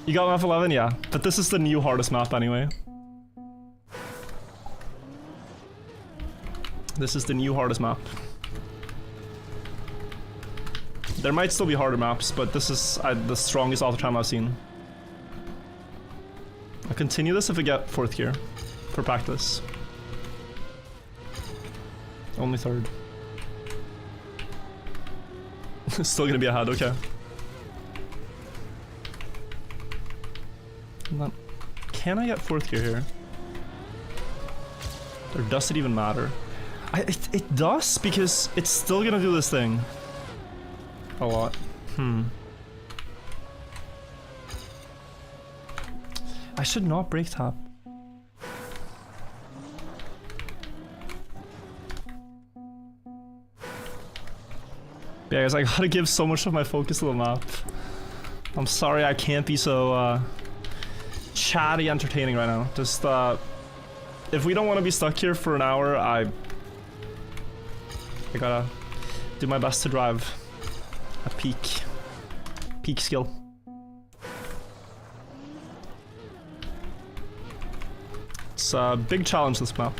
You got map 11, yeah. But this is the new hardest map anyway. This is the new hardest map. There might still be harder maps, but this is the strongest auto time I've seen. I'll continue this if we get 4th gear for practice. Only 3rd. Still gonna be ahead, okay. Can I get 4th gear here? Or does it even matter? It does, because it's still gonna do this thing. A lot. I should not break tap. Yeah, guys, I gotta give so much of my focus to the map. I'm sorry I can't be so chatty entertaining right now. Just if we don't want to be stuck here for an hour, I gotta do my best to drive at peak skill. It's a big challenge, this map.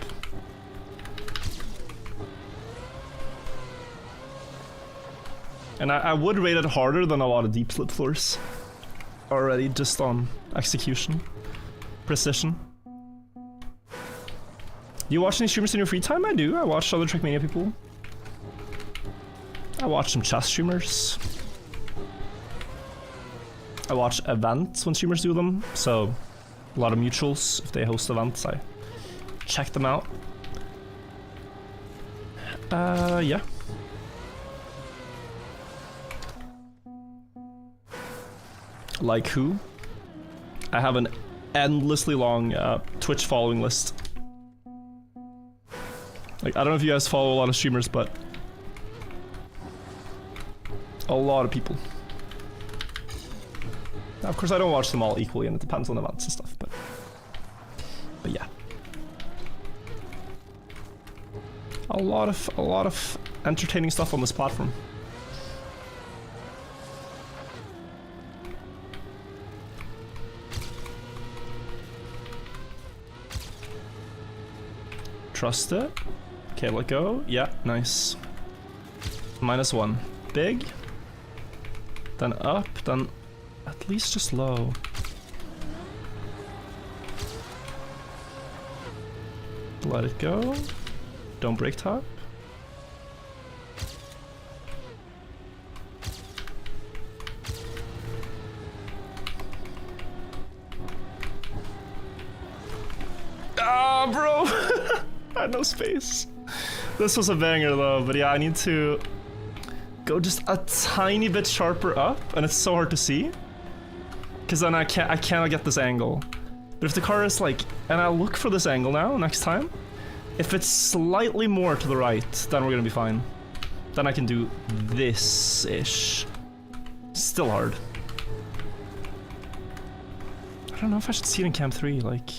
And I would rate it harder than a lot of deep slip floors already, just on execution, precision. Do you watch any streamers in your free time? I do. I watch other Trackmania people. I watch some chess streamers. I watch events when streamers do them, so a lot of mutuals, if they host events, I check them out. Yeah. Like who? I have an endlessly long Twitch following list. Like, I don't know if you guys follow a lot of streamers, but a lot of people. Now, of course, I don't watch them all equally, and it depends on events and stuff, but yeah. A lot of entertaining stuff on this platform. Trust it. Okay, let go. Yeah, nice. -1. Big. Then up, then at least just low. Let it go. Don't break top. Ah, bro! I had no space. This was a banger though, but yeah, I need to go just a tiny bit sharper up, and it's so hard to see. Cause then I cannot get this angle. But if the car is like, and I'll look for this angle now next time. If it's slightly more to the right, then we're gonna be fine. Then I can do this-ish. Still hard. I don't know if I should see it in cam 3, like.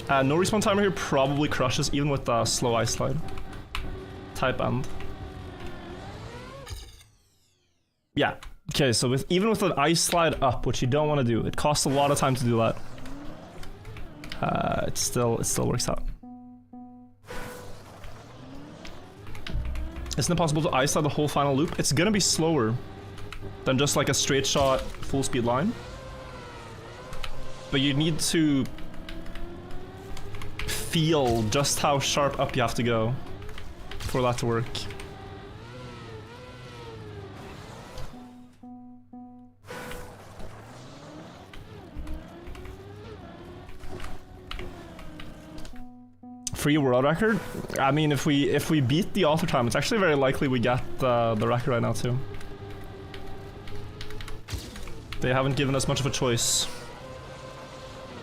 No respawn timer here probably crushes, even with the slow ice slide. Type end. Yeah. Okay, so even with an ice slide up, which you don't want to do, it costs a lot of time to do that. It still works out. Isn't it possible to ice slide the whole final loop? It's gonna be slower than just like a straight shot full speed line. But you need to feel just how sharp up you have to go for that to work. Free world record? I mean, if we beat the author time, it's actually very likely we get the record right now too. They haven't given us much of a choice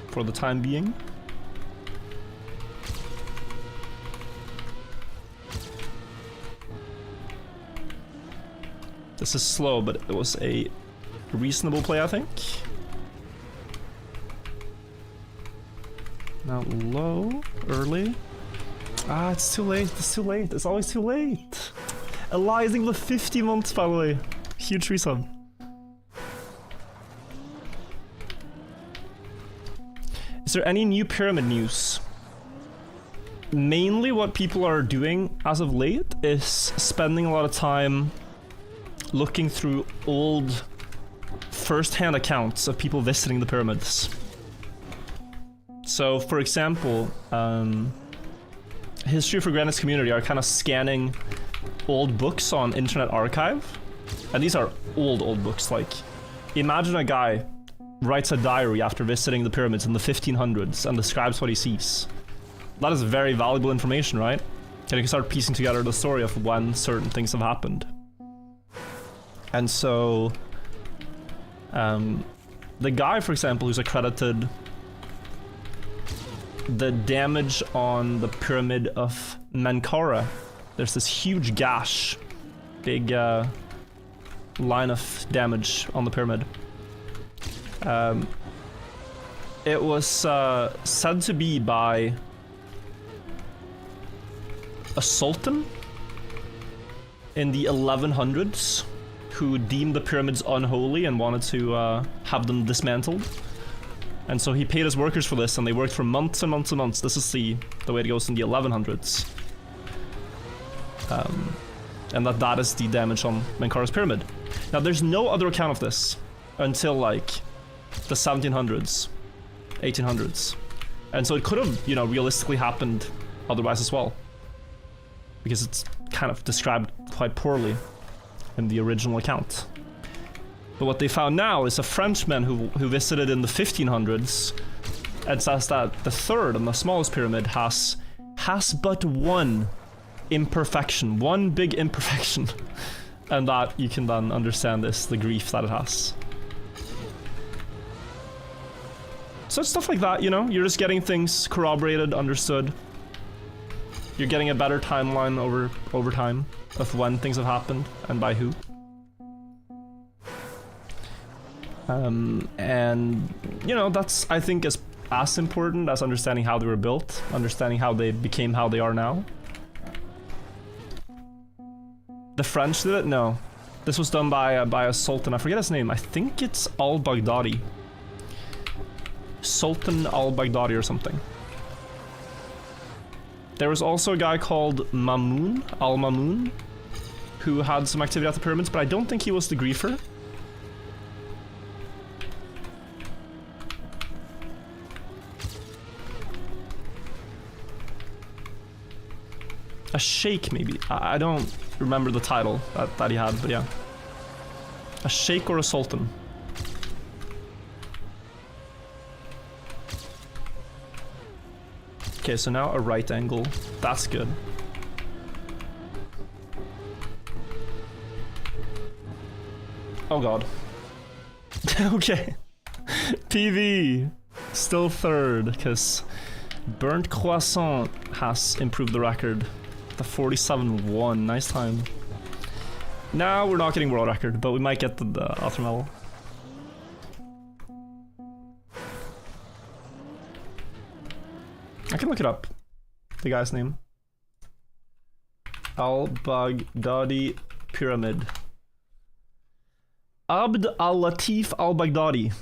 for the time being. This is slow, but it was a reasonable play, I think. Now low, early. Ah, it's too late, it's too late, it's always too late. Elizing with 50 months, by the way. Huge resub. Is there any new pyramid news? mainly what people are doing as of late is spending a lot of time looking through old first-hand accounts of people visiting the pyramids. So, for example, History for Greenwich community are kind of scanning old books on Internet Archive. And these are old books. Like, imagine a guy writes a diary after visiting the pyramids in the 1500s and describes what he sees. That is very valuable information, right? And you can start piecing together the story of when certain things have happened. And so, the guy, for example, who's accredited the damage on the pyramid of Menkaure, there's this huge gash, big line of damage on the pyramid. It was said to be by a sultan in the 1100s who deemed the pyramids unholy and wanted to have them dismantled. And so he paid his workers for this, and they worked for months and months and months. This is the way it goes in the 1100s. And that is the damage on Menkaure's pyramid. Now, there's no other account of this until, like, the 1700s, 1800s. And so it could have, you know, realistically happened otherwise as well. Because it's kind of described quite poorly in the original account. But what they found now is a Frenchman who visited in the 1500s and says that the third and the smallest pyramid has but one imperfection, one big imperfection. And that you can then understand the grief that it has. So it's stuff like that, you know? You're just getting things corroborated, understood. You're getting a better timeline over time of when things have happened and by who. And, you know, that's, I think, as important as understanding how they were built, understanding how they became how they are now. The French did it? No. This was done by a sultan. I forget his name. I think it's al-Baghdadi. Sultan al-Baghdadi or something. There was also a guy called Mamun, al-Mamun, who had some activity at the pyramids, but I don't think he was the griefer. A sheikh, maybe. I don't remember the title that he had, but yeah. A sheikh or a sultan. Okay, so now a right angle. That's good. Oh god. Okay. PV. Still third, because Burnt Croissant has improved the record. The 47-1, nice time. Now we're not getting world record, but we might get the other medal. I can look it up. The guy's name. Al-Baghdadi Pyramid. Abd al-Latif al-Baghdadi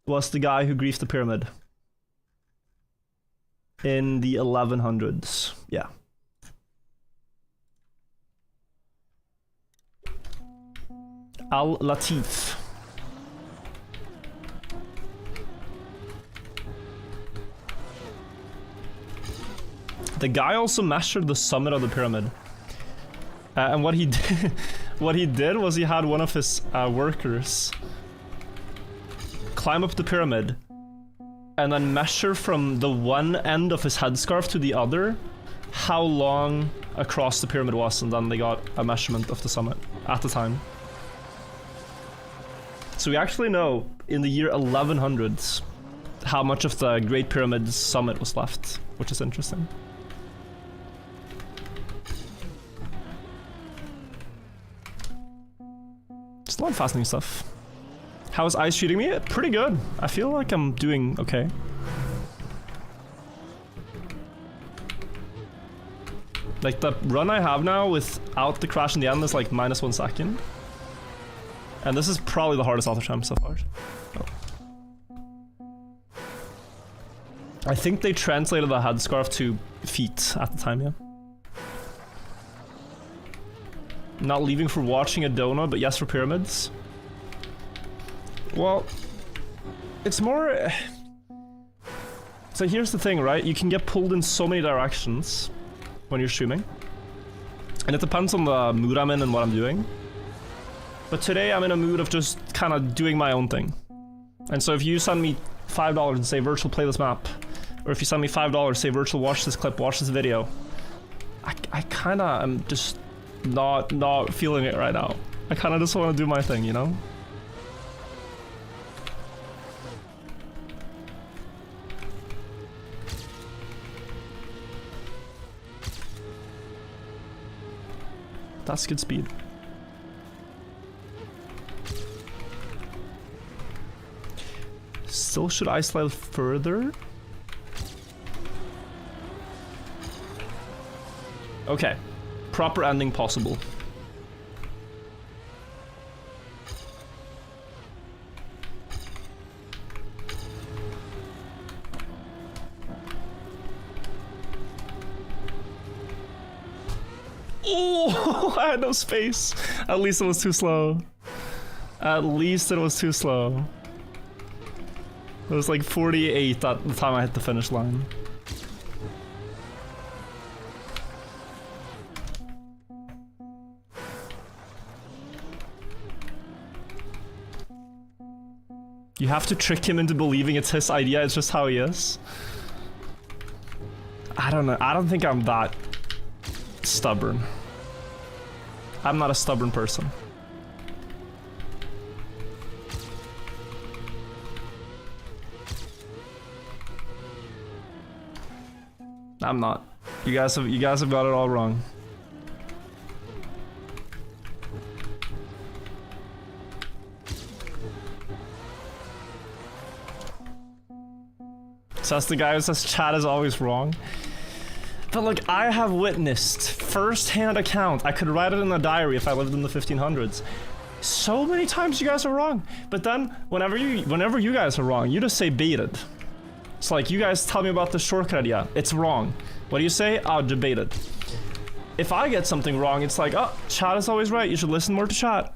was the guy who griefed the pyramid. In the 1100s. Yeah. Al-Latif. The guy also measured the summit of the pyramid. And what he did, was he had one of his workers climb up the pyramid and then measure from the one end of his headscarf to the other how long across the pyramid was, and then they got a measurement of the summit at the time. So we actually know in the year 1100s how much of the Great Pyramid's summit was left, which is interesting. Just a lot of fascinating stuff. How is Ice treating me? Pretty good. I feel like I'm doing okay. Like, the run I have now without the crash in the end is like -1 second. And this is probably the hardest auto champ so far. Oh. I think they translated the headscarf to feet at the time, yeah. Not leaving for watching a donut, but yes for pyramids. Well, it's more... So here's the thing, right? You can get pulled in so many directions when you're streaming. And it depends on the mood I'm in and what I'm doing. But today I'm in a mood of just kind of doing my own thing. And so if you send me $5 and say virtual play this map, or if you send me $5, say virtual watch this clip, watch this video, I kind of am just not feeling it right now. I kind of just want to do my thing, you know? That's good speed. Still should I slide further? Okay. Proper ending possible. Oh, I had no space. At least it was too slow. At least it was too slow. It was like 48 at the time I hit the finish line. You have to trick him into believing it's his idea, it's just how he is. I don't know, I don't think I'm that stubborn. I'm not a stubborn person. I'm not. You guys have got it all wrong. So that's the guy who says chat is always wrong. But like, I have witnessed first-hand account. I could write it in a diary if I lived in the 1500s. So many times you guys are wrong. But then whenever you guys are wrong, you just say baited. It's like, you guys tell me about the shortcut idea. It's wrong. What do you say? Oh, debated. If I get something wrong, it's like, oh, chat is always right. You should listen more to chat.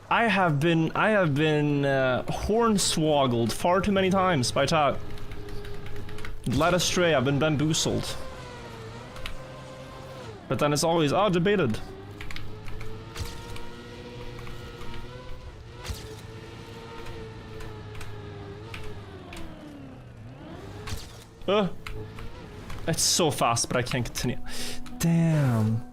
I have been hornswoggled far too many times by chat. Led astray, I've been bamboozled. But then it's always, oh, debated. It's so fast, but I can't continue. Damn.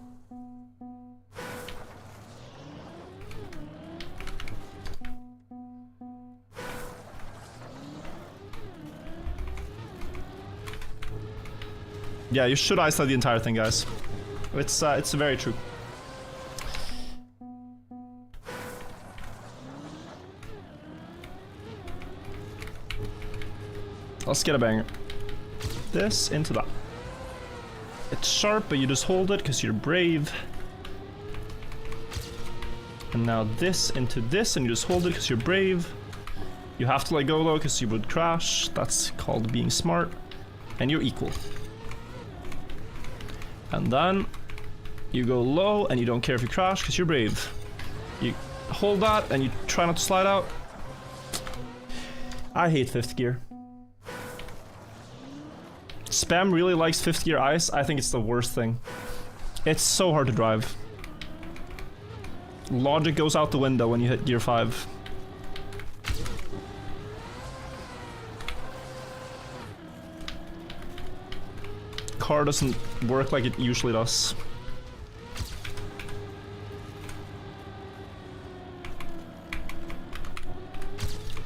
Yeah, you should isolate the entire thing, guys. It's very true. Let's get a banger. This into that. It's sharp, but you just hold it because you're brave. And now this into this, and you just hold it because you're brave. You have to let go though, because you would crash. That's called being smart. And you're equal. And then you go low, and you don't care if you crash because you're brave. You hold that, and you try not to slide out. I hate 5th gear. Spam really likes 5th gear ice. I think it's the worst thing. It's so hard to drive. Logic goes out the window when you hit gear 5. Car doesn't work like it usually does.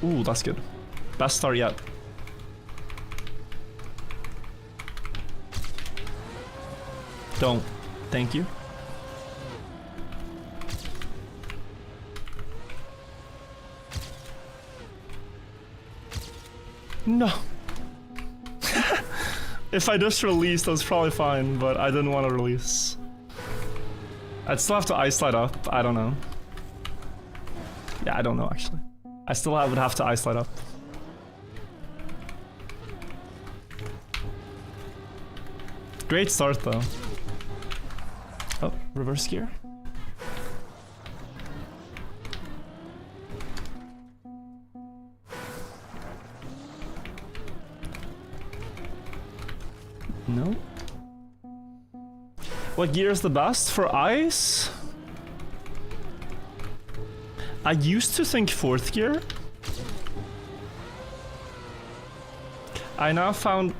Ooh, that's good. Best start yet. Don't. Thank you. No. If I just released, that's probably fine, but I didn't want to release. I'd still have to ice slide up. I don't know. Yeah, I don't know actually. I still would have to ice slide up. Great start though. Oh, reverse gear. No. What gear is the best for ice? I used to think 4th gear. I now find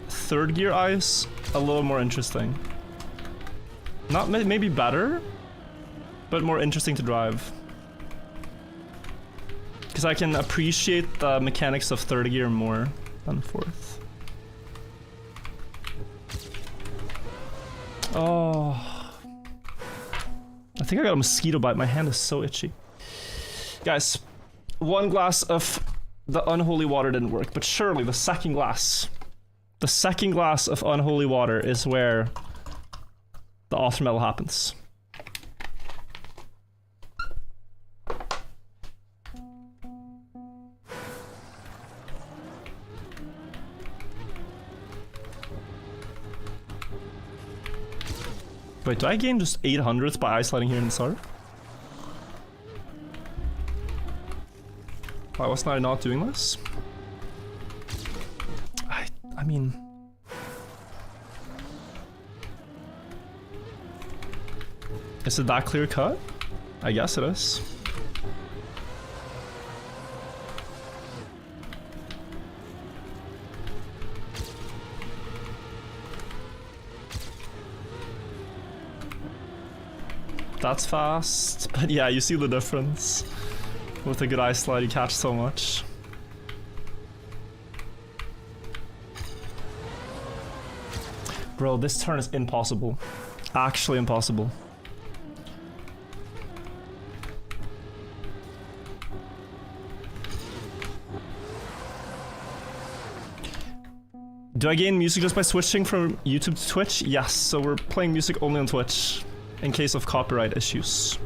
3rd gear ice a little more interesting. Not maybe better, but more interesting to drive. Because I can appreciate the mechanics of 3rd gear more than 4th. Oh. I think I got a mosquito bite. My hand is so itchy. Guys, 1 glass of the unholy water didn't work, but surely the second glass of unholy water is where the awesome metal happens. Wait, do I gain just 800th by ice sliding here in the start? Why wasn't I not doing this? I mean... Is it that clear cut? I guess it is. That's fast, but yeah, you see the difference. With a good ice slide, you catch so much. Bro, this turn is impossible. Actually impossible. Do I gain music just by switching from YouTube to Twitch? Yes, so we're playing music only on Twitch. In case of copyright issues.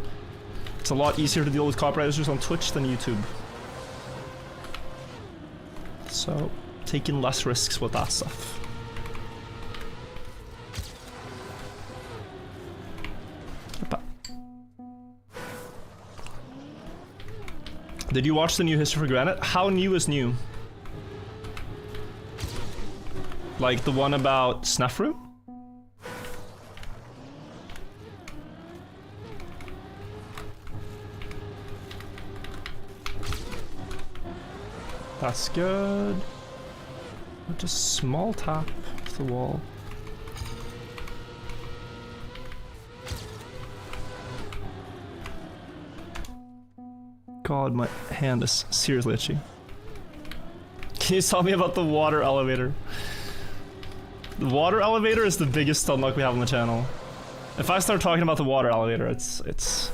It's a lot easier to deal with copyright issues on Twitch than YouTube. So, taking less risks with that stuff. Did you watch the new History for Granite? How new is new? Like the one about Snefru? That's good. Just small tap to the wall. God, my hand is seriously itchy. Can you tell me about the water elevator? The water elevator is the biggest unlock we have on the channel. If I start talking about the water elevator, it's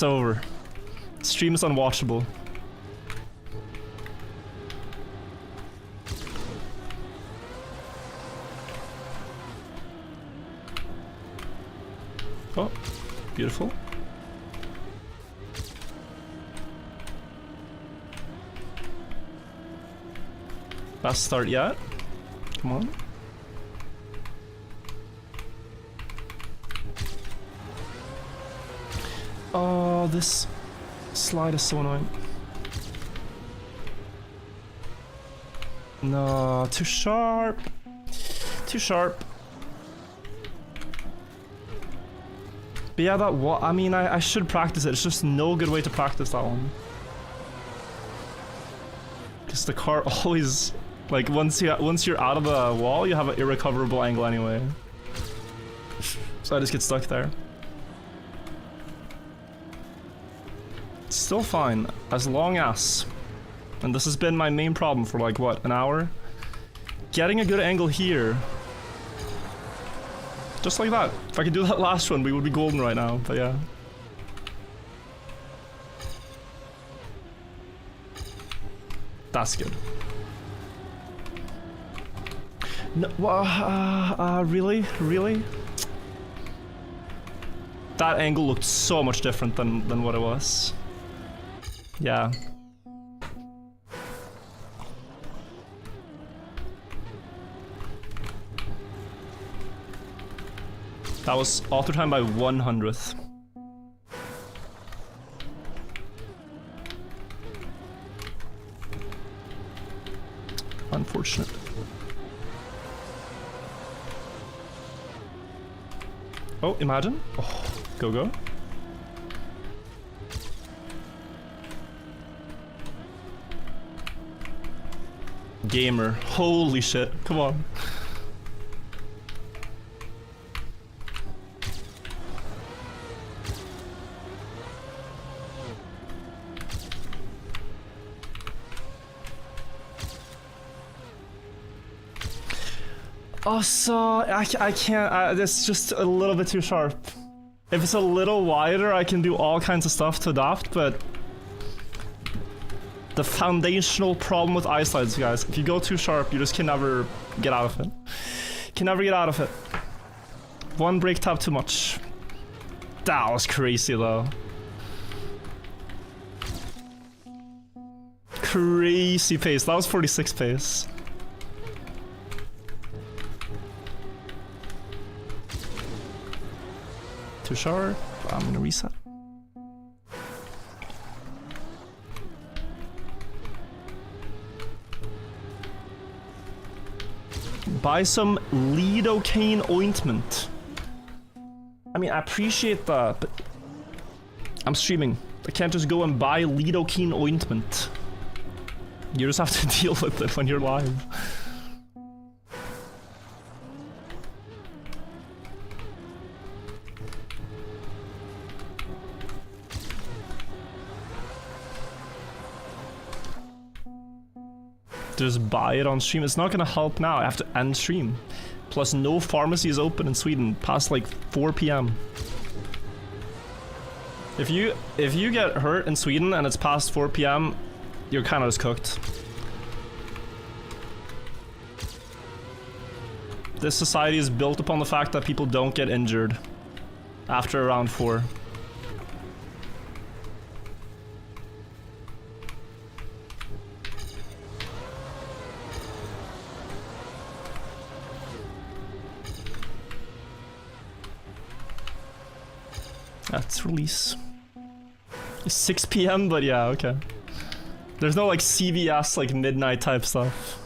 over. Stream is unwatchable. Oh, beautiful. Best start yet. Come on. Oh, this slide is so annoying. No, too sharp. Too sharp. But yeah, I mean, I should practice it. It's just no good way to practice that one. Because the car always, like, once you're out of the wall, you have an irrecoverable angle anyway. So I just get stuck there. It's still fine, as long as, and this has been my main problem for like, what, an hour? Getting a good angle here. Just like that. If I could do that last one, we would be golden right now, but yeah. That's good. No, really? Really? That angle looked so much different than what it was. Yeah. That was author time by 100th. Unfortunate. Oh, imagine. Oh, go, go. Gamer. Holy shit. Come on. Oh, so I can't. It's just a little bit too sharp. If it's a little wider, I can do all kinds of stuff to adapt, but the foundational problem with ice slides, guys, if you go too sharp, you just can never get out of it. Can never get out of it. One break tap too much. That was crazy, though. Crazy pace. That was 46 pace. Too sharp. I'm gonna reset. Buy some lidocaine ointment. I mean, I appreciate that, but I'm streaming. I can't just go and buy lidocaine ointment. You just have to deal with it when you're live. Just buy it on stream. It's not gonna help now. I have to end stream. Plus, no pharmacy is open in Sweden past like 4 p.m. If you get hurt in Sweden and it's past 4 p.m., you're kind of just cooked. This society is built upon the fact that people don't get injured after around 4. That's release. It's 6 p.m., but yeah, okay. There's no like CVS like midnight type stuff.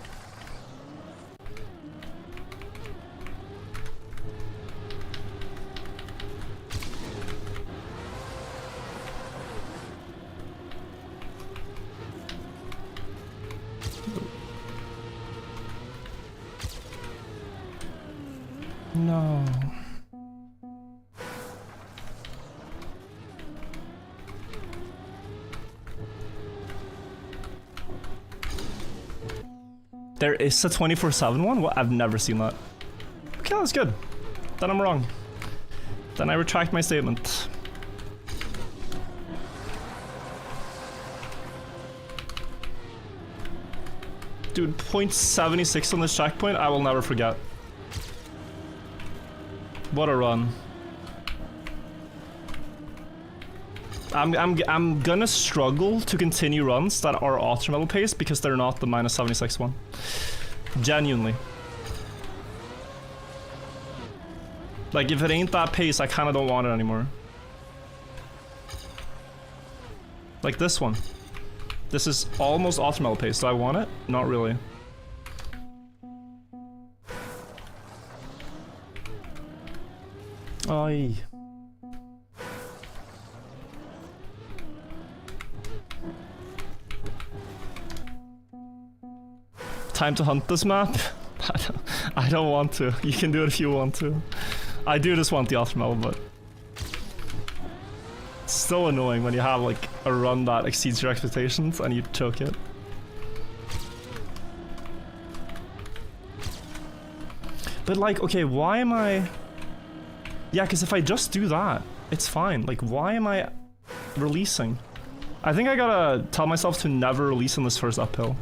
No. There is a 24/7 one? What? I've never seen that. Okay, that's good. Then I'm wrong. Then I retract my statement. Dude, 0.76 on this checkpoint, I will never forget. What a run. I'm gonna struggle to continue runs that are auto level pace because they're not the -76 one. Genuinely. Like, if it ain't that pace, I kinda don't want it anymore. Like this one. This is almost auto level pace. Do I want it? Not really. Oi. Time to hunt this map? I don't want to. You can do it if you want to. I do just want the optimal, but it's so annoying when you have like a run that exceeds your expectations and you choke it. But like, okay, why am I... Yeah, because if I just do that, it's fine. Like, why am I releasing? I think I gotta tell myself to never release on this first uphill.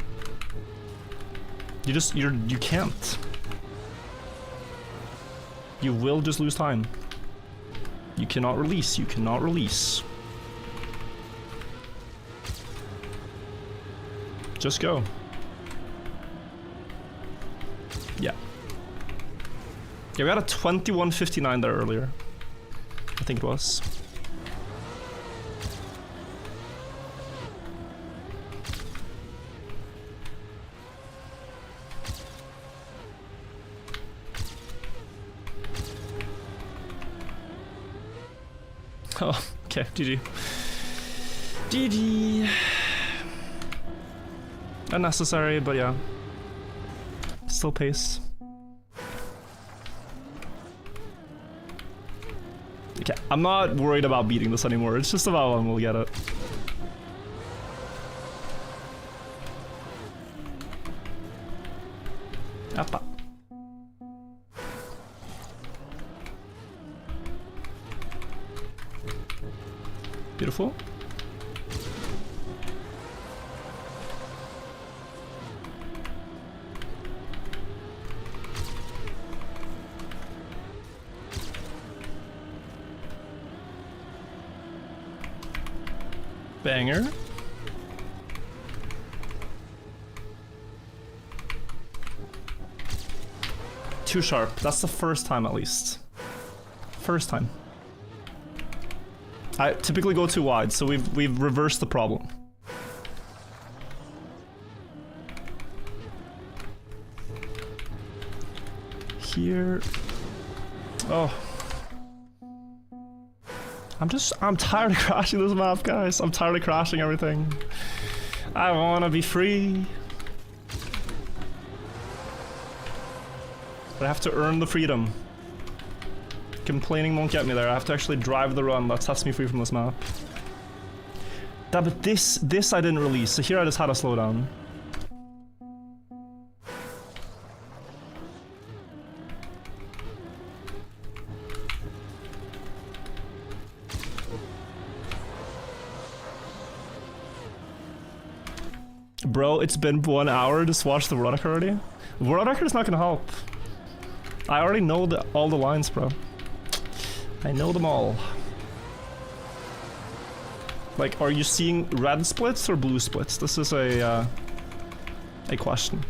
You can't. You will just lose time. You cannot release, you cannot release. Just go. Yeah. Yeah, we had a 21:59 there earlier. I think it was. Oh, okay, GG. GG. Unnecessary, but yeah. Still pace. Okay, I'm not worried about beating this anymore. It's just about when we'll get it. Appa. Beautiful. Banger. Too sharp. That's the first time at least. First time. I typically go too wide, so we've reversed the problem. Here. Oh. I'm tired of crashing this map, guys. I'm tired of crashing everything. I wanna be free. But I have to earn the freedom. Complaining won't get me there. I have to actually drive the run that sets me free from this map. But this I didn't release, so here I just had to slow down. Bro, it's been 1 hour, just watch the world record already. The world record is not gonna help. I already know all the lines, bro. I know them all. Like, are you seeing red splits or blue splits? This is a question.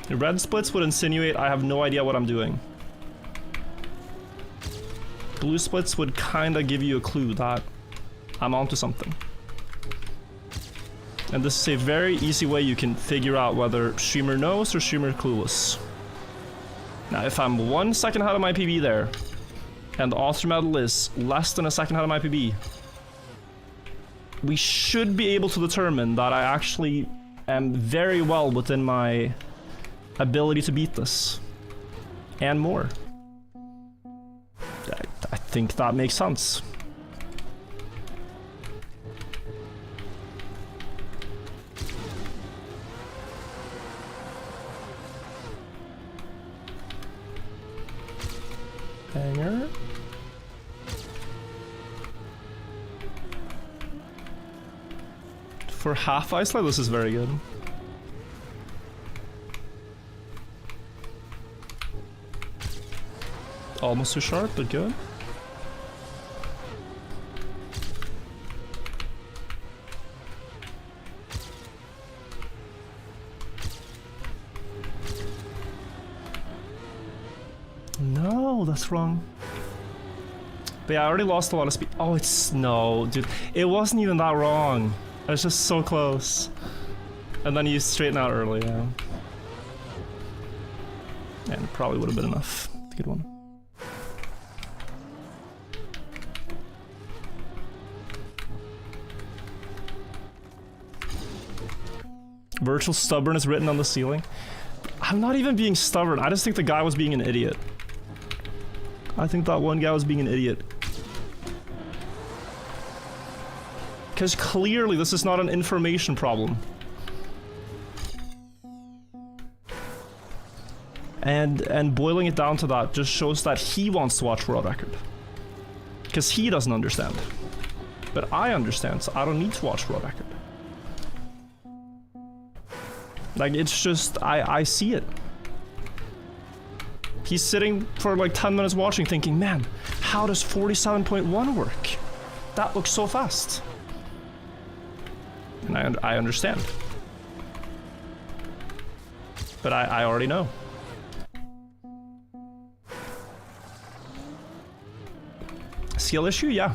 The red splits would insinuate I have no idea what I'm doing. Blue splits would kinda give you a clue that I'm onto something. And this is a very easy way you can figure out whether streamer knows or streamer clueless. Now, if I'm 1 second ahead of my PB there, and the author medal is less than a second ahead of my PB, we should be able to determine that I actually am very well within my ability to beat this. And more. I think that makes sense. Banger. For half isolate, this is very good. Almost too sharp, but good. No, that's wrong. But yeah, I already lost a lot of speed. Oh, it's... no, dude. It wasn't even that wrong. I was just so close. And then you straighten out early, yeah. And it probably would have been enough. Good one. Virtual stubborn is written on the ceiling. I'm not even being stubborn. I just think the guy was being an idiot. I think that one guy was being an idiot. Because clearly this is not an information problem. And boiling it down to that just shows that he wants to watch world record. Because he doesn't understand. But I understand, so I don't need to watch world record. Like, it's just, I see it. He's sitting for like 10 minutes watching thinking, man, how does 47.1 work? That looks so fast. And I understand. But I already know. Skill issue, yeah.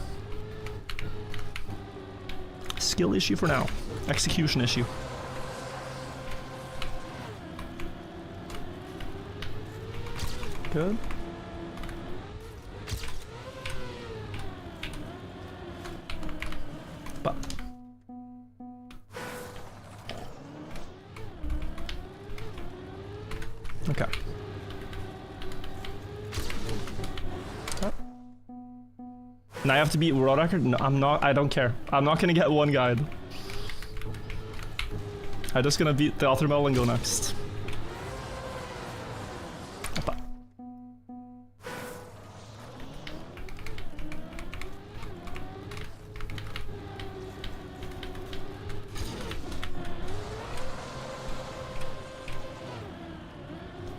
Skill issue for now. Execution issue. Good. But okay. Now I have to beat world record? No, I'm not. I don't care. I'm not gonna get one guide. I'm just gonna beat the Alter Metal and go next.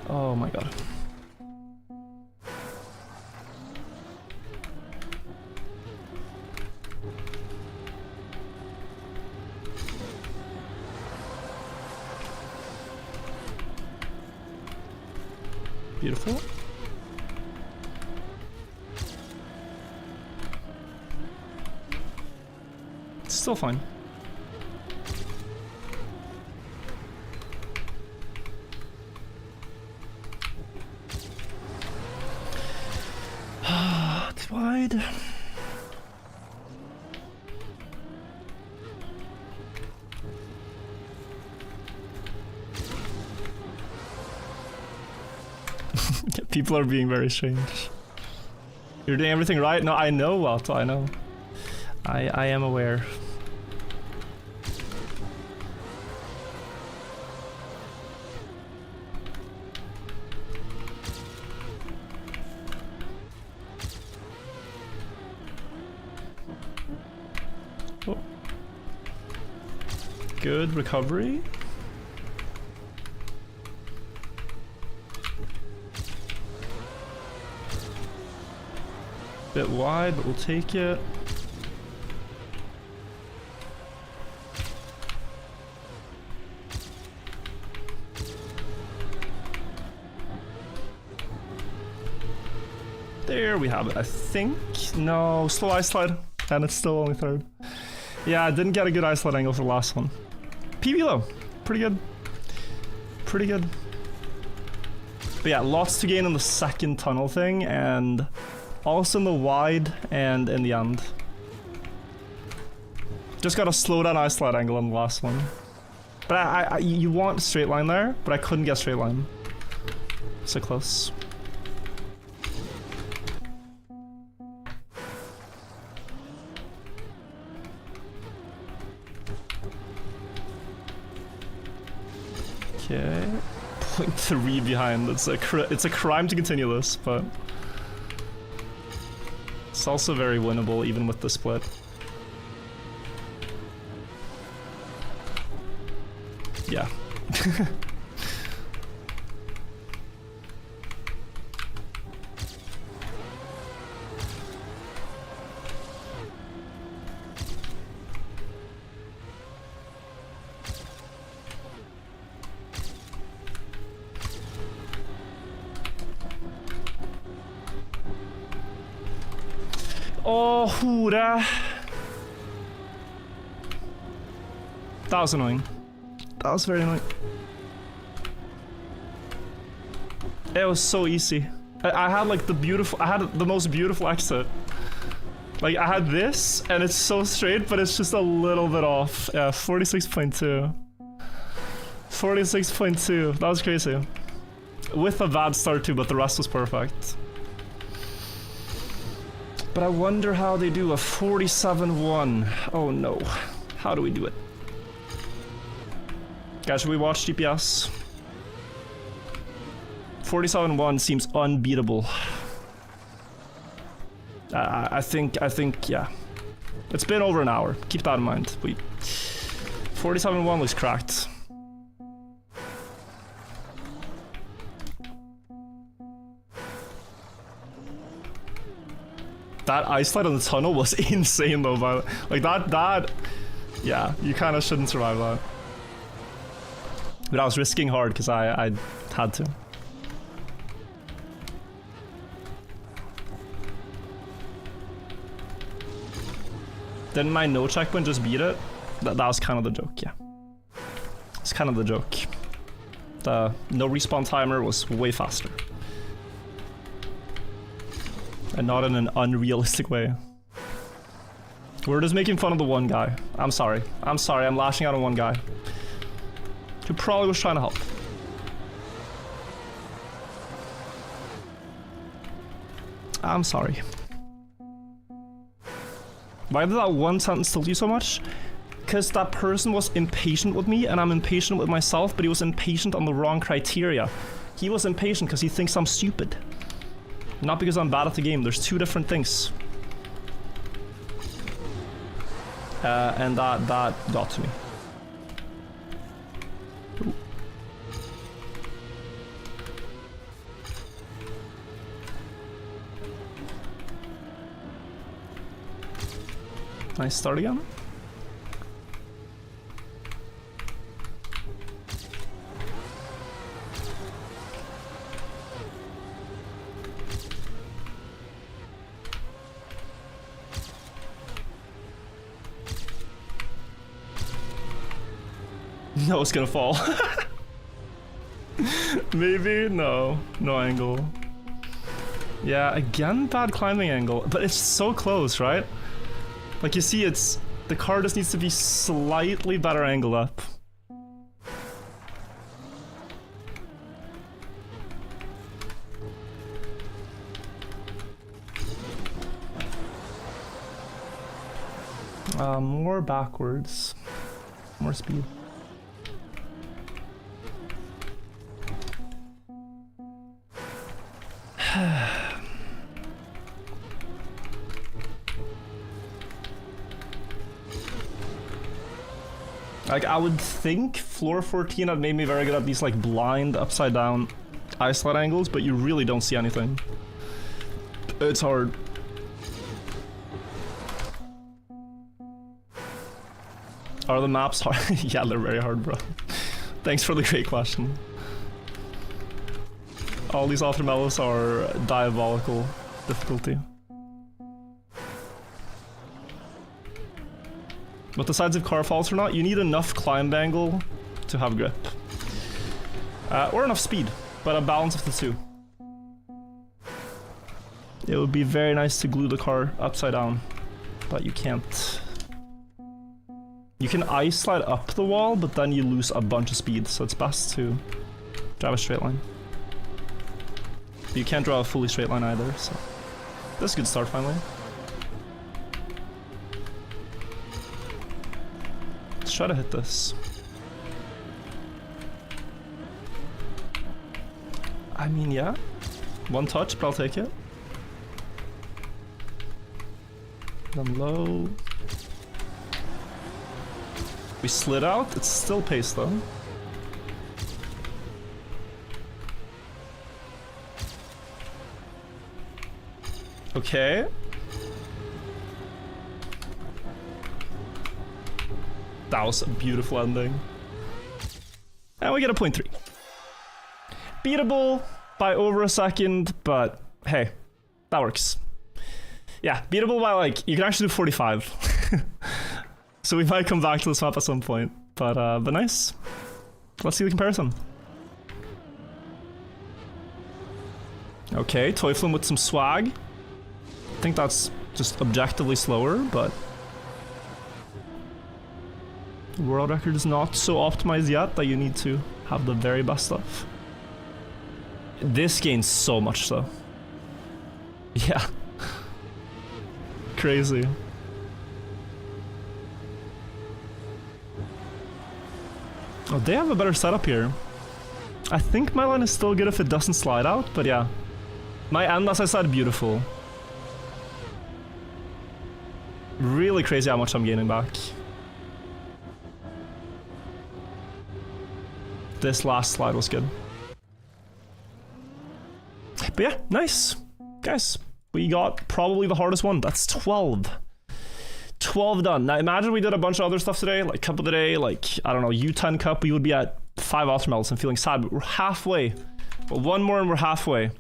Oh my god. Beautiful. It's still fine. It's wide. People are being very strange. You're doing everything right? No, I know, Walter, I know. I am aware. Oh. Good recovery. Bit wide, but we'll take it. There we have it, I think. No, slow ice slide, and it's still only third. Yeah, I didn't get a good ice slide angle for the last one. PB though, pretty good. Pretty good. But yeah, lots to gain in the second tunnel thing, and also in the wide and in the end. Just got a slow down ice slide angle in the last one. But you want straight line there, but I couldn't get straight line. So close. Okay. 0.3 behind. It's a crime to continue this, but it's also very winnable even with the split. Yeah. Oh, hora. That was annoying. That was very annoying. It was so easy. I had like I had the most beautiful exit. Like I had this and it's so straight, but it's just a little bit off. Yeah, 46.2. 46.2, that was crazy. With a bad start too, but the rest was perfect. But I wonder how they do a 47-1. Oh no. How do we do it? Guys, should we watch GPS? 47-1 seems unbeatable. I think, yeah. It's been over an hour. Keep that in mind. 47-1 looks cracked. That ice slide on the tunnel was insane though, but like that, yeah, you kind of shouldn't survive that. But I was risking hard because I had to. Didn't my no checkpoint just beat it? That was kind of the joke, yeah. It's kind of the joke. The no respawn timer was way faster. And not in an unrealistic way. We're just making fun of the one guy. I'm sorry. I'm sorry, I'm lashing out on one guy. Who probably was trying to help. I'm sorry. Why did that one sentence tilt you so much? Because that person was impatient with me and I'm impatient with myself, but he was impatient on the wrong criteria. He was impatient because he thinks I'm stupid. Not because I'm bad at the game. There's two different things. And that got to me. Ooh. Nice start again. No, it's gonna fall. Maybe? No. No angle. Yeah, again, bad climbing angle. But it's so close, right? Like you see, it's... the car just needs to be slightly better angled up. More backwards. More speed. Like, I would think floor 14 had made me very good at these, like, blind, upside-down isolate angles, but you really don't see anything. It's hard. Are the maps hard? Yeah, they're very hard, bro. Thanks for the great question. All these aftermellows are diabolical difficulty. But decides if car falls or not, you need enough climb angle to have grip. Or enough speed, but a balance of the two. It would be very nice to glue the car upside down, but you can't. You can ice slide up the wall, but then you lose a bunch of speed, so it's best to drive a straight line. You can't draw a fully straight line either, so this is a good start finally. Let's try to hit this. I mean, yeah. One touch, but I'll take it. Then low. We slid out. It's still pace though. Okay. That was a beautiful ending. And we get a 0.3. Beatable by over a second, but hey, that works. Yeah, beatable by like, you can actually do 45. So we might come back to this map at some point, but nice. Let's see the comparison. Okay, Teuflin with some swag. I think that's just objectively slower, but the world record is not so optimized yet that you need to have the very best stuff. This gains so much though. Yeah. Crazy. Oh, they have a better setup here. I think my line is still good if it doesn't slide out, but yeah. My end, as I said, beautiful. Really crazy how much I'm gaining back. This last slide was good. But yeah, nice. Guys, we got probably the hardest one. That's 12. 12 done. Now imagine we did a bunch of other stuff today, like Cup of the Day, like, I don't know, U10 Cup, we would be at 5 Ultramelts and feeling sad, but we're halfway. Well, one more and we're halfway.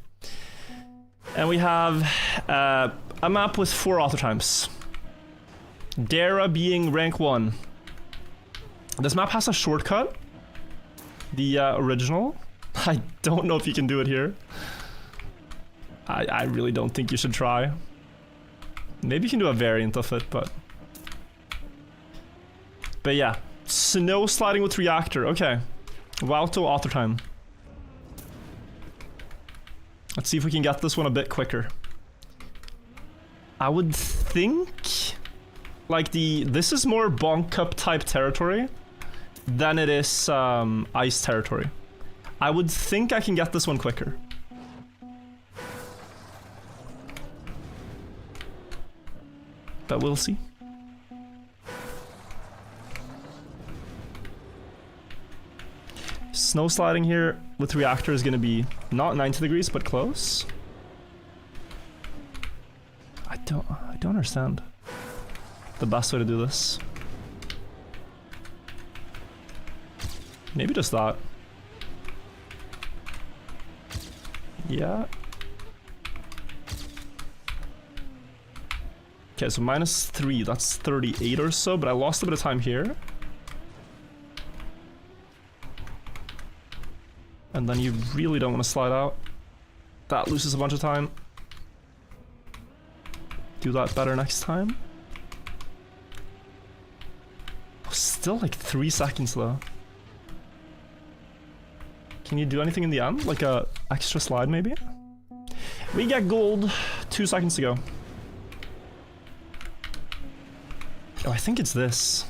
And we have a map with 4 auto times. Dara being rank 1. This map has a shortcut. The original. I don't know if you can do it here. I really don't think you should try. Maybe you can do a variant of it, but yeah. Snow sliding with reactor. Okay. Walto author time. Let's see if we can get this one a bit quicker. I would think like this is more bonk cup type territory than it is ice territory. I would think I can get this one quicker. But we'll see. Snow sliding here with reactor is gonna be not 90 degrees, but close. I don't understand the best way to do this. Maybe just that. Yeah. Okay, so -3, that's 38 or so, but I lost a bit of time here. And then you really don't want to slide out. That loses a bunch of time. Do that better next time. Still like 3 seconds though. Can you do anything in the end? Like a extra slide maybe? We get gold. 2 seconds to go. Oh, I think it's this.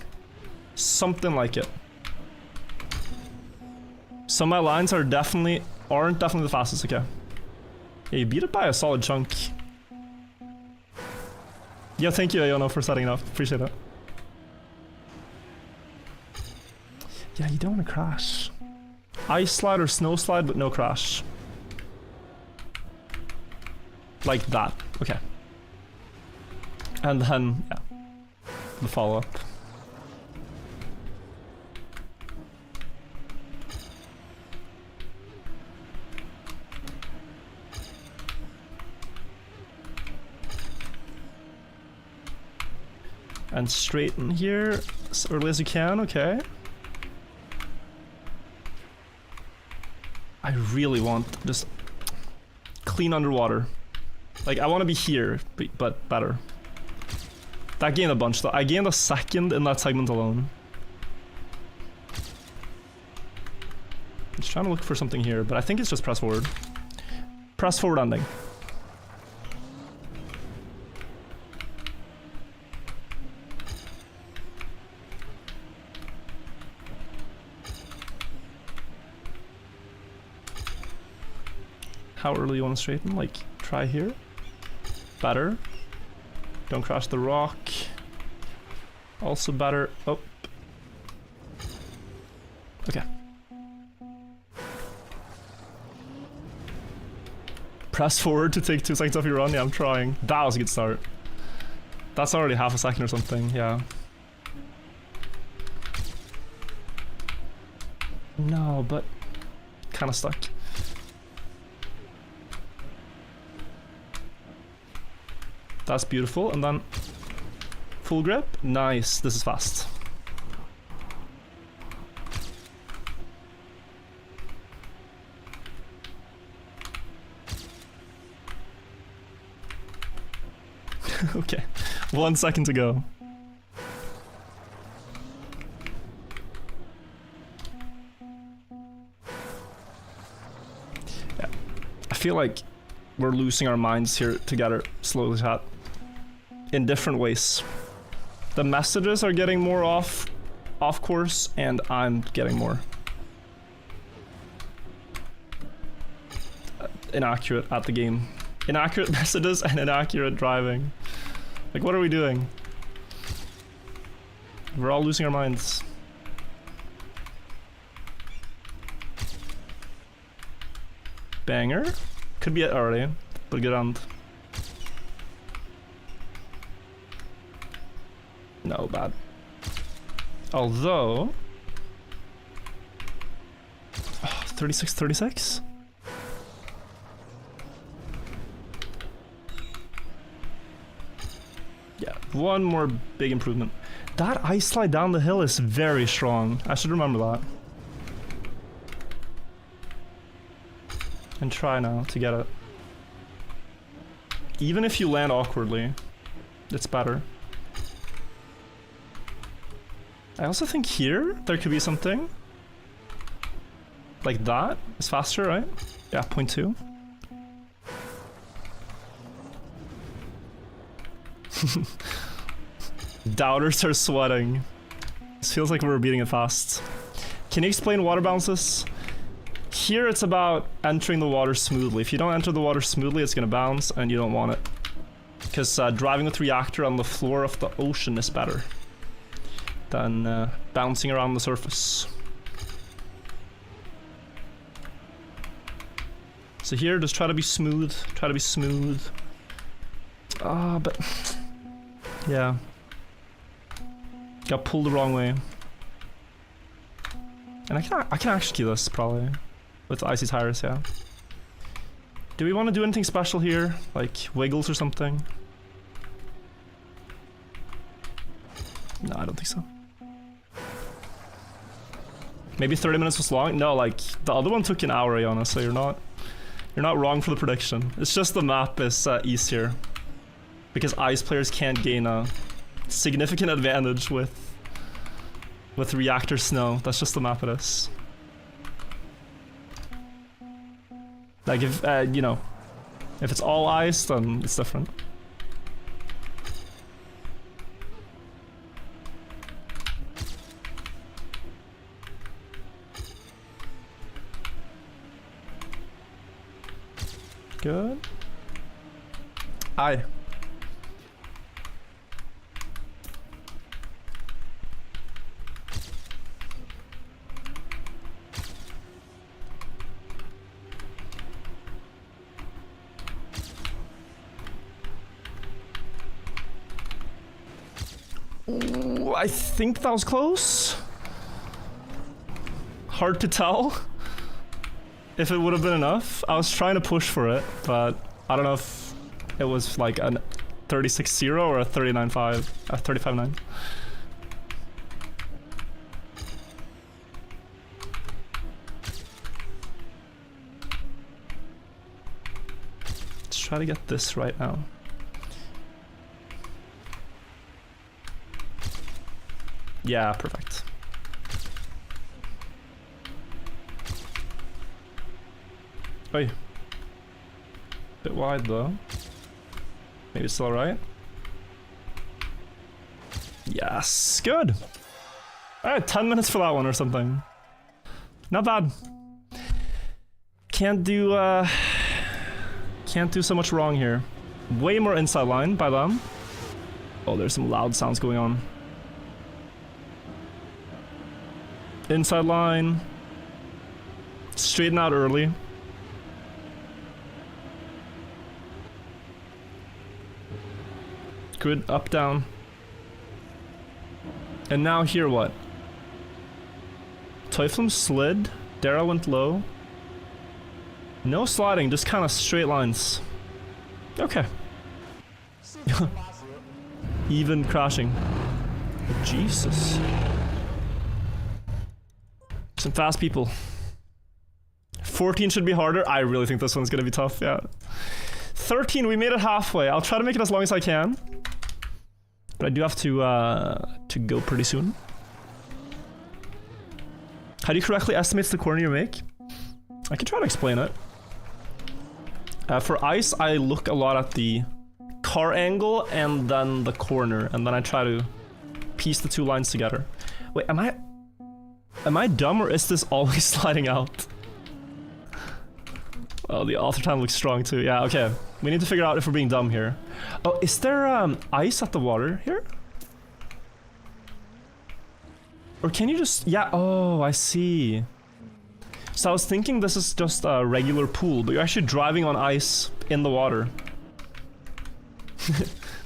Something like it. So my lines aren't definitely the fastest, okay. Yeah, you beat it by a solid chunk. Yeah, thank you, Ayono, for setting it up. Appreciate it. Yeah, you don't want to crash. Ice slide or snow slide, but no crash. Like that. Okay. And then, yeah. The follow-up. And straighten here as early as you can, okay. I really want just clean underwater. Like, I want to be here, but better. That gained a bunch though. I gained a second in that segment alone. Just trying to look for something here, but I think it's just press forward. Press forward ending. How early you want to straighten? Like, try here. Better. Don't crash the rock. Also better. Oh. Okay. Press forward to take 2 seconds off your run. Yeah, I'm trying. That was a good start. That's already half a second or something. Yeah. No, but kind of stuck. That's beautiful, and then full grip. Nice, this is fast. Okay, 1 second to go. Yeah, I feel like we're losing our minds here together, slowly, chat. In different ways. The messages are getting more off course, and I'm getting more inaccurate at the game. Inaccurate messages and inaccurate driving. Like, what are we doing? We're all losing our minds. Banger. Could be it already, but good end. No, bad. Although... Oh, 36, 36? Yeah, one more big improvement. That ice slide down the hill is very strong. I should remember that. And try now to get it. Even if you land awkwardly, it's better. I also think here there could be something. Like that is faster, right? Yeah, 0.2. Doubters are sweating. This feels like we're beating it fast. Can you explain water bounces? Here it's about entering the water smoothly. If you don't enter the water smoothly, it's gonna bounce and you don't want it. Because driving with reactor on the floor of the ocean is better than bouncing around the surface. So here, just try to be smooth. Try to be smooth. Ah, but yeah, got pulled the wrong way. And I can actually do this probably with icy tires. Yeah. Do we want to do anything special here, like wiggles or something? No, I don't think so. Maybe 30 minutes was long. No, like the other one took an hour, Iona. So you're not wrong for the prediction. It's just the map is easier because ice players can't gain a significant advantage with reactor snow. That's just the map it is. Like if you know, if it's all ice, then it's different. Good. Aye. Ooh, I think that was close. Hard to tell if it would have been enough. I was trying to push for it, but I don't know if it was like a 36-0 or a 39-5, a 35-9. Let's try to get this right now. Yeah, perfect. Oi. Bit wide though. Maybe it's still alright. Yes, good. Alright, 10 minutes for that one or something. Not bad. Can't do so much wrong here. Way more inside line by them. Oh, there's some loud sounds going on. Inside line. Straighten out early. Good, up, down. And now here what? Teuflum slid. Dara went low. No sliding, just kind of straight lines. Okay. Even crashing. Jesus. Some fast people. 14 should be harder. I really think this one's gonna be tough, yeah. 13, we made it halfway. I'll try to make it as long as I can. But I do have to go pretty soon. How do you correctly estimate the corner you make? I can try to explain it. For ice, I look a lot at the car angle and then the corner, and then I try to piece the two lines together. Wait, am I dumb or is this always sliding out? Oh, the author time looks strong too. Yeah, okay. We need to figure out if we're being dumb here. Oh, is there ice at the water here? Or can you just... Yeah, oh, I see. So I was thinking this is just a regular pool, but you're actually driving on ice in the water.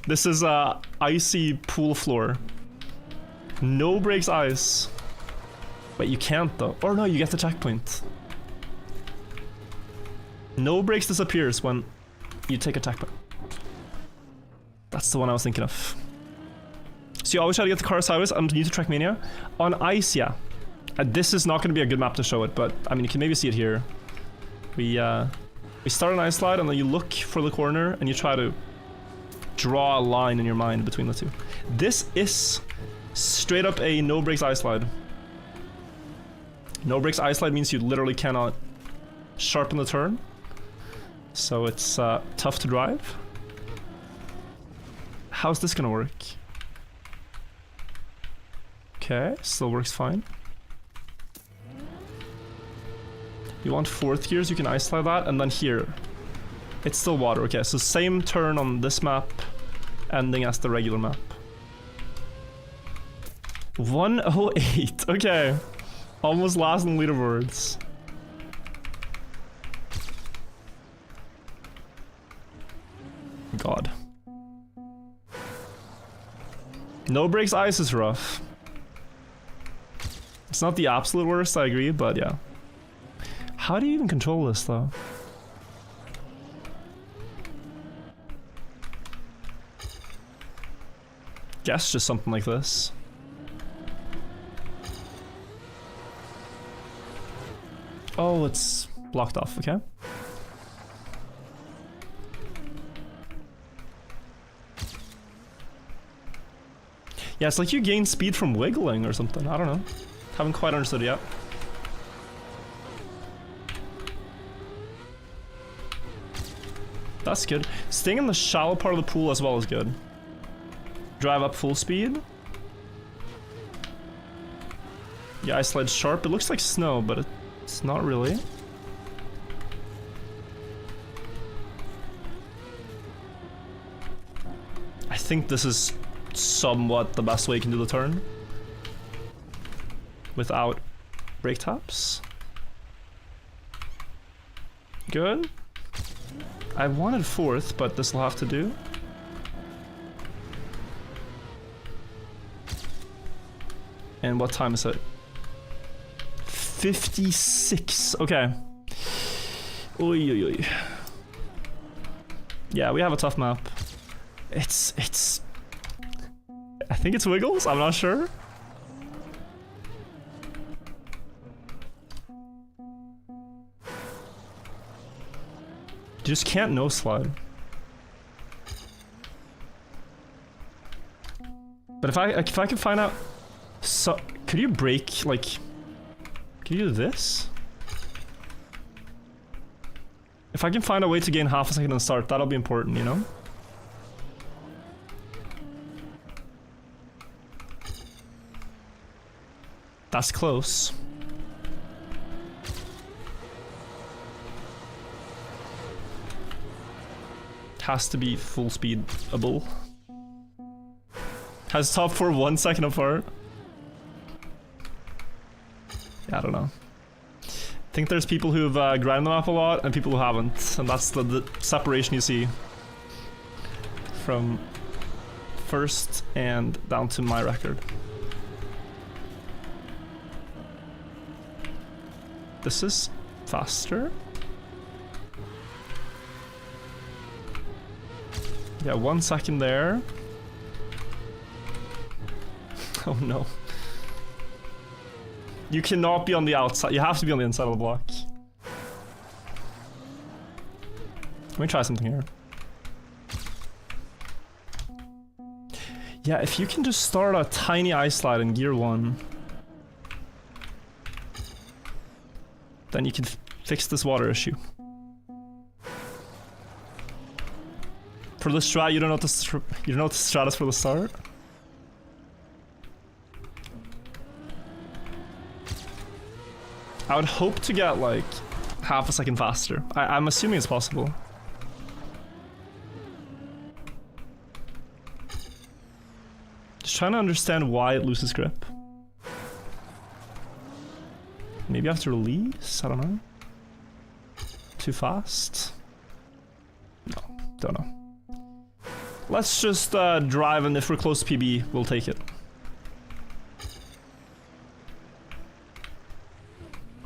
This is a icy pool floor. No brakes ice. Wait, you can't though. Or no, you get the checkpoint. No brakes disappears when you take a checkpoint. That's the one I was thinking of. So you always try to get the car sideways underneath the Trackmania. On ice, yeah. This is not going to be a good map to show it, but I mean, you can maybe see it here. We start an ice slide, and then you look for the corner, and you try to draw a line in your mind between the two. This is straight up a no brakes ice slide. No brakes ice slide means you literally cannot sharpen the turn. So it's tough to drive. How's this gonna work? Okay, still works fine. You want fourth gears, you can ice slide that, and then here. It's still water, okay, so same turn on this map, ending as the regular map. 108, okay. Almost last in leaderboards. God. No brakes ice is rough. It's not the absolute worst, I agree, but yeah. How do you even control this though? Guess just something like this. Oh, it's blocked off, okay. Yeah, it's like you gain speed from wiggling or something, I don't know. Haven't quite understood it yet. That's good. Staying in the shallow part of the pool as well is good. Drive up full speed. Yeah, I slide sharp. It looks like snow, but it's not really. I think this is somewhat the best way you can do the turn. Without brake taps. Good. I wanted fourth, but this will have to do. And what time is it? 56. Okay. Oy, oy, oy. Yeah, we have a tough map. It's... I think it's Wiggles, I'm not sure. You just can't no slide. But if I could find out, so could you brake like? Can you do this? If I can find a way to gain half a second on start, that'll be important, you know. That's close. Has to be full speed-able. Has top 4 1 second apart. Yeah, I don't know. I think there's people who've grinded the map a lot and people who haven't, and that's the separation you see from first and down to my record. This is faster. Yeah, 1 second there. Oh no. You cannot be on the outside. You have to be on the inside of the block. Let me try something here. Yeah, if you can just start a tiny ice slide in gear 1, then you can fix this water issue. For the strat, you don't know what the strat is for the start. I would hope to get like half a second faster. I'm assuming it's possible. Just trying to understand why it loses grip. Maybe I have to release? I don't know. Too fast? No, don't know. Let's just drive, and if we're close to PB, we'll take it.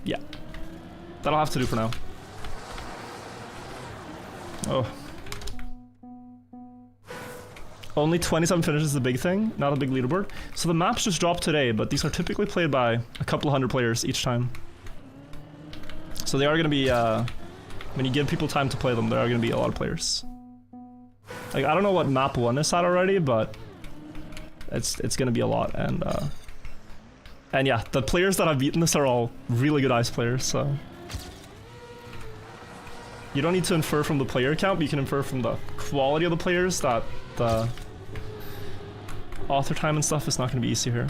Yeah. That'll have to do for now. Oh. Only 27 finishes is the big thing, not a big leaderboard. So the maps just dropped today, but these are typically played by a couple hundred players each time. So they are going to be, when you give people time to play them, there are going to be a lot of players. Like, I don't know what map 1 is at already, but it's going to be a lot. And yeah, the players that have beaten this are all really good ice players, so... You don't need to infer from the player count, but you can infer from the quality of the players that the author time and stuff is not going to be easy here.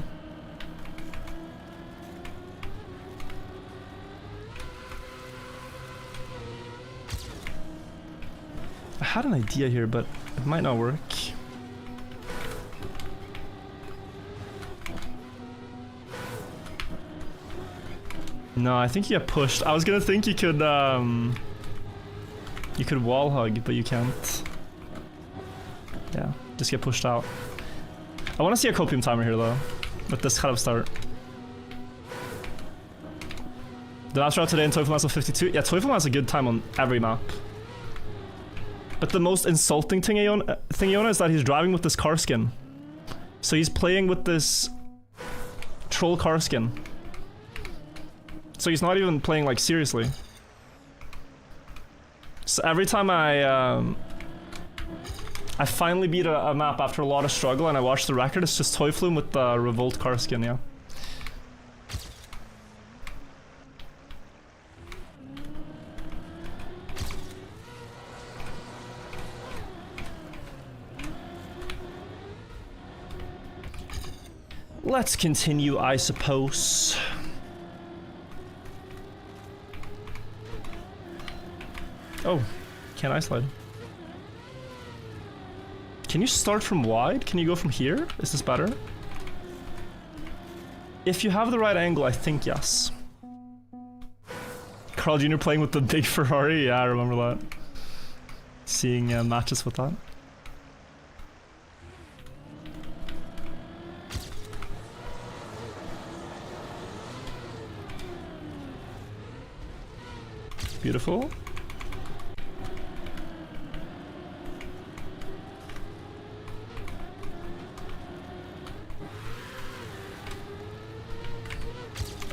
I had an idea here, but it might not work. No, I think you get pushed. I was gonna think you could wall hug, but you can't. Yeah, just get pushed out. I want to see a copium timer here though, with this kind of start. The last route today in Teufel Mass of 52. Yeah, Teufel has a good time on every map. But the most insulting thing Iona is that he's driving with this car skin. So he's playing with this troll car skin. So he's not even playing like seriously. So every time I finally beat a map after a lot of struggle and I watch the record, it's just Teuflum with the Revolt car skin, yeah. Let's continue, I suppose. Oh, can't I slide? Can you start from wide? Can you go from here? Is this better? If you have the right angle, I think yes. Carl Jr. playing with the big Ferrari? Yeah, I remember that. Seeing matches with that. Beautiful.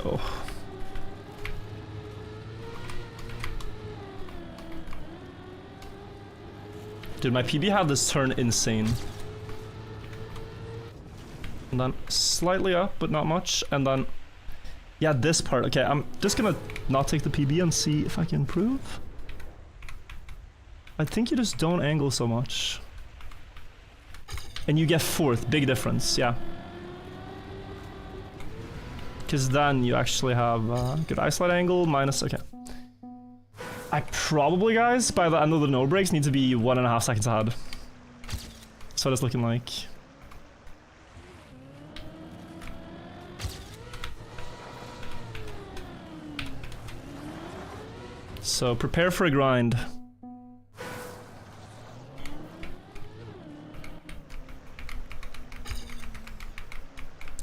Oh. Dude, my PB had this turn insane. And then slightly up, but not much. And then, yeah, this part. Okay, I'm just gonna not take the PB and see if I can improve. I think you just don't angle so much. And you get fourth, big difference, yeah. Because then you actually have good ice slide angle, minus, okay. I probably, guys, by the end of the no breaks, need to be 1.5 seconds ahead. That's what it's looking like. So prepare for a grind.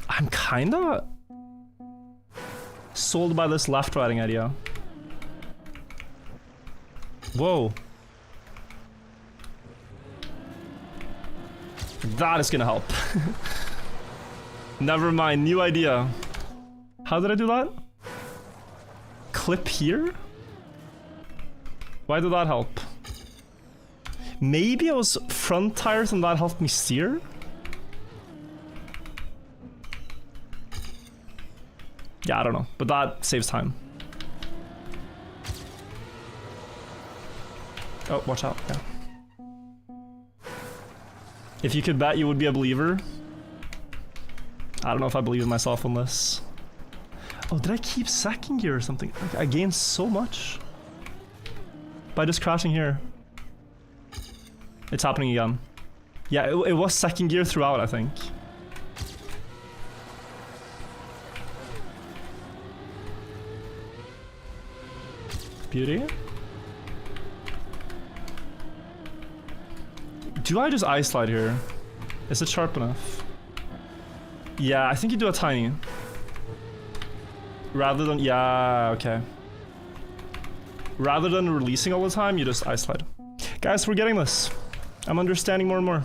I'm kinda sold by this left riding idea. Whoa. That is gonna help. Never mind, new idea. How did I do that? Clip here? Why did that help? Maybe it was front tires and that helped me steer? Yeah, I don't know, but that saves time. Oh, watch out, yeah. If you could bet you would be a believer. I don't know if I believe in myself on this. Oh, did I keep second gear or something? I gained so much by just crashing here. It's happening again. Yeah, it was second gear throughout, I think. Beauty. Do I just ice slide here? Is it sharp enough? Yeah, I think you do a tiny. Rather than, yeah, okay. Rather than releasing all the time, you just ice slide. Guys, we're getting this. I'm understanding more and more.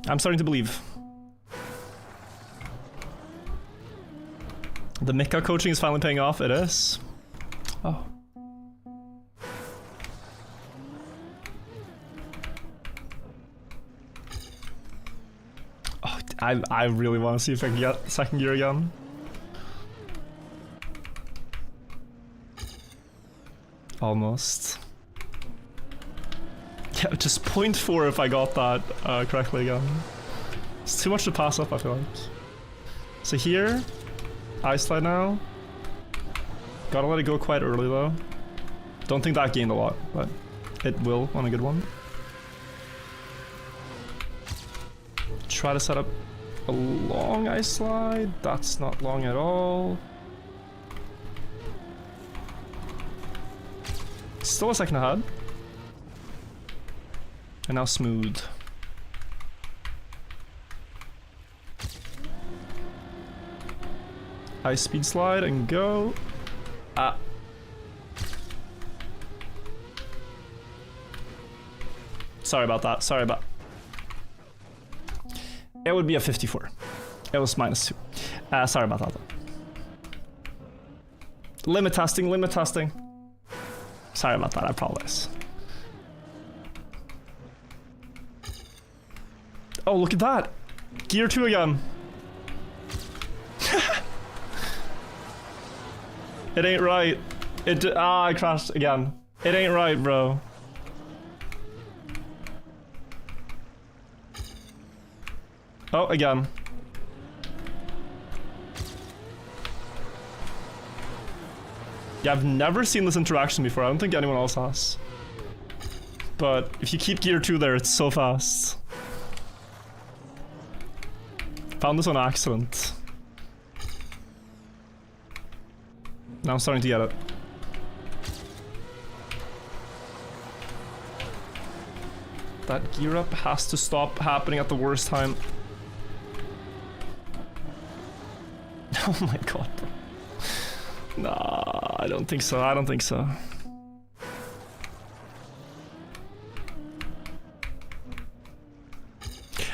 I'm starting to believe. The Mika coaching is finally paying off. It is. Oh. Oh, I really want to see if I can get second gear again. Almost. Yeah, just 0.4 if I got that correctly again. It's too much to pass up, I feel like. So here, ice slide now. Gotta let it go quite early though. Don't think that gained a lot, but it will on a good one. Try to set up a long ice slide. That's not long at all. Still a second ahead. And now smooth. High speed slide and go. Ah. Sorry about that. Sorry about. It would be a 54. It was -2. Sorry about that. Limit testing, limit testing. Sorry about that, I apologize. Oh, look at that! Gear 2 again. It ain't right. I crashed again. It ain't right, bro. Oh, again. Yeah, I've never seen this interaction before. I don't think anyone else has. But if you keep gear 2 there, it's so fast. Found this on accident. Now I'm starting to get it. That gear up has to stop happening at the worst time. Oh my god, bro. Nah, I don't think so. I don't think so.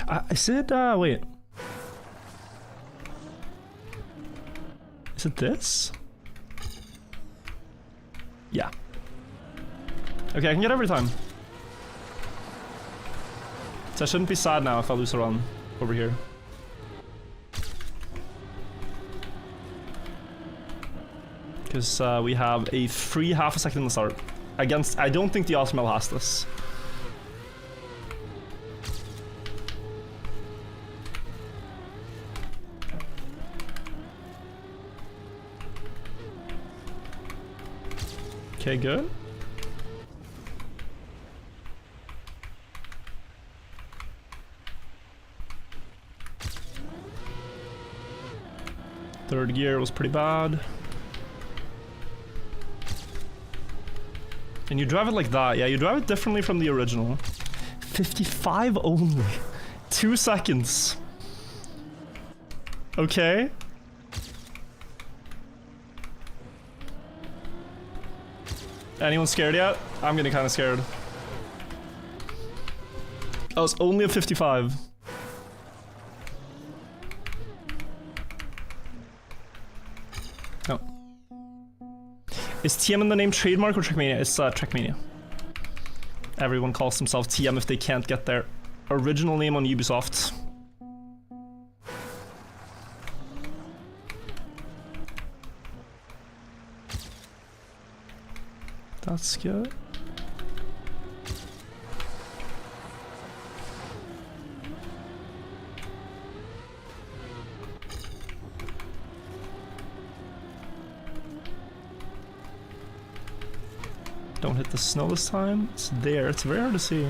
I said, wait. Is it this? Yeah. Okay, I can get every time. So I shouldn't be sad now if I lose a run over here. Because we have a free half a second in the start. Against, I don't think the Osmel has this. Okay, good. Third gear was pretty bad. And you drive it like that. Yeah, you drive it differently from the original. 55 only. 2 seconds. Okay. Anyone scared yet? I'm getting kind of scared. Oh, it's only a 55. No. Is TM in the name trademark or Trackmania? It's Trackmania. Everyone calls themselves TM if they can't get their original name on Ubisoft. That's good. Don't hit the snow this time. It's there. It's very hard to see.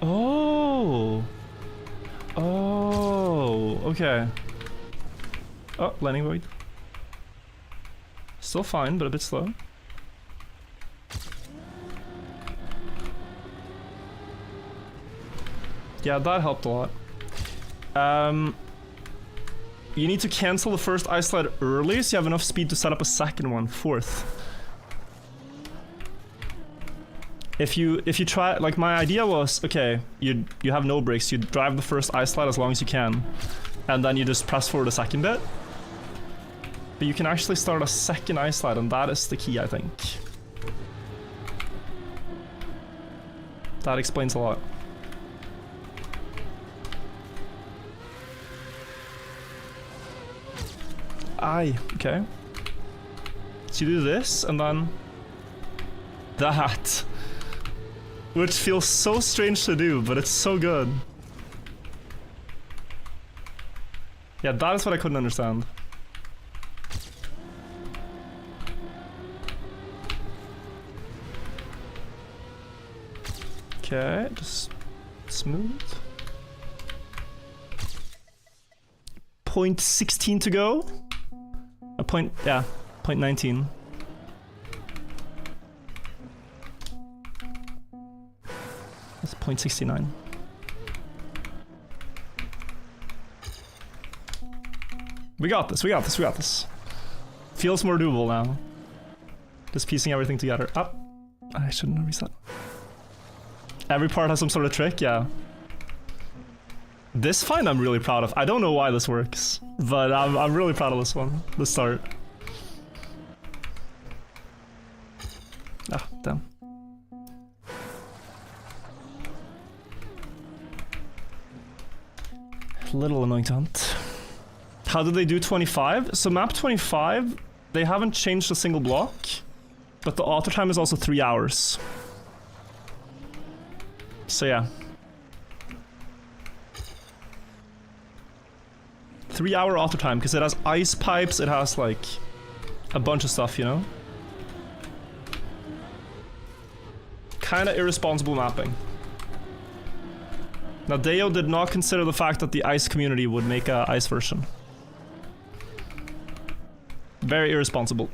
Oh. Oh. Okay. Oh, landing void. Still fine, but a bit slow. Yeah, that helped a lot. You need to cancel the first ice slide early so you have enough speed to set up a second one, fourth. if you try, like my idea was, okay, you have no brakes, you drive the first ice slide as long as you can, and then you just press forward a second bit. But you can actually start a second ice slide, and that is the key, I think. That explains a lot. Okay. So you do this, and then that. Which feels so strange to do, but it's so good. Yeah, that is what I couldn't understand. Okay, just smooth. 0.16 to go. A point, yeah, 0.19. That's 0.69. We got this, we got this, we got this. Feels more doable now. Just piecing everything together. Up. I shouldn't have reset. Every part has some sort of trick, yeah. This find I'm really proud of. I don't know why this works, but I'm really proud of this one. The start. Ah, damn. Little annoying to hunt. How did they do 25? So map 25, they haven't changed a single block, but the auto time is also 3 hours. So yeah. 3 hour auto time, because it has ice pipes, it has like a bunch of stuff, you know? Kinda irresponsible mapping. Now Deo did not consider the fact that the ice community would make a ice version. Very irresponsible.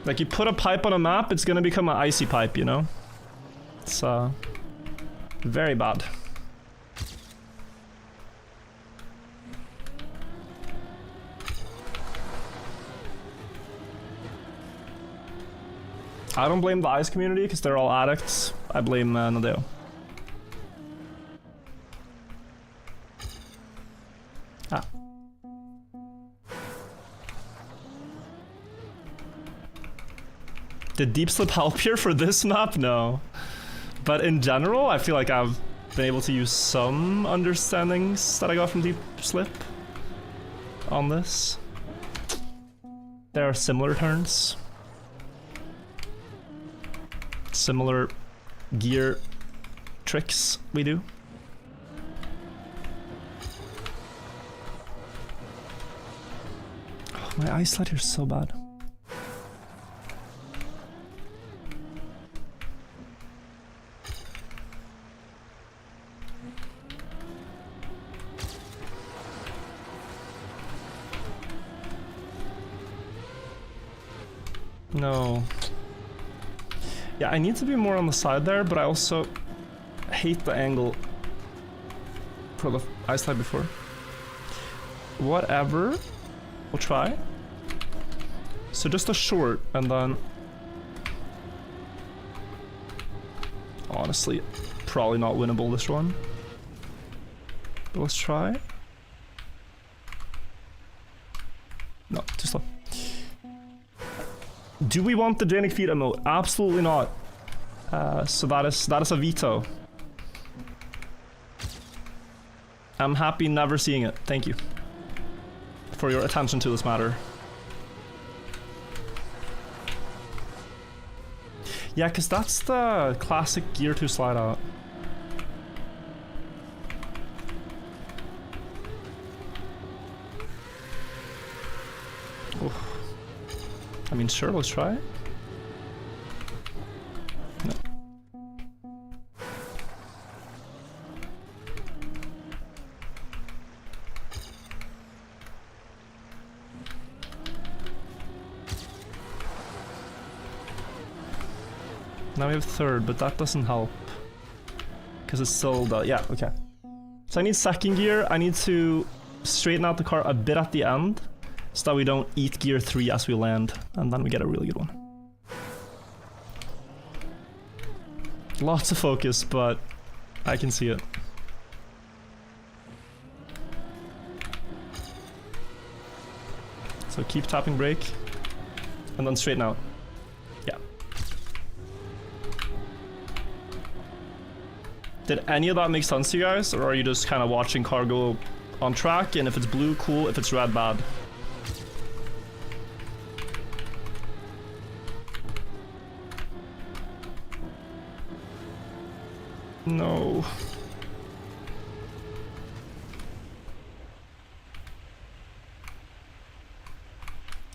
Like, you put a pipe on a map, it's gonna become an icy pipe, you know? It's, very bad. I don't blame the ice community, because they're all addicts. I blame, Nadeo. Ah. Did deep slip help here for this map? No. But in general, I feel like I've been able to use some understandings that I got from deep slip on this. There are similar turns. Similar gear tricks we do. Oh, my ice slide here is so bad. No. Yeah, I need to be more on the side there, but I also hate the angle for the ice slide before. Whatever. We'll try. So just a short, and then... Honestly, probably not winnable this one. But let's try. No, too slow. Do we want the Draining Feet emote? Absolutely not. So that is a veto. I'm happy never seeing it. Thank you for your attention to this matter. Yeah, because that's the classic Gear 2 slide out. Oh. I mean, sure, let's try it. No. Now we have third, but that doesn't help. Because it's still the... yeah, okay. So I need second gear, I need to straighten out the car a bit at the end so that we don't eat gear 3 as we land, and then we get a really good one. Lots of focus, but I can see it. So keep tapping brake, and then straighten out. Yeah. Did any of that make sense to you guys, or are you just kind of watching car go on track, and if it's blue, cool, if it's red, bad? No.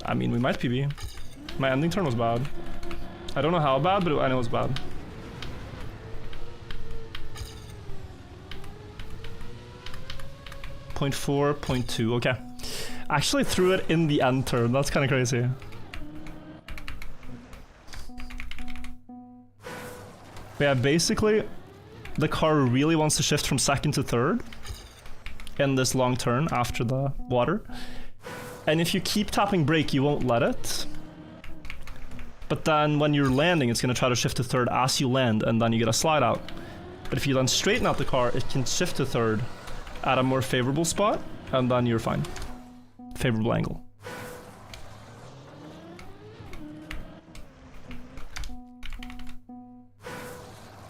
I mean, we might PB. My ending turn was bad. I don't know how bad, but I know it was bad. .4, .2, okay. Actually threw it in the end turn, that's kind of crazy. But yeah, basically, the car really wants to shift from second to third in this long turn after the water. And if you keep tapping brake, you won't let it. But then when you're landing, it's going to try to shift to third as you land, and then you get a slide out. But if you then straighten out the car, it can shift to third at a more favorable spot, and then you're fine. Favorable angle.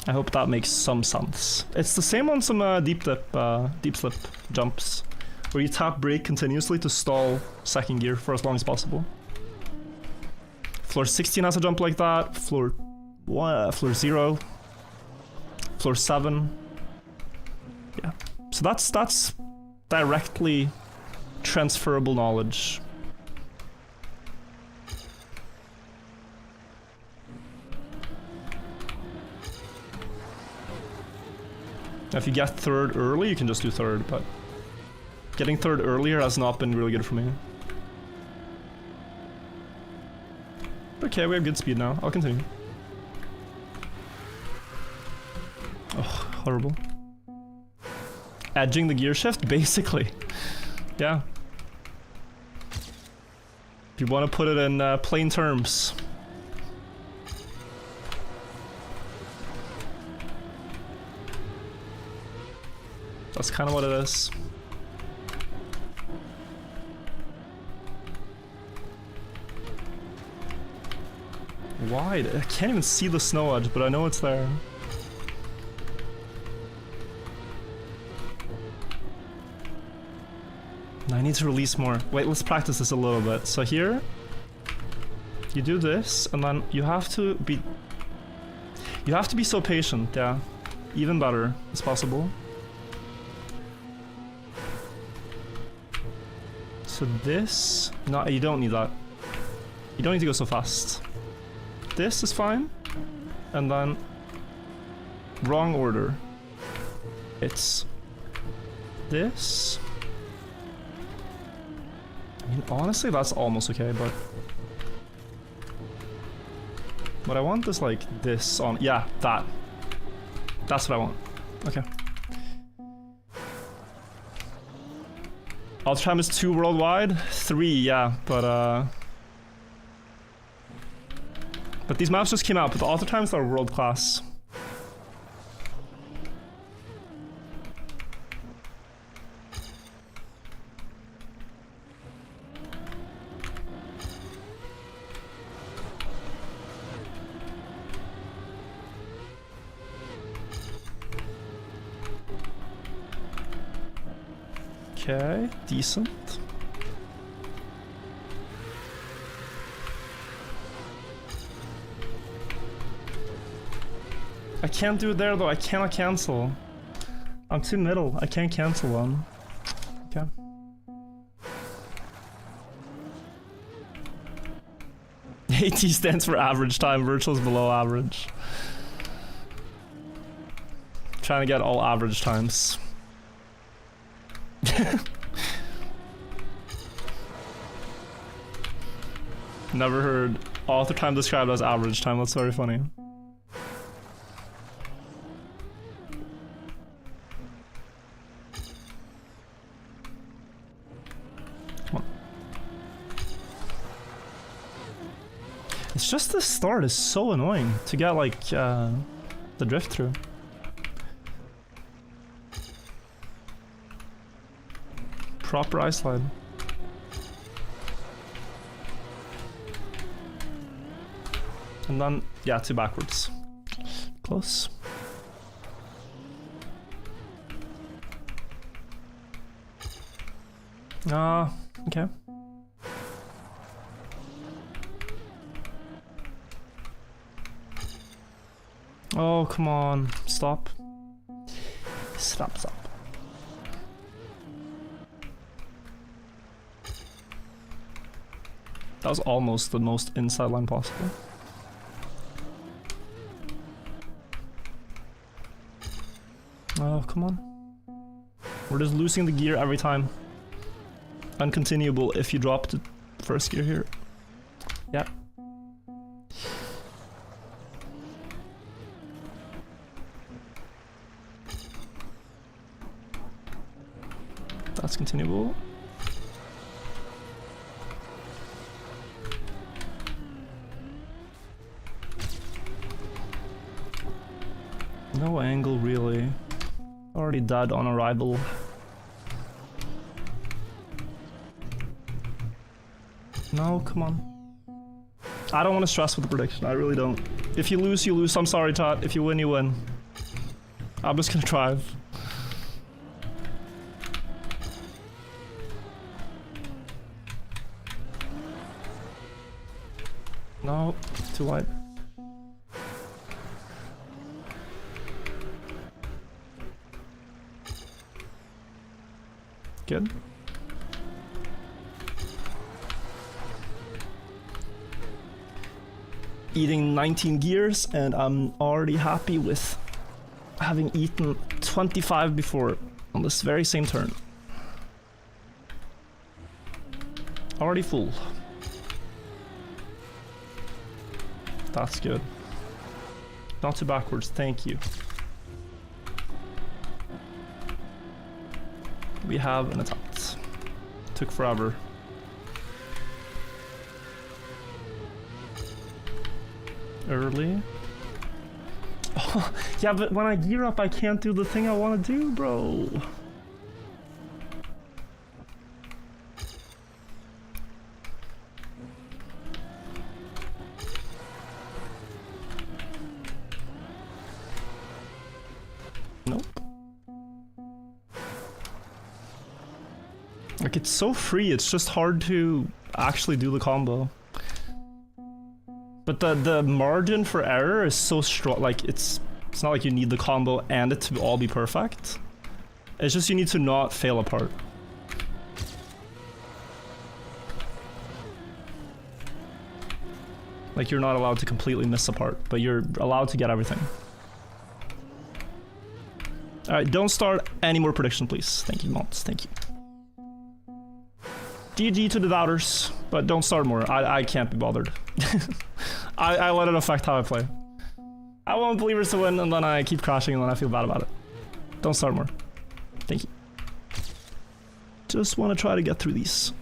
I hope that makes some sense. It's the same on some deep slip jumps, where you tap brake continuously to stall second gear for as long as possible. Floor 16 has a jump like that. Floor 0. Floor 7. Yeah. So that's directly transferable knowledge. Now if you get third early, you can just do third, but getting third earlier has not been really good for me. Okay, we have good speed now. I'll continue. Oh, horrible. Edging the gear shift, basically. Yeah. If you want to put it in plain terms. That's kind of what it is. Wide. I can't even see the snow edge, but I know it's there. I need to release more. Wait, let's practice this a little bit. So here, you do this, and then you have to be so patient, yeah. Even better as possible. So this, no, you don't need that. You don't need to go so fast. This is fine, and then wrong order. It's this. I mean, honestly, that's almost okay, but what I want is like this on. Yeah, that. That's what I want. Okay. Auto time is 2 worldwide, 3, yeah, but these maps just came out, but the auto times are world class. Okay, decent. I can't do it there though, I cannot cancel. I'm too middle, I can't cancel one. Okay. AT stands for average time, virtual is below average. Trying to get all average times. Never heard author time described as average time, that's very funny. It's just the start is so annoying to get like the drift through. Proper ice slide. And then, yeah, 2 backwards. Close. Okay. Oh, come on. Stop. Stop. That was almost the most inside line possible. Oh, come on. We're just losing the gear every time. Uncontinuable if you drop the first gear here. Yep. That's continuable. No angle really. Already died on arrival. No, come on. I don't want to stress with the prediction, I really don't. If you lose, you lose. I'm sorry, Todd. If you win, you win. I'm just gonna drive. No, too wide. Good. Eating 19 gears, and I'm already happy with having eaten 25 before on this very same turn. Already full. That's good. Not too backwards, thank you. We have an attempt. Took forever. Early. Oh, yeah, but when I gear up, I can't do the thing I want to do, bro. Nope. Like, it's so free, it's just hard to actually do the combo. But the margin for error is so strong, like it's not like you need the combo and it to all be perfect. It's just you need to not fail apart. Like you're not allowed to completely miss apart, but you're allowed to get everything. Alright, don't start any more prediction, please. Thank you, Mods. Thank you. GG to the doubters, but don't start more. I can't be bothered. I let it affect how I play. I want believers to win, and then I keep crashing, and then I feel bad about it. Don't start more. Thank you. Just want to try to get through these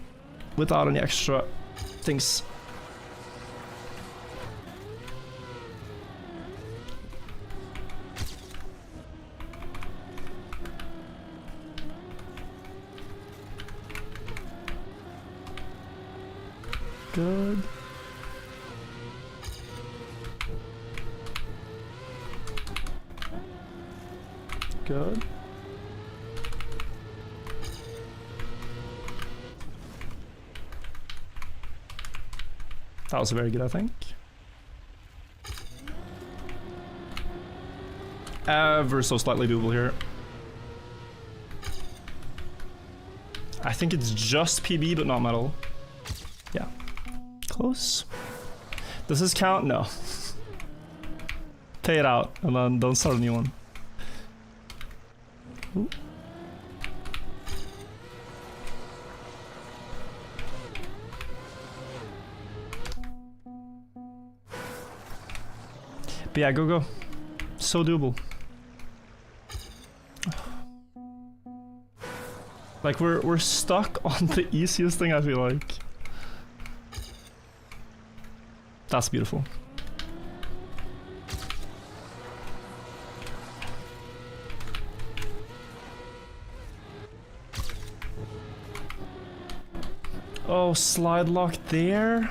without any extra things. Good. Good. That was very good, I think. Ever so slightly doable here. I think it's just PB, but not metal. Yeah. Close. Does this count? No. Pay it out, and then don't start a new one. Ooh. But yeah, go. So doable. Like we're stuck on the easiest thing, I feel like. That's beautiful. Oh, slide lock there.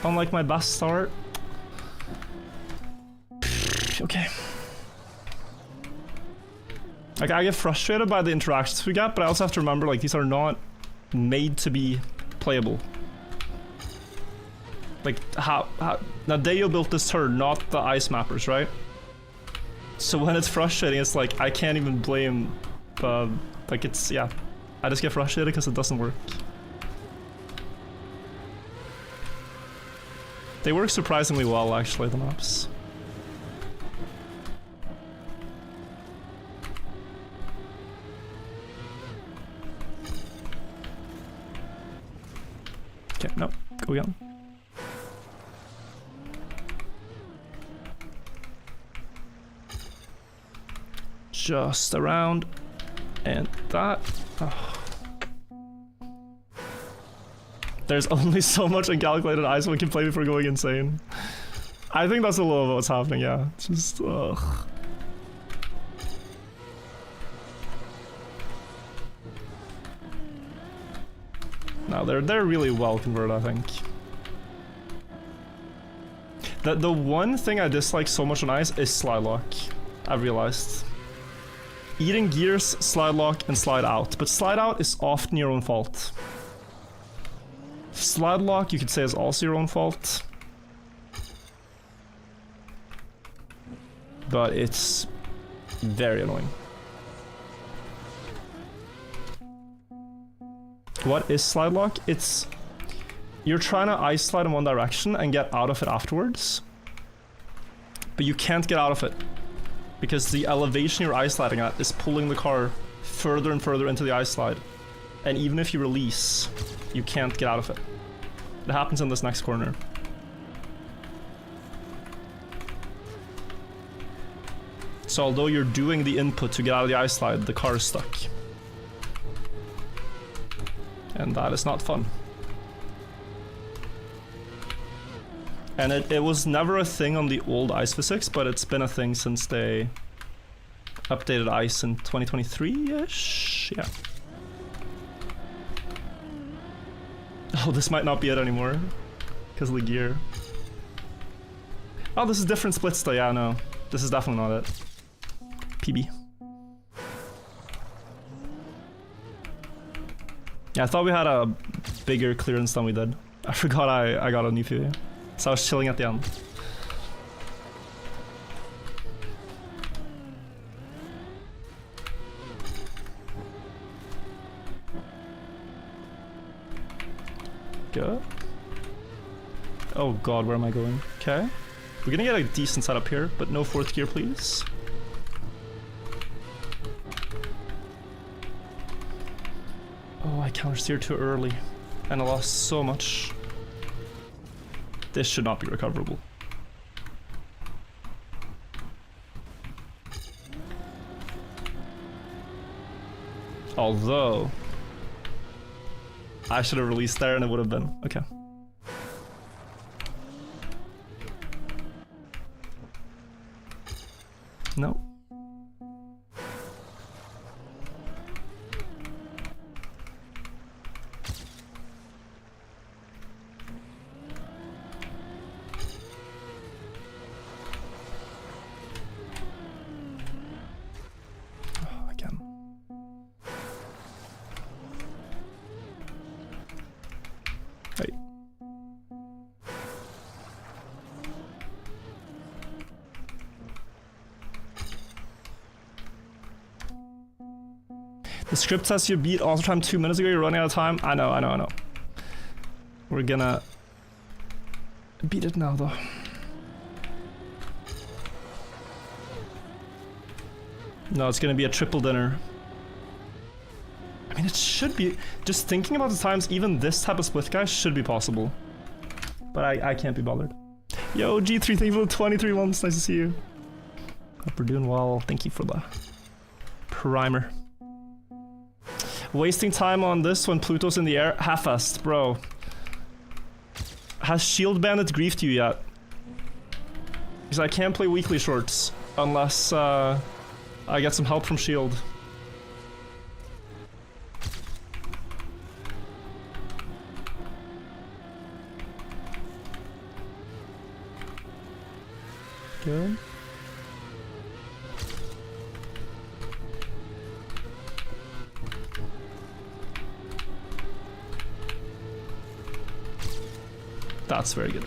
Unlike my best start. Okay. Like, I get frustrated by the interactions we get, but I also have to remember, like, these are not made to be playable. Like, how now Deo built this turn, not the ice mappers, right? So when it's frustrating, it's like, I can't even blame, like, it's, yeah. I just get frustrated because it doesn't work. They work surprisingly well, actually, the maps. Okay, no, go again. Just around, and that. Oh. There's only so much uncalculated ice we can play before going insane. I think that's a little of what's happening, yeah. It's just, ugh. No, they're really well converted, I think. The one thing I dislike so much on ice is slide lock. I've realized. Eating gears, slide lock, and slide out. But slide out is often your own fault. Slide lock, you could say, is also your own fault. But it's very annoying. What is slide lock? It's... You're trying to ice slide in one direction and get out of it afterwards. But you can't get out of it. Because the elevation you're ice sliding at is pulling the car further and further into the ice slide. And even if you release, you can't get out of it. It happens in this next corner. So although you're doing the input to get out of the ice slide, the car is stuck. And that is not fun. And it was never a thing on the old ice physics, but it's been a thing since they updated ice in 2023-ish? Yeah. Oh, this might not be it anymore. Because of the gear. Oh, this is different splits though, yeah, no. This is definitely not it. PB. Yeah, I thought we had a bigger clearance than we did. I forgot I got a new PB. So I was chilling at the end. Good. Oh god, where am I going? Okay. We're gonna get a decent setup here, but no fourth gear, please. Oh, I countersteered too early. And I lost so much. This should not be recoverable. Although... I should have released there and it would have been. Okay. No. Oh, again. Wait. The script says you beat auto time 2 minutes ago, you're running out of time. I know. We're gonna beat it now though. No, it's gonna be a triple dinner. I mean, it should be. Just thinking about the times, even this type of split guy should be possible. But I can't be bothered. Yo, G3, thank you for the 23 months. Nice to see you. Hope we're doing well. Thank you for the primer. Wasting time on this when Pluto's in the air? Half-assed, bro. Has Shield Bandit griefed you yet? Because I can't play weekly shorts unless I get some help from Shield. Good. That's very good.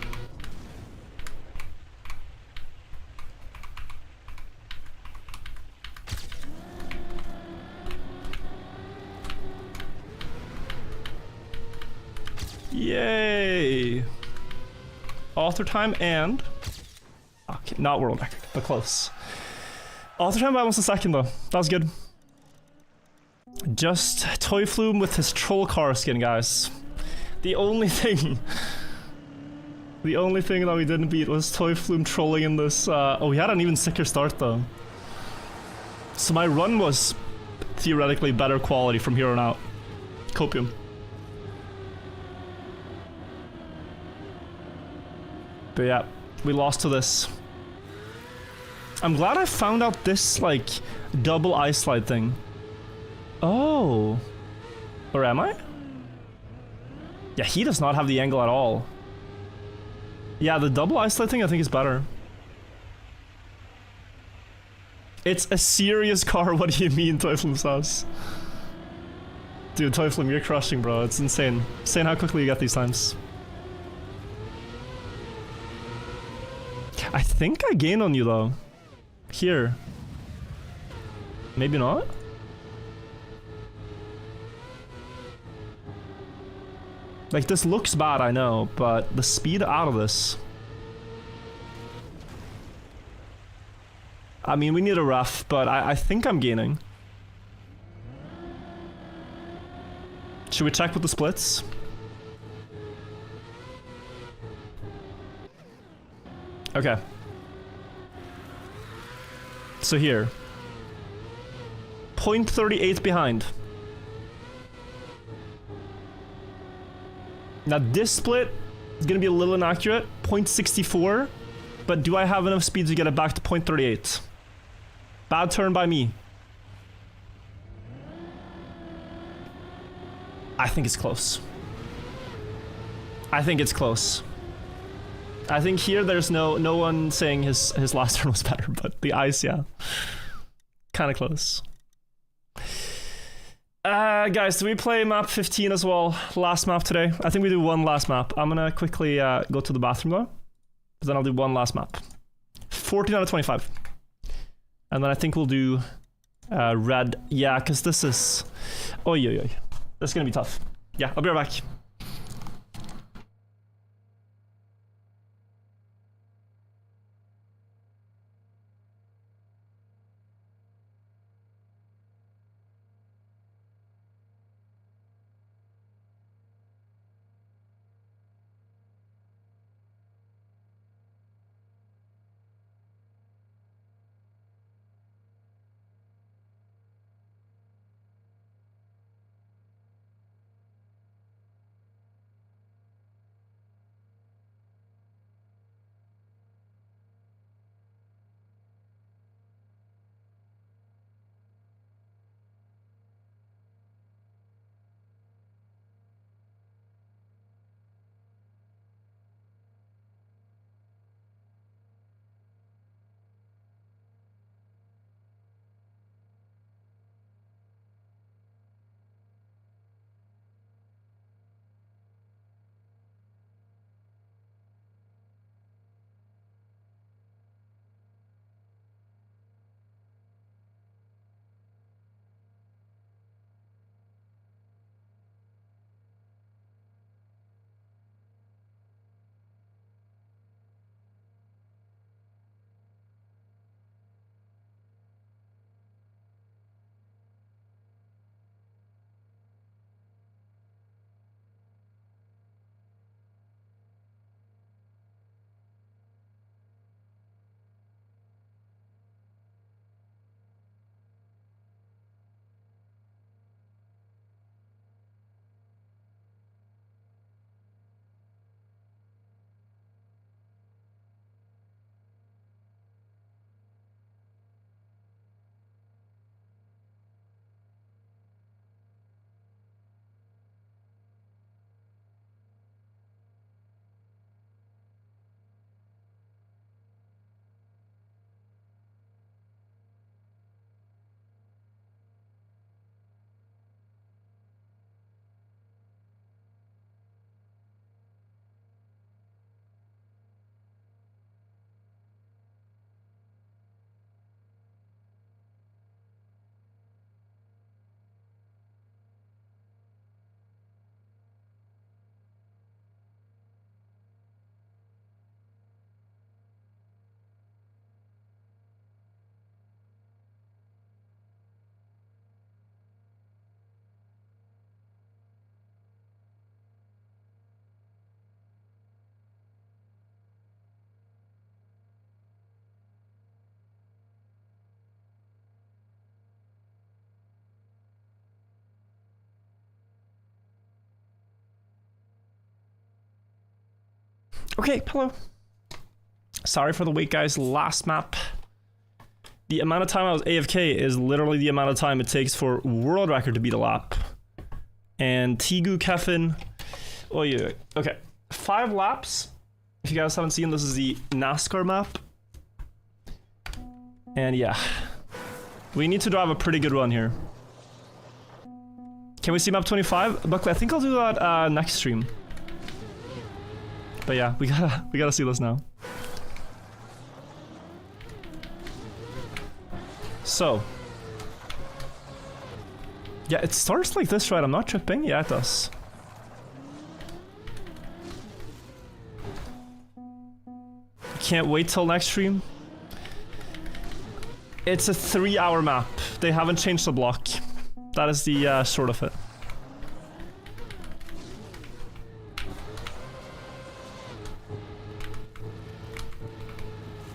Yay! Author time and... Okay, not world record, but close. Author time by almost a second though. That was good. Just Toy Flume with his troll car skin, guys. The only thing... The only thing that we didn't beat was Toy Flume trolling in this. Oh, we had an even sicker start though. So my run was theoretically better quality from here on out. Copium. But yeah, we lost to this. I'm glad I found out this, like, double ice slide thing. Oh. Or am I? Yeah, he does not have the angle at all. Yeah, the double ice slide thing I think is better. It's a serious car, what do you mean, Toyflum says? Dude, Toyflum, you're crushing, bro. It's insane. Insane how quickly you get these times. I think I gained on you, though. Here. Maybe not? Like, this looks bad, I know, but the speed out of this... I mean, we need a ref, but I think I'm gaining. Should we check with the splits? Okay. So here. 0.38 behind. Now this split is gonna be a little inaccurate. 0.64. But do I have enough speed to get it back to 0.38? Bad turn by me. I think it's close. I think it's close. I think here there's no one saying his last turn was better, but the ice, yeah. Kinda close. Guys, do we play map 15 as well? Last map today? I think we do one last map. I'm gonna quickly go to the bathroom though. But then I'll do one last map. 14 out of 25. And then I think we'll do red. Yeah, because this is... Oi, oi, oi. This is gonna be tough. Yeah, I'll be right back. Okay, hello. Sorry for the wait, guys. Last map. The amount of time I was AFK is literally the amount of time it takes for world record to beat a lap. And Tigu Kefin. Oh yeah. Okay. 5 laps. If you guys haven't seen, this is the NASCAR map. And yeah. We need to drive a pretty good run here. Can we see map 25? Buckley, I think I'll do that next stream. But yeah, we gotta see this now. So. Yeah, it starts like this, right? I'm not tripping. Yeah, it does. Can't wait till next stream. It's a 3-hour map. They haven't changed the block. That is the sort of it.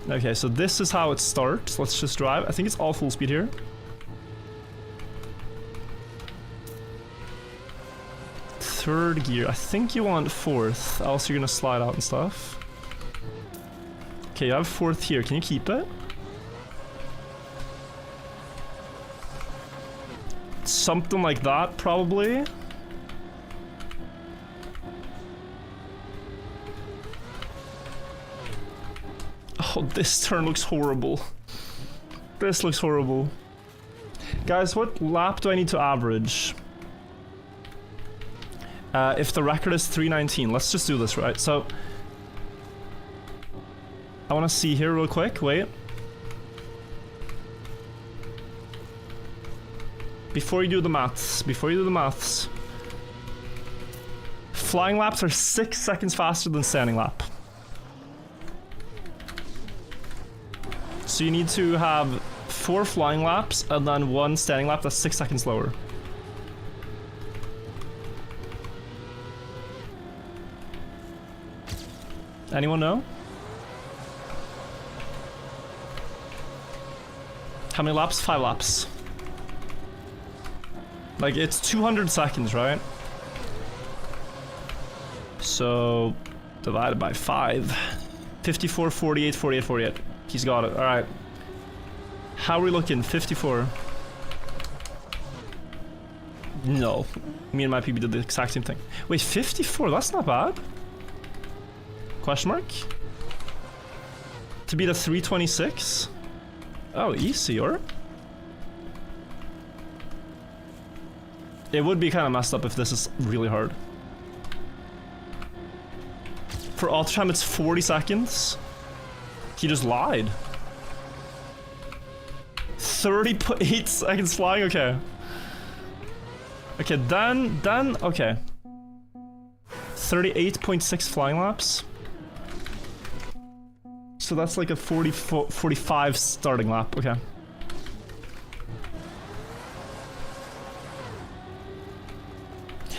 Okay, so this is how it starts. Let's just drive. I think it's all full speed here. Third gear. I think you want 4th, else you're gonna slide out and stuff. Okay, you have 4th here. Can you keep it? Something like that, probably. Oh, this turn looks horrible. This looks horrible. Guys, what lap do I need to average? If the record is 3:19, let's just do this, right? So, I want to see here real quick. Wait. Before you do the maths, flying laps are 6 seconds faster than standing lap. So you need to have 4 flying laps and then 1 standing lap that's 6 seconds lower. Anyone know? How many laps? 5 laps. Like, it's 200 seconds, right? So, divided by 5. 54, 48, 48, 48. He's got it. Alright. How are we looking? 54. No. Me and my PB did the exact same thing. Wait, 54? That's not bad. Question mark? To beat a 326? Oh, easy, or? It would be kind of messed up if this is really hard. For auto time, it's 40 seconds. He just lied. 38 seconds flying? Okay. Okay, then, okay. 38.6 flying laps. So that's like a 45 starting lap, okay.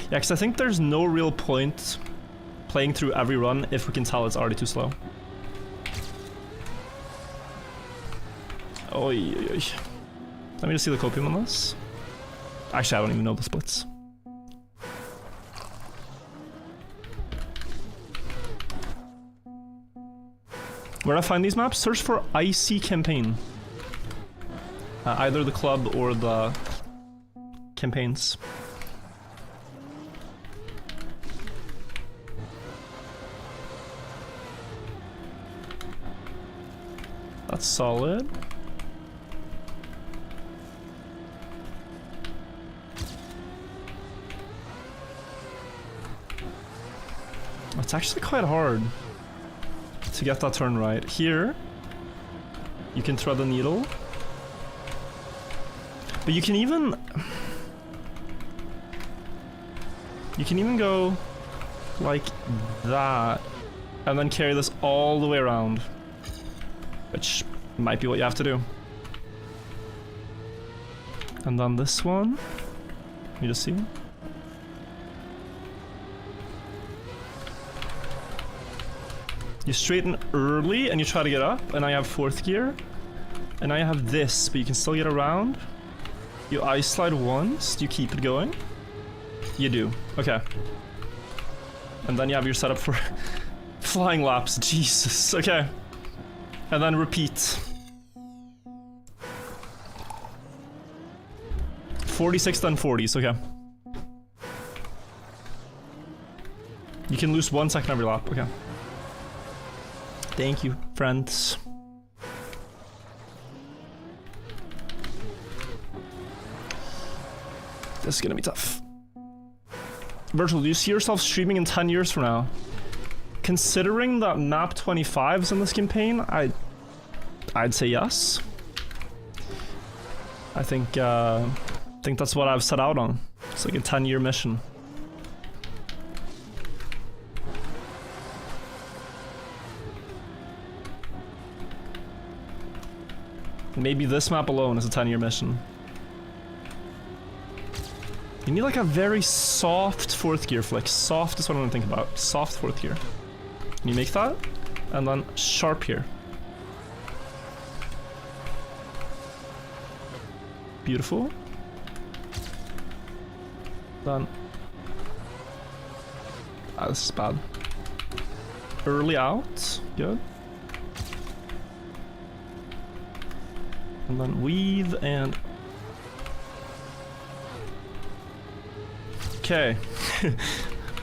Yeah, because I think there's no real point playing through every run if we can tell it's already too slow. Oy, oy, oy. Let me just see the copium on this. Actually, I don't even know the splits. Where do I find these maps? Search for Icy Campaign. Either the club or the campaigns. That's solid. It's actually quite hard to get that turn right. Here, you can thread the needle. But you can even go like that and then carry this all the way around. Which might be what you have to do. And then this one, you just see. You straighten early and you try to get up, and now you have 4th gear. And now you have this, but you can still get around. You ice slide once, do you keep it going? You do, okay. And then you have your setup for flying laps, Jesus, okay. And then repeat. 46 then 40s, okay. You can lose 1 second every lap, okay. Thank you, friends. This is gonna be tough. Virtual, do you see yourself streaming in 10 years from now? Considering that map 25 is in this campaign, I'd say yes. I think that's what I've set out on. It's like a 10-year mission. Maybe this map alone is a 10-year mission. You need like a very soft 4th gear flick. Soft is what I'm gonna think about. Soft 4th gear. Can you make that? And then sharp here. Beautiful. Then. Ah, this is bad. Early out. Good. And then weave and... Okay.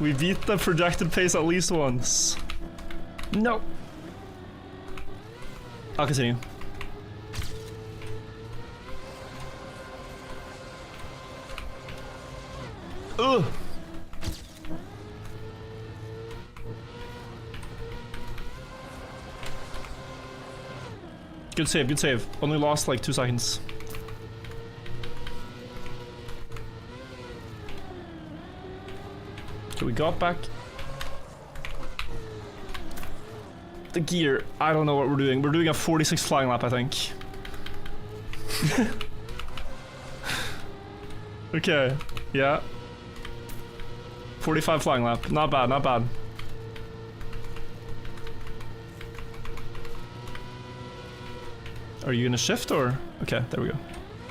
We beat the projected pace at least once. No. I'll continue. Ugh. Good save, good save. Only lost like 2 seconds. Okay, we got back. The gear, I don't know what we're doing. We're doing a 46 flying lap, I think. Okay, yeah. 45 flying lap, not bad, not bad. Are you gonna shift or? Okay, there we go.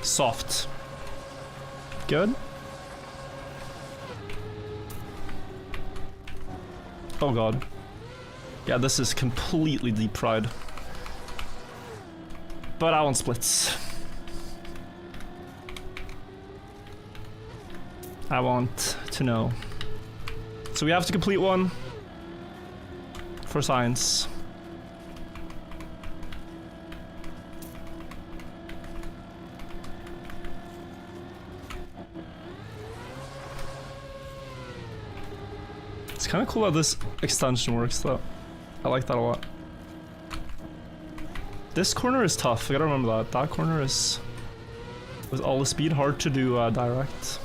Soft. Good. Oh god. Yeah, this is completely deep fried. But I want splits. I want to know. So we have to complete one for science. It's kind of cool how this extension works though. I like that a lot. This corner is tough, I gotta remember that. That corner is, with all the speed, hard to do direct.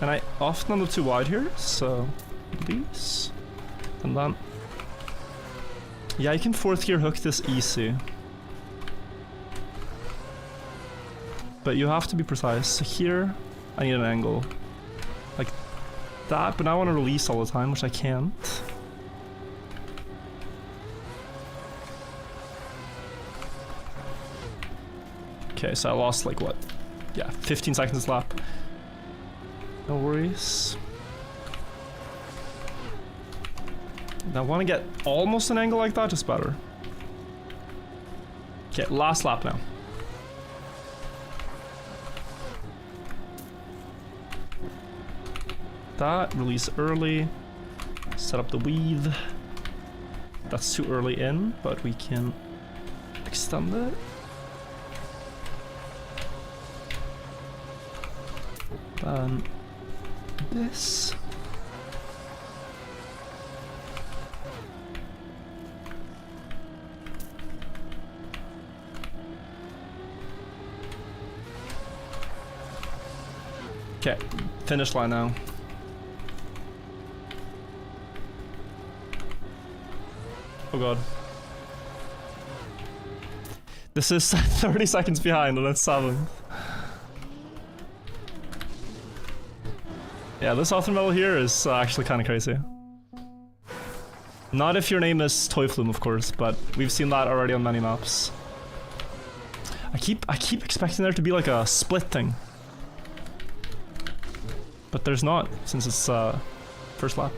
And I often end up too wide here, so these. And then... Yeah, you can 4th gear hook this easy. But you have to be precise. So here, I need an angle. Like that, but now I want to release all the time, which I can't. Okay, so I lost like what? Yeah, 15 seconds lap. No worries. Now I want to get almost an angle like that, just better. Okay, last lap now. That, release early. Set up the weave. That's too early in, but we can extend it. Then this. Okay, finish line now. Oh god. This is 30 seconds behind and it's 7th. Yeah, this author medal here is actually kind of crazy. Not if your name is Toy Flume, of course, but we've seen that already on many maps. I keep expecting there to be like a split thing. But there's not, since it's first lap.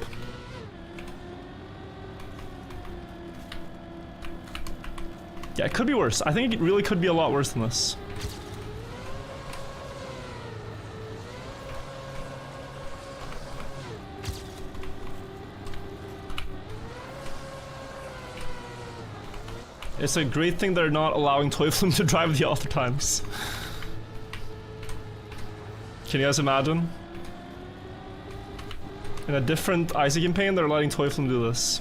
Yeah, it could be worse. I think it really could be a lot worse than this. It's a great thing they're not allowing Toyflum to drive the other times. Can you guys imagine? In a different Icy campaign, they're letting Toyflum do this.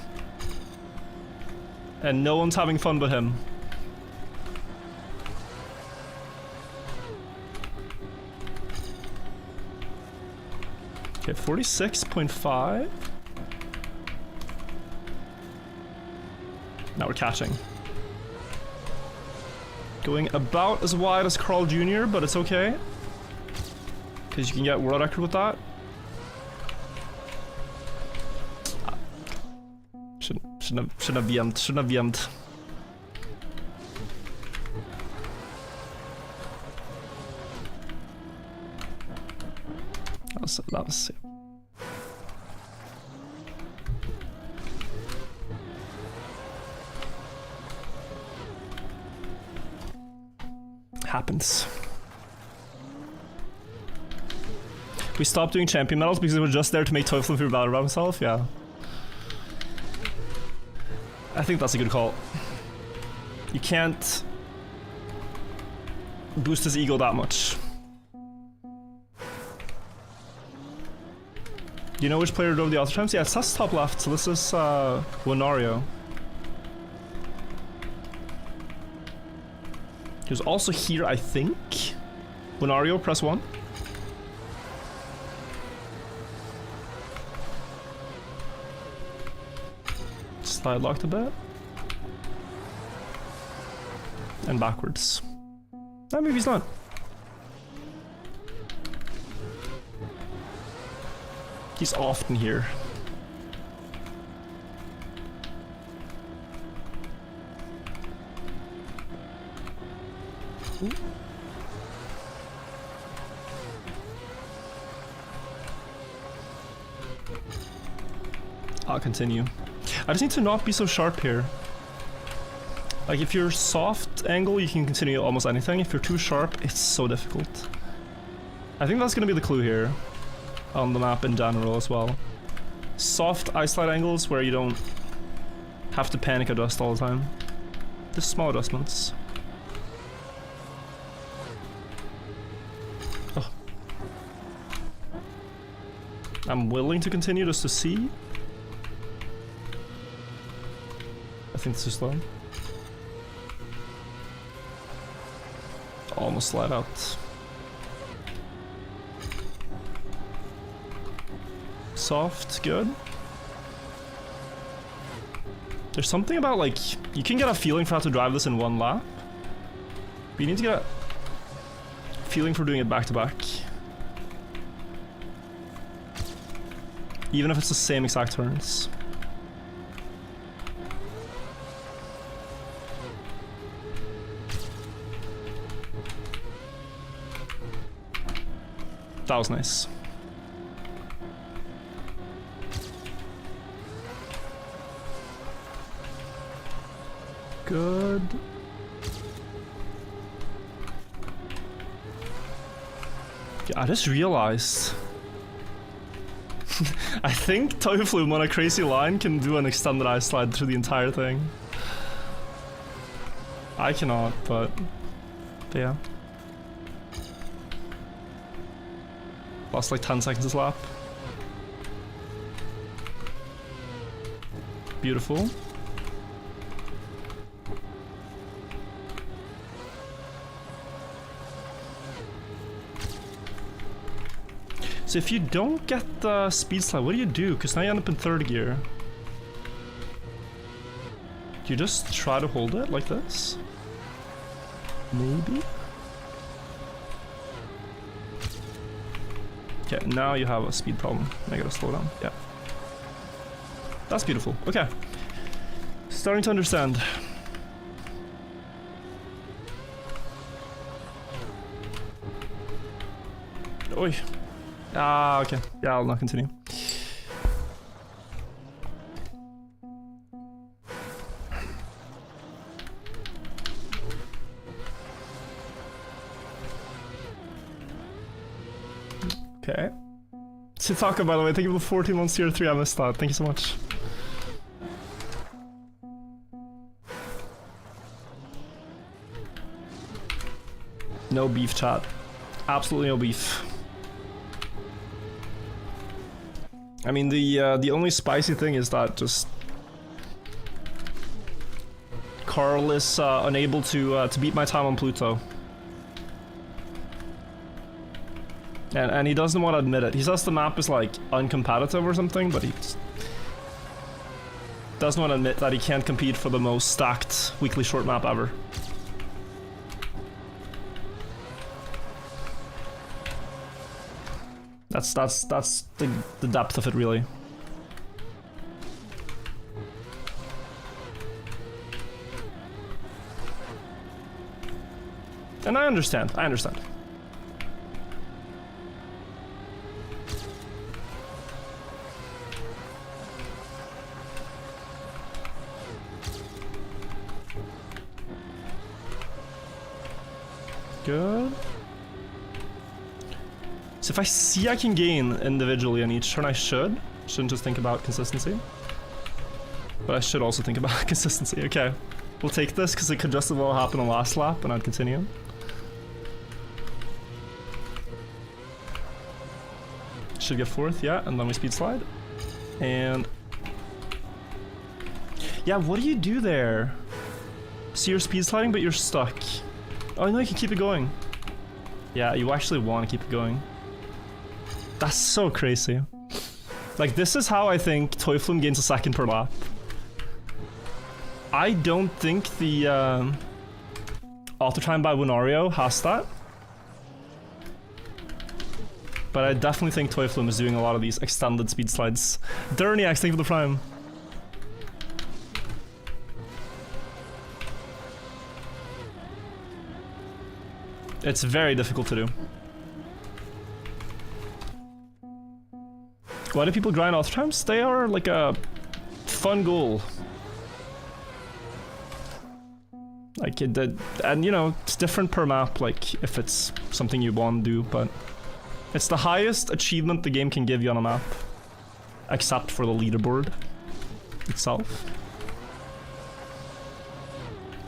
And no one's having fun but him. Okay, 46.5. Now we're catching. Going about as wide as Carl Jr., but it's okay. Because you can get world record with that. Shouldn't have VM'd. That was it. Happens. We stopped doing champion medals because we were just there to make Toyflum feel bad about himself, yeah. I think that's a good call. You can't boost his ego that much. Do you know which player drove the other times? Yeah, it says top left, so this is Winario. He was also here, I think. Winario, press 1. Slide locked a bit. And backwards. Oh, maybe he's not. He's often here. Ooh. I'll continue. I just need to not be so sharp here. Like, if you're soft angle, you can continue almost anything. If you're too sharp, it's so difficult. I think that's gonna be the clue here. On the map in general as well. Soft ice slide angles where you don't have to panic adjust all the time. Just small adjustments. Oh. I'm willing to continue just to see. I think this is slow. Almost slide out. Soft, good. There's something about, like, you can get a feeling for how to drive this in one lap. But you need to get a feeling for doing it back to back. Even if it's the same exact turns. That was nice. Good. Yeah, I just realized. I think Toyflum on a crazy line can do an extended ice slide through the entire thing. I cannot, but yeah. Lost like 10 seconds this lap. Beautiful. So if you don't get the speed slide, what do you do? Because now you end up in third gear. Do you just try to hold it like this? Maybe? Okay, now you have a speed problem. I gotta slow down. Yeah. That's beautiful. Okay. Starting to understand. Oi. Ah, okay. Yeah, I'll not continue. Okay. Chitaka, by the way, thank you for the 14 months tier 3. I missed that. Thank you so much. No beef, chat. Absolutely no beef. I mean, the only spicy thing is that just Carl is unable to beat my time on Pluto. And he doesn't want to admit it. He says the map is like uncompetitive or something, but he doesn't want to admit that he can't compete for the most stacked weekly short map ever. That's the depth of it, really. And I understand. Good. So if I see I can gain individually on each turn, I shouldn't just think about consistency. But I should also think about consistency. Okay, we'll take this because it could just as well happen on last lap and I'd continue. Should get fourth, yeah, and then we speed slide. And yeah, what do you do there? So you're speed sliding, but you're stuck. Oh no, you can keep it going. Yeah, you actually want to keep it going. That's so crazy. Like, this is how I think Toyflum gains a second per lap. I don't think the auto time by Winario has that. But I definitely think Toyflum is doing a lot of these extended speed slides. Durniax, thank you for the prime. It's very difficult to do. Why do people grind auto times? They are like a fun goal. Like, and you know, it's different per map, like if it's something you want to do, but it's the highest achievement the game can give you on a map, except for the leaderboard itself.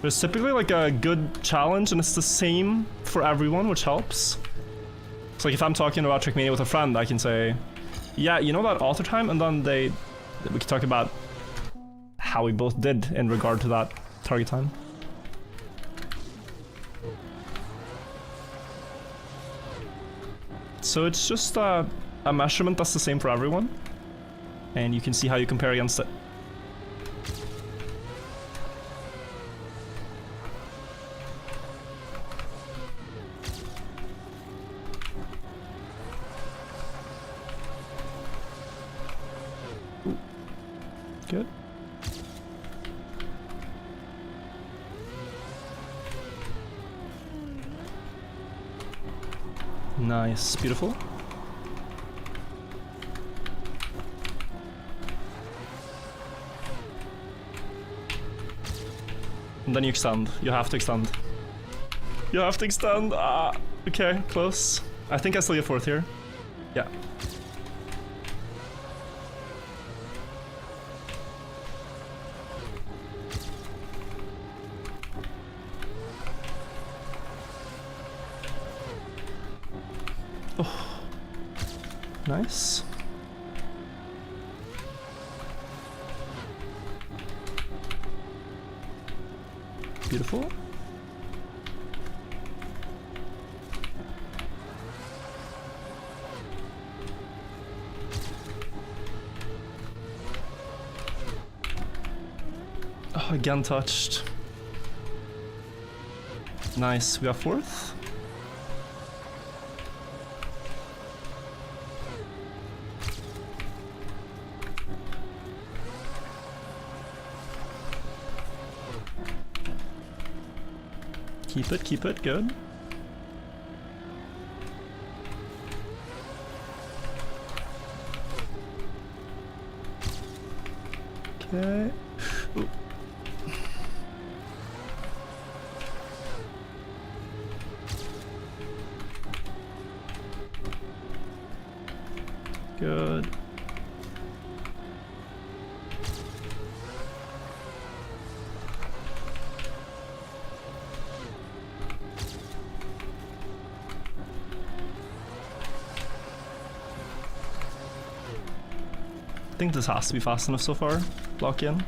There's typically like a good challenge, and it's the same for everyone, which helps. So like if I'm talking about Trackmania with a friend, I can say, yeah, you know that auto time, and then we can talk about how we both did in regard to that target time. So it's just a measurement that's the same for everyone, and you can see how you compare against it. Good. Nice, beautiful. And then you extend. You have to extend. You have to extend. Ah, okay, close. I think I still get fourth here. Yeah. Oh, nice. Beautiful. Oh, again touched. Nice, we got fourth. Keep it, good. Okay. Ooh. Good. I think this has to be fast enough so far. Lock in.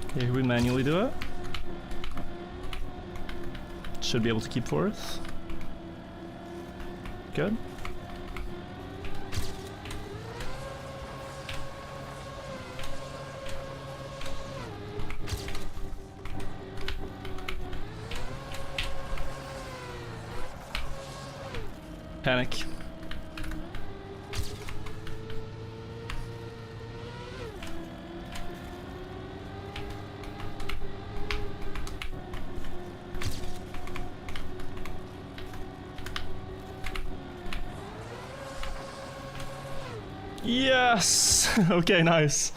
Okay, here we manually do it. Should be able to keep fourth. Good. Panic. Yes! Okay, nice.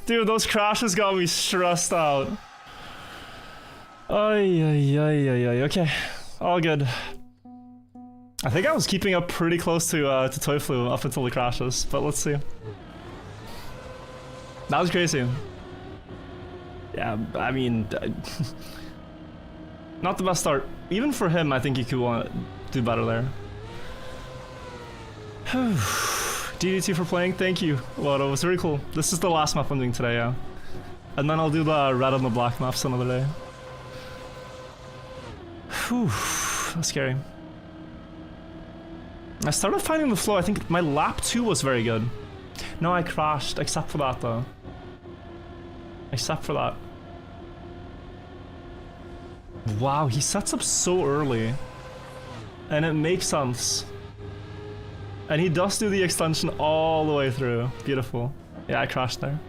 Dude, those crashes got me stressed out. Ay, ay, ay, ay, ay. Okay, all good. I think I was keeping up pretty close to Toy Flu up until the crashes, but let's see. That was crazy. Yeah, I mean, not the best start. Even for him, I think he could want to do better there. DDT for playing, thank you. Lotto, it was very cool. This is the last map I'm doing today, yeah. And then I'll do the red and the black maps another day. Whew, that's scary. I started finding the flow. I think my lap 2 was very good. No, I crashed, except for that though. Except for that. Wow, he sets up so early. And it makes sense. And he does do the extension all the way through. Beautiful. Yeah, I crashed there.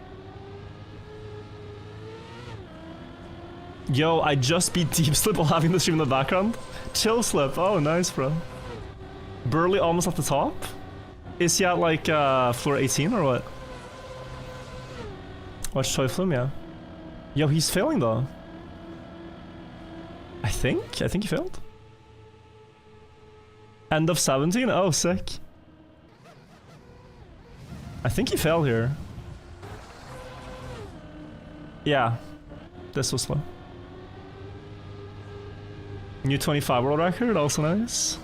Yo, I just beat Deep Slip while having the stream in the background. Chill Slip. Oh, nice, bro. Burley almost at the top? Is he at like floor 18 or what? Watch Toy Flume, yeah. Yo, he's failing though. I think he failed. End of 17? Oh, sick. I think he fell here. Yeah. This was slow. New 25 world record, also nice.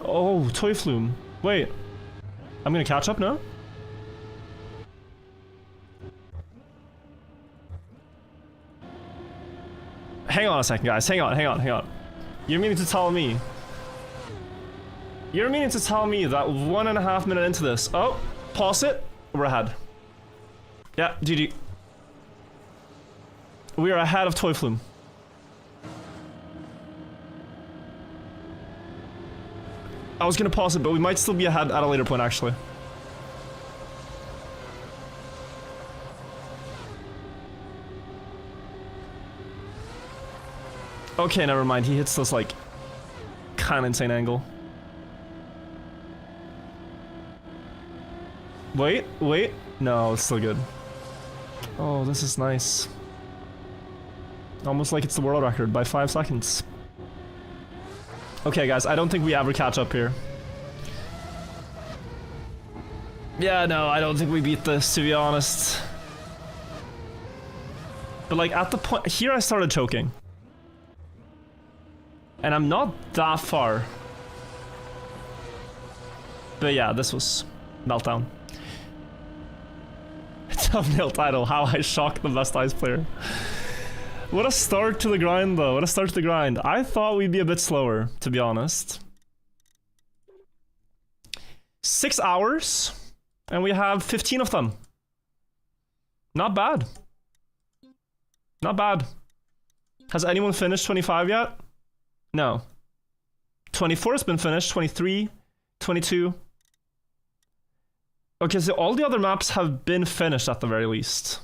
Oh, Toy Flume. Wait. I'm gonna catch up now? Hang on a second, guys. Hang on. You're meaning to tell me... You're meaning to tell me that 1.5 minutes into this... Oh, pause it. We're ahead. Yeah, GG. We are ahead of Toy Flume. I was gonna pause it, but we might still be ahead at a later point, actually. Okay, never mind. He hits this, like, kind of insane angle. Wait. No, it's still good. Oh, this is nice. Almost like it's the world record by 5 seconds. Okay, guys, I don't think we ever catch up here. Yeah, no, I don't think we beat this, to be honest. But, like, at the point... Here I started choking. And I'm not that far. But yeah, this was meltdown. Thumbnail title, how I shocked the best ice player. What a start to the grind though, what a start to the grind. I thought we'd be a bit slower, to be honest. 6 hours, and we have 15 of them. Not bad. Not bad. Has anyone finished 25 yet? No. 24 has been finished, 23, 22. Okay, so all the other maps have been finished at the very least.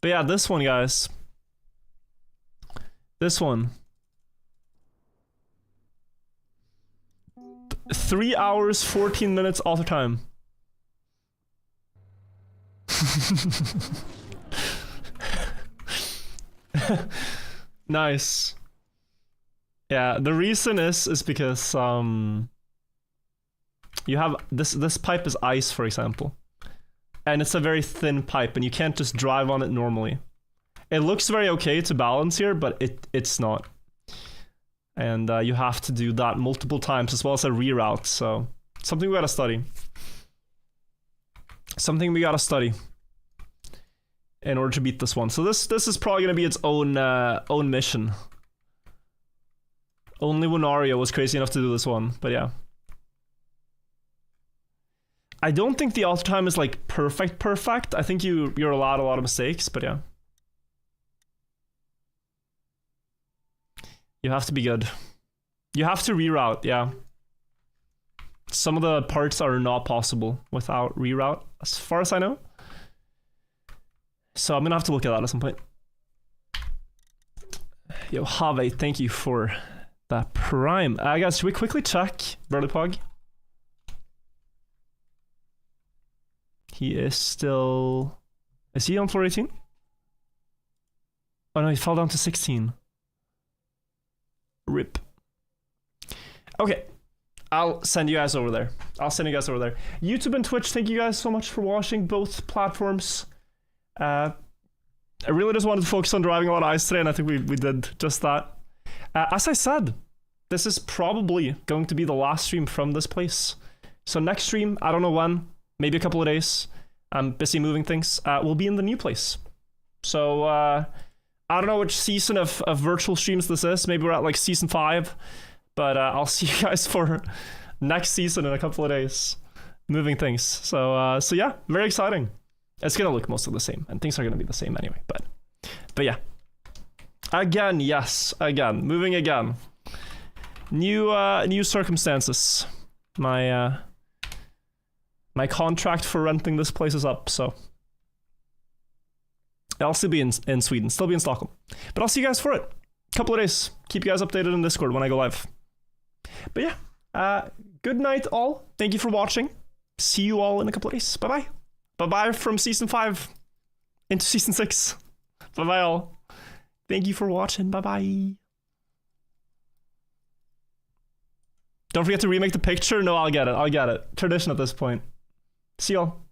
But yeah, this one, guys. This one. 3 hours, 14 minutes author time. Nice. Yeah, the reason is because you have this pipe is ice, for example, and it's a very thin pipe, and you can't just drive on it normally. It looks very okay to balance here, but it's not. And you have to do that multiple times as well as a reroute. So something we gotta study. Something we gotta study in order to beat this one. So this is probably gonna be its own mission. Only Lunaria was crazy enough to do this one, but yeah. I don't think the auto time is like perfect. I think you're allowed a lot of mistakes, but yeah. You have to be good. You have to reroute, yeah. Some of the parts are not possible without reroute, as far as I know. So I'm gonna have to look at that at some point. Yo, Have, thank you for that prime. Guys, should we quickly check Burly Pug? He is still... Is he on floor 18? Oh no, he fell down to 16. RIP. Okay. I'll send you guys over there. YouTube and Twitch, thank you guys so much for watching both platforms. I really just wanted to focus on driving a lot of ice today, and I think we did just that. As I said, this is probably going to be the last stream from this place. So next stream, I don't know when, maybe a couple of days. I'm busy moving things. We'll be in the new place. So I don't know which season of virtual streams this is. Maybe we're at like season 5. But I'll see you guys for next season in a couple of days. Moving things. So yeah, very exciting. It's gonna look mostly the same, and things are gonna be the same anyway. But yeah. Again, yes, again, moving again. New circumstances. My contract for renting this place is up, so I'll still be in Sweden, still be in Stockholm. But I'll see you guys for it. Couple of days. Keep you guys updated on Discord when I go live. But yeah, good night all. Thank you for watching. See you all in a couple of days. Bye-bye. Bye-bye from season 5 into season 6. Bye-bye all. Thank you for watching. Bye-bye. Don't forget to remake the picture. No, I'll get it. Tradition at this point. See y'all.